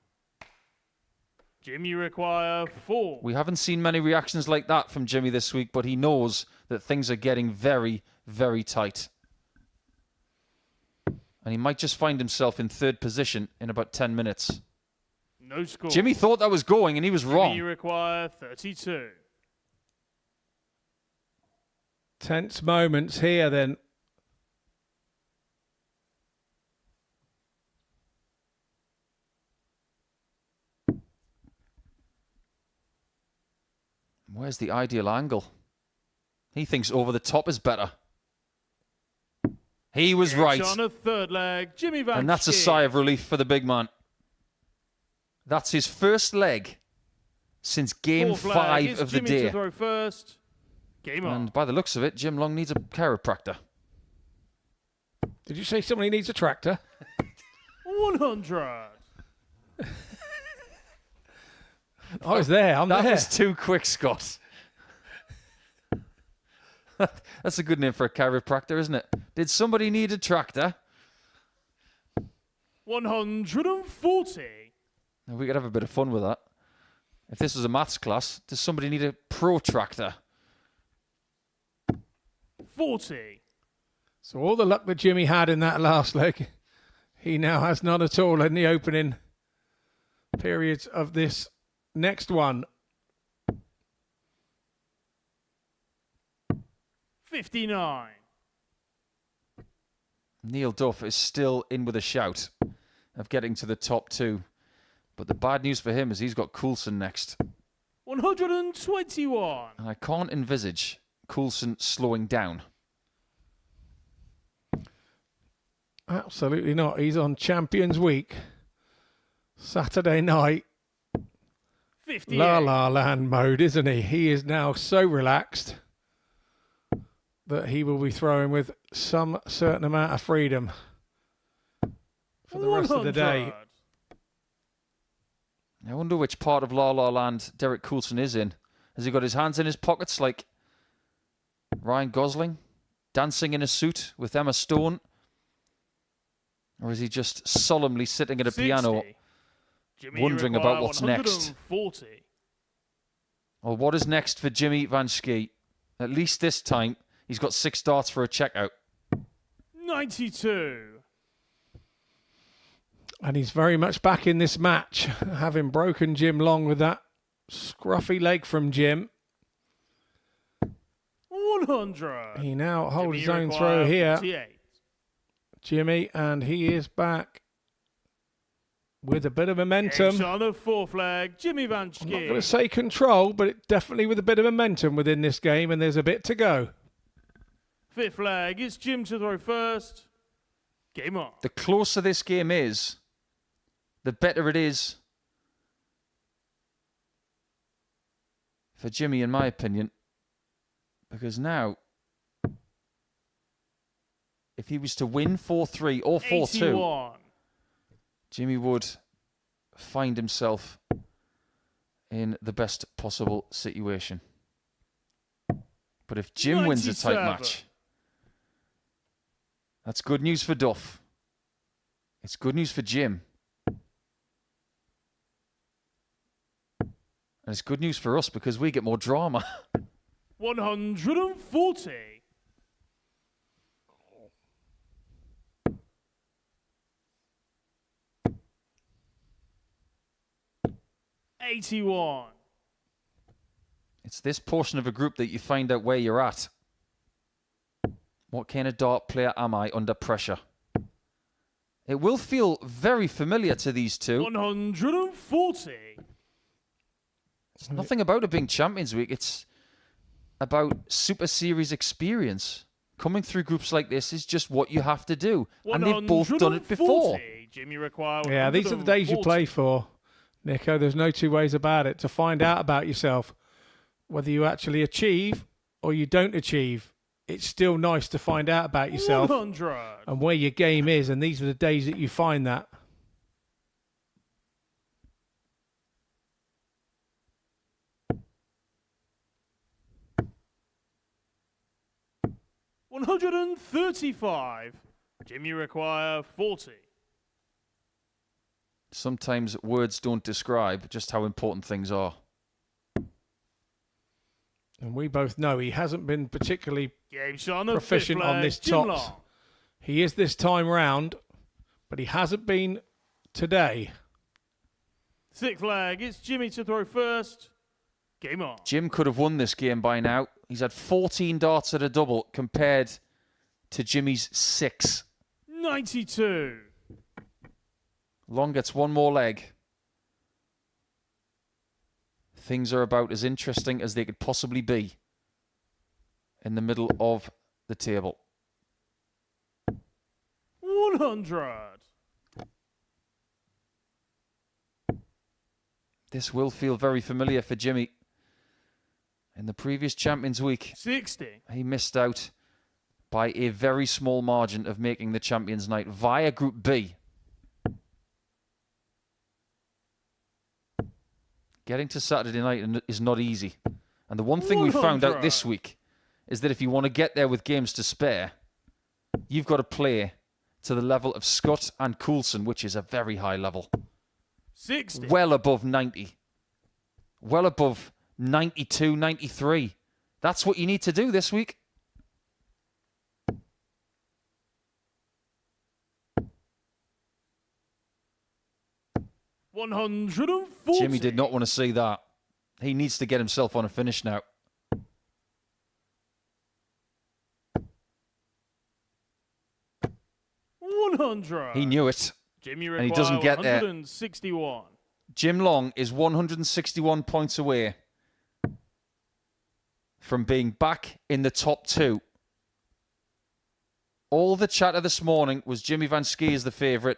Jimmy require 4. We haven't seen many reactions like that from Jimmy this week, but he knows that things are getting very, very tight. And he might just find himself in third position in about 10 minutes. No score. Jimmy thought that was going, and he was wrong. Jimmy require 32. Tense moments here then. Where's the ideal angle? He thinks over the top is better. He was right. On a third leg, Jimmy Van And that's a Schie. sigh of relief for the big man. That's his first leg since game Fourth leg, 5 it's of the Jimmy day. to throw first. Game on. And by the looks of it, Jim Long needs a chiropractor. Did you say somebody needs a tractor? 100. I was there. I'm that there. was too quick, Scott. That's a good name for a chiropractor, isn't it? Did somebody need a tractor? 140. We could have a bit of fun with that. If this was a maths class, does somebody need a protractor? 40. So all the luck that Jimmy had in that last leg, he now has none at all in the opening periods of this next one. 59. Neil Duff is still in with a shout of getting to the top 2. But the bad news for him is he's got Coulson next. 121. And I can't envisage Coulson slowing down. Absolutely not. He's on Champions Week. Saturday night. 58. La La Land mode, isn't he? He is now so relaxed that he will be throwing with some certain amount of freedom for the rest of the day. I wonder which part of La La Land Derek Coulson is in. Has he got his hands in his pockets like Ryan Gosling, dancing in a suit with Emma Stone? Or is he just solemnly sitting at a 60. piano Jimmy wondering require about what's next? 140. Well, what is next for Jimmy Van Schie? At least this time, he's got 6 darts for a checkout. 92. And he's very much back in this match, having broken Jim Long with that scruffy leg from Jim. 100. He now holds Jimmy his own require throw here. 48. Jimmy, and he is back with a bit of momentum. Games on the fourth leg, Jimmy Van I'm not going to Schie. say control, but definitely with a bit of momentum within this game, and there's a bit to go. Fifth leg, it's Jim to throw first. Game on. The closer this game is, the better it is for Jimmy, in my opinion. Because now, if he was to win 4-3 or 4-2, 81. Jimmy would find himself in the best possible situation. But if Jim wins a tight 97. match, that's good news for Duff. It's good news for Jim. And it's good news for us because we get more drama. 140. 81. It's this portion of a group that you find out where you're at. What kind of dart player am I under pressure? It will feel very familiar to these two. 140. It's nothing about it being Champions Week. It's about Super Series experience. Coming through groups like this is just what you have to do. And they've both done it before. Jimmy require Yeah, these are the days you play for, Nico. There's no two ways about it. To find out about yourself, whether you actually achieve or you don't achieve, it's still nice to find out about yourself 100. and where your game is. And these are the days that you find that. $135. Jimmy require 40. Sometimes words don't describe just how important things are. And we both know he hasn't been particularly Game shot on the proficient fifth on leg, this Jim tops. Long. He is this time round, but he hasn't been today. Sixth leg, it's Jimmy to throw first. Game on. Jim could have won this game by now. He's had 14 darts at a double compared to Jimmy's 6. 92. Long gets one more leg. Things are about as interesting as they could possibly be in the middle of the table. 100. This will feel very familiar for Jimmy. In the previous Champions Week, 60. he missed out by a very small margin of making the Champions Night via Group B. Getting to Saturday night is not easy. And the one thing we found out this week is that if you want to get there with games to spare, you've got to play to the level of Scott and Coulson, which is a very high level. 60. Well above 90. Well above 92, 93. That's what you need to do this week. $140. Jimmy did not want to see that. He needs to get himself on a finish now. $100. He knew it. Jimmy And he doesn't get there. 161. Jim Long is 161 points away from being back in the top 2. All the chatter this morning was Jimmy Van Schie as the favourite,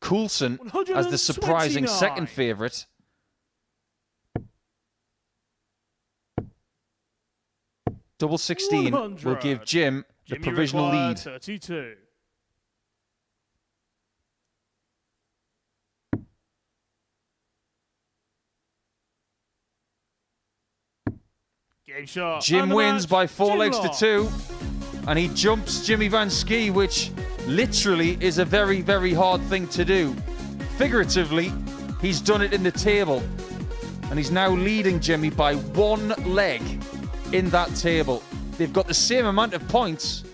Coulson as the surprising second favourite. Double 16 will give Jim the Jimmy provisional required lead. 32. Game shot. Jim And the wins match, by 4 Jim legs Long. to 2. And he jumps Jimmy Van Schie, which literally is a very, very hard thing to do. Figuratively, he's done it in the table. And he's now leading Jimmy by 1 leg in that table. They've got the same amount of points.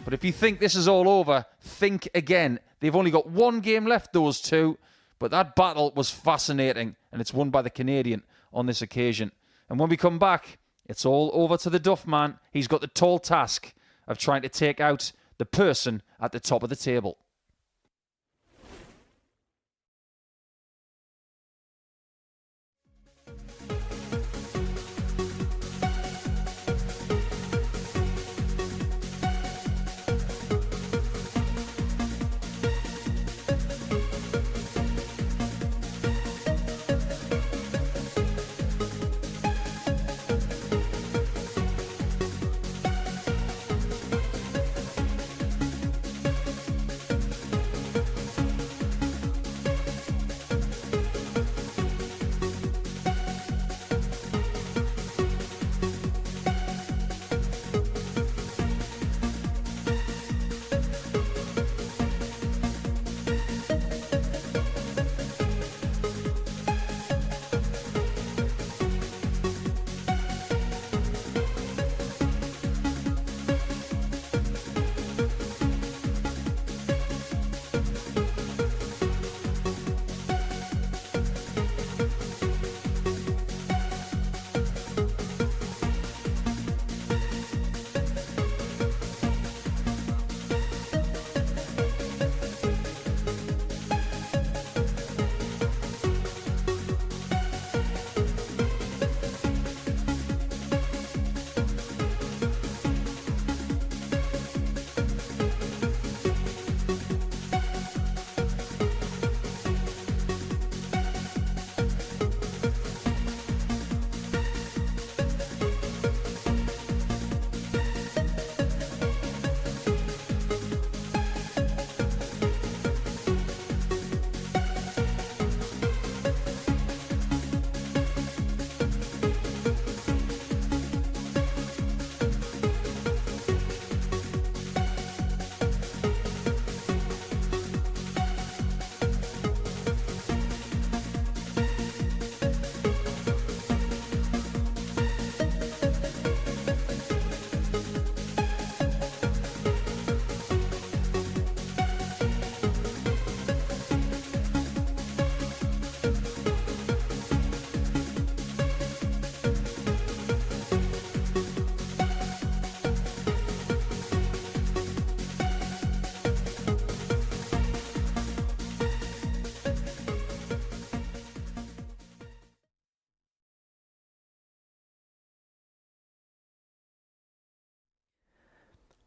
But if you think this is all over, think again. They've only got 1 game left, those two. But that battle was fascinating. And it's won by the Canadian on this occasion. And when we come back, it's all over to the Duff man. He's got the tall task of trying to take out the person at the top of the table.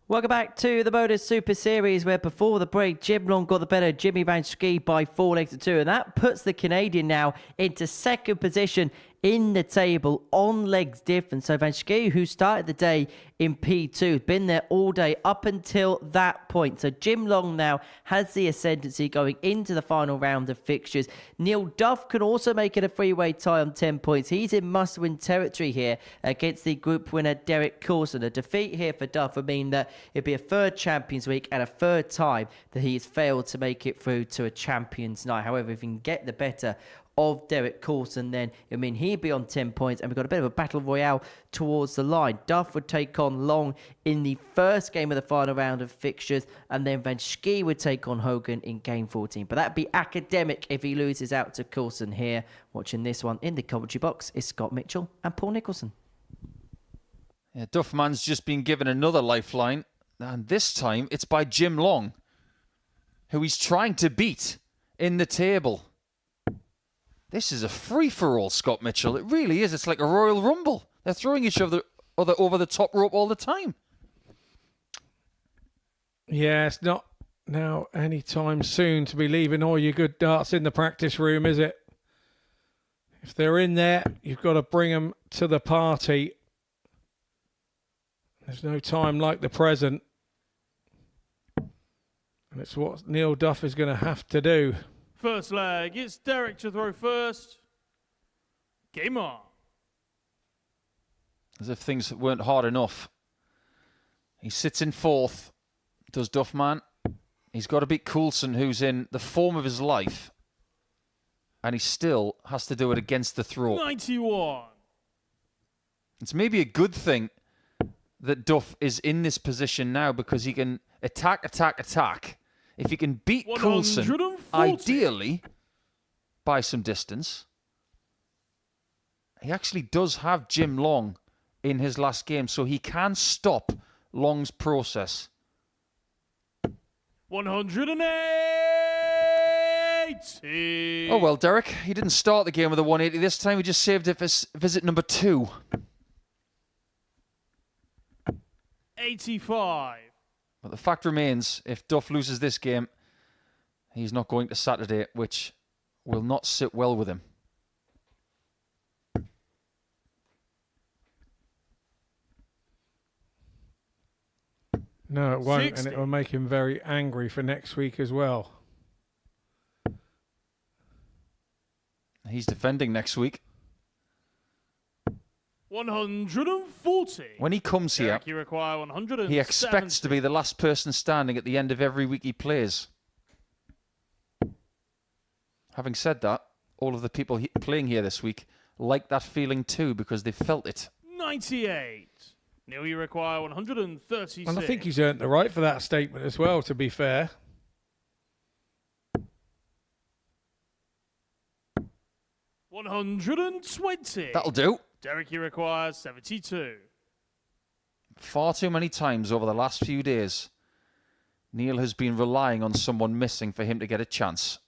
Welcome back to the Modus Super Series, where before the break, Jim Long got the better of Jimmy Van Schie by 4-2, and that puts the Canadian now into second position in the table on legs difference. So Van Schie, who started the day in P2, been there all day up until that point. So Jim Long now has the ascendancy going into the final round of fixtures. Neil Duff can also make it a three-way tie on 10 points. He's in must-win territory here against the group winner Derek Coulson. A defeat here for Duff would mean that it'd be a third Champions Week and a third time that he has failed to make it through to a Champions Night. However, if he can get the better of Derek Coulson, then I mean he'd be on 10 points, and we've got a bit of a battle royale towards the line. Duff would take on Long in the first game of the final round of fixtures, and then Van Schie would take on Hogan in game 14. But that'd be academic if he loses out to Coulson. Here watching this one in the commentary box is Scott Mitchell and Paul Nicholson. Yeah, Duffman's just been given another lifeline, and this time it's by Jim Long, who he's trying to beat in the table. This is a free-for-all, Scott Mitchell. It really is. It's like a Royal Rumble. They're throwing each other over the top rope all the time. Yeah, it's not now any time soon to be leaving all your good darts in the practice room, is it? If they're in there, you've got to bring them to the party. There's no time like the present. And it's what Neil Duff is going to have to do. First leg, it's Derek to throw first. Game on. As if things weren't hard enough. He sits in fourth, does Duffman. He's got to beat Coulson, who's in the form of his life. And he still has to do it against the throat. 91. It's maybe a good thing that Duff is in this position now, because he can attack. If he can beat Coulson, ideally, by some distance, he actually does have Jim Long in his last game, so he can stop Long's process. 180. Oh, well, Derek, he didn't start the game with a 180 this time. He just saved it for visit number 2. 85. But the fact remains, if Duff loses this game, he's not going to Saturday, which will not sit well with him. No, it won't, 60. and it will make him very angry for next week as well. He's defending next week. 140. When he comes here, Derek, you require 170. he expects to be the last person standing at the end of every week he plays. Having said that, all of the people playing here this week like that feeling too, because they felt it. 98. Neil, you require 136. And I think he's earned the right for that statement as well, to be fair. $120. That'll do. Derek, you require 72. Far too many times over the last few days, Neil has been relying on someone missing for him to get a chance.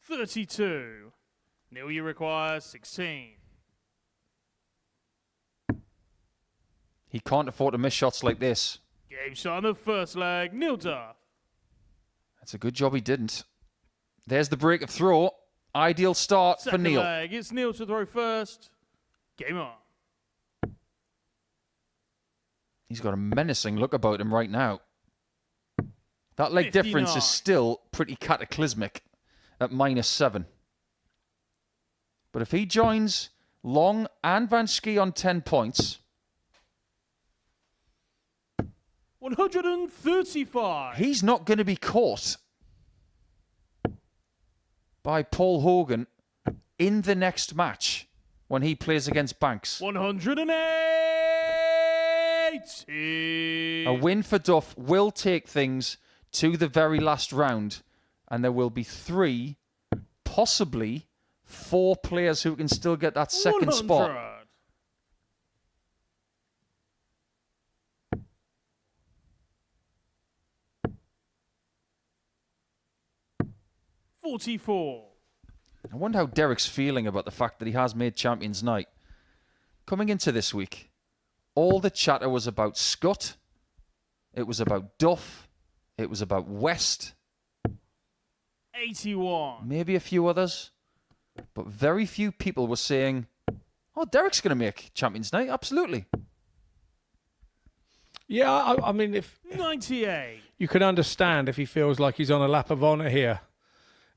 32. Neil, you require 16. He can't afford to miss shots like this. Game shot on the first leg, Neil Duff. That's a good job he didn't. There's the break of throw. Ideal start Second for Neil. leg, it's Neil to throw first. Game on. He's got a menacing look about him right now. That leg 59. difference is still pretty cataclysmic at -7. But if he joins Long and Van Schie on 10 points... 135. He's not going to be caught by Paul Hogan in the next match when he plays against Banks. 180. A win for Duff will take things to the very last round, and there will be 3, possibly 4 players who can still get that second 100. spot. 44. I wonder how Derek's feeling about the fact that he has made Champions Night. Coming into this week, all the chatter was about Scott It was about Duff. It was about West. 81. Maybe a few others. But very few people were saying, oh, Derek's going to make Champions Night. Absolutely. Yeah, I mean, if 98. You can understand if he feels like he's on a lap of honour here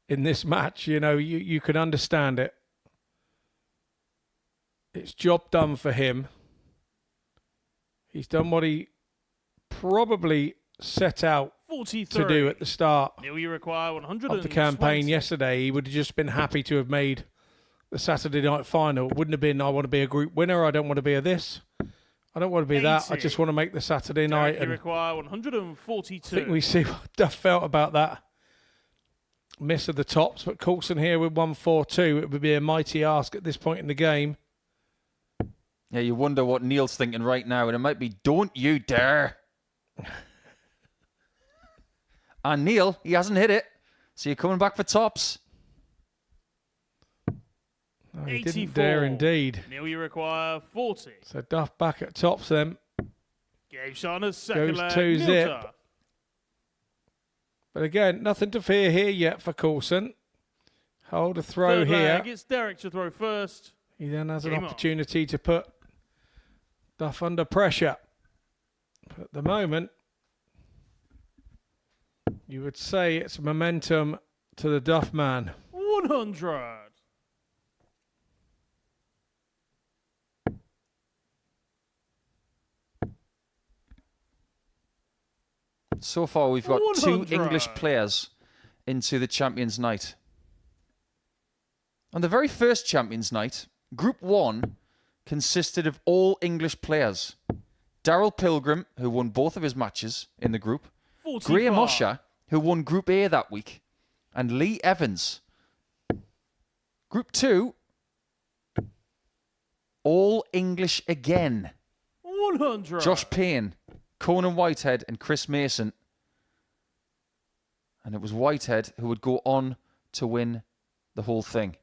in this match. You know, you can understand it. It's job done for him. He's done what he probably set out 43. to do at the start You require 100 of the campaign yesterday. He would have just been happy to have made the Saturday night final. It wouldn't have been, I want to be a group winner. I don't want to be a this. I don't want to be that. I just want to make the Saturday night. You require 142. I think we see what Duff felt about that miss of the tops. But Coulson here with 142. It would be a mighty ask at this point in the game. Yeah, you wonder what Neil's thinking right now. And it might be, don't you dare. And Neil, he hasn't hit it. So you're coming back for tops. No, he didn't dare indeed. Neil, you require 40. So Duff back at tops then. Gave Sean a second Goes leg. 2 Neil zip. Duff. But again, nothing to fear here yet for Coulson. Hold a throw Third here. leg, it's Derek to throw first. He then has an Game on. opportunity to put Duff under pressure. But at the moment, you would say it's momentum to the Duff man. 100. So far, we've got 100. 2 English players into the Champions Night. On the very first Champions Night, Group 1 consisted of all English players. Daryl Pilgrim, who won both of his matches in the group. 45. Graham Usher, who won Group A that week. And Lee Evans. Group 2, all English again. 100. Josh Payne, Conan Whitehead and Chris Mason. And it was Whitehead who would go on to win the whole thing.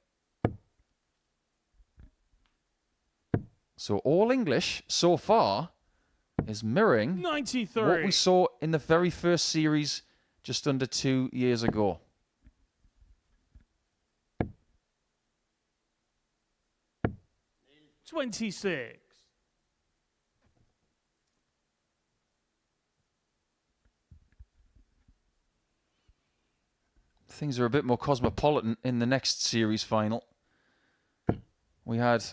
So all English so far is mirroring 93. what we saw in the very first series just under 2 years ago. $26. Things are a bit more cosmopolitan in the next series final. We had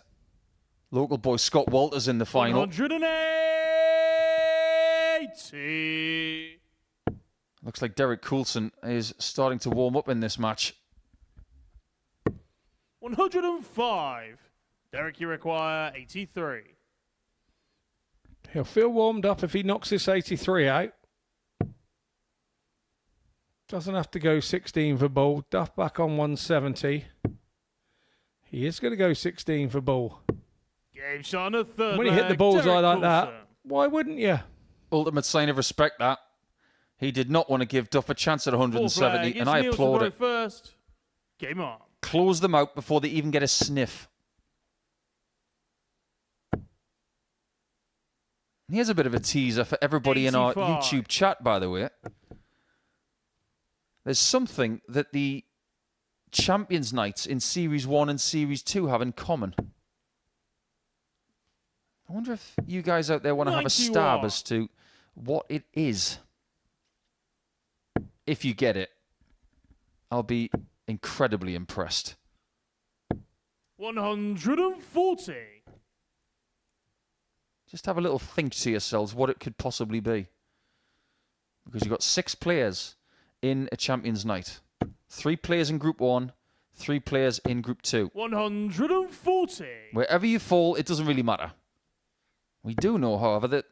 local boy Scott Walters in the final. 180. Looks like Derek Coulson is starting to warm up in this match. 105. Derek, you require 83. He'll feel warmed up if he knocks this 83 out. Doesn't have to go 16 for ball. Duff back on 170. He is going to go 16 for ball. Game Sean a third When you hit the leg, bullseye Derek like that, Coulson. why wouldn't you? Ultimate sign of respect, that. He did not want to give Duff a chance at Fourth 170, leg, and it's I Neil to applaud throw it. First. Game on. Close them out before they even get a sniff. Here's a bit of a teaser for everybody in our 85. YouTube chat, by the way. There's something that the Champions Nights in Series 1 and Series 2 have in common. I wonder if you guys out there want to have a stab 91. as to what it is. If you get it, I'll be incredibly impressed. 140. Just have a little think to yourselves what it could possibly be. Because you've got 6 players in a Champions Night. 3 players in Group 1, 3 players in Group 2. 140. Wherever you fall, it doesn't really matter. We do know, however, that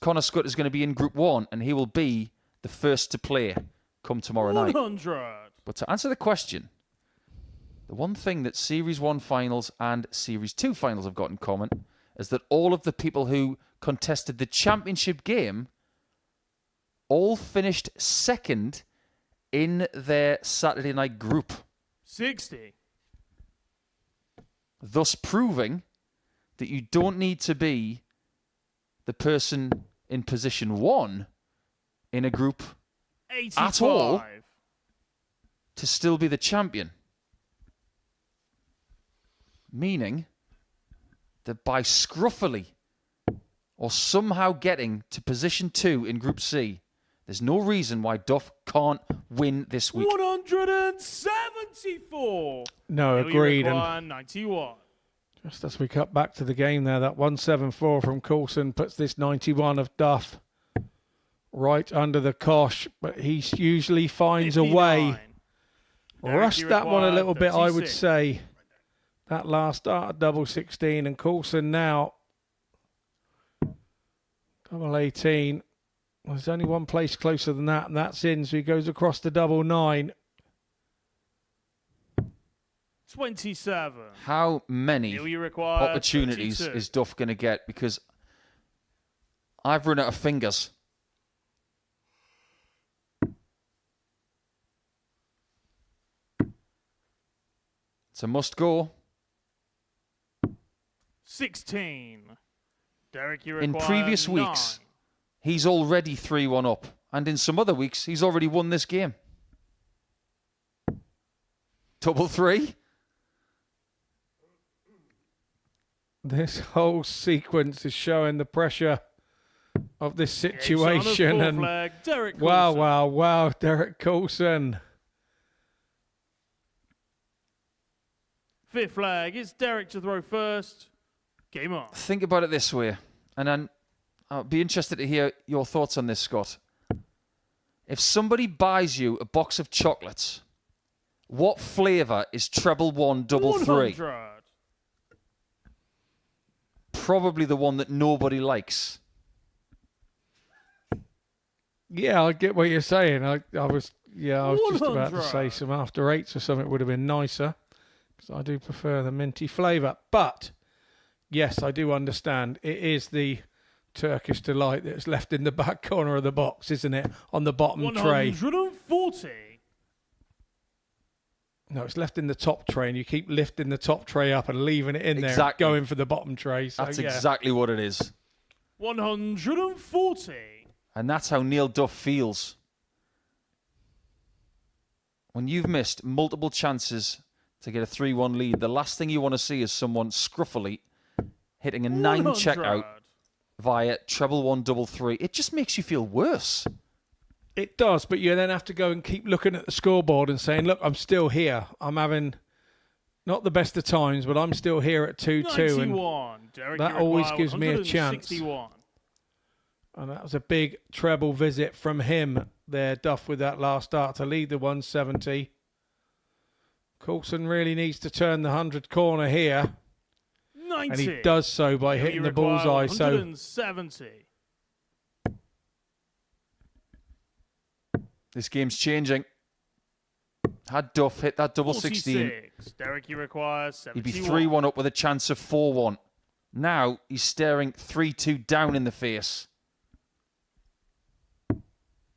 Connor Scott is going to be in Group 1 and he will be the first to play come tomorrow night. 100. But to answer the question, the one thing that Series 1 finals and Series 2 finals have got in common is that all of the people who contested the championship game all finished second in their Saturday night group. 60. Thus proving that you don't need to be the person in position 1 in a group 85. at all to still be the champion. Meaning that by scruffily or somehow getting to position 2 in Group C, there's no reason why Duff can't win this week. 174. No, Here we agreed. require And 91. just as we cut back to the game there, that 174 from Coulson puts this 91 of Duff right under the cosh, but he usually finds a way. Rushed that one a little bit, I would say. That last start at double 16, and Coulson now double 18. There's only one place closer than that, and that's in, so he goes across to double 9. 27. How many Here we require opportunities 32. is Duff going to get? Because I've run out of fingers. It's a must go. 16. Derek, you In require previous 9. weeks, he's already 3-1 up. And in some other weeks, he's already won this game. Double 3. This whole sequence is showing the pressure of this situation. It's on a full And flag, Derek wow, Coulson. wow, Derek Coulson. 5th flag. It's Derek to throw first. Game on. Think about it this way. And then I'll be interested to hear your thoughts on this, Scott. If somebody buys you a box of chocolates, what flavour is treble 1 double 3? 100. Probably the one that nobody likes. Yeah, I get what you're saying. I was just about to 100. say some after 8s or something would have been nicer, because I do prefer the minty flavour. But yes, I do understand. It is the Turkish delight that's left in the back corner of the box, isn't it? On the bottom tray. 140. No, it's left in the top tray, and you keep lifting the top tray up and leaving it in there, Exactly. going for the bottom tray. So, That's yeah. exactly what it is. 140. And that's how Neil Duff feels. When you've missed multiple chances to get a 3-1 lead, the last thing you want to see is someone scruffily hitting a 9 checkout via treble 1 double 3. It just makes you feel worse. It does, but you then have to go and keep looking at the scoreboard and saying, look, I'm still here. I'm having not the best of times, but I'm still here at 2-2. 91. Derek, That you always require gives me a chance. 161. And that was a big treble visit from him there, Duff, with that last start to lead the 170. Coulson really needs to turn the 100 corner here. 90. And he does so by Here hitting we the bullseye. require So 170. This game's changing. Had Duff hit that double 16, 46. Derek, you require he'd be 71. 3-1 up with a chance of 4-1. Now he's staring 3-2 down in the face.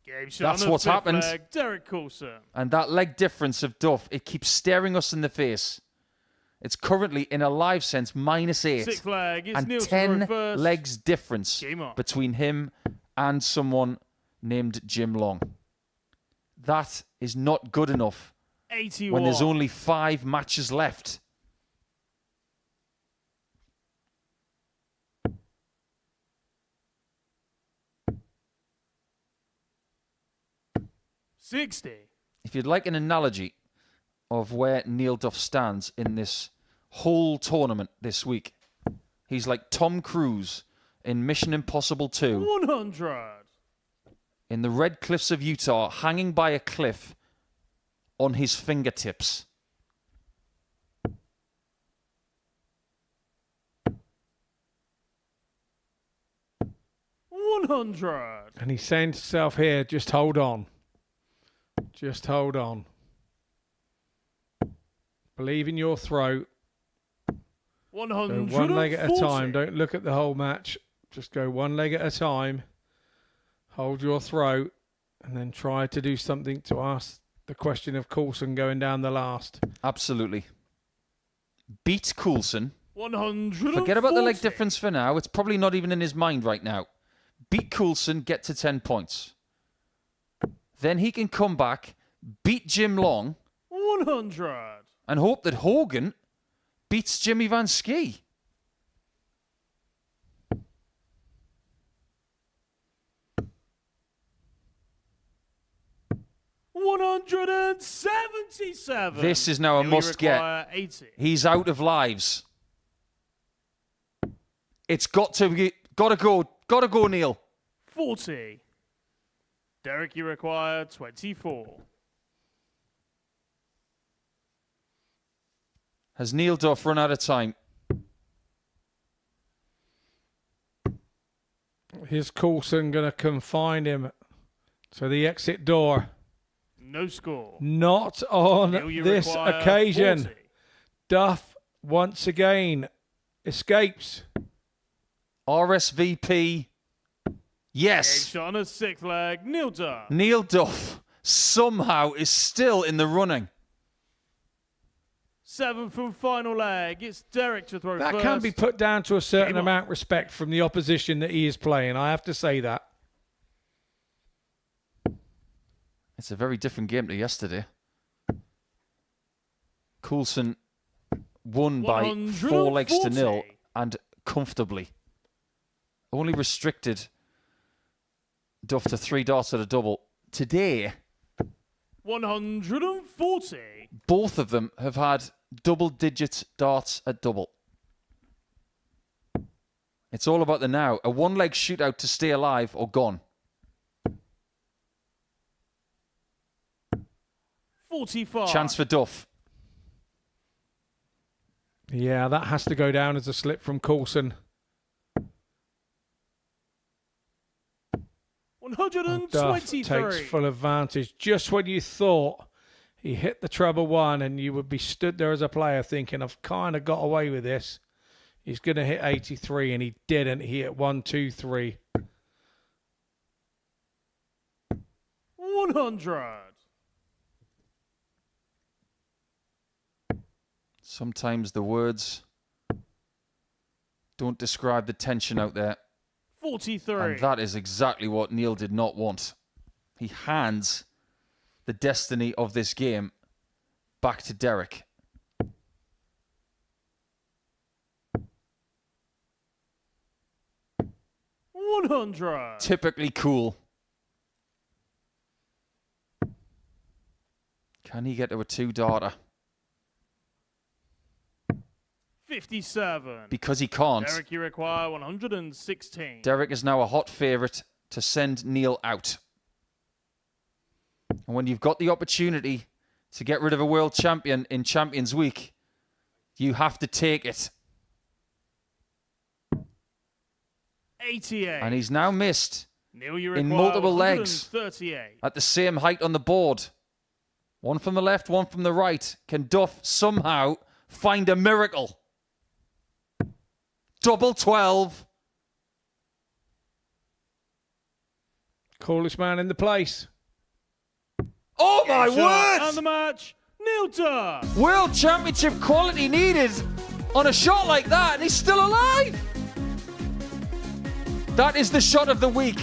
Game shot That's on the what's 5th happened. flag, Derek Coulson. And that leg difference of Duff, it keeps staring us in the face. It's currently, in a live sense, -8. 6th flag. It's And Neil to 10 throw first. legs difference Game on. between him and someone named Jim Long. That is not good enough 81. when there's only 5 matches left. $60. If you'd like an analogy of where Neil Duff stands in this whole tournament this week, he's like Tom Cruise in Mission Impossible 2 100. in the Red Cliffs of Utah, hanging by a cliff on his fingertips. $100. and he's saying to himself here, just hold on. Just hold on. Believe in your throw. Go 140. one leg at a time. Don't look at the whole match. Just go one leg at a time. Hold your throw. And then try to do something to ask the question of Coulson going down the last. Absolutely. Beat Coulson. 140. Forget about the leg difference for now. It's probably not even in his mind right now. Beat Coulson, get to 10 points. then he can come back, beat Jim Long, 100. and hope that Hogan beats Jimmy Van Schie. $177. This is now a He'll must require get. 80. He's out of lives. It's got to go, Neil. 40. Derek, you require 24. Has Neil Duff run out of time? Is Coulson going to confine him to the exit door? No score. Not on Neil, you this require occasion. 40. Duff once again escapes. RSVP. Yes. Shot on a 6th leg. Neil Duff. Neil Duff somehow is still in the running. 7th and final leg. It's Derek to throw That first. can be put down to a certain amount of respect from the opposition that he is playing. I have to say that. It's a very different game to yesterday. Coulson won by 4 legs to 0 and comfortably. Only restricted Duff to 3 darts at a double. Today, 140. both of them have had double-digit darts at double. It's all about the now. A one-leg shootout to stay alive or gone. 45. Chance for Duff. Yeah, that has to go down as a slip from Coulson. 123. Duff takes full advantage. Just when you thought he hit the treble one and you would be stood there as a player thinking, I've kind of got away with this. He's going to hit 83 and he didn't. He hit 123. 100. Sometimes the words don't describe the tension out there. 43. And that is exactly what Neil did not want. He hands the destiny of this game back to Derek. $100. Typically cool. Can he get to a 2-darter? 57. Because he can't. Derek, you require 116. Derek is now a hot favourite to send Neil out. And when you've got the opportunity to get rid of a world champion in Champions Week, you have to take it. 88. And he's now missed Neil, you in require multiple legs 138. at the same height on the board. One from the left, one from the right. Can Duff somehow find a miracle? Double 12. Coolest man in the place. Oh my word! And the match, Neil Duff. World Championship quality needed on a shot like that, and he's still alive. That is the shot of the week.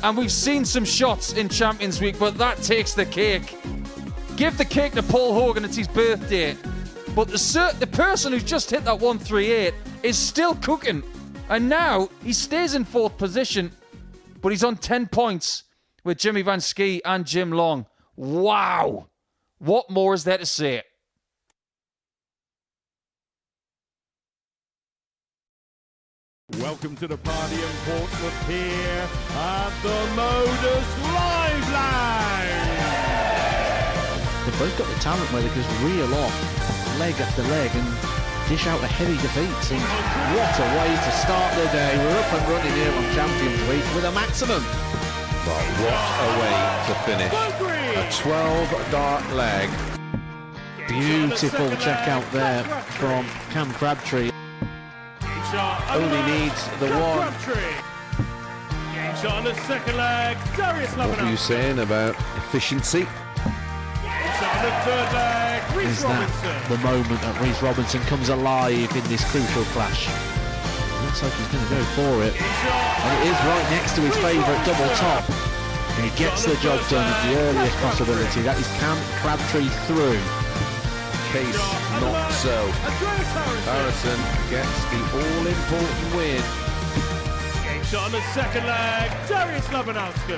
And we've seen some shots in Champions Week, but that takes the cake. Give the cake to Paul Hogan, it's his birthday. But the person who's just hit that 138 is still cooking. And now he stays in 4th position, but he's on 10 points with Jimmy Van Schie and Jim Long. Wow. What more is there to say? Welcome to the party in Portsmouth here at the Modus Liveline. They've both got the talent where they can just reel off leg after leg and dish out a heavy defeat. And what a way to start the day. We're up and running here on Champions Week with a maximum. Well, what a way to finish. A 12-dart leg. Beautiful check out there from Cam Crabtree. Only needs the one. Game shot on the 2nd leg, Darius What were you saying about efficiency? Shot on the 3rd leg, Reece Is that Robinson. the moment that Reece Robinson comes alive in this crucial clash? Looks like he's going to go for it. And it is right next to his favourite double top. And he gets the job done at the earliest possibility. That is Crabtree through. Case not so. Harrison gets the all-important win. Game shot on the second leg. Darius Labanowski.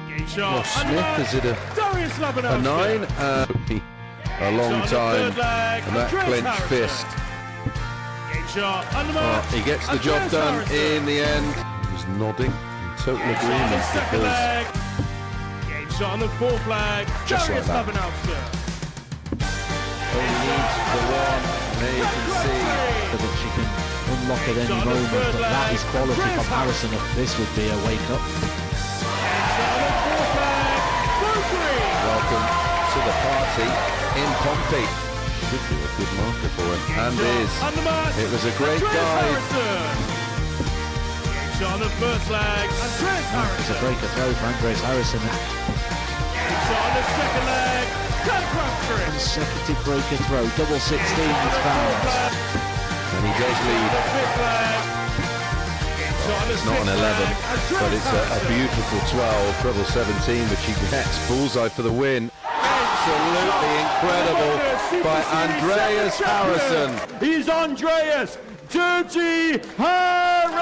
Game shot. Well, Smith is it Darius a Labanowski. 9? A long time. And that clenched fist. Game shot. He gets the job done in the end. He was nodding in total agreement because Game shot on the fourth leg. Just Darius like that. Labanowski. only needs the one. And there you can see that she can unlock at any moment, but that is quality from Harrison. This would be a wake-up. welcome to the party in Pompey. Should be a good marker for him, and is. It was a great guide. On the first leg, Andreas Harrison. It's a breaker throw for Andreas Harrison. On the second leg, Dan Crabtree. Consecutive breaker throw, double 16 is found. And he does lead. It's not an 11, but it's a beautiful 12, treble 17, which he gets. Bullseye for the win. Absolutely incredible by Andreas Harrison. He's Andreas Dirty Harrison!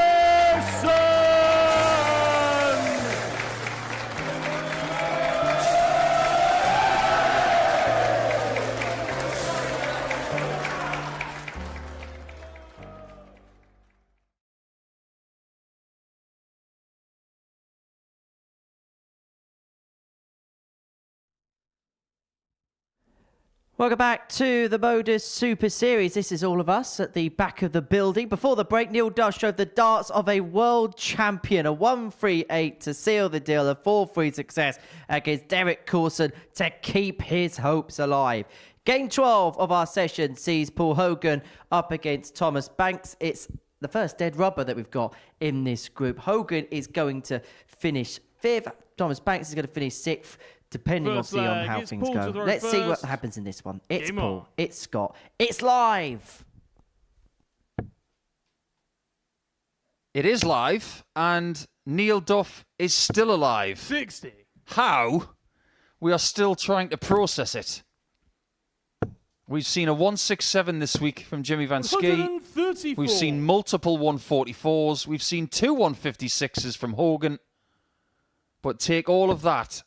Welcome back to the Modus Super Series. This is all of us at the back of the building. Before the break, Neil Duff showed the darts of a world champion. A 1-3-8 to seal the deal. A 4-3 success against Derek Coulson to keep his hopes alive. Game 12 of our session sees Paul Hogan up against Thomas Banks. It's the first dead rubber that we've got in this group. Hogan is going to finish 5th. Thomas Banks is going to finish 6th. Depending obviously on how things go. Let's see what happens in this one. It's Paul. It's Scott. It's live. It is live, and Neil Duff is still alive. 60. How? We are still trying to process it. We've seen a 167 this week from Jimmy Van Schie. We've seen multiple 144s. We've seen 2 156s from Hogan. But take all of that,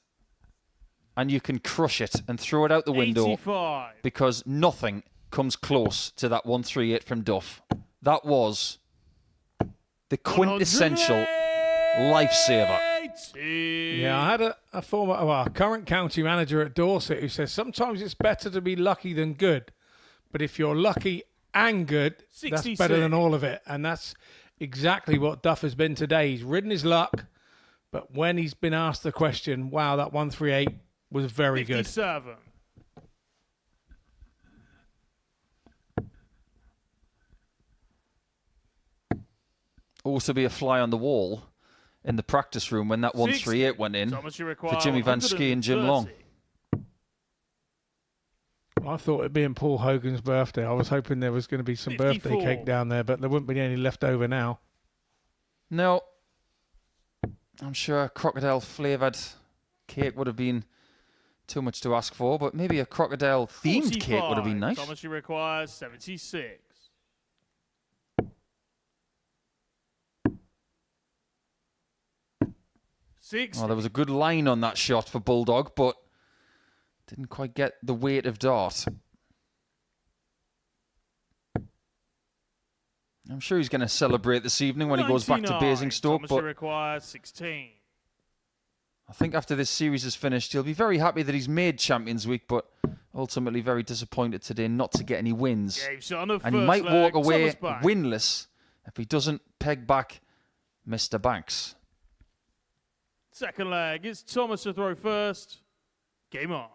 and you can crush it and throw it out the window 85. because nothing comes close to that 138 from Duff. That was the quintessential lifesaver. Yeah, I had a former, well, current county manager at Dorset who says sometimes it's better to be lucky than good. But if you're lucky and good, 66. that's better than all of it. And that's exactly what Duff has been today. He's ridden his luck, but when he's been asked the question, wow, that 138 was very 57. good. Also be a fly on the wall in the practice room when that 138 went in for Jimmy Van Schie and Jim Long. I thought it being Paul Hogan's birthday, I was hoping there was going to be some 54. birthday cake down there, but there wouldn't be any left over now. No, I'm sure a crocodile flavoured cake would have been too much to ask for, but maybe a crocodile themed cake would have been nice. Thomas requires 76. Well, there was a good line on that shot for Bulldog, but didn't quite get the weight of dart. I'm sure he's going to celebrate this evening when he goes back to Basingstoke, but requires 16. I think after this series is finished, he'll be very happy that he's made Champions Week, but ultimately very disappointed today not to get any wins. And he might walk away winless if he doesn't peg back Mr. Banks. Second leg, it's Thomas to throw first. Game on.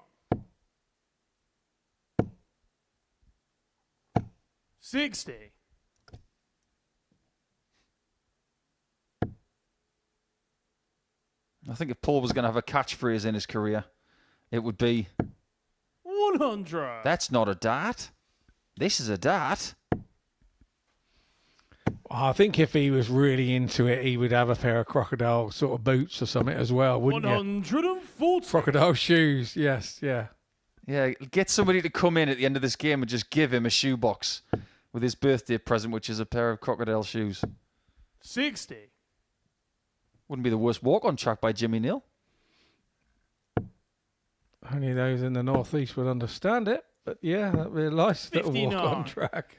60. I think if Paul was going to have a catchphrase in his career, it would be 100. That's not a dart. This is a dart. I think if he was really into it, he would have a pair of crocodile sort of boots or something as well, wouldn't you? 140. Crocodile shoes, yes, yeah. Yeah, get somebody to come in at the end of this game and just give him a shoebox with his birthday present, which is a pair of crocodile shoes. 60. Wouldn't be the worst walk-on track by Jimmy Neal. Only those in the northeast would understand it, but yeah, that'd be a nice little walk-on track.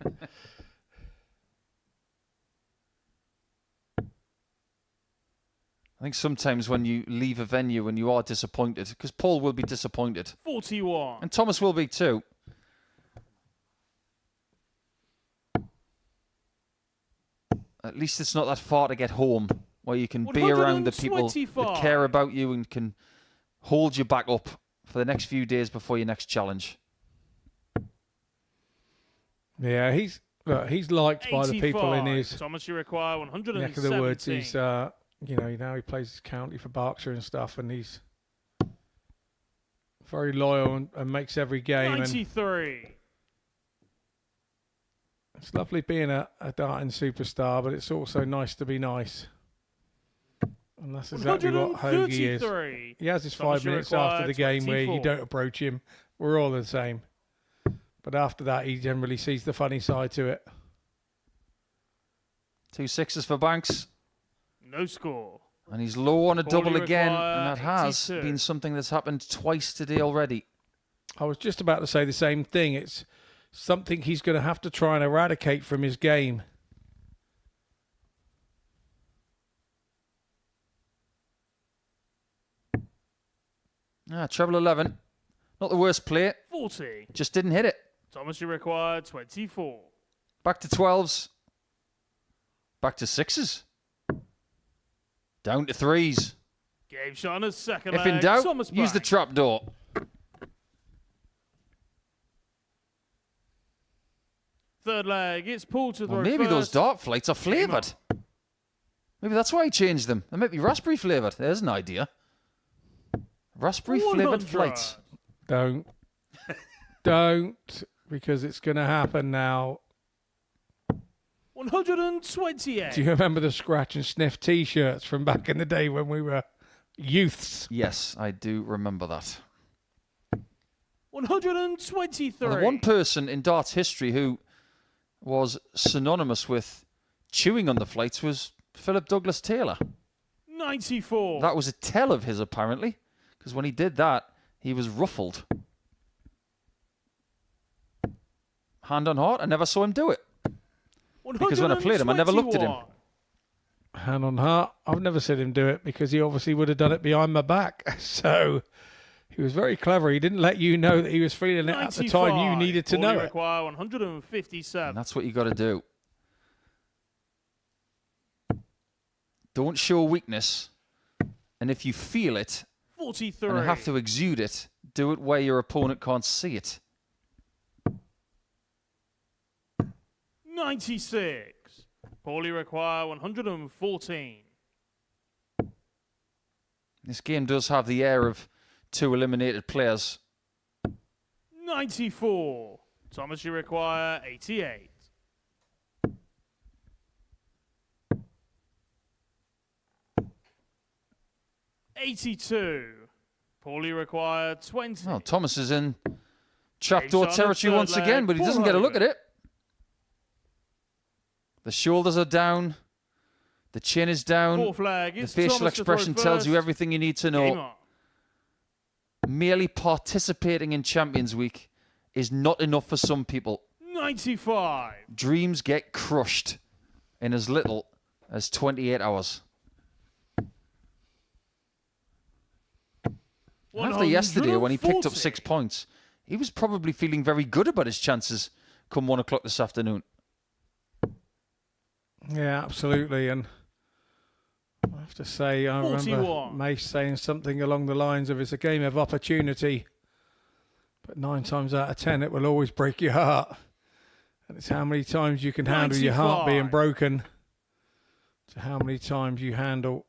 I think sometimes when you leave a venue and you are disappointed, because Paul will be disappointed. 41. And Thomas will be too. At least it's not that far to get home, where you can be around the people that care about you and can hold you back up for the next few days before your next challenge. Yeah, he's liked by the people in his Thomas, you require 117. neck of the woods. He's now he plays his county for Berkshire and stuff, and he's very loyal and makes every game. 93. It's lovely being a darting superstar, but it's also nice to be nice. And that's exactly what Hoagie is. He has his 5 minutes after the game where you don't approach him. We're all the same. But after that, he generally sees the funny side to it. 2 6s for Banks. No score. And he's low on a double again, and that has 82. been something that's happened twice today already. I was just about to say the same thing. It's something he's going to have to try and eradicate from his game. Treble 11. Not the worst play. 40. Just didn't hit it. Thomas, you require 24. Back to 12s. Back to 6s. Down to 3s. Game shot on a second If leg. in doubt, Thomas use the Banks. trap door. Third leg, it's Paul to throw Well, maybe those first. dart flights are flavoured. Maybe that's why he changed them. They might be raspberry flavoured. There's an idea. Raspberry flavoured 100. flights. Don't, because it's going to happen now. 128. Do you remember the scratch and sniff T-shirts from back in the day when we were youths? Yes, I do remember that. 123. Well, the one person in darts history who was synonymous with chewing on the flights was Philip Douglas Taylor. 94. That was a tell of his, apparently, because when he did that, he was ruffled. Hand on heart, I never saw him do it. Because when I played him, I never looked at him. Hand on heart, I've never seen him do it because he obviously would have done it behind my back. So he was very clever. He didn't let you know that he was feeling it at the time you needed to know it. Require 157. And that's what you got to do. Don't show weakness. And if you feel it, 43. and have to exude it, do it where your opponent can't see it. 96. Paulie require 114. This game does have the air of 2 eliminated players. 94. Thomas, you require 88. $82. Paulie required 20. Well, Thomas is in trapdoor Takes on territory the once third again, leg, but he Paul doesn't get a look at Hogan. it. The shoulders are down. The chin is down. Fourth leg, The it's facial Thomas to throw expression tells you first. everything you need to Game know. on. Merely participating in Champions Week is not enough for some people. 95. Dreams get crushed in as little as 28 hours. After yesterday, when he picked up 6 points, he was probably feeling very good about his chances come 1 o'clock this afternoon. Yeah, absolutely. And I have to say, I remember 41. Mace saying something along the lines of it's a game of opportunity, but 9 times out of 10 it will always break your heart. And it's how many times you can handle your heart being 95. broken to how many times you handle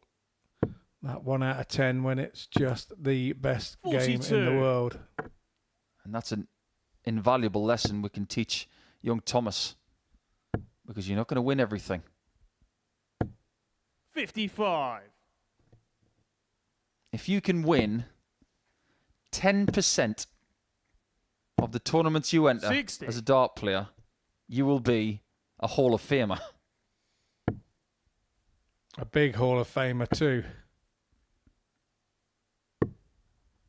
that 1 out of 10 when it's just the best game in 42. the world. And that's an invaluable lesson we can teach young Thomas. Because you're not going to win everything. 55. If you can win 10% of the tournaments you enter 60. as a dart player, you will be a Hall of Famer. A big Hall of Famer too.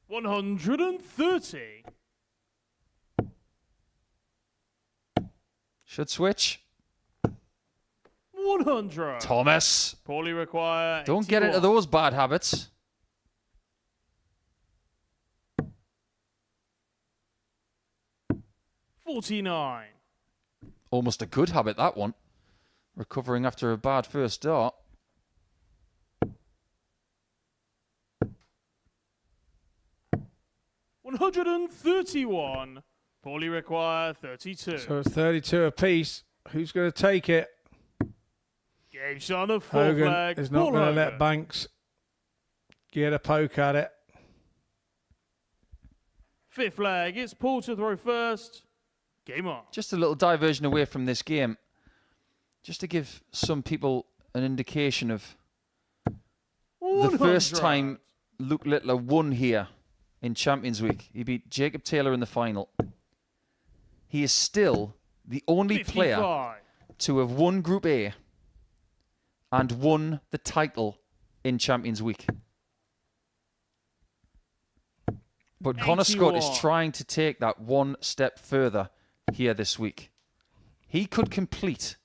130. Should switch. 100. Thomas. Poorly require. Don't get into 81. those bad habits. $49. Almost a good habit, that one. Recovering after a bad first dart. $131. Poorly require 32. So it's 32 apiece. Who's going to take it? Game shot of fourth Hogan flag. is not Paul going to Hogan. let Banks get a poke at it. Fifth flag. It's Paul to throw first. Game on. Just a little diversion away from this game. Just to give some people an indication of the first 100. time Luke Littler won here in Champions Week. He beat Jacob Taylor in the final. He is still the only player 55. to have won Group A and won the title in Champions Week. But Connor Scott is 81. trying to take that one step further here this week. He could complete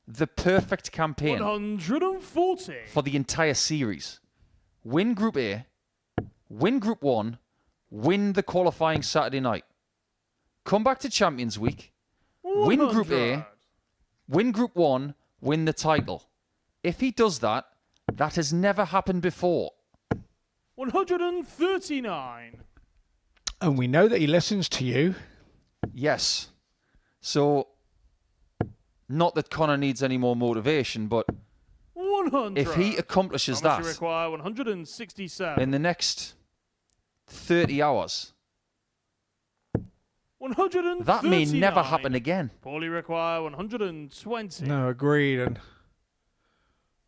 the perfect campaign 140. for the entire series. Win Group A, win Group 1, win the qualifying Saturday night. Come back to Champions Week, win Group A, 100. win Group 1, win the title. If he does that, that has never happened before. 139. And we know that he listens to you. Yes. So, not that Connor needs any more motivation, but 100. if he accomplishes Thomas, you that require 167. in the next 30 hours, 139. that may never happen again. Poorly require 120. No, agreed. And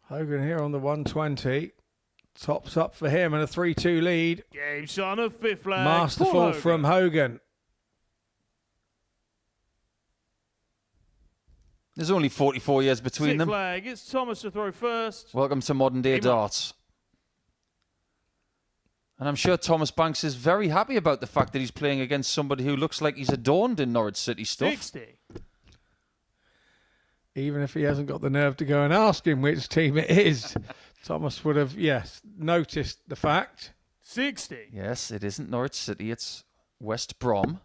Hogan here on the 120. Tops up for him and a 3-2 lead. Game shot of fifth flag. Masterful Paul Hogan. from Hogan. There's only 44 years between Sixth them. flag. It's Thomas to throw first. Welcome to modern day Game on. darts. And I'm sure Thomas Banks is very happy about the fact that he's playing against somebody who looks like he's adorned in Norwich City stuff. 60. Even if he hasn't got the nerve to go and ask him which team it is, Thomas would have, yes, noticed the fact. 60. Yes, it isn't Norwich City, it's West Brom.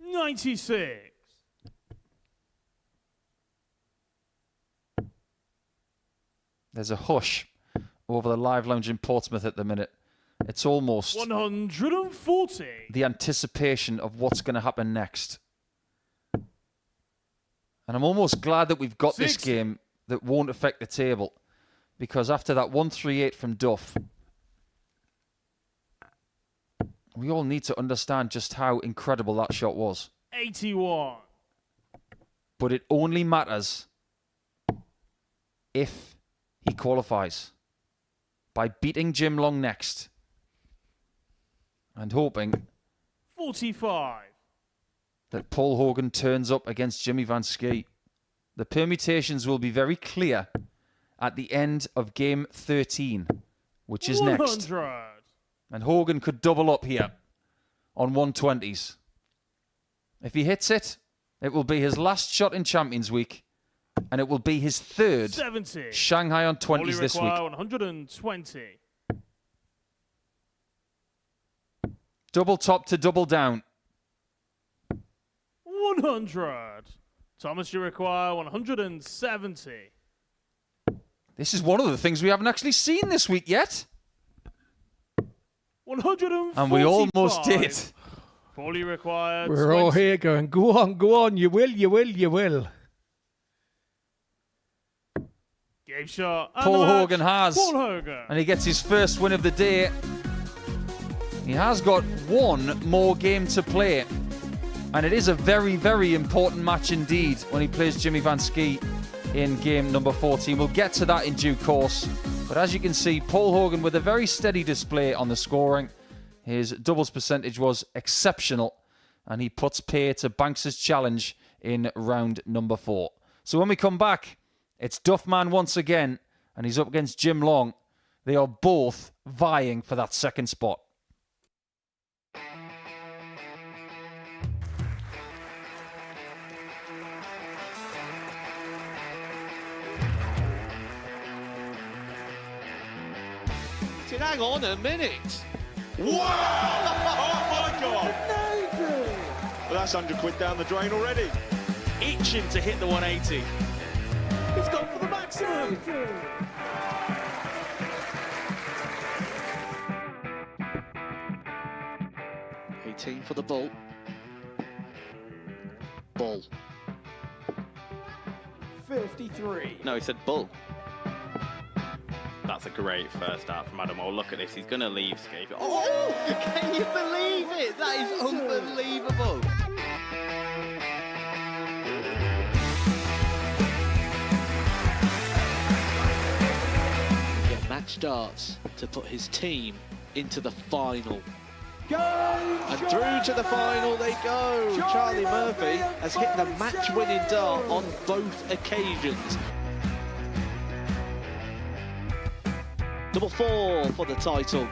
96. There's a hush over the live lounge in Portsmouth at the minute. It's almost 140. the anticipation of what's going to happen next. And I'm almost glad that we've got this 60. game that won't affect the table. Because after that 138 from Duff, we all need to understand just how incredible that shot was. 81. But it only matters if he qualifies. By beating Jim Long next. And hoping 45. that Paul Hogan turns up against Jimmy Van Schie. The permutations will be very clear at the end of game 13, which is next. 100. And Hogan could double up here on 120s. If he hits it, it will be his last shot in Champions Week, and it will be his third 70. Shanghai on 20s Poorly this week. require 120. Double top to double down. 100. Thomas, you require 170. This is one of the things we haven't actually seen this week yet. 145. And we almost did. Poorly required. We're all here going, go on, you will. Game shot. And Paul the match, Hogan has. Paul Hogan. And he gets his first win of the day. He has got one more game to play. And it is a very, very important match indeed when he plays Jimmy Van Schie in game number 14. We'll get to that in due course. But as you can see, Paul Hogan with a very steady display on the scoring. His doubles percentage was exceptional, and he puts pay to Banks' challenge in round number 4. So when we come back, it's Duffman once again, and he's up against Jim Long. They are both vying for that second spot. Hang on a minute. Wow! Oh my God! Well, that's £100 down the drain already. Itching to hit the 180. He's gone for the maximum. 18 for the bull. Bull. 53. No, he said bull. That's a great first start from Adam. Oh, look at this. He's going to leave Schie. Oh, can you believe it? That is unbelievable. Yeah, match starts to put his team into the final. And through to the final they go. Charlie Murphy has hit the match-winning dart on both occasions. Number 4 for the title.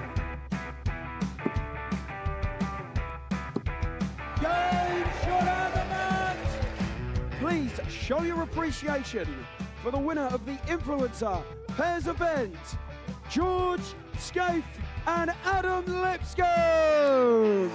Please show your appreciation for the winner of the Influencer Pairs event, George Schie and Adam Lipscomb.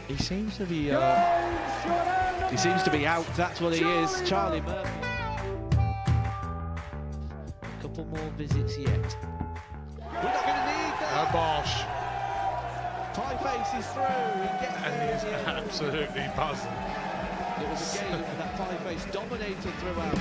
He seems to be out. That's what he is. Charlie Murphy. A couple more visits yet. We're not going to need that. Oh, Bosh. Pie Face is through. He gets And he's absolutely buzzing. It was a game that Pie Face dominated throughout.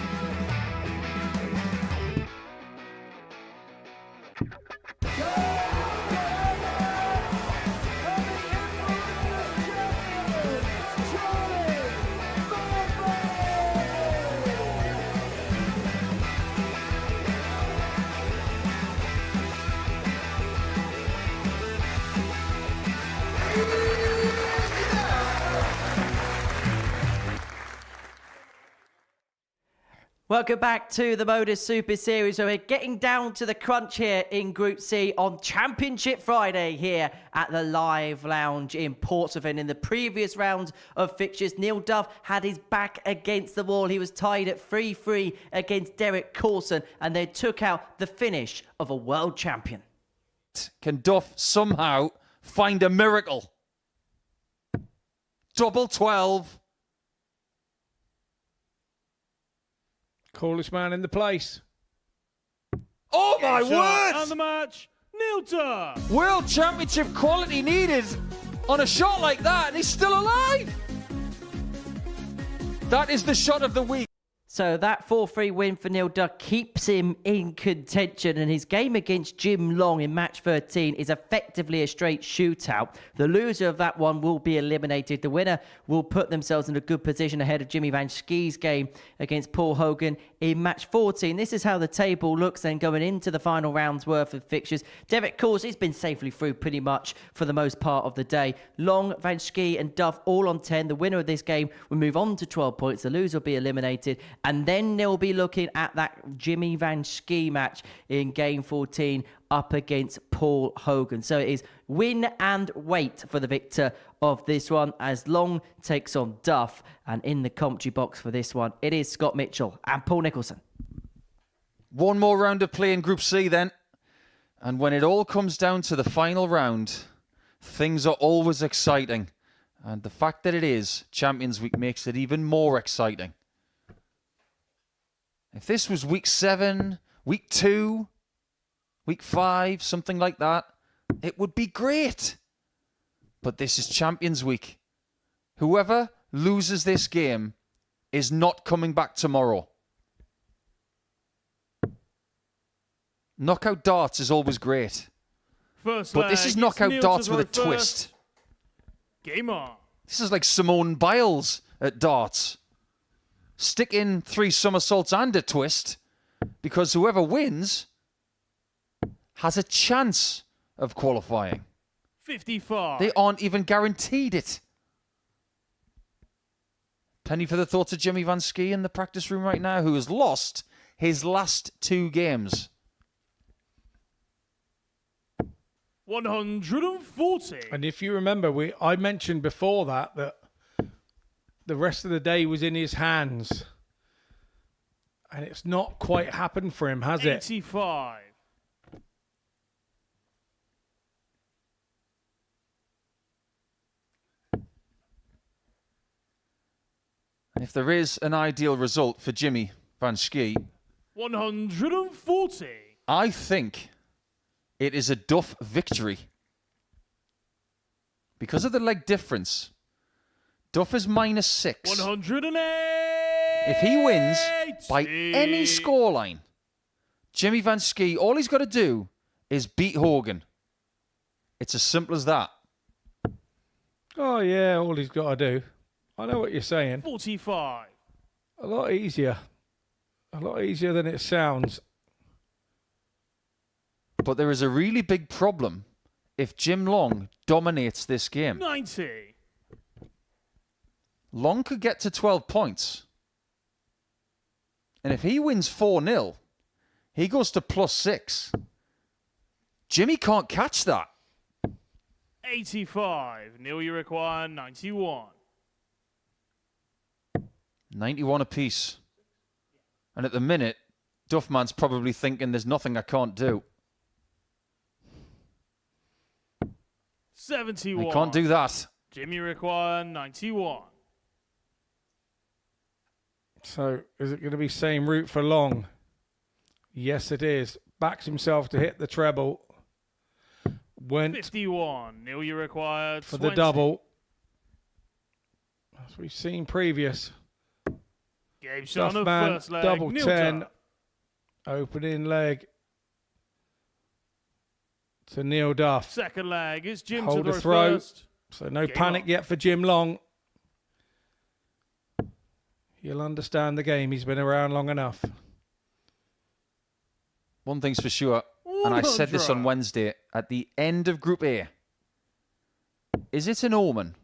Welcome back to the Modus Super Series, where we're getting down to the crunch here in Group C on Championship Friday here at the Live Lounge in Portsmouth. In the previous round of fixtures, Neil Duff had his back against the wall. He was tied at 3-3 against Derek Coulson, and they took out the finish of a world champion. Can Duff somehow find a miracle? Double 12. Coolest man in the place. Oh my word! And the match, Neil Duff. World Championship quality needed on a shot like that, and he's still alive. That is the shot of the week. So that 4-3 win for Neil Duff keeps him in contention, and his game against Jim Long in match 13 is effectively a straight shootout. The loser of that one will be eliminated. The winner will put themselves in a good position ahead of Jimmy Van Schie's game against Paul Hogan in match 14. This is how the table looks then going into the final round's worth of fixtures. Derek Coulson, he's been safely through pretty much for the most part of the day. Long, Van Schie and Duff all on 10. The winner of this game will move on to 12 points. The loser will be eliminated. And then they'll be looking at that Jimmy Van Schie match in game 14 up against Paul Hogan. So it is win and wait for the victor of this one as Long takes on Duff. And in the commentary box for this one, it is Scott Mitchell and Paul Nicholson. One more round of play in Group C then. And when it all comes down to the final round, things are always exciting. And the fact that it is Champions Week makes it even more exciting. If this was week 7, week 2, week 5, something like that, it would be great. But this is Champions Week. Whoever loses this game is not coming back tomorrow. Knockout darts is always great. First but this is knockout darts with a twist. Game on. This is like Simone Biles at darts. Stick in 3 somersaults and a twist, because whoever wins has a chance of qualifying. 55. They aren't even guaranteed it. Penny for the thoughts of Jimmy Van Schie in the practice room right now, who has lost his last 2 games. 140. And if you remember, I mentioned before that the rest of the day was in his hands. And it's not quite happened for him, has it? 85. And if there is an ideal result for Jimmy Van Schie, 140. I think it is a Duff victory. Because of the leg difference, Duff is -6. 108. If he wins by any scoreline, Jimmy Van Schie, all he's got to do is beat Hogan. It's as simple as that. Oh, yeah, all he's got to do. I know what you're saying. 45. A lot easier. A lot easier than it sounds. But there is a really big problem if Jim Long dominates this game. 90. Long could get to 12 points. And if he wins 4-0, he goes to +6. Jimmy can't catch that. 85. Neil, you require 91. 91 apiece. And at the minute, Duffman's probably thinking there's nothing I can't do. 71. He can't do that. Jimmy require 91. So, is it going to be same route for Long? Yes, it is. Backs himself to hit the treble. Went 51. Neil, you required for 20. the double. As we've seen previous. Game shot on the Duffman, first leg. double Neil 10. Duff. Opening leg. To Neil Duff. Second leg is Jim Hold to the throw throw. first. So no Game panic on. yet for Jim Long. He'll understand the game. He's been around long enough. One thing's for sure, and I said this on Wednesday, at the end of Group A, is it an omen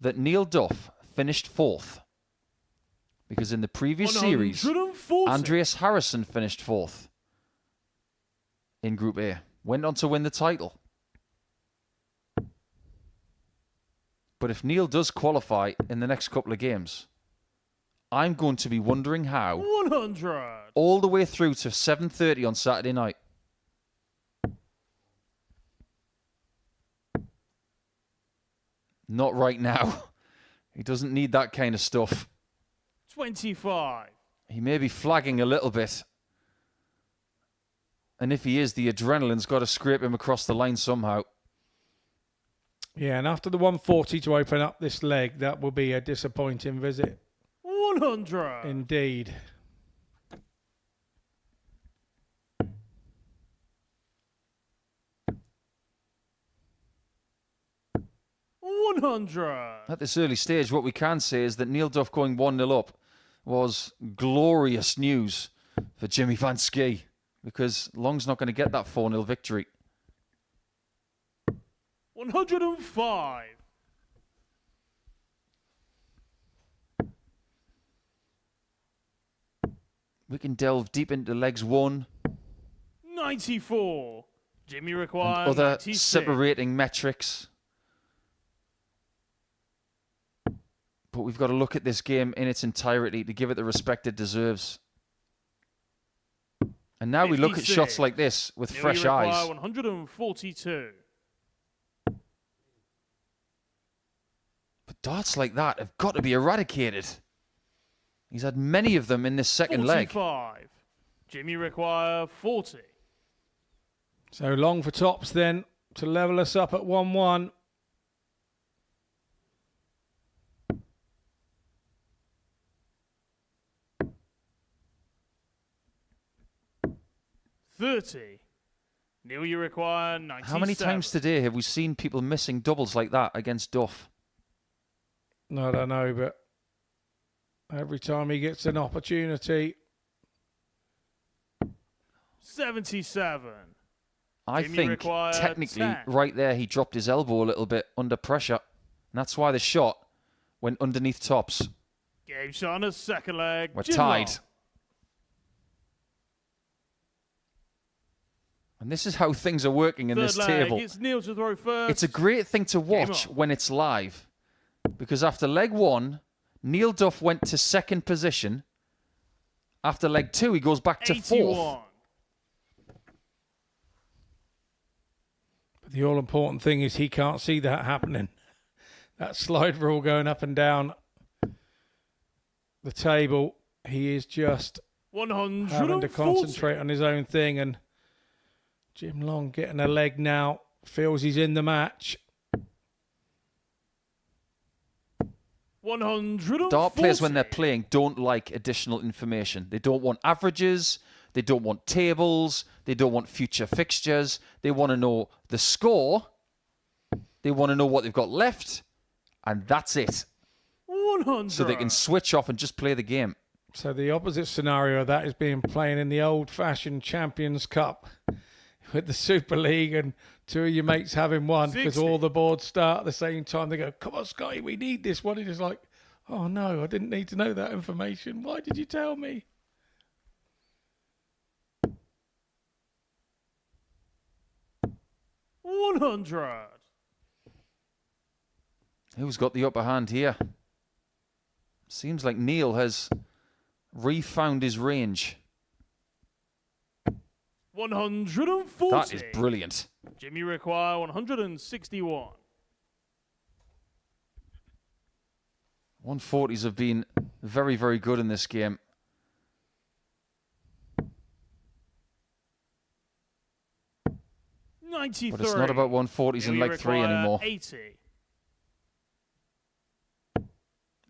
that Neil Duff finished 4th? Because in the previous series, 140. Andreas Harrison finished 4th in Group A. Went on to win the title. But if Neil does qualify in the next couple of games, I'm going to be wondering how 100. all the way through to 7:30 on Saturday night. Not right now. He doesn't need that kind of stuff. 25. He may be flagging a little bit. And if he is, the adrenaline's got to scrape him across the line somehow. Yeah, and after the 140 to open up this leg, that will be a disappointing visit. 100. Indeed. At this early stage, what we can say is that Neil Duff going 1-0 up was glorious news for Jimmy Van Schie, because Long's not going to get that 4-0 victory. 105. We can delve deep into legs 1. 94. Jimmy And requires other 96. separating metrics. But we've got to look at this game in its entirety to give it the respect it deserves. And now we look at 56. shots like this with Neil, fresh you require eyes. 142. But darts like that have got to be eradicated. He's had many of them in this second leg. 45. Jimmy require 40. So long for tops then to level us up at 1-1. Neil, you require 97. How many times today have we seen people missing doubles like that against Duff? I don't know, but every time he gets an opportunity. 77. I Jimmy think require technically 10. right there he dropped his elbow a little bit under pressure. And that's why the shot went underneath tops. Game shot on the second leg. We're Jim tied. Long. And this is how things are working in this Third leg, table. it's Neil to throw first. It's a great thing to watch when it's live. Because after leg 1, Neil Duff went to second position. After leg 2, he goes back to 81. 4th. But the all-important thing is he can't see that happening. That slide rule going up and down the table. He is just 140. having to concentrate on his own thing. And Jim Long getting a leg now. Feels he's in the match. 140. Dart players, when they're playing, don't like additional information. They don't want averages. They don't want tables. They don't want future fixtures. They want to know the score. They want to know what they've got left. And that's it. 100. So they can switch off and just play the game. So the opposite scenario of that is being playing in the old-fashioned Champions Cup with the Super League and two of your mates having one because 60. all the boards start at the same time. They go, come on, Scotty, we need this one. And it's like, oh, no, I didn't need to know that information. Why did you tell me? $100. Who's got the upper hand here? Seems like Neil has refound his range. 140. That is brilliant. Jimmy require 161. 140s have been very, very good in this game. $93. But it's not about 140s in Jimmy leg 3 require anymore. 80.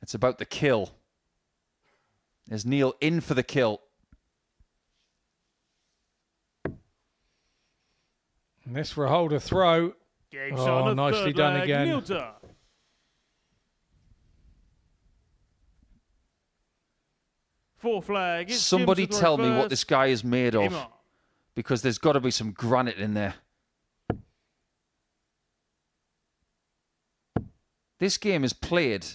It's about the kill. Is Neil in for the kill? And this for a holder throw. Game shot on the nicely third done leg. again. Neil Duff. Fourth flag. It's Somebody Jim to throw tell me what first. this guy is made Game of. on. Because there's got to be some granite in there. This game is played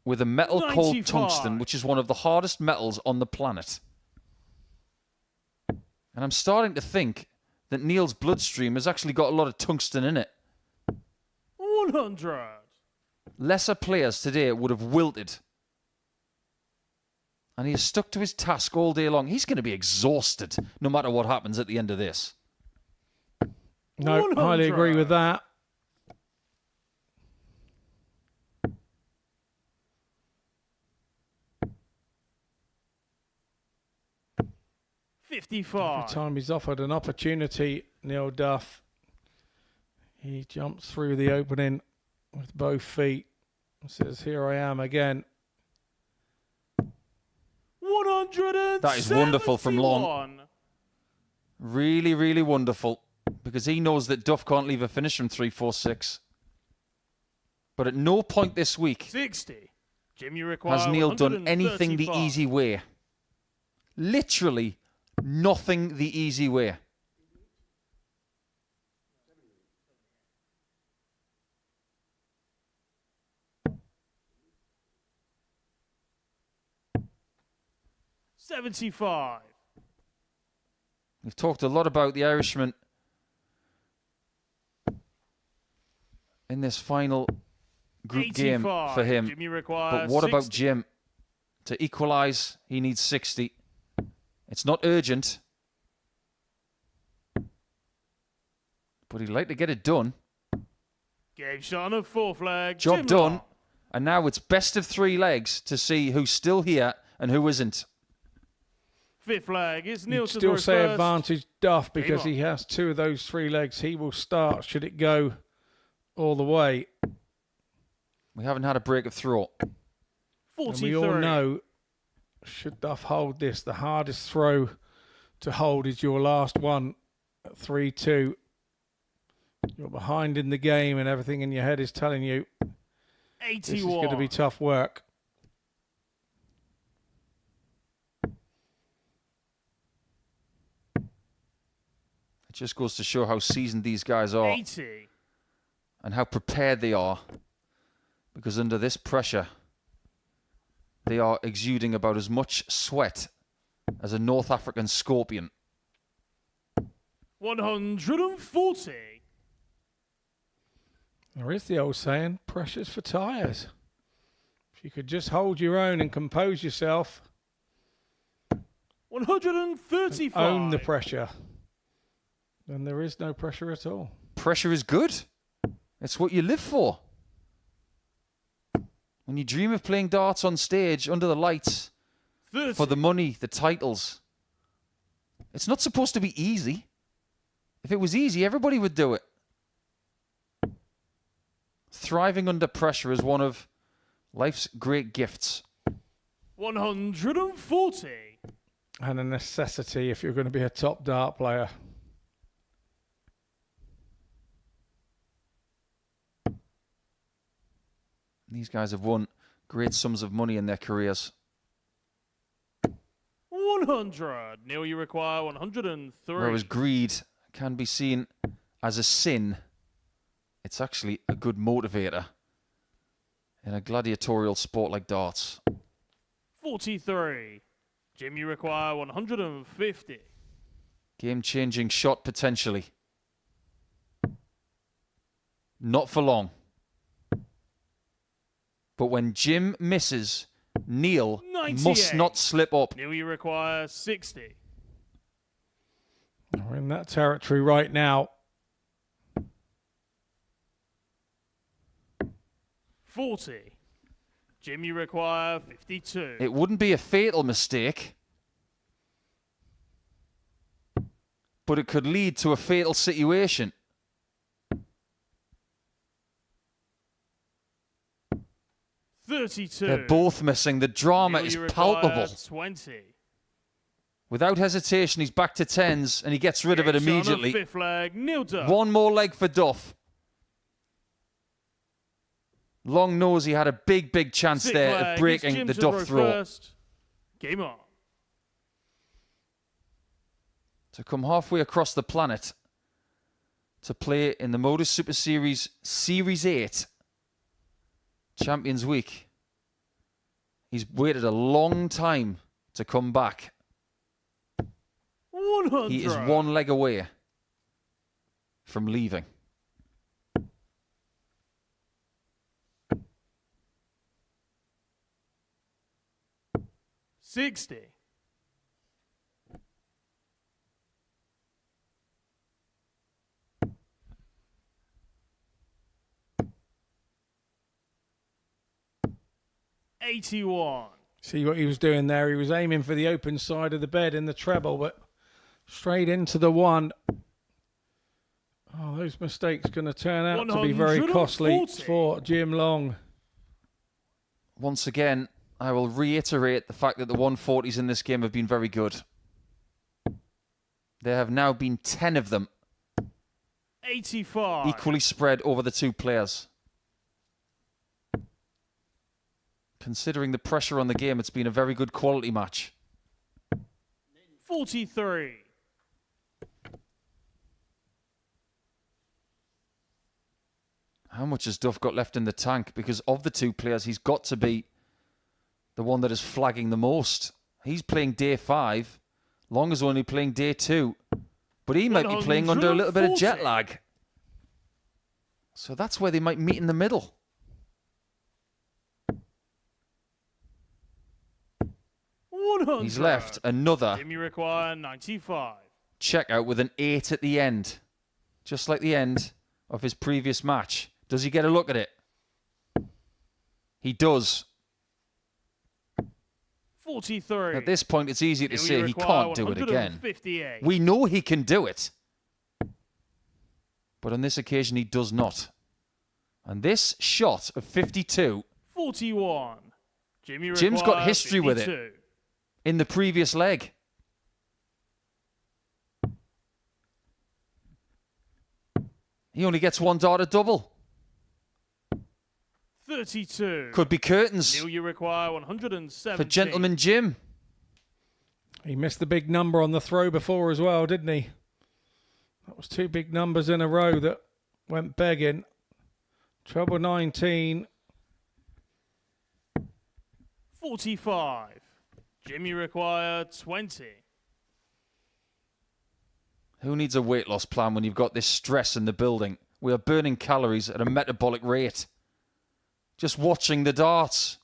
with a metal called 95. tungsten, which is one of the hardest metals on the planet. And I'm starting to think that Neil's bloodstream has actually got a lot of tungsten in it. 100. Lesser players today would have wilted. And he has stuck to his task all day long. He's going to be exhausted no matter what happens at the end of this. No, 100. highly agree with that. Every 55. time he's offered an opportunity, Neil Duff, he jumps through the opening with both feet and says, here I am again. 171. That is wonderful from Long. Really, really wonderful. Because he knows that Duff can't leave a finish from 3-4-6. But at no point this week 60. Jimmy require has Neil done anything the 135. easy way. Literally nothing the easy way. $75. We've talked a lot about the Irishman in this final group game 85. for him. Jimmy requires But what about 60. Jim? To equalise, he needs 60. It's not urgent. But he'd like to get it done. Game shot on the fourth leg. Job Jim done. Long. And now it's best of 3 legs to see who's still here and who isn't. Fifth leg. It's Neil You'd to still throw say first. advantage Duff because Game he has 2 of those 3 legs. He will start should it go all the way. We haven't had a break of throw. 43. And we all know, should Duff hold this, the hardest throw to hold is your last one at 3-2. You're behind in the game and everything in your head is telling you 81. this is going to be tough work. It just goes to show how seasoned these guys are 80. and how prepared they are. Because under this pressure, they are exuding about as much sweat as a North African scorpion. 140. There is the old saying, pressure's for tyres. If you could just hold your own and compose yourself, 135. own the pressure, then there is no pressure at all. Pressure is good. It's what you live for. When you dream of playing darts on stage, under the lights, 30. for the money, the titles, it's not supposed to be easy. If it was easy, everybody would do it. Thriving under pressure is one of life's great gifts. 140. And a necessity if you're going to be a top dart player. These guys have won great sums of money in their careers. 100. Neil, you require 103. Whereas greed can be seen as a sin, it's actually a good motivator in a gladiatorial sport like darts. 43. Jim, you require 150. Game-changing shot potentially. Not for long. But when Jim misses, Neil 98. must not slip up. Neil, you require 60. We're in that territory right now. 40. Jim, you require 52. It wouldn't be a fatal mistake, but it could lead to a fatal situation. They're both missing. The drama Neil, is you require palpable. 20. Without hesitation, he's back to tens, and he gets rid of it Action on immediately. Fifth leg, Neil Duff. One more leg for Duff. Long knows he had a big, big chance Sixth there leg, of breaking it's Jim the to Duff throw. First. Game on. To come halfway across the planet to play in the Modus Super Series Series 8 Champions Week. He's waited a long time to come back. 100. He is one leg away from leaving. $60. $81. See what he was doing there? He was aiming for the open side of the bed in the treble, but straight into the one. Oh, those mistakes going to turn out to be very costly 140. for Jim Long. Once again, I will reiterate the fact that the 140s in this game have been very good. There have now been 10 of them, 85. equally spread over the two players. Considering the pressure on the game, it's been a very good quality match. 43. How much has Duff got left in the tank? Because of the two players, he's got to be the one that is flagging the most. He's playing day 5. Long is only playing day 2. But he might be playing under a little bit of jet lag. So that's where they might meet in the middle. 100. He's left another Jim, you require 95. checkout with an 8 at the end. Just like the end of his previous match. Does he get a look at it? He does. 43. At this point, it's easy to say he can't do it again. 158. We know he can do it. But on this occasion, he does not. And this shot of 52... 41. Jim's got history 52. with it in the previous leg. He only gets one dart at double. 32. Could be curtains Neil, you require 170. for Gentleman Jim. He missed the big number on the throw before as well, didn't he? That was 2 big numbers in a row that went begging. Treble 19. 45. Jim, you require 20. Who needs a weight loss plan when you've got this stress in the building? We are burning calories at a metabolic rate. Just watching the darts.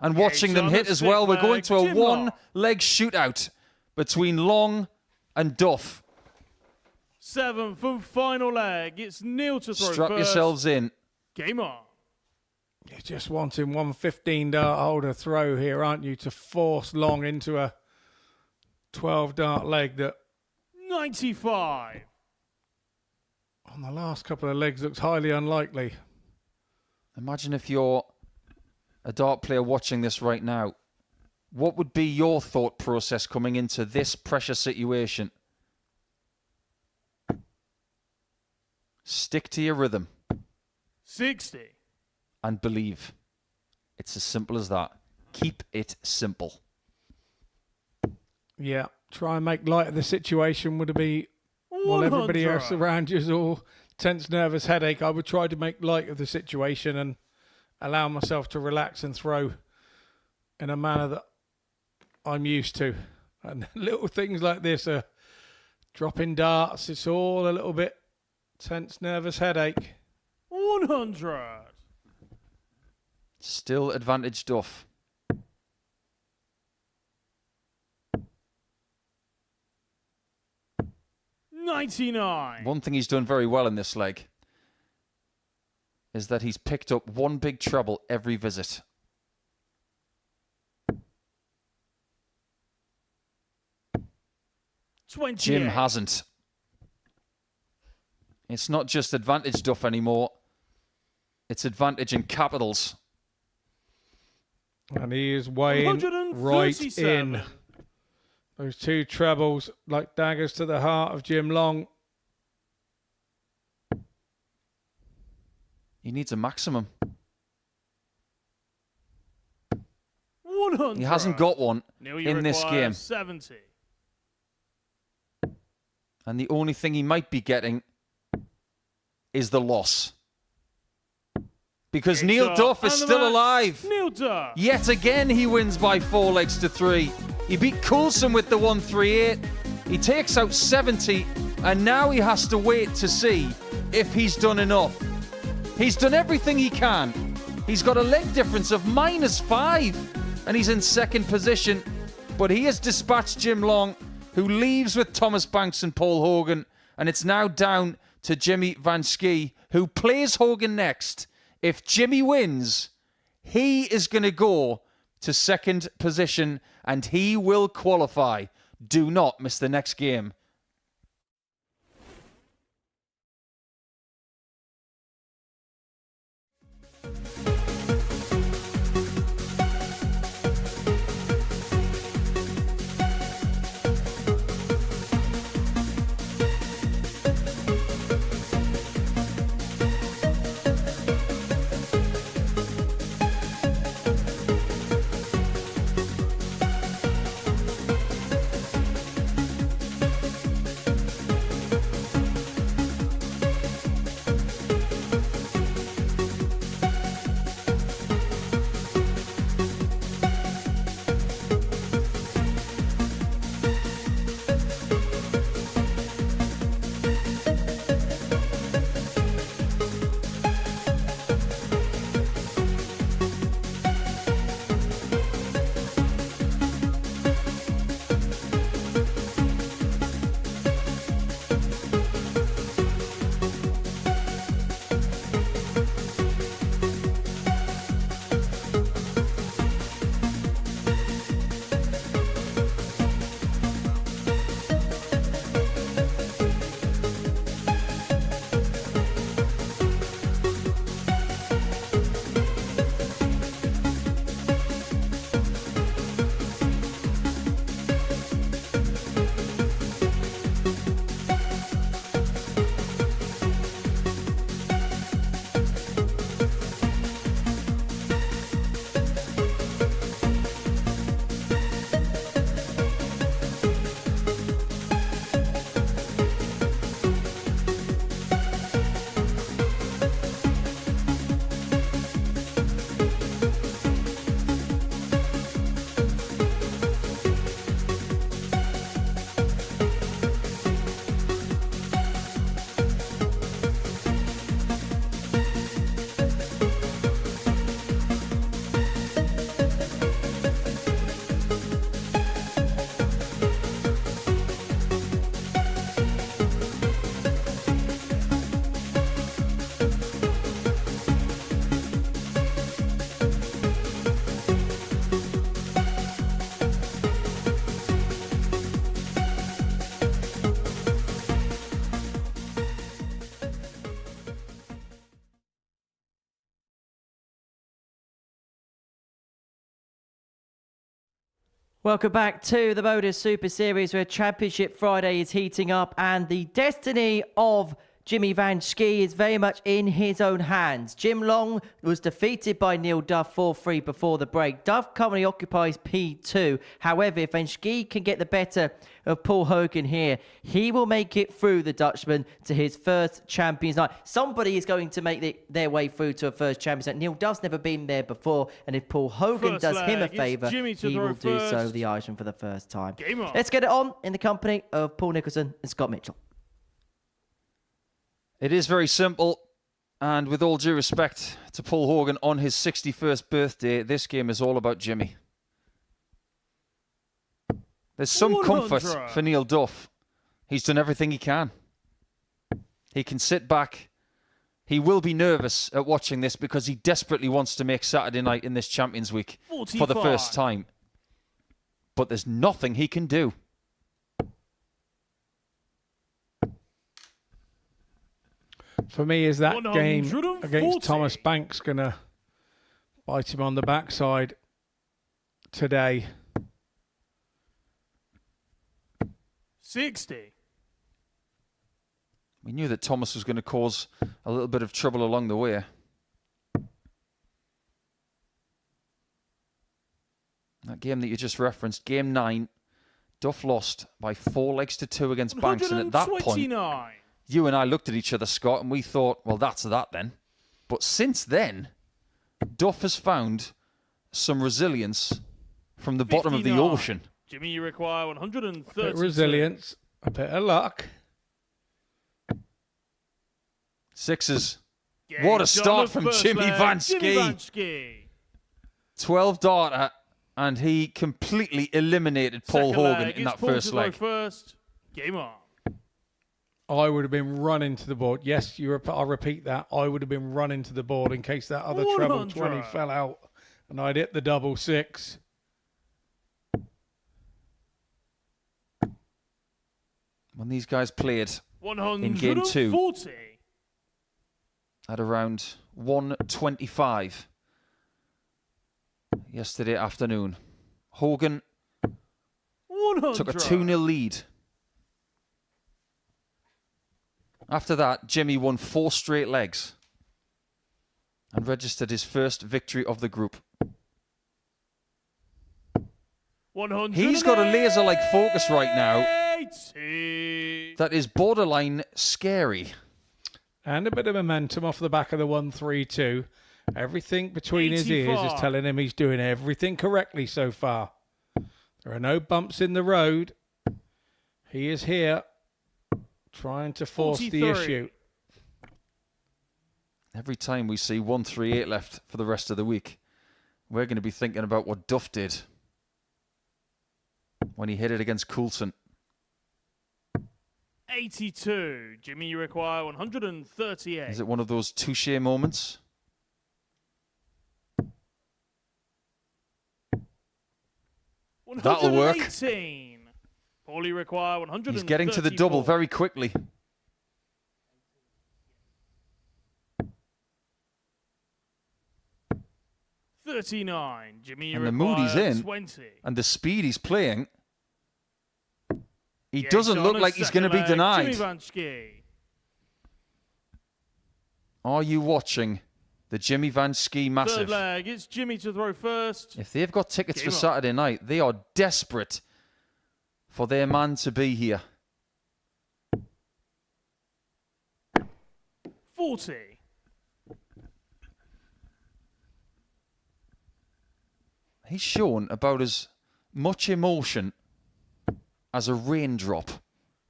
And watching them hit as well. We're going to a one-leg shootout between Long and Duff. 7th and final leg. It's Neil to throw Strap first. yourselves in. Game on. You're just wanting 115 dart holder throw here, aren't you, to force Long into a 12 dart leg that 95. on the last couple of legs looks highly unlikely. Imagine if you're a dart player watching this right now. What would be your thought process coming into this pressure situation? Stick to your rhythm. 60. And believe. It's as simple as that. Keep it simple. Yeah, try and make light of the situation would be, while everybody else around you is all tense, nervous, headache, I would try to make light of the situation and allow myself to relax and throw in a manner that I'm used to. And little things like this are dropping darts. It's all a little bit tense, nervous, headache. 100. Still advantage Duff. $99. One thing he's done very well in this leg is that he's picked up one big treble every visit. Jim hasn't. It's not just advantage Duff anymore. It's advantage in capitals. And he is weighing right in. Those 2 trebles like daggers to the heart of Jim Long. He needs a maximum. 100. He hasn't got one Neil, you in this require game. 70. And the only thing he might be getting is the loss. Because Neil Duff is still alive. Neil Duff. Yet again, he wins by 4 legs to 3. He beat Coulson with the 138. He takes out 70, and now he has to wait to see if he's done enough. He's done everything he can. He's got a leg difference of -5, and he's in second position. But he has dispatched Jim Long, who leaves with Thomas Banks and Paul Hogan, and it's now down to Jimmy Van Schie, who plays Hogan next. If Jimmy wins, he is going to go to second position and he will qualify. Do not miss the next game. Welcome back to the Modus Super Series, where Championship Friday is heating up and the destiny of Jimmy Van Schie is very much in his own hands. Jim Long was defeated by Neil Duff 4-3 before the break. Duff currently occupies P2. However, if Van Schie can get the better of Paul Hogan here, he will make it through the Dutchman to his first Champions Night. Somebody is going to make their way through to a first Champions Night. Neil Duff's never been there before, and if Paul Hogan does him a favour, he will do so, the Irishman, for the first time. Let's get it on in the company of Paul Nicholson and Scott Mitchell. It is very simple, and with all due respect to Paul Hogan on his 61st birthday, this game is all about Jimmy. There's some comfort for Neil Duff. He's done everything he can. He can sit back. He will be nervous at watching this because he desperately wants to make Saturday night in this Champions Week 45. For the first time. But there's nothing he can do. For me, is that game against Thomas Banks going to bite him on the backside today? 60. We knew that Thomas was going to cause a little bit of trouble along the way. That game that you just referenced, game 9, Duff lost by 4-2 against Banks, and at that point, you and I looked at each other, Scott, and we thought, well, that's that then. But since then, Duff has found some resilience from the bottom of the ocean. Jimmy, you require 130. A bit of resilience, a bit of luck. Sixes. What a start from Jimmy Van Schie. 12 darter, and he completely eliminated Paul Hogan in that first leg. Game on. I would have been running to the board. Yes, I'll repeat that. I would have been running to the board in case that other treble 20 fell out and I'd hit the double 6. When these guys played in game 2 at around 1:25 yesterday afternoon, Hogan took a 2-0 lead. After that, Jimmy won 4 straight legs and registered his first victory of the group. He's got a laser-like focus right now that is borderline scary. And a bit of momentum off the back of the 1-3-2. Everything between his ears is telling him he's doing everything correctly so far. There are no bumps in the road. He is here, trying to force 43. The issue. Every time we see 138 left for the rest of the week, we're going to be thinking about what Duff did when he hit it against Coulson. 82. Jimmy, you require 138. Is it one of those touche moments? That'll work. Paulie require 134. He's getting to the double very quickly. $39. Jimmy, and the mood he's in, 20. and the speed he's playing, he doesn't look like he's going to be denied. Jimmy Van Schie. Are you watching the Jimmy Van Schie Massive? Third leg, it's Jimmy to throw first. If they've got tickets for Saturday night, they are desperate for their man to be here. 40. He's shown about as much emotion as a raindrop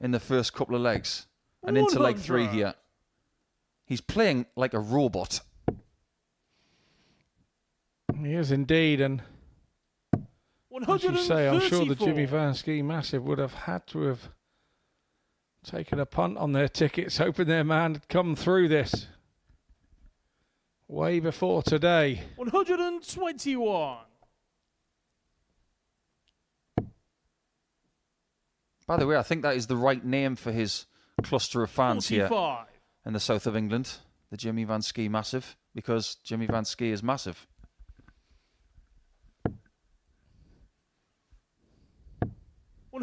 in the first couple of legs and into leg 3 here. He's playing like a robot. He is indeed, and as you say, I'm sure the Jimmy Van Schie Massive would have had to have taken a punt on their tickets, hoping their man had come through this way before today. 121. By the way, I think that is the right name for his cluster of fans 45. Here in the south of England, the Jimmy Van Schie Massive, because Jimmy Van Schie is massive.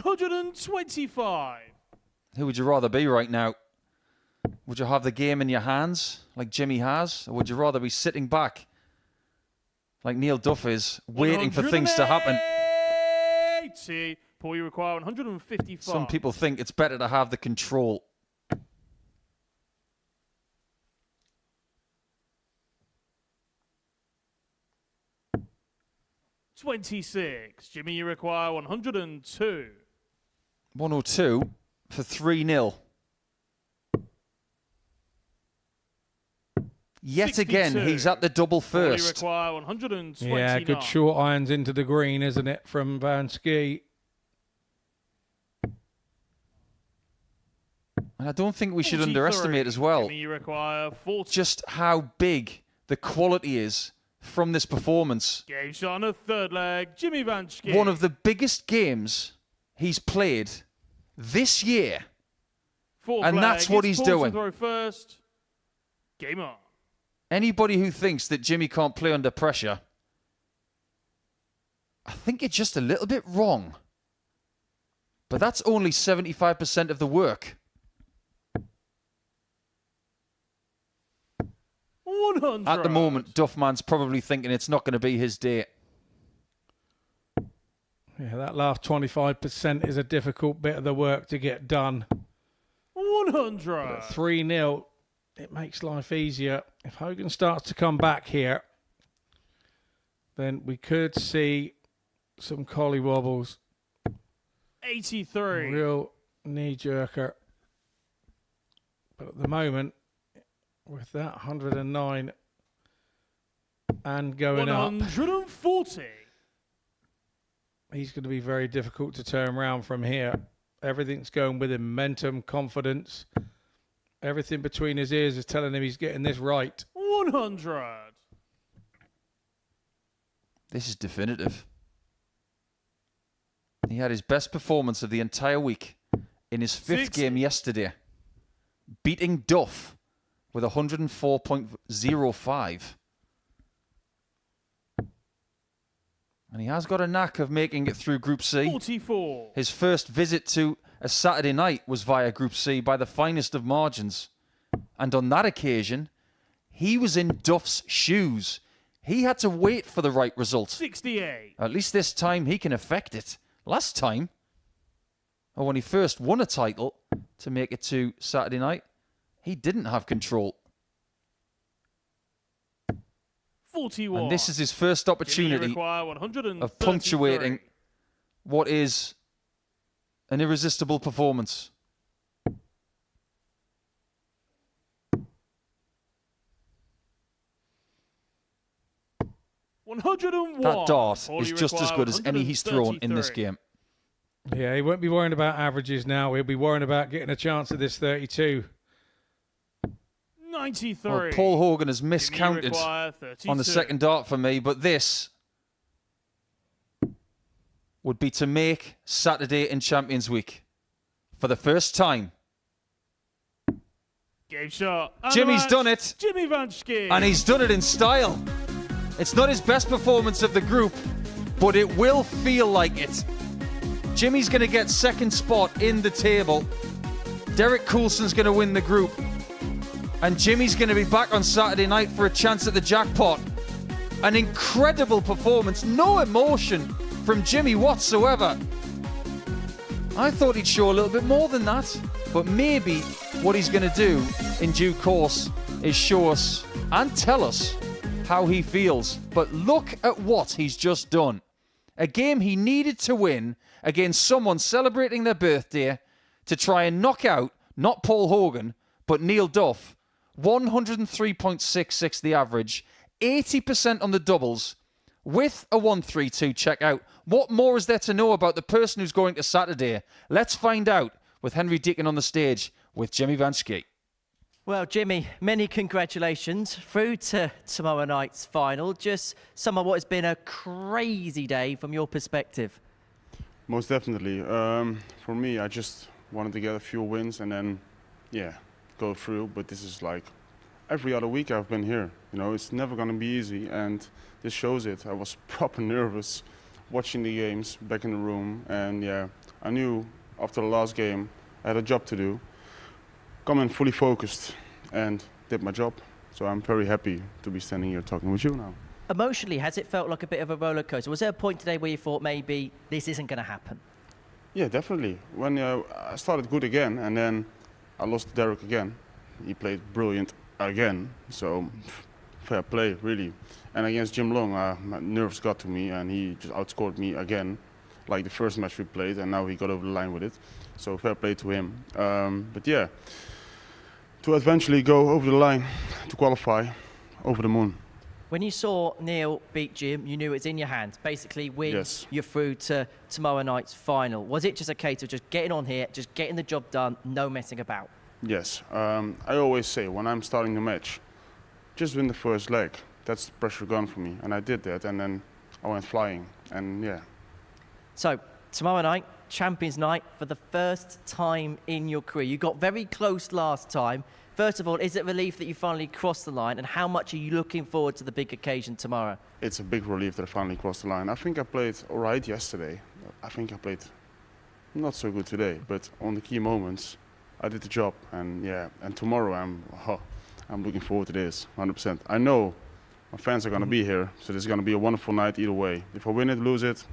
125. Who would you rather be right now? Would you have the game in your hands, like Jimmy has? Or would you rather be sitting back, like Neil Duff is, waiting for things to happen? 180. Paul, you require 155. Some people think it's better to have the control. $26. Jimmy, you require 102. 102 for 3-0. Yet 62. again, he's at the double Paul, you first. require 129. Yeah, good short irons into the green, isn't it, from Van Schie? And I don't think we should underestimate as well Jimmy, you require 40. just how big the quality is from this performance. Game shot on the third leg. Jimmy Van Schie. One of the biggest games he's played this year. Fourth and leg. that's what It's he's Coulson doing. Throw first. Game on. Anybody who thinks that Jimmy can't play under pressure, I think you're just a little bit wrong. But that's only 75% of the work. 100. At the moment, Duffman's probably thinking it's not going to be his day. Yeah, that last 25% is a difficult bit of the work to get done. 100. 3-0, it makes life easier. If Hogan starts to come back here, then we could see some collie wobbles. 83. Real knee-jerker. But at the moment, with that 109 and going up, 140. he's going to be very difficult to turn around from here. Everything's going with him. Momentum, confidence. Everything between his ears is telling him he's getting this right. 100. This is definitive. He had his best performance of the entire week in his fifth game yesterday, beating Duff with 104.05. And he has got a knack of making it through Group C. 44. His first visit to a Saturday night was via Group C by the finest of margins. And on that occasion, he was in Duff's shoes. He had to wait for the right result. 68. At least this time he can affect it. Last time, or when he first won a title to make it to Saturday night, he didn't have control. 41. And this is his first opportunity of punctuating what is an irresistible performance. That dart is just as good as any he's thrown in this game. Yeah, he won't be worrying about averages now. He'll be worrying about getting a chance at this 32. 93. Well, Paul Hogan has miscounted on the second dart for me, but this would be to make Saturday in Champions Week for the first time. Game shot. Jimmy's done it. Jimmy Van Schie. And he's done it in style. It's not his best performance of the group, but it will feel like it. Jimmy's going to get second spot in the table. Derek Coulson's going to win the group. And Jimmy's going to be back on Saturday night for a chance at the jackpot. An incredible performance. No emotion from Jimmy whatsoever. I thought he'd show a little bit more than that. But maybe what he's going to do in due course is show us and tell us how he feels. But look at what he's just done. A game he needed to win against someone celebrating their birthday to try and knock out, not Paul Hogan, but Neil Duff. 103.66 the average, 80% on the doubles, with a 132 checkout. What more is there to know about the person who's going to Saturday? Let's find out with Henry Deacon on the stage with Jimmy Van Schie. Well, Jimmy, many congratulations through to tomorrow night's final. Just some of what has been a crazy day from your perspective. Most definitely. For me, I just wanted to get a few wins and then, yeah, go through. But this is like every other week I've been here. You know, it's never going to be easy, and this shows it. I was proper nervous watching the games back in the room, and yeah, I knew after the last game I had a job to do. Come in fully focused and did my job. So I'm very happy to be standing here talking with you now. Emotionally, has it felt like a bit of a roller coaster? Was there a point today where you thought maybe this isn't going to happen? Yeah, definitely. When I started good again and then I lost to Derek again. He played brilliant again, so fair play, really. And against Jim Long, my nerves got to me and he just outscored me again, like the first match we played, and now he got over the line with it. So fair play to him. But yeah, to eventually go over the line to qualify, over the moon. When you saw Neil beat Jim, you knew it was in your hands. Basically, win, you're through to tomorrow night's final. Was it just a case of just getting on here, just getting the job done, no messing about? Yes. I always say when I'm starting the match, just win the first leg. That's the pressure gone for me. And I did that, and then I went flying. And yeah. So, tomorrow night, Champions Night, for the first time in your career. You got very close last time. First of all, is it relief that you finally crossed the line, and how much are you looking forward to the big occasion tomorrow? It's a big relief that I finally crossed the line. I think I played all right yesterday. I think I played not so good today, but on the key moments, I did the job. And yeah, and tomorrow I'm looking forward to this, 100%. I know my fans are going to be here, so this is going to be a wonderful night either way. If I win it, lose it,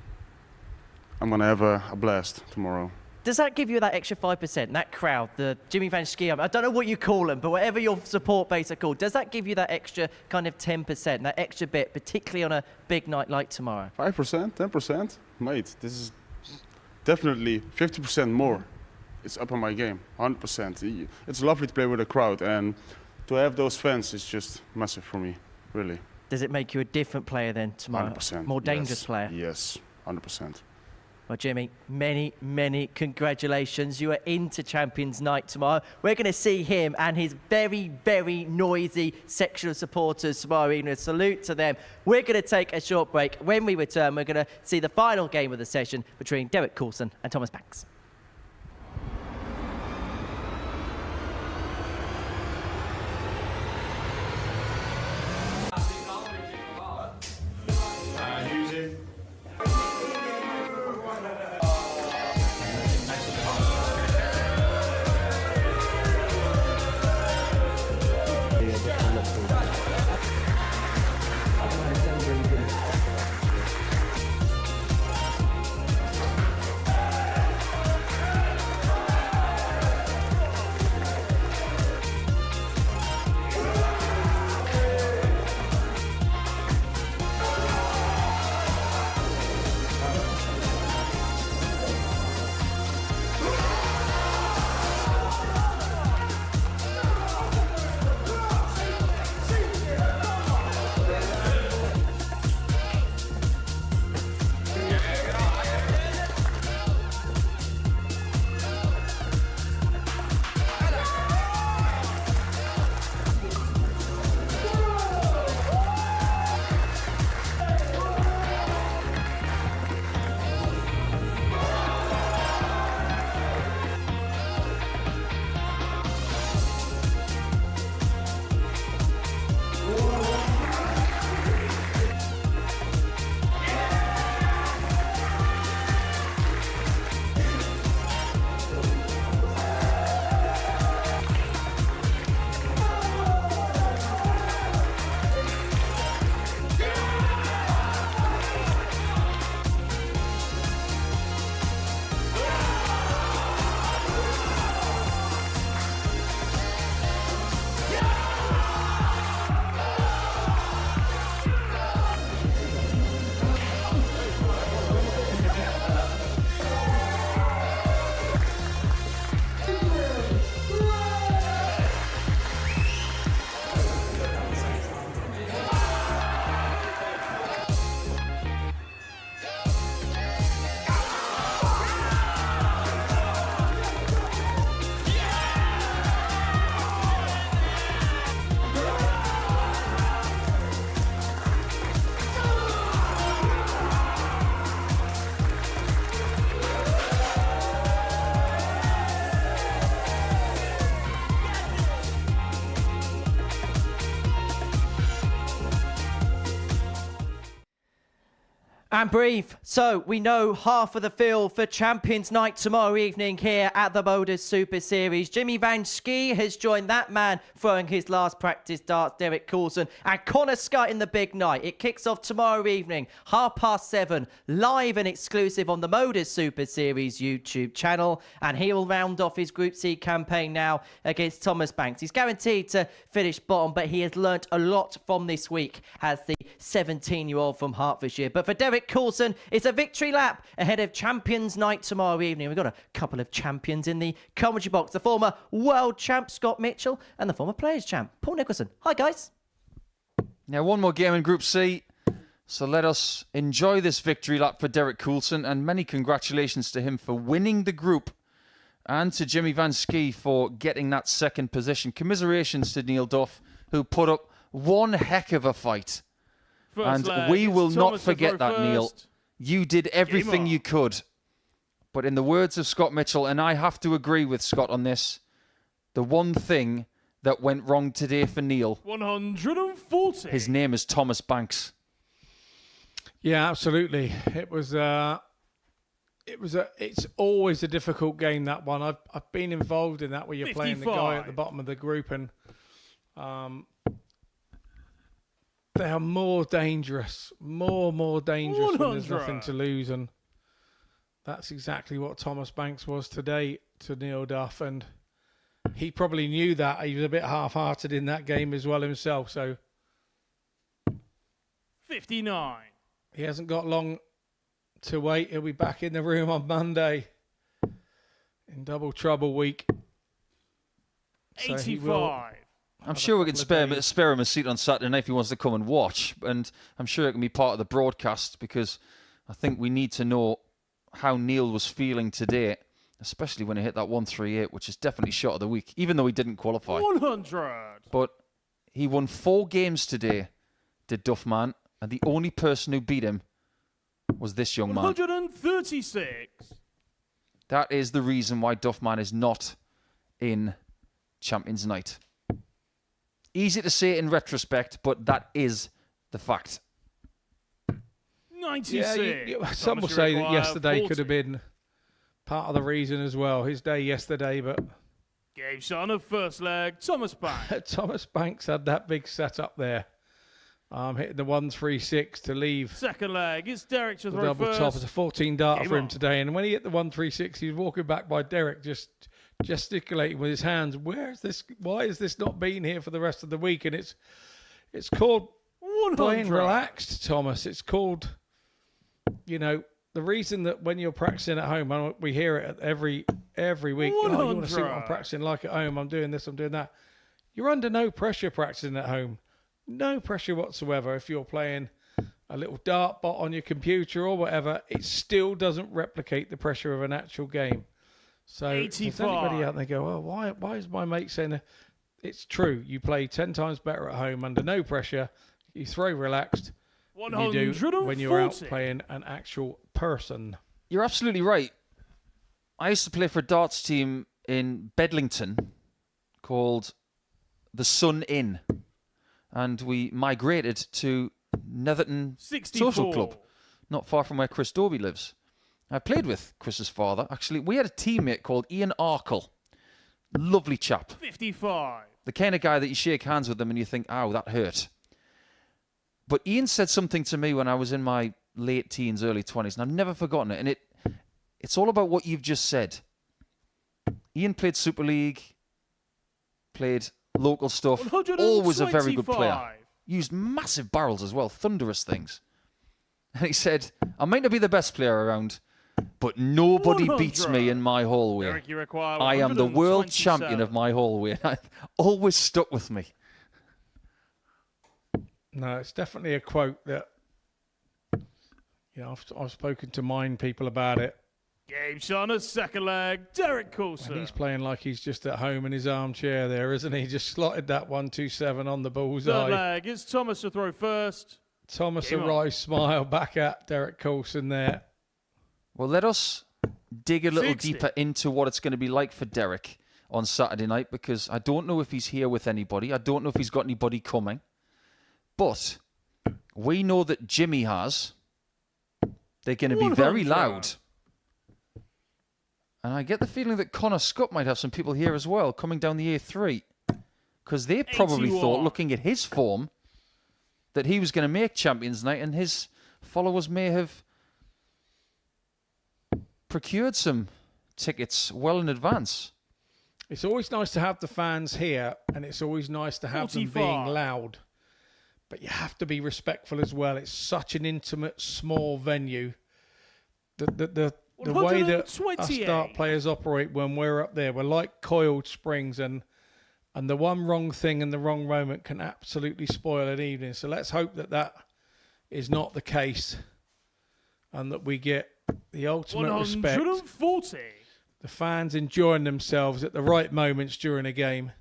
I'm going to have a blast tomorrow. Does that give you that extra 5%, that crowd, the Jimmy Van Schie, I don't know what you call them, but whatever your support base are called, does that give you that extra kind of 10%, that extra bit, particularly on a big night like tomorrow? 5%, 10%? Mate, this is definitely 50% more. It's up on my game, 100%. It's lovely to play with a crowd, and to have those fans is just massive for me, really. Does it make you a different player then tomorrow? 100%. More dangerous player? Yes, 100%. Well, Jimmy, many, many congratulations. You are into Champions Night tomorrow. We're going to see him and his very, very noisy section of supporters tomorrow evening. A salute to them. We're going to take a short break. When we return, we're going to see the final game of the session between Derek Coulson and Thomas Banks. And breathe. So we know half of the field for Champions Night tomorrow evening here at the Modus Super Series. Jimmy Van Schie has joined that man throwing his last practice darts, Derek Coulson, and Connor Scott in the big night. It kicks off tomorrow evening, 7:30, live and exclusive on the Modus Super Series YouTube channel. And he will round off his Group C campaign now against Thomas Banks. He's guaranteed to finish bottom, but he has learnt a lot from this week as the 17-year-old from Hertfordshire. But for Derek Coulson, it's a victory lap ahead of Champions Night tomorrow evening. We've got a couple of champions in the commentary box. The former world champ, Scott Mitchell, and the former players champ, Paul Nicholson. Hi, guys. Now, one more game in Group C. So let us enjoy this victory lap for Derek Coulson, and many congratulations to him for winning the group and to Jimmy Van Schie for getting that second position. Commiserations to Neil Duff, who put up one heck of a fight. And we will not forget that, Neil. You did everything you could. But in the words of Scott Mitchell, and I have to agree with Scott on this, the one thing that went wrong today for Neil, 140. his name is Thomas Banks. Yeah, absolutely. It's always a difficult game, that one. I've been involved in that where you're 55. playing the guy at the bottom of the group, and they are more dangerous when there's nothing to lose, and that's exactly what Thomas Banks was today to Neil Duff, and he probably knew that. He was a bit half-hearted in that game as well himself, so 59. he hasn't got long to wait. He'll be back in the room on Monday in double trouble week. So 85. I'm sure we can spare him a seat on Saturday night if he wants to come and watch. And I'm sure it can be part of the broadcast, because I think we need to know how Neil was feeling today, especially when he hit that 138, which is definitely shot of the week, even though he didn't qualify. 100. But he won 4 games today, did Duffman, and the only person who beat him was this young man. 136. That is the reason why Duffman is not in Champions Night. Easy to say in retrospect, but that is the fact. 96. Yeah, some will say that yesterday 40. Could have been part of the reason as well. His day yesterday, but Game shot of first leg, Thomas Banks. Thomas Banks had that big setup there. Hitting the 136 to leave. Second leg, it's Derek to throw double first. top. It's a 14 darter for him today. And when he hit the 136, he was walking back by Derek, just gesticulating with his hands. Where is this? Why has this not been here for the rest of the week? And it's called 100. Playing relaxed, Thomas. It's called, the reason that when you're practicing at home, and we hear it every week. Oh, you want to see what I'm practicing like at home? I'm doing this, I'm doing that. You're under no pressure practicing at home. No pressure whatsoever. If you're playing a little dart bot on your computer or whatever, it still doesn't replicate the pressure of an actual game. So if there's anybody out there go, oh, why is my mate saying that? It's true. You play 10 times better at home under no pressure. You throw relaxed. You do when you're out playing an actual person. You're absolutely right. I used to play for a darts team in Bedlington called the Sun Inn. And we migrated to Netherton 64. Social Club, not far from where Chris Dobie lives. I played with Chris's father. Actually, we had a teammate called Ian Arkle. Lovely chap. 55. The kind of guy that you shake hands with him and you think, ow, that hurt. But Ian said something to me when I was in my late teens, early 20s, and I've never forgotten it. And it's all about what you've just said. Ian played Super League, played local stuff, always a very good player. Used massive barrels as well, thunderous things. And he said, I might not be the best player around, but nobody 100. Beats me in my hallway. Derek, you require I am the world champion of my hallway. And it always stuck with me. No, it's definitely a quote that, I've spoken to mine people about it. Game shot on second leg, Derek Coulson. And he's playing like he's just at home in his armchair there, isn't he? Just slotted that 127 on the bullseye. Third leg, it's Thomas to throw first. Thomas a wry smile back at Derek Coulson there. Well, let us dig a little 60. deeper into what it's going to be like for Derek on Saturday night, because I don't know if he's here with anybody. I don't know if he's got anybody coming. But we know that Jimmy has. They're going to be very 100. loud. And I get the feeling that Connor Scott might have some people here as well, coming down the A3. Because they probably 81. thought, looking at his form, that he was going to make Champions Night, and his followers may have procured some tickets well in advance. It's always nice to have the fans here, and it's always nice to have them being 45. loud. But you have to be respectful as well. It's such an intimate, small venue. The way that us 128. start players operate when we're up there, we're like coiled springs, and the one wrong thing in the wrong moment can absolutely spoil an evening. So let's hope that that is not the case, and that we get the ultimate respect. 140. The fans enjoying themselves at the right moments during a game,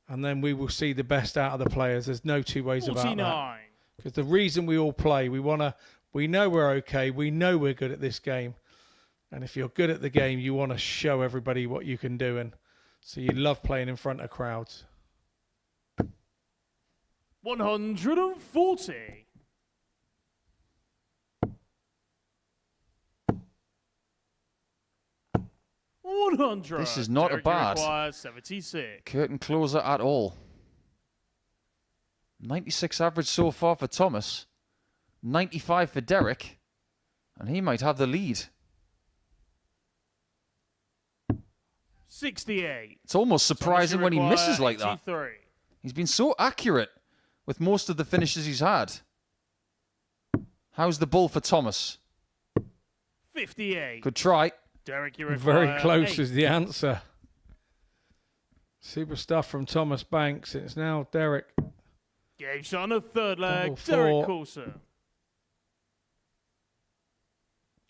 and then we will see the best out of the players. There's no two ways about 49. that. Because the reason we all play, we know we're okay, we know we're good at this game, and if you're good at the game, you want to show everybody what you can do, and so you love playing in front of crowds. 140. This is not a bad 76. curtain closer at all. 96 average so far for Thomas. 95 for Derek. And he might have the lead. 68. It's almost surprising when he misses like that. 83. He's been so accurate with most of the finishes he's had. How's the bull for Thomas? 58. Good try. Derek, you require Very close 8. is the answer. Super stuff from Thomas Banks. It's now Derek. Game shot on the third leg. Double Derek four. Coulson.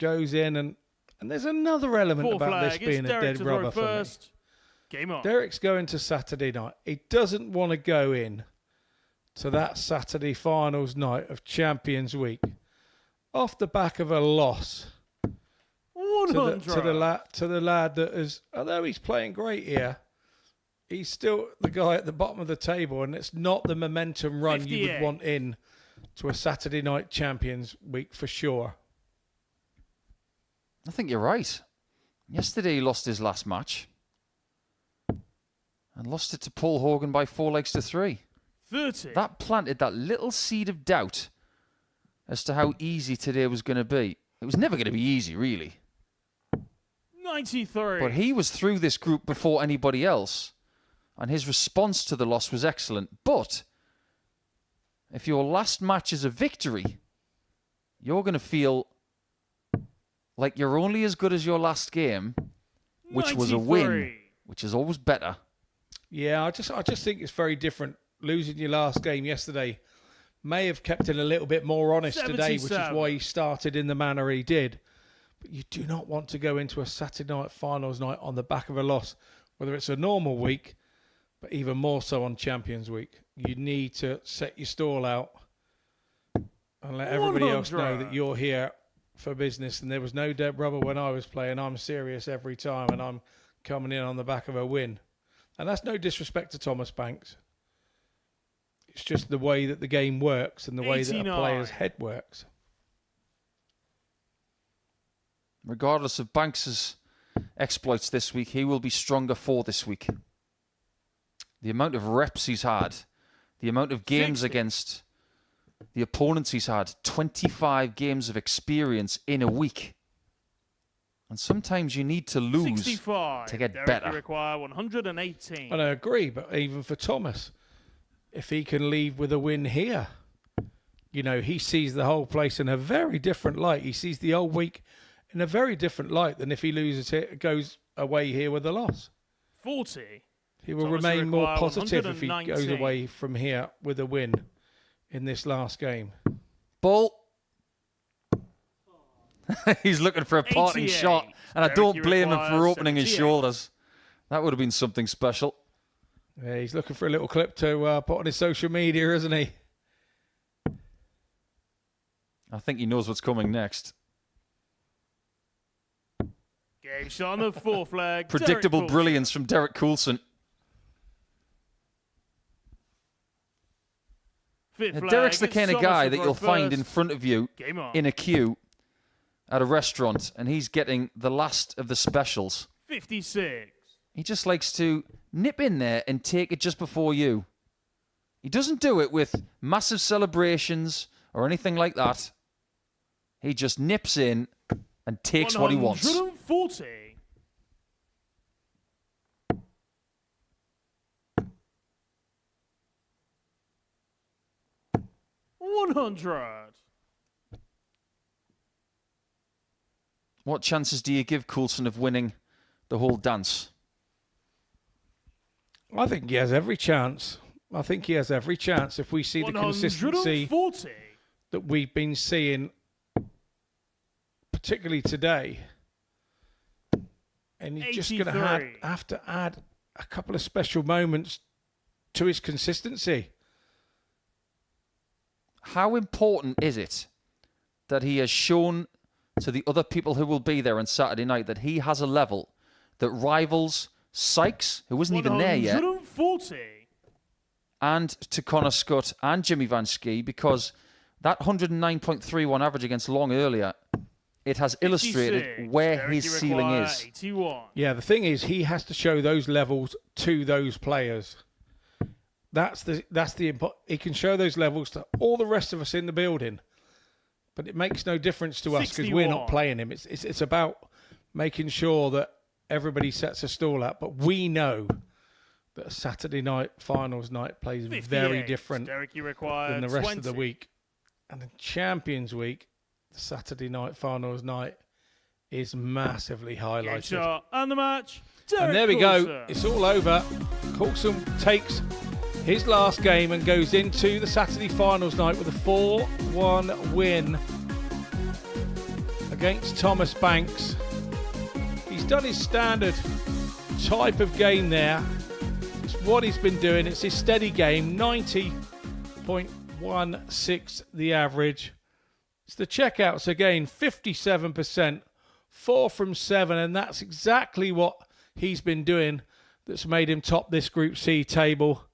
Goes in, and there's another element Fourth about this leg. being It's a Derek dead to throw rubber for me. first. Game on. Derek's going to Saturday night. He doesn't want to go in to that Saturday finals night of Champions Week off the back of a loss to the lad that is, although he's playing great here, he's still the guy at the bottom of the table, and it's not the momentum run you would 58. want in to a Saturday night Champions Week for sure. I think you're right. Yesterday he lost his last match. And lost it to Paul Hogan by 4 legs to 3. 30. That planted that little seed of doubt as to how easy today was going to be. It was never going to be easy, really. 93. But he was through this group before anybody else, and his response to the loss was excellent. But if your last match is a victory, you're going to feel like you're only as good as your last game, which was a win, 93. which is always better. Yeah, I just think it's very different. Losing your last game yesterday may have kept it a little bit more honest today, which is 77. why he started in the manner he did. But you do not want to go into a Saturday night finals night on the back of a loss, whether it's a normal week, but even more so on Champions Week. You need to set your stall out and let everybody else know 100. that you're here for business. And there was no dead rubber when I was playing. I'm serious every time, and I'm coming in on the back of a win. And that's no disrespect to Thomas Banks. It's just the way that the game works and the way that a 89. player's head works. Regardless of Banks's exploits this week, he will be stronger for this week. The amount of reps he's had, the amount of games 60. against the opponents he's had, 25 games of experience in a week. And sometimes you need to lose 65. to get Derek, better. You require 118. And I agree, but even for Thomas, if he can leave with a win here, you know, he sees the whole place in a very different light. He sees the whole week in a very different light than if he loses it, goes away here with a loss. 40. He will Thomas, you remain more require positive if he 119. goes away from here with a win in this last game. Ball. He's looking for a parting 88. shot, and I Derek, don't you blame him require for opening his 78. shoulders. That would have been something special. Yeah, he's looking for a little clip to put on his social media, isn't he? I think he knows what's coming next. Game shot on the fourth leg. Predictable Derek Coulson. brilliance from Derek Coulson. Fifth Now, leg, Derek's the it's kind of Thomas guy to that throw you'll find first. in front of you Game on. in a queue, at a restaurant and he's getting the last of the specials. 56. He just likes to nip in there and take it just before you. He doesn't do it with massive celebrations or anything like that. He just nips in and takes what he wants. 140. $100. What chances do you give Coulson of winning the whole dance? I think he has every chance. I think he has every chance if we see the consistency that we've been seeing, particularly today. And he's just going to have to add a couple of special moments to his consistency. How important is it that he has shown to the other people who will be there on Saturday night that he has a level that rivals Sykes, who wasn't even there yet, 140. and to Connor Scott and Jimmy Van Schie, because that 109.31 average against Long earlier, it has illustrated where his ceiling is. 81. Yeah, the thing is, he has to show those levels to those players. That's the he can show those levels to all the rest of us in the building, but it makes no difference to us because we're not playing him. It's about making sure that everybody sets a stall out, but we know that a Saturday night finals night plays very different than the rest of the week. And in Champions Week, the Saturday night finals night is massively highlighted. And the match. And there we go. It's all over. Coulson takes his last game and goes into the Saturday finals night with a 4-1 win against Thomas Banks. He's done his standard type of game there. It's what he's been doing. It's his steady game, 90.16 the average. It's the checkouts again, 57%, 4 from 7, and that's exactly what he's been doing that's made him top this Group C table.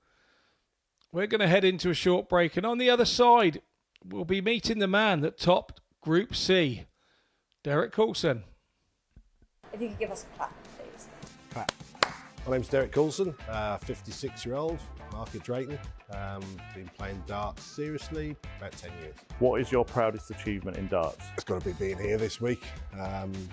We're going to head into a short break, and on the other side, we'll be meeting the man that topped Group C, Derek Coulson. If you could give us a clap, please. Clap. My name's Derek Coulson, 56-year-old, Market Drayton. Been playing darts seriously about 10 years. What is your proudest achievement in darts? It's got to be being here this week.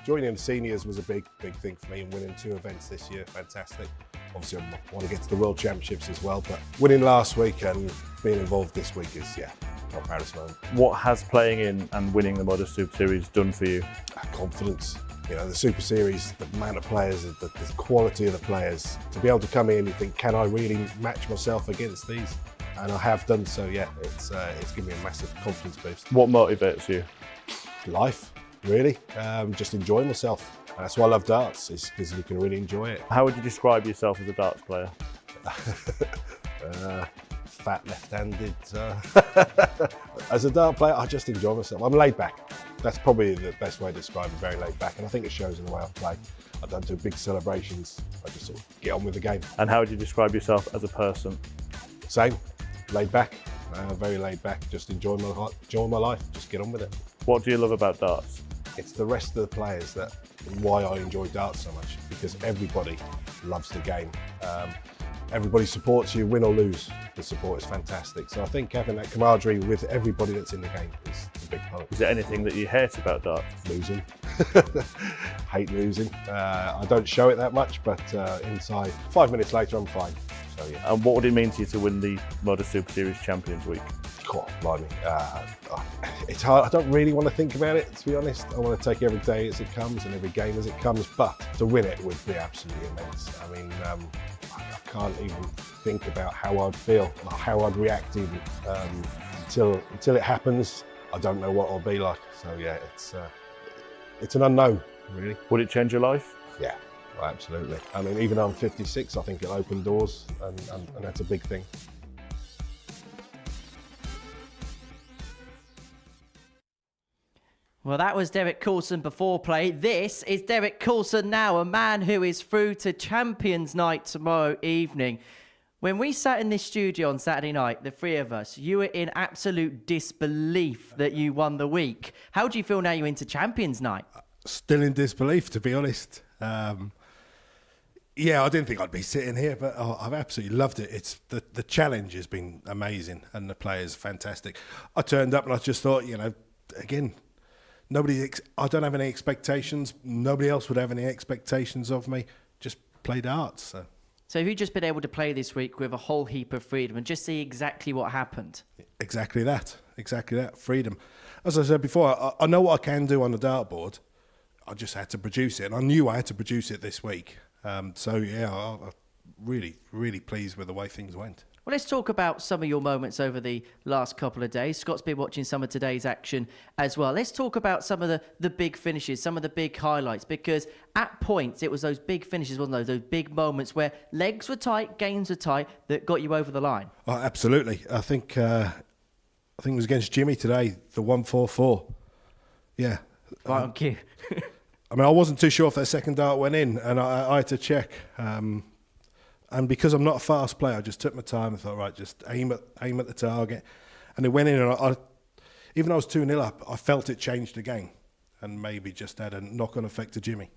Joining the seniors was a big thing for me, and winning 2 events this year, fantastic. Obviously, I want to get to the World Championships as well, but winning last week and being involved this week is, my proudest moment. What has playing in and winning the Modus Super Series done for you? Confidence. You know, the Super Series, the amount of players, the quality of the players, to be able to come in and think, can I really match myself against these? And I have done so, it's given me a massive confidence boost. What motivates you? Life, really. Just enjoying myself. And that's why I love darts, is because you can really enjoy it. How would you describe yourself as a darts player? Fat left-handed. As a dart player, I just enjoy myself. I'm laid back. That's probably the best way to describe it, very laid back. And I think it shows in the way I play. I don't do big celebrations. I just sort of get on with the game. And how would you describe yourself as a person? Same, laid back, very laid back. Just enjoy my life, just get on with it. What do you love about darts? It's the rest of the players that why I enjoy darts so much, because everybody loves the game. Everybody supports you, win or lose. The support is fantastic. So I think having that camaraderie with everybody that's in the game is a big part. Is there anything that you hate about darts? Losing. Hate losing. I don't show it that much, but inside, 5 minutes later, I'm fine. So yeah. And what would it mean to you to win the Modus Super Series Champions Week? God, blimey. It's hard. I don't really want to think about it, to be honest. I want to take every day as it comes and every game as it comes, but to win it would be absolutely immense. I mean, I can't even think about how I'd feel, or how I'd react even. Until it happens, I don't know what I'll be like. So yeah, it's an unknown, really. Would it change your life? Yeah, absolutely. I mean, even though I'm 56, I think it'll open doors, and that's a big thing. Well, that was Derek Coulson before play. This is Derek Coulson now, a man who is through to Champions Night tomorrow evening. When we sat in this studio on Saturday night, the three of us, you were in absolute disbelief that you won the week. How do you feel now you're into Champions Night? Still in disbelief, to be honest. Yeah, I didn't think I'd be sitting here, but I've absolutely loved it. It's the challenge has been amazing, and the players fantastic. I turned up and I just thought, again, I don't have any expectations. Nobody else would have any expectations of me. Just play darts. So have you just been able to play this week with a whole heap of freedom and just see exactly what happened? Exactly that. Freedom. As I said before, I know what I can do on the dartboard. I just had to produce it, and I knew I had to produce it this week. I'm really, really pleased with the way things went. Well, let's talk about some of your moments over the last couple of days. Scott's been watching some of today's action as well. Let's talk about some of the big finishes, some of the big highlights, because at points it was those big finishes, wasn't those big moments where legs were tight, games were tight, that got you over the line. Oh, absolutely. I think it was against Jimmy today, the 144. Yeah. Right on cue. I mean, I wasn't too sure if that second dart went in, and I had to check. And because I'm not a fast player, I just took my time and thought, right, just aim at the target. And it went in, and even though I was 2-0 up, I felt it changed the game and maybe just had a knock-on effect to Jimmy.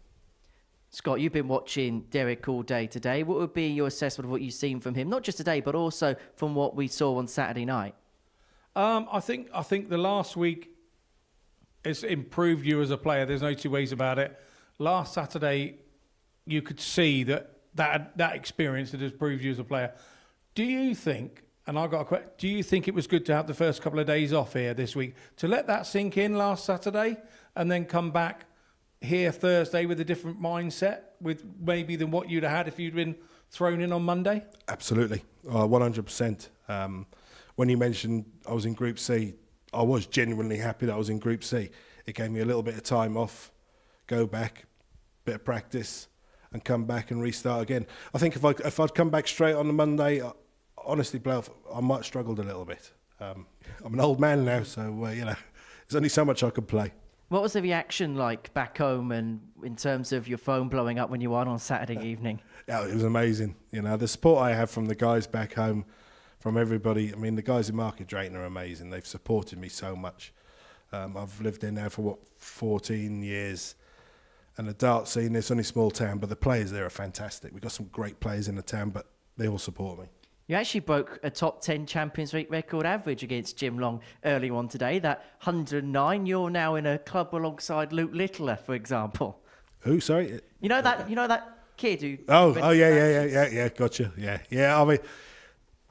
Scott, you've been watching Derek all day today. What would be your assessment of what you've seen from him, not just today, but also from what we saw on Saturday night? I think the last week has improved you as a player. There's no two ways about it. Last Saturday, you could see that experience that has proved you as a player. Do you think, and I got a question, do you think it was good to have the first couple of days off here this week, to let that sink in last Saturday and then come back here Thursday with a different mindset, with maybe than what you'd have had if you'd been thrown in on Monday? Absolutely, 100%. When you mentioned I was in Group C, I was genuinely happy that I was in Group C. It gave me a little bit of time off, go back, bit of practice, and come back and restart again. I think if I'd come back straight on the Monday, honestly, playoff, I might have struggled a little bit. I'm an old man now, so there's only so much I could play. What was the reaction like back home, and in terms of your phone blowing up when you won on Saturday evening? Yeah, it was amazing. The support I have from the guys back home, from everybody. I mean, the guys in Market Drayton are amazing. They've supported me so much. I've lived there now for 14 years. And the dart scene, it's only a small town, but the players there are fantastic. We've got some great players in the town, but they all support me. You actually broke a top 10 Champions League record average against Jim Long early on today, that 109. You're now in a club alongside Luke Littler, for example. Who, sorry? You know that kid who... Yeah, gotcha. Yeah. I mean,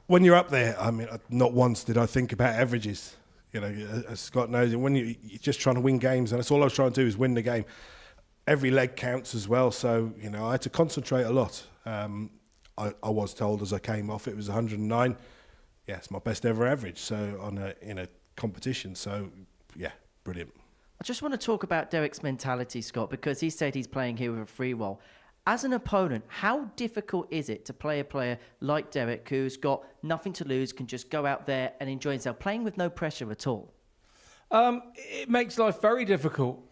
when you're up there, I mean, not once did I think about averages. As Scott knows, when you're just trying to win games, and that's all I was trying to do is win the game. Every leg counts as well, so I had to concentrate a lot. I was told as I came off it was 109. Yeah, it's my best ever average. So in a competition, so yeah, brilliant. I just want to talk about Derek's mentality, Scott, because he said he's playing here with a free roll. As an opponent, how difficult is it to play a player like Derek, who's got nothing to lose, can just go out there and enjoy himself, playing with no pressure at all? It makes life very difficult.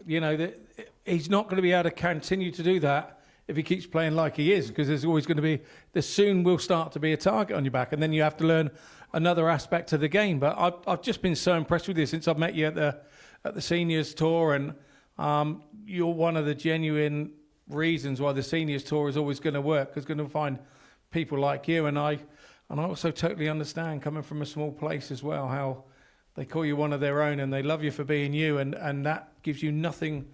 He's not going to be able to continue to do that if he keeps playing like he is, because there's always going to be, there soon will start to be a target on your back, and then you have to learn another aspect of the game. But I've just been so impressed with you since I've met you at the Seniors Tour, and you're one of the genuine reasons why the Seniors Tour is always going to work, because going to find people like you, and I also totally understand, coming from a small place as well, how they call you one of their own and they love you for being you, and that gives you nothing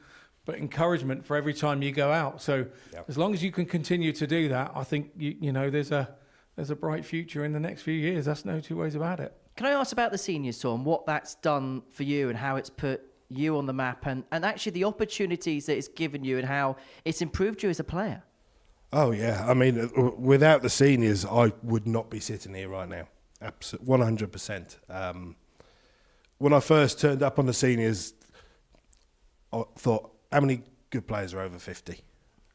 but encouragement for every time you go out. So as long as you can continue to do that, I think there's a bright future in the next few years. That's no two ways about it. Can I ask about the Seniors Tour and what that's done for you and how it's put you on the map, and actually the opportunities that it's given you and how it's improved you as a player? Oh yeah, I mean, without the seniors, I would not be sitting here right now. 100%. When I first turned up on the seniors, I thought, how many good players are over 50?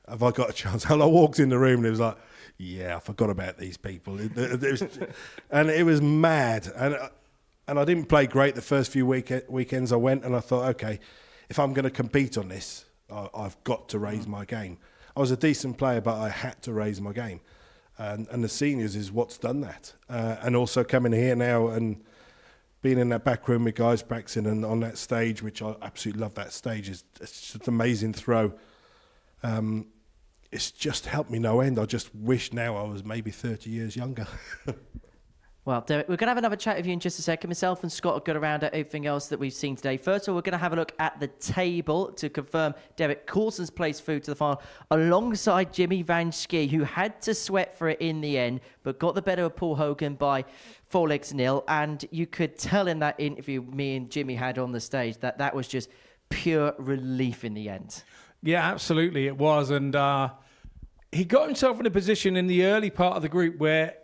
Have I got a chance? And I walked in the room and it was like, yeah, I forgot about these people. And it was mad. And I didn't play great the first few weekends I went, and I thought, okay, if I'm going to compete on this, I've got to raise my game. I was a decent player, but I had to raise my game. And the seniors is what's done that. And also coming here now and being in that back room with guys practicing and on that stage, which I absolutely love that stage, it's just an amazing throw. It's just helped me no end. I just wish now I was maybe 30 years younger. Well, Derek, we're going to have another chat with you in just a second. Myself and Scott have got around at everything else that we've seen today. First of all, we're going to have a look at the table to confirm Derek Coulson's place through to the final alongside Jimmy Van Schie, who had to sweat for it in the end, but got the better of Paul Hogan by 4-0. And you could tell in that interview me and Jimmy had on the stage that was just pure relief in the end. Yeah, absolutely it was. And he got himself in a position in the early part of the group where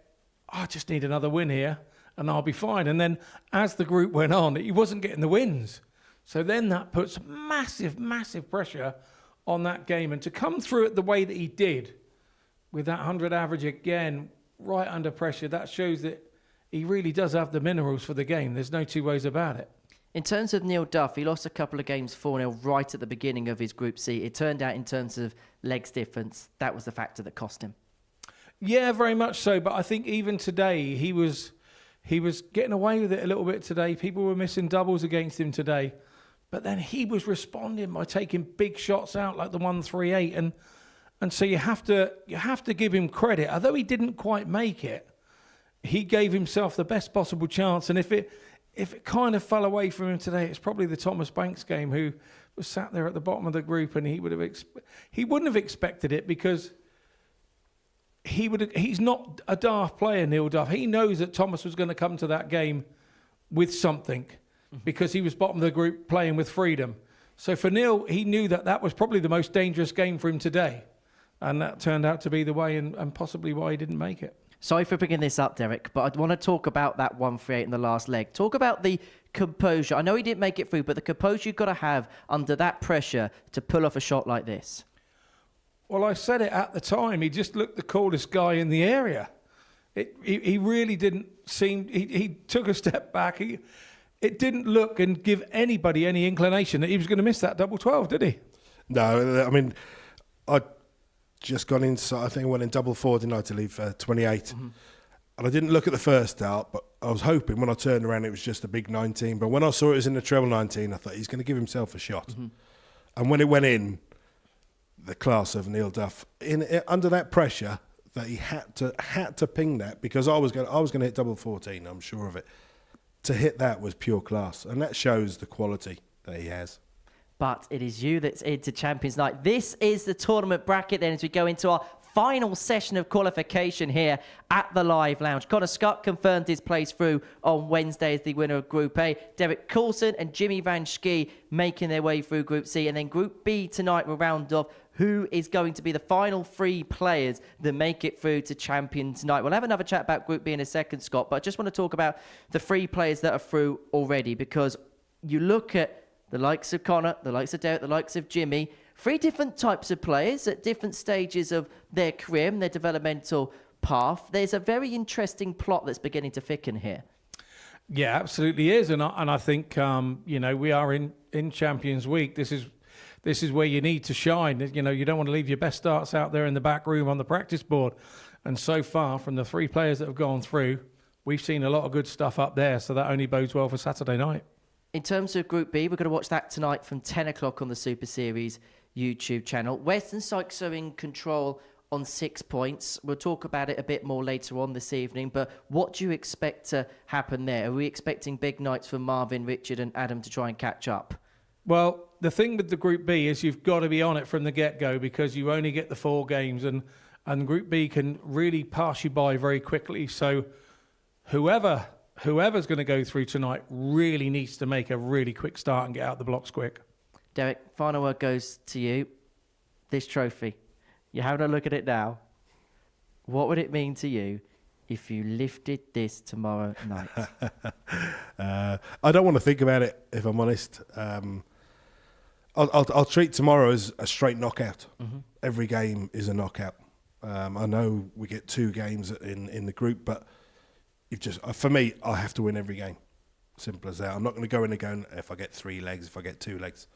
I just need another win here and I'll be fine. And then as the group went on, he wasn't getting the wins. So then that puts massive, massive pressure on that game. And to come through it the way that he did with that 100 average again, right under pressure, that shows that he really does have the minerals for the game. There's no two ways about it. In terms of Neil Duff, he lost a couple of games 4-0 right at the beginning of his Group C. It turned out in terms of legs difference, that was the factor that cost him. Yeah, very much so. But I think even today, he was getting away with it a little bit today. People were missing doubles against him today. But then he was responding by taking big shots out like the 138. And so you have to give him credit. Although he didn't quite make it, he gave himself the best possible chance. And if it kind of fell away from him today, it's probably the Thomas Banks game, who was sat there at the bottom of the group, and he wouldn't have expected it because he's not a daft player, Neil Duff. He knows that Thomas was going to come to that game with something because he was bottom of the group playing with freedom. So for Neil, he knew that was probably the most dangerous game for him today, and that turned out to be the way and possibly why he didn't make it. Sorry for bringing this up, Derek, but I want to talk about that 138 in the last leg. Talk about the composure. I know he didn't make it through, but the composure you've got to have under that pressure to pull off a shot like this. Well, I said it at the time. He just looked the coolest guy in the area. He really didn't seem... He took a step back. It didn't look and give anybody any inclination that he was going to miss that double 12, did he? No, I mean, I just gone in, so I think I went in double 4, didn't I, to leave 28. Mm-hmm. And I didn't look at the first out, but I was hoping when I turned around it was just a big 19. But when I saw it was in the treble 19, I thought he's going to give himself a shot. Mm-hmm. And when it went in, the class of Neil Duff, under that pressure, that he had to ping that, because I was going to hit double 14, I'm sure of it. To hit that was pure class, and that shows the quality that he has. But it is you that's into Champions Night. This is the tournament bracket then as we go into our final session of qualification here at the Live Lounge. Connor Scott confirmed his place through on Wednesday as the winner of Group A. Derek Coulson and Jimmy Van Schie making their way through Group C. And then Group B tonight will round off who is going to be the final 3 players that make it through to Champions Night. We'll have another chat about Group B in a second, Scott, but I just want to talk about the 3 players that are through already, because you look at the likes of Connor, the likes of Derek, the likes of Jimmy, 3 different types of players at different stages of their career and their developmental path. There's a very interesting plot that's beginning to thicken here. Yeah, absolutely is. And I think, we are in Champions Week. This is where you need to shine. You don't want to leave your best starts out there in the back room on the practice board. And so far, from the 3 players that have gone through, we've seen a lot of good stuff up there. So that only bodes well for Saturday night. In terms of Group B, we're going to watch that tonight from 10 o'clock on the Super Series YouTube channel. Western Sykes are in control on 6 points. We'll talk about it a bit more later on this evening, but what do you expect to happen there? Are we expecting big nights from Marvin, Richard and Adam to try and catch up? Well, the thing with the Group B is you've got to be on it from the get-go, because you only get the 4 games, and Group B can really pass you by very quickly. So whoever's going to go through tonight really needs to make a really quick start and get out the blocks quick. Derek, final word goes to you. This trophy, you're having a look at it now. What would it mean to you if you lifted this tomorrow night? I don't want to think about it, if I'm honest. I'll treat tomorrow as a straight knockout. Mm-hmm. Every game is a knockout. I know we get 2 games in the group, but for me, I have to win every game. Simple as that. I'm not going to go in and go, if I get 3 legs, if I get 2 legs.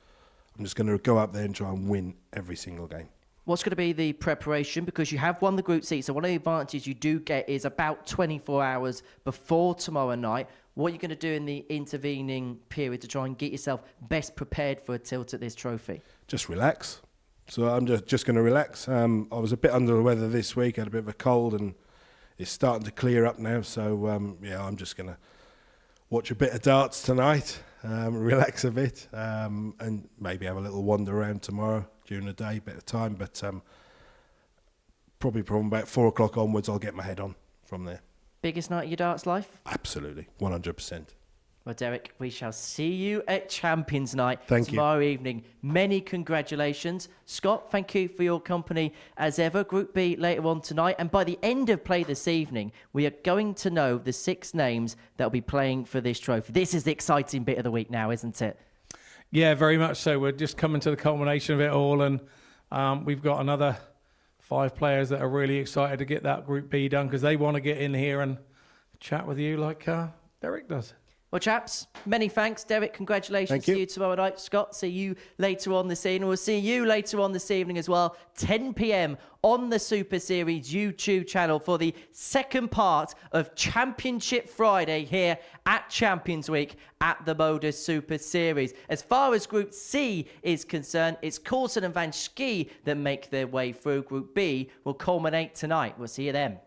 I'm just going to go up there and try and win every single game. What's going to be the preparation? Because you have won the group C, so one of the advantages you do get is about 24 hours before tomorrow night. What are you going to do in the intervening period to try and get yourself best prepared for a tilt at this trophy? Just relax. So I'm just going to relax. I was a bit under the weather this week, had a bit of a cold, and it's starting to clear up now. So yeah, I'm just going to watch a bit of darts tonight, relax a bit, and maybe have a little wander around tomorrow during the day, bit of time. But probably from about 4 o'clock onwards, I'll get my head on from there. Biggest night of your darts life? Absolutely, 100%. Well, Derek, we shall see you at Champions Night tomorrow evening. Many congratulations. Scott, thank you for your company as ever. Group B later on tonight. And by the end of play this evening, we are going to know the 6 names that will be playing for this trophy. This is the exciting bit of the week now, isn't it? Yeah, very much so. We're just coming to the culmination of it all. And we've got another 5 players that are really excited to get that Group B done because they want to get in here and chat with you like Derek does. Well, chaps, many thanks. Derek, congratulations to you tomorrow night. Scott, see you later on this evening. We'll see you later on this evening as well, 10 p.m. on the Super Series YouTube channel for the second part of Championship Friday here at Champions Week at the Modus Super Series. As far as Group C is concerned, it's Coulson and Schie that make their way through. Group B will culminate tonight. We'll see you then.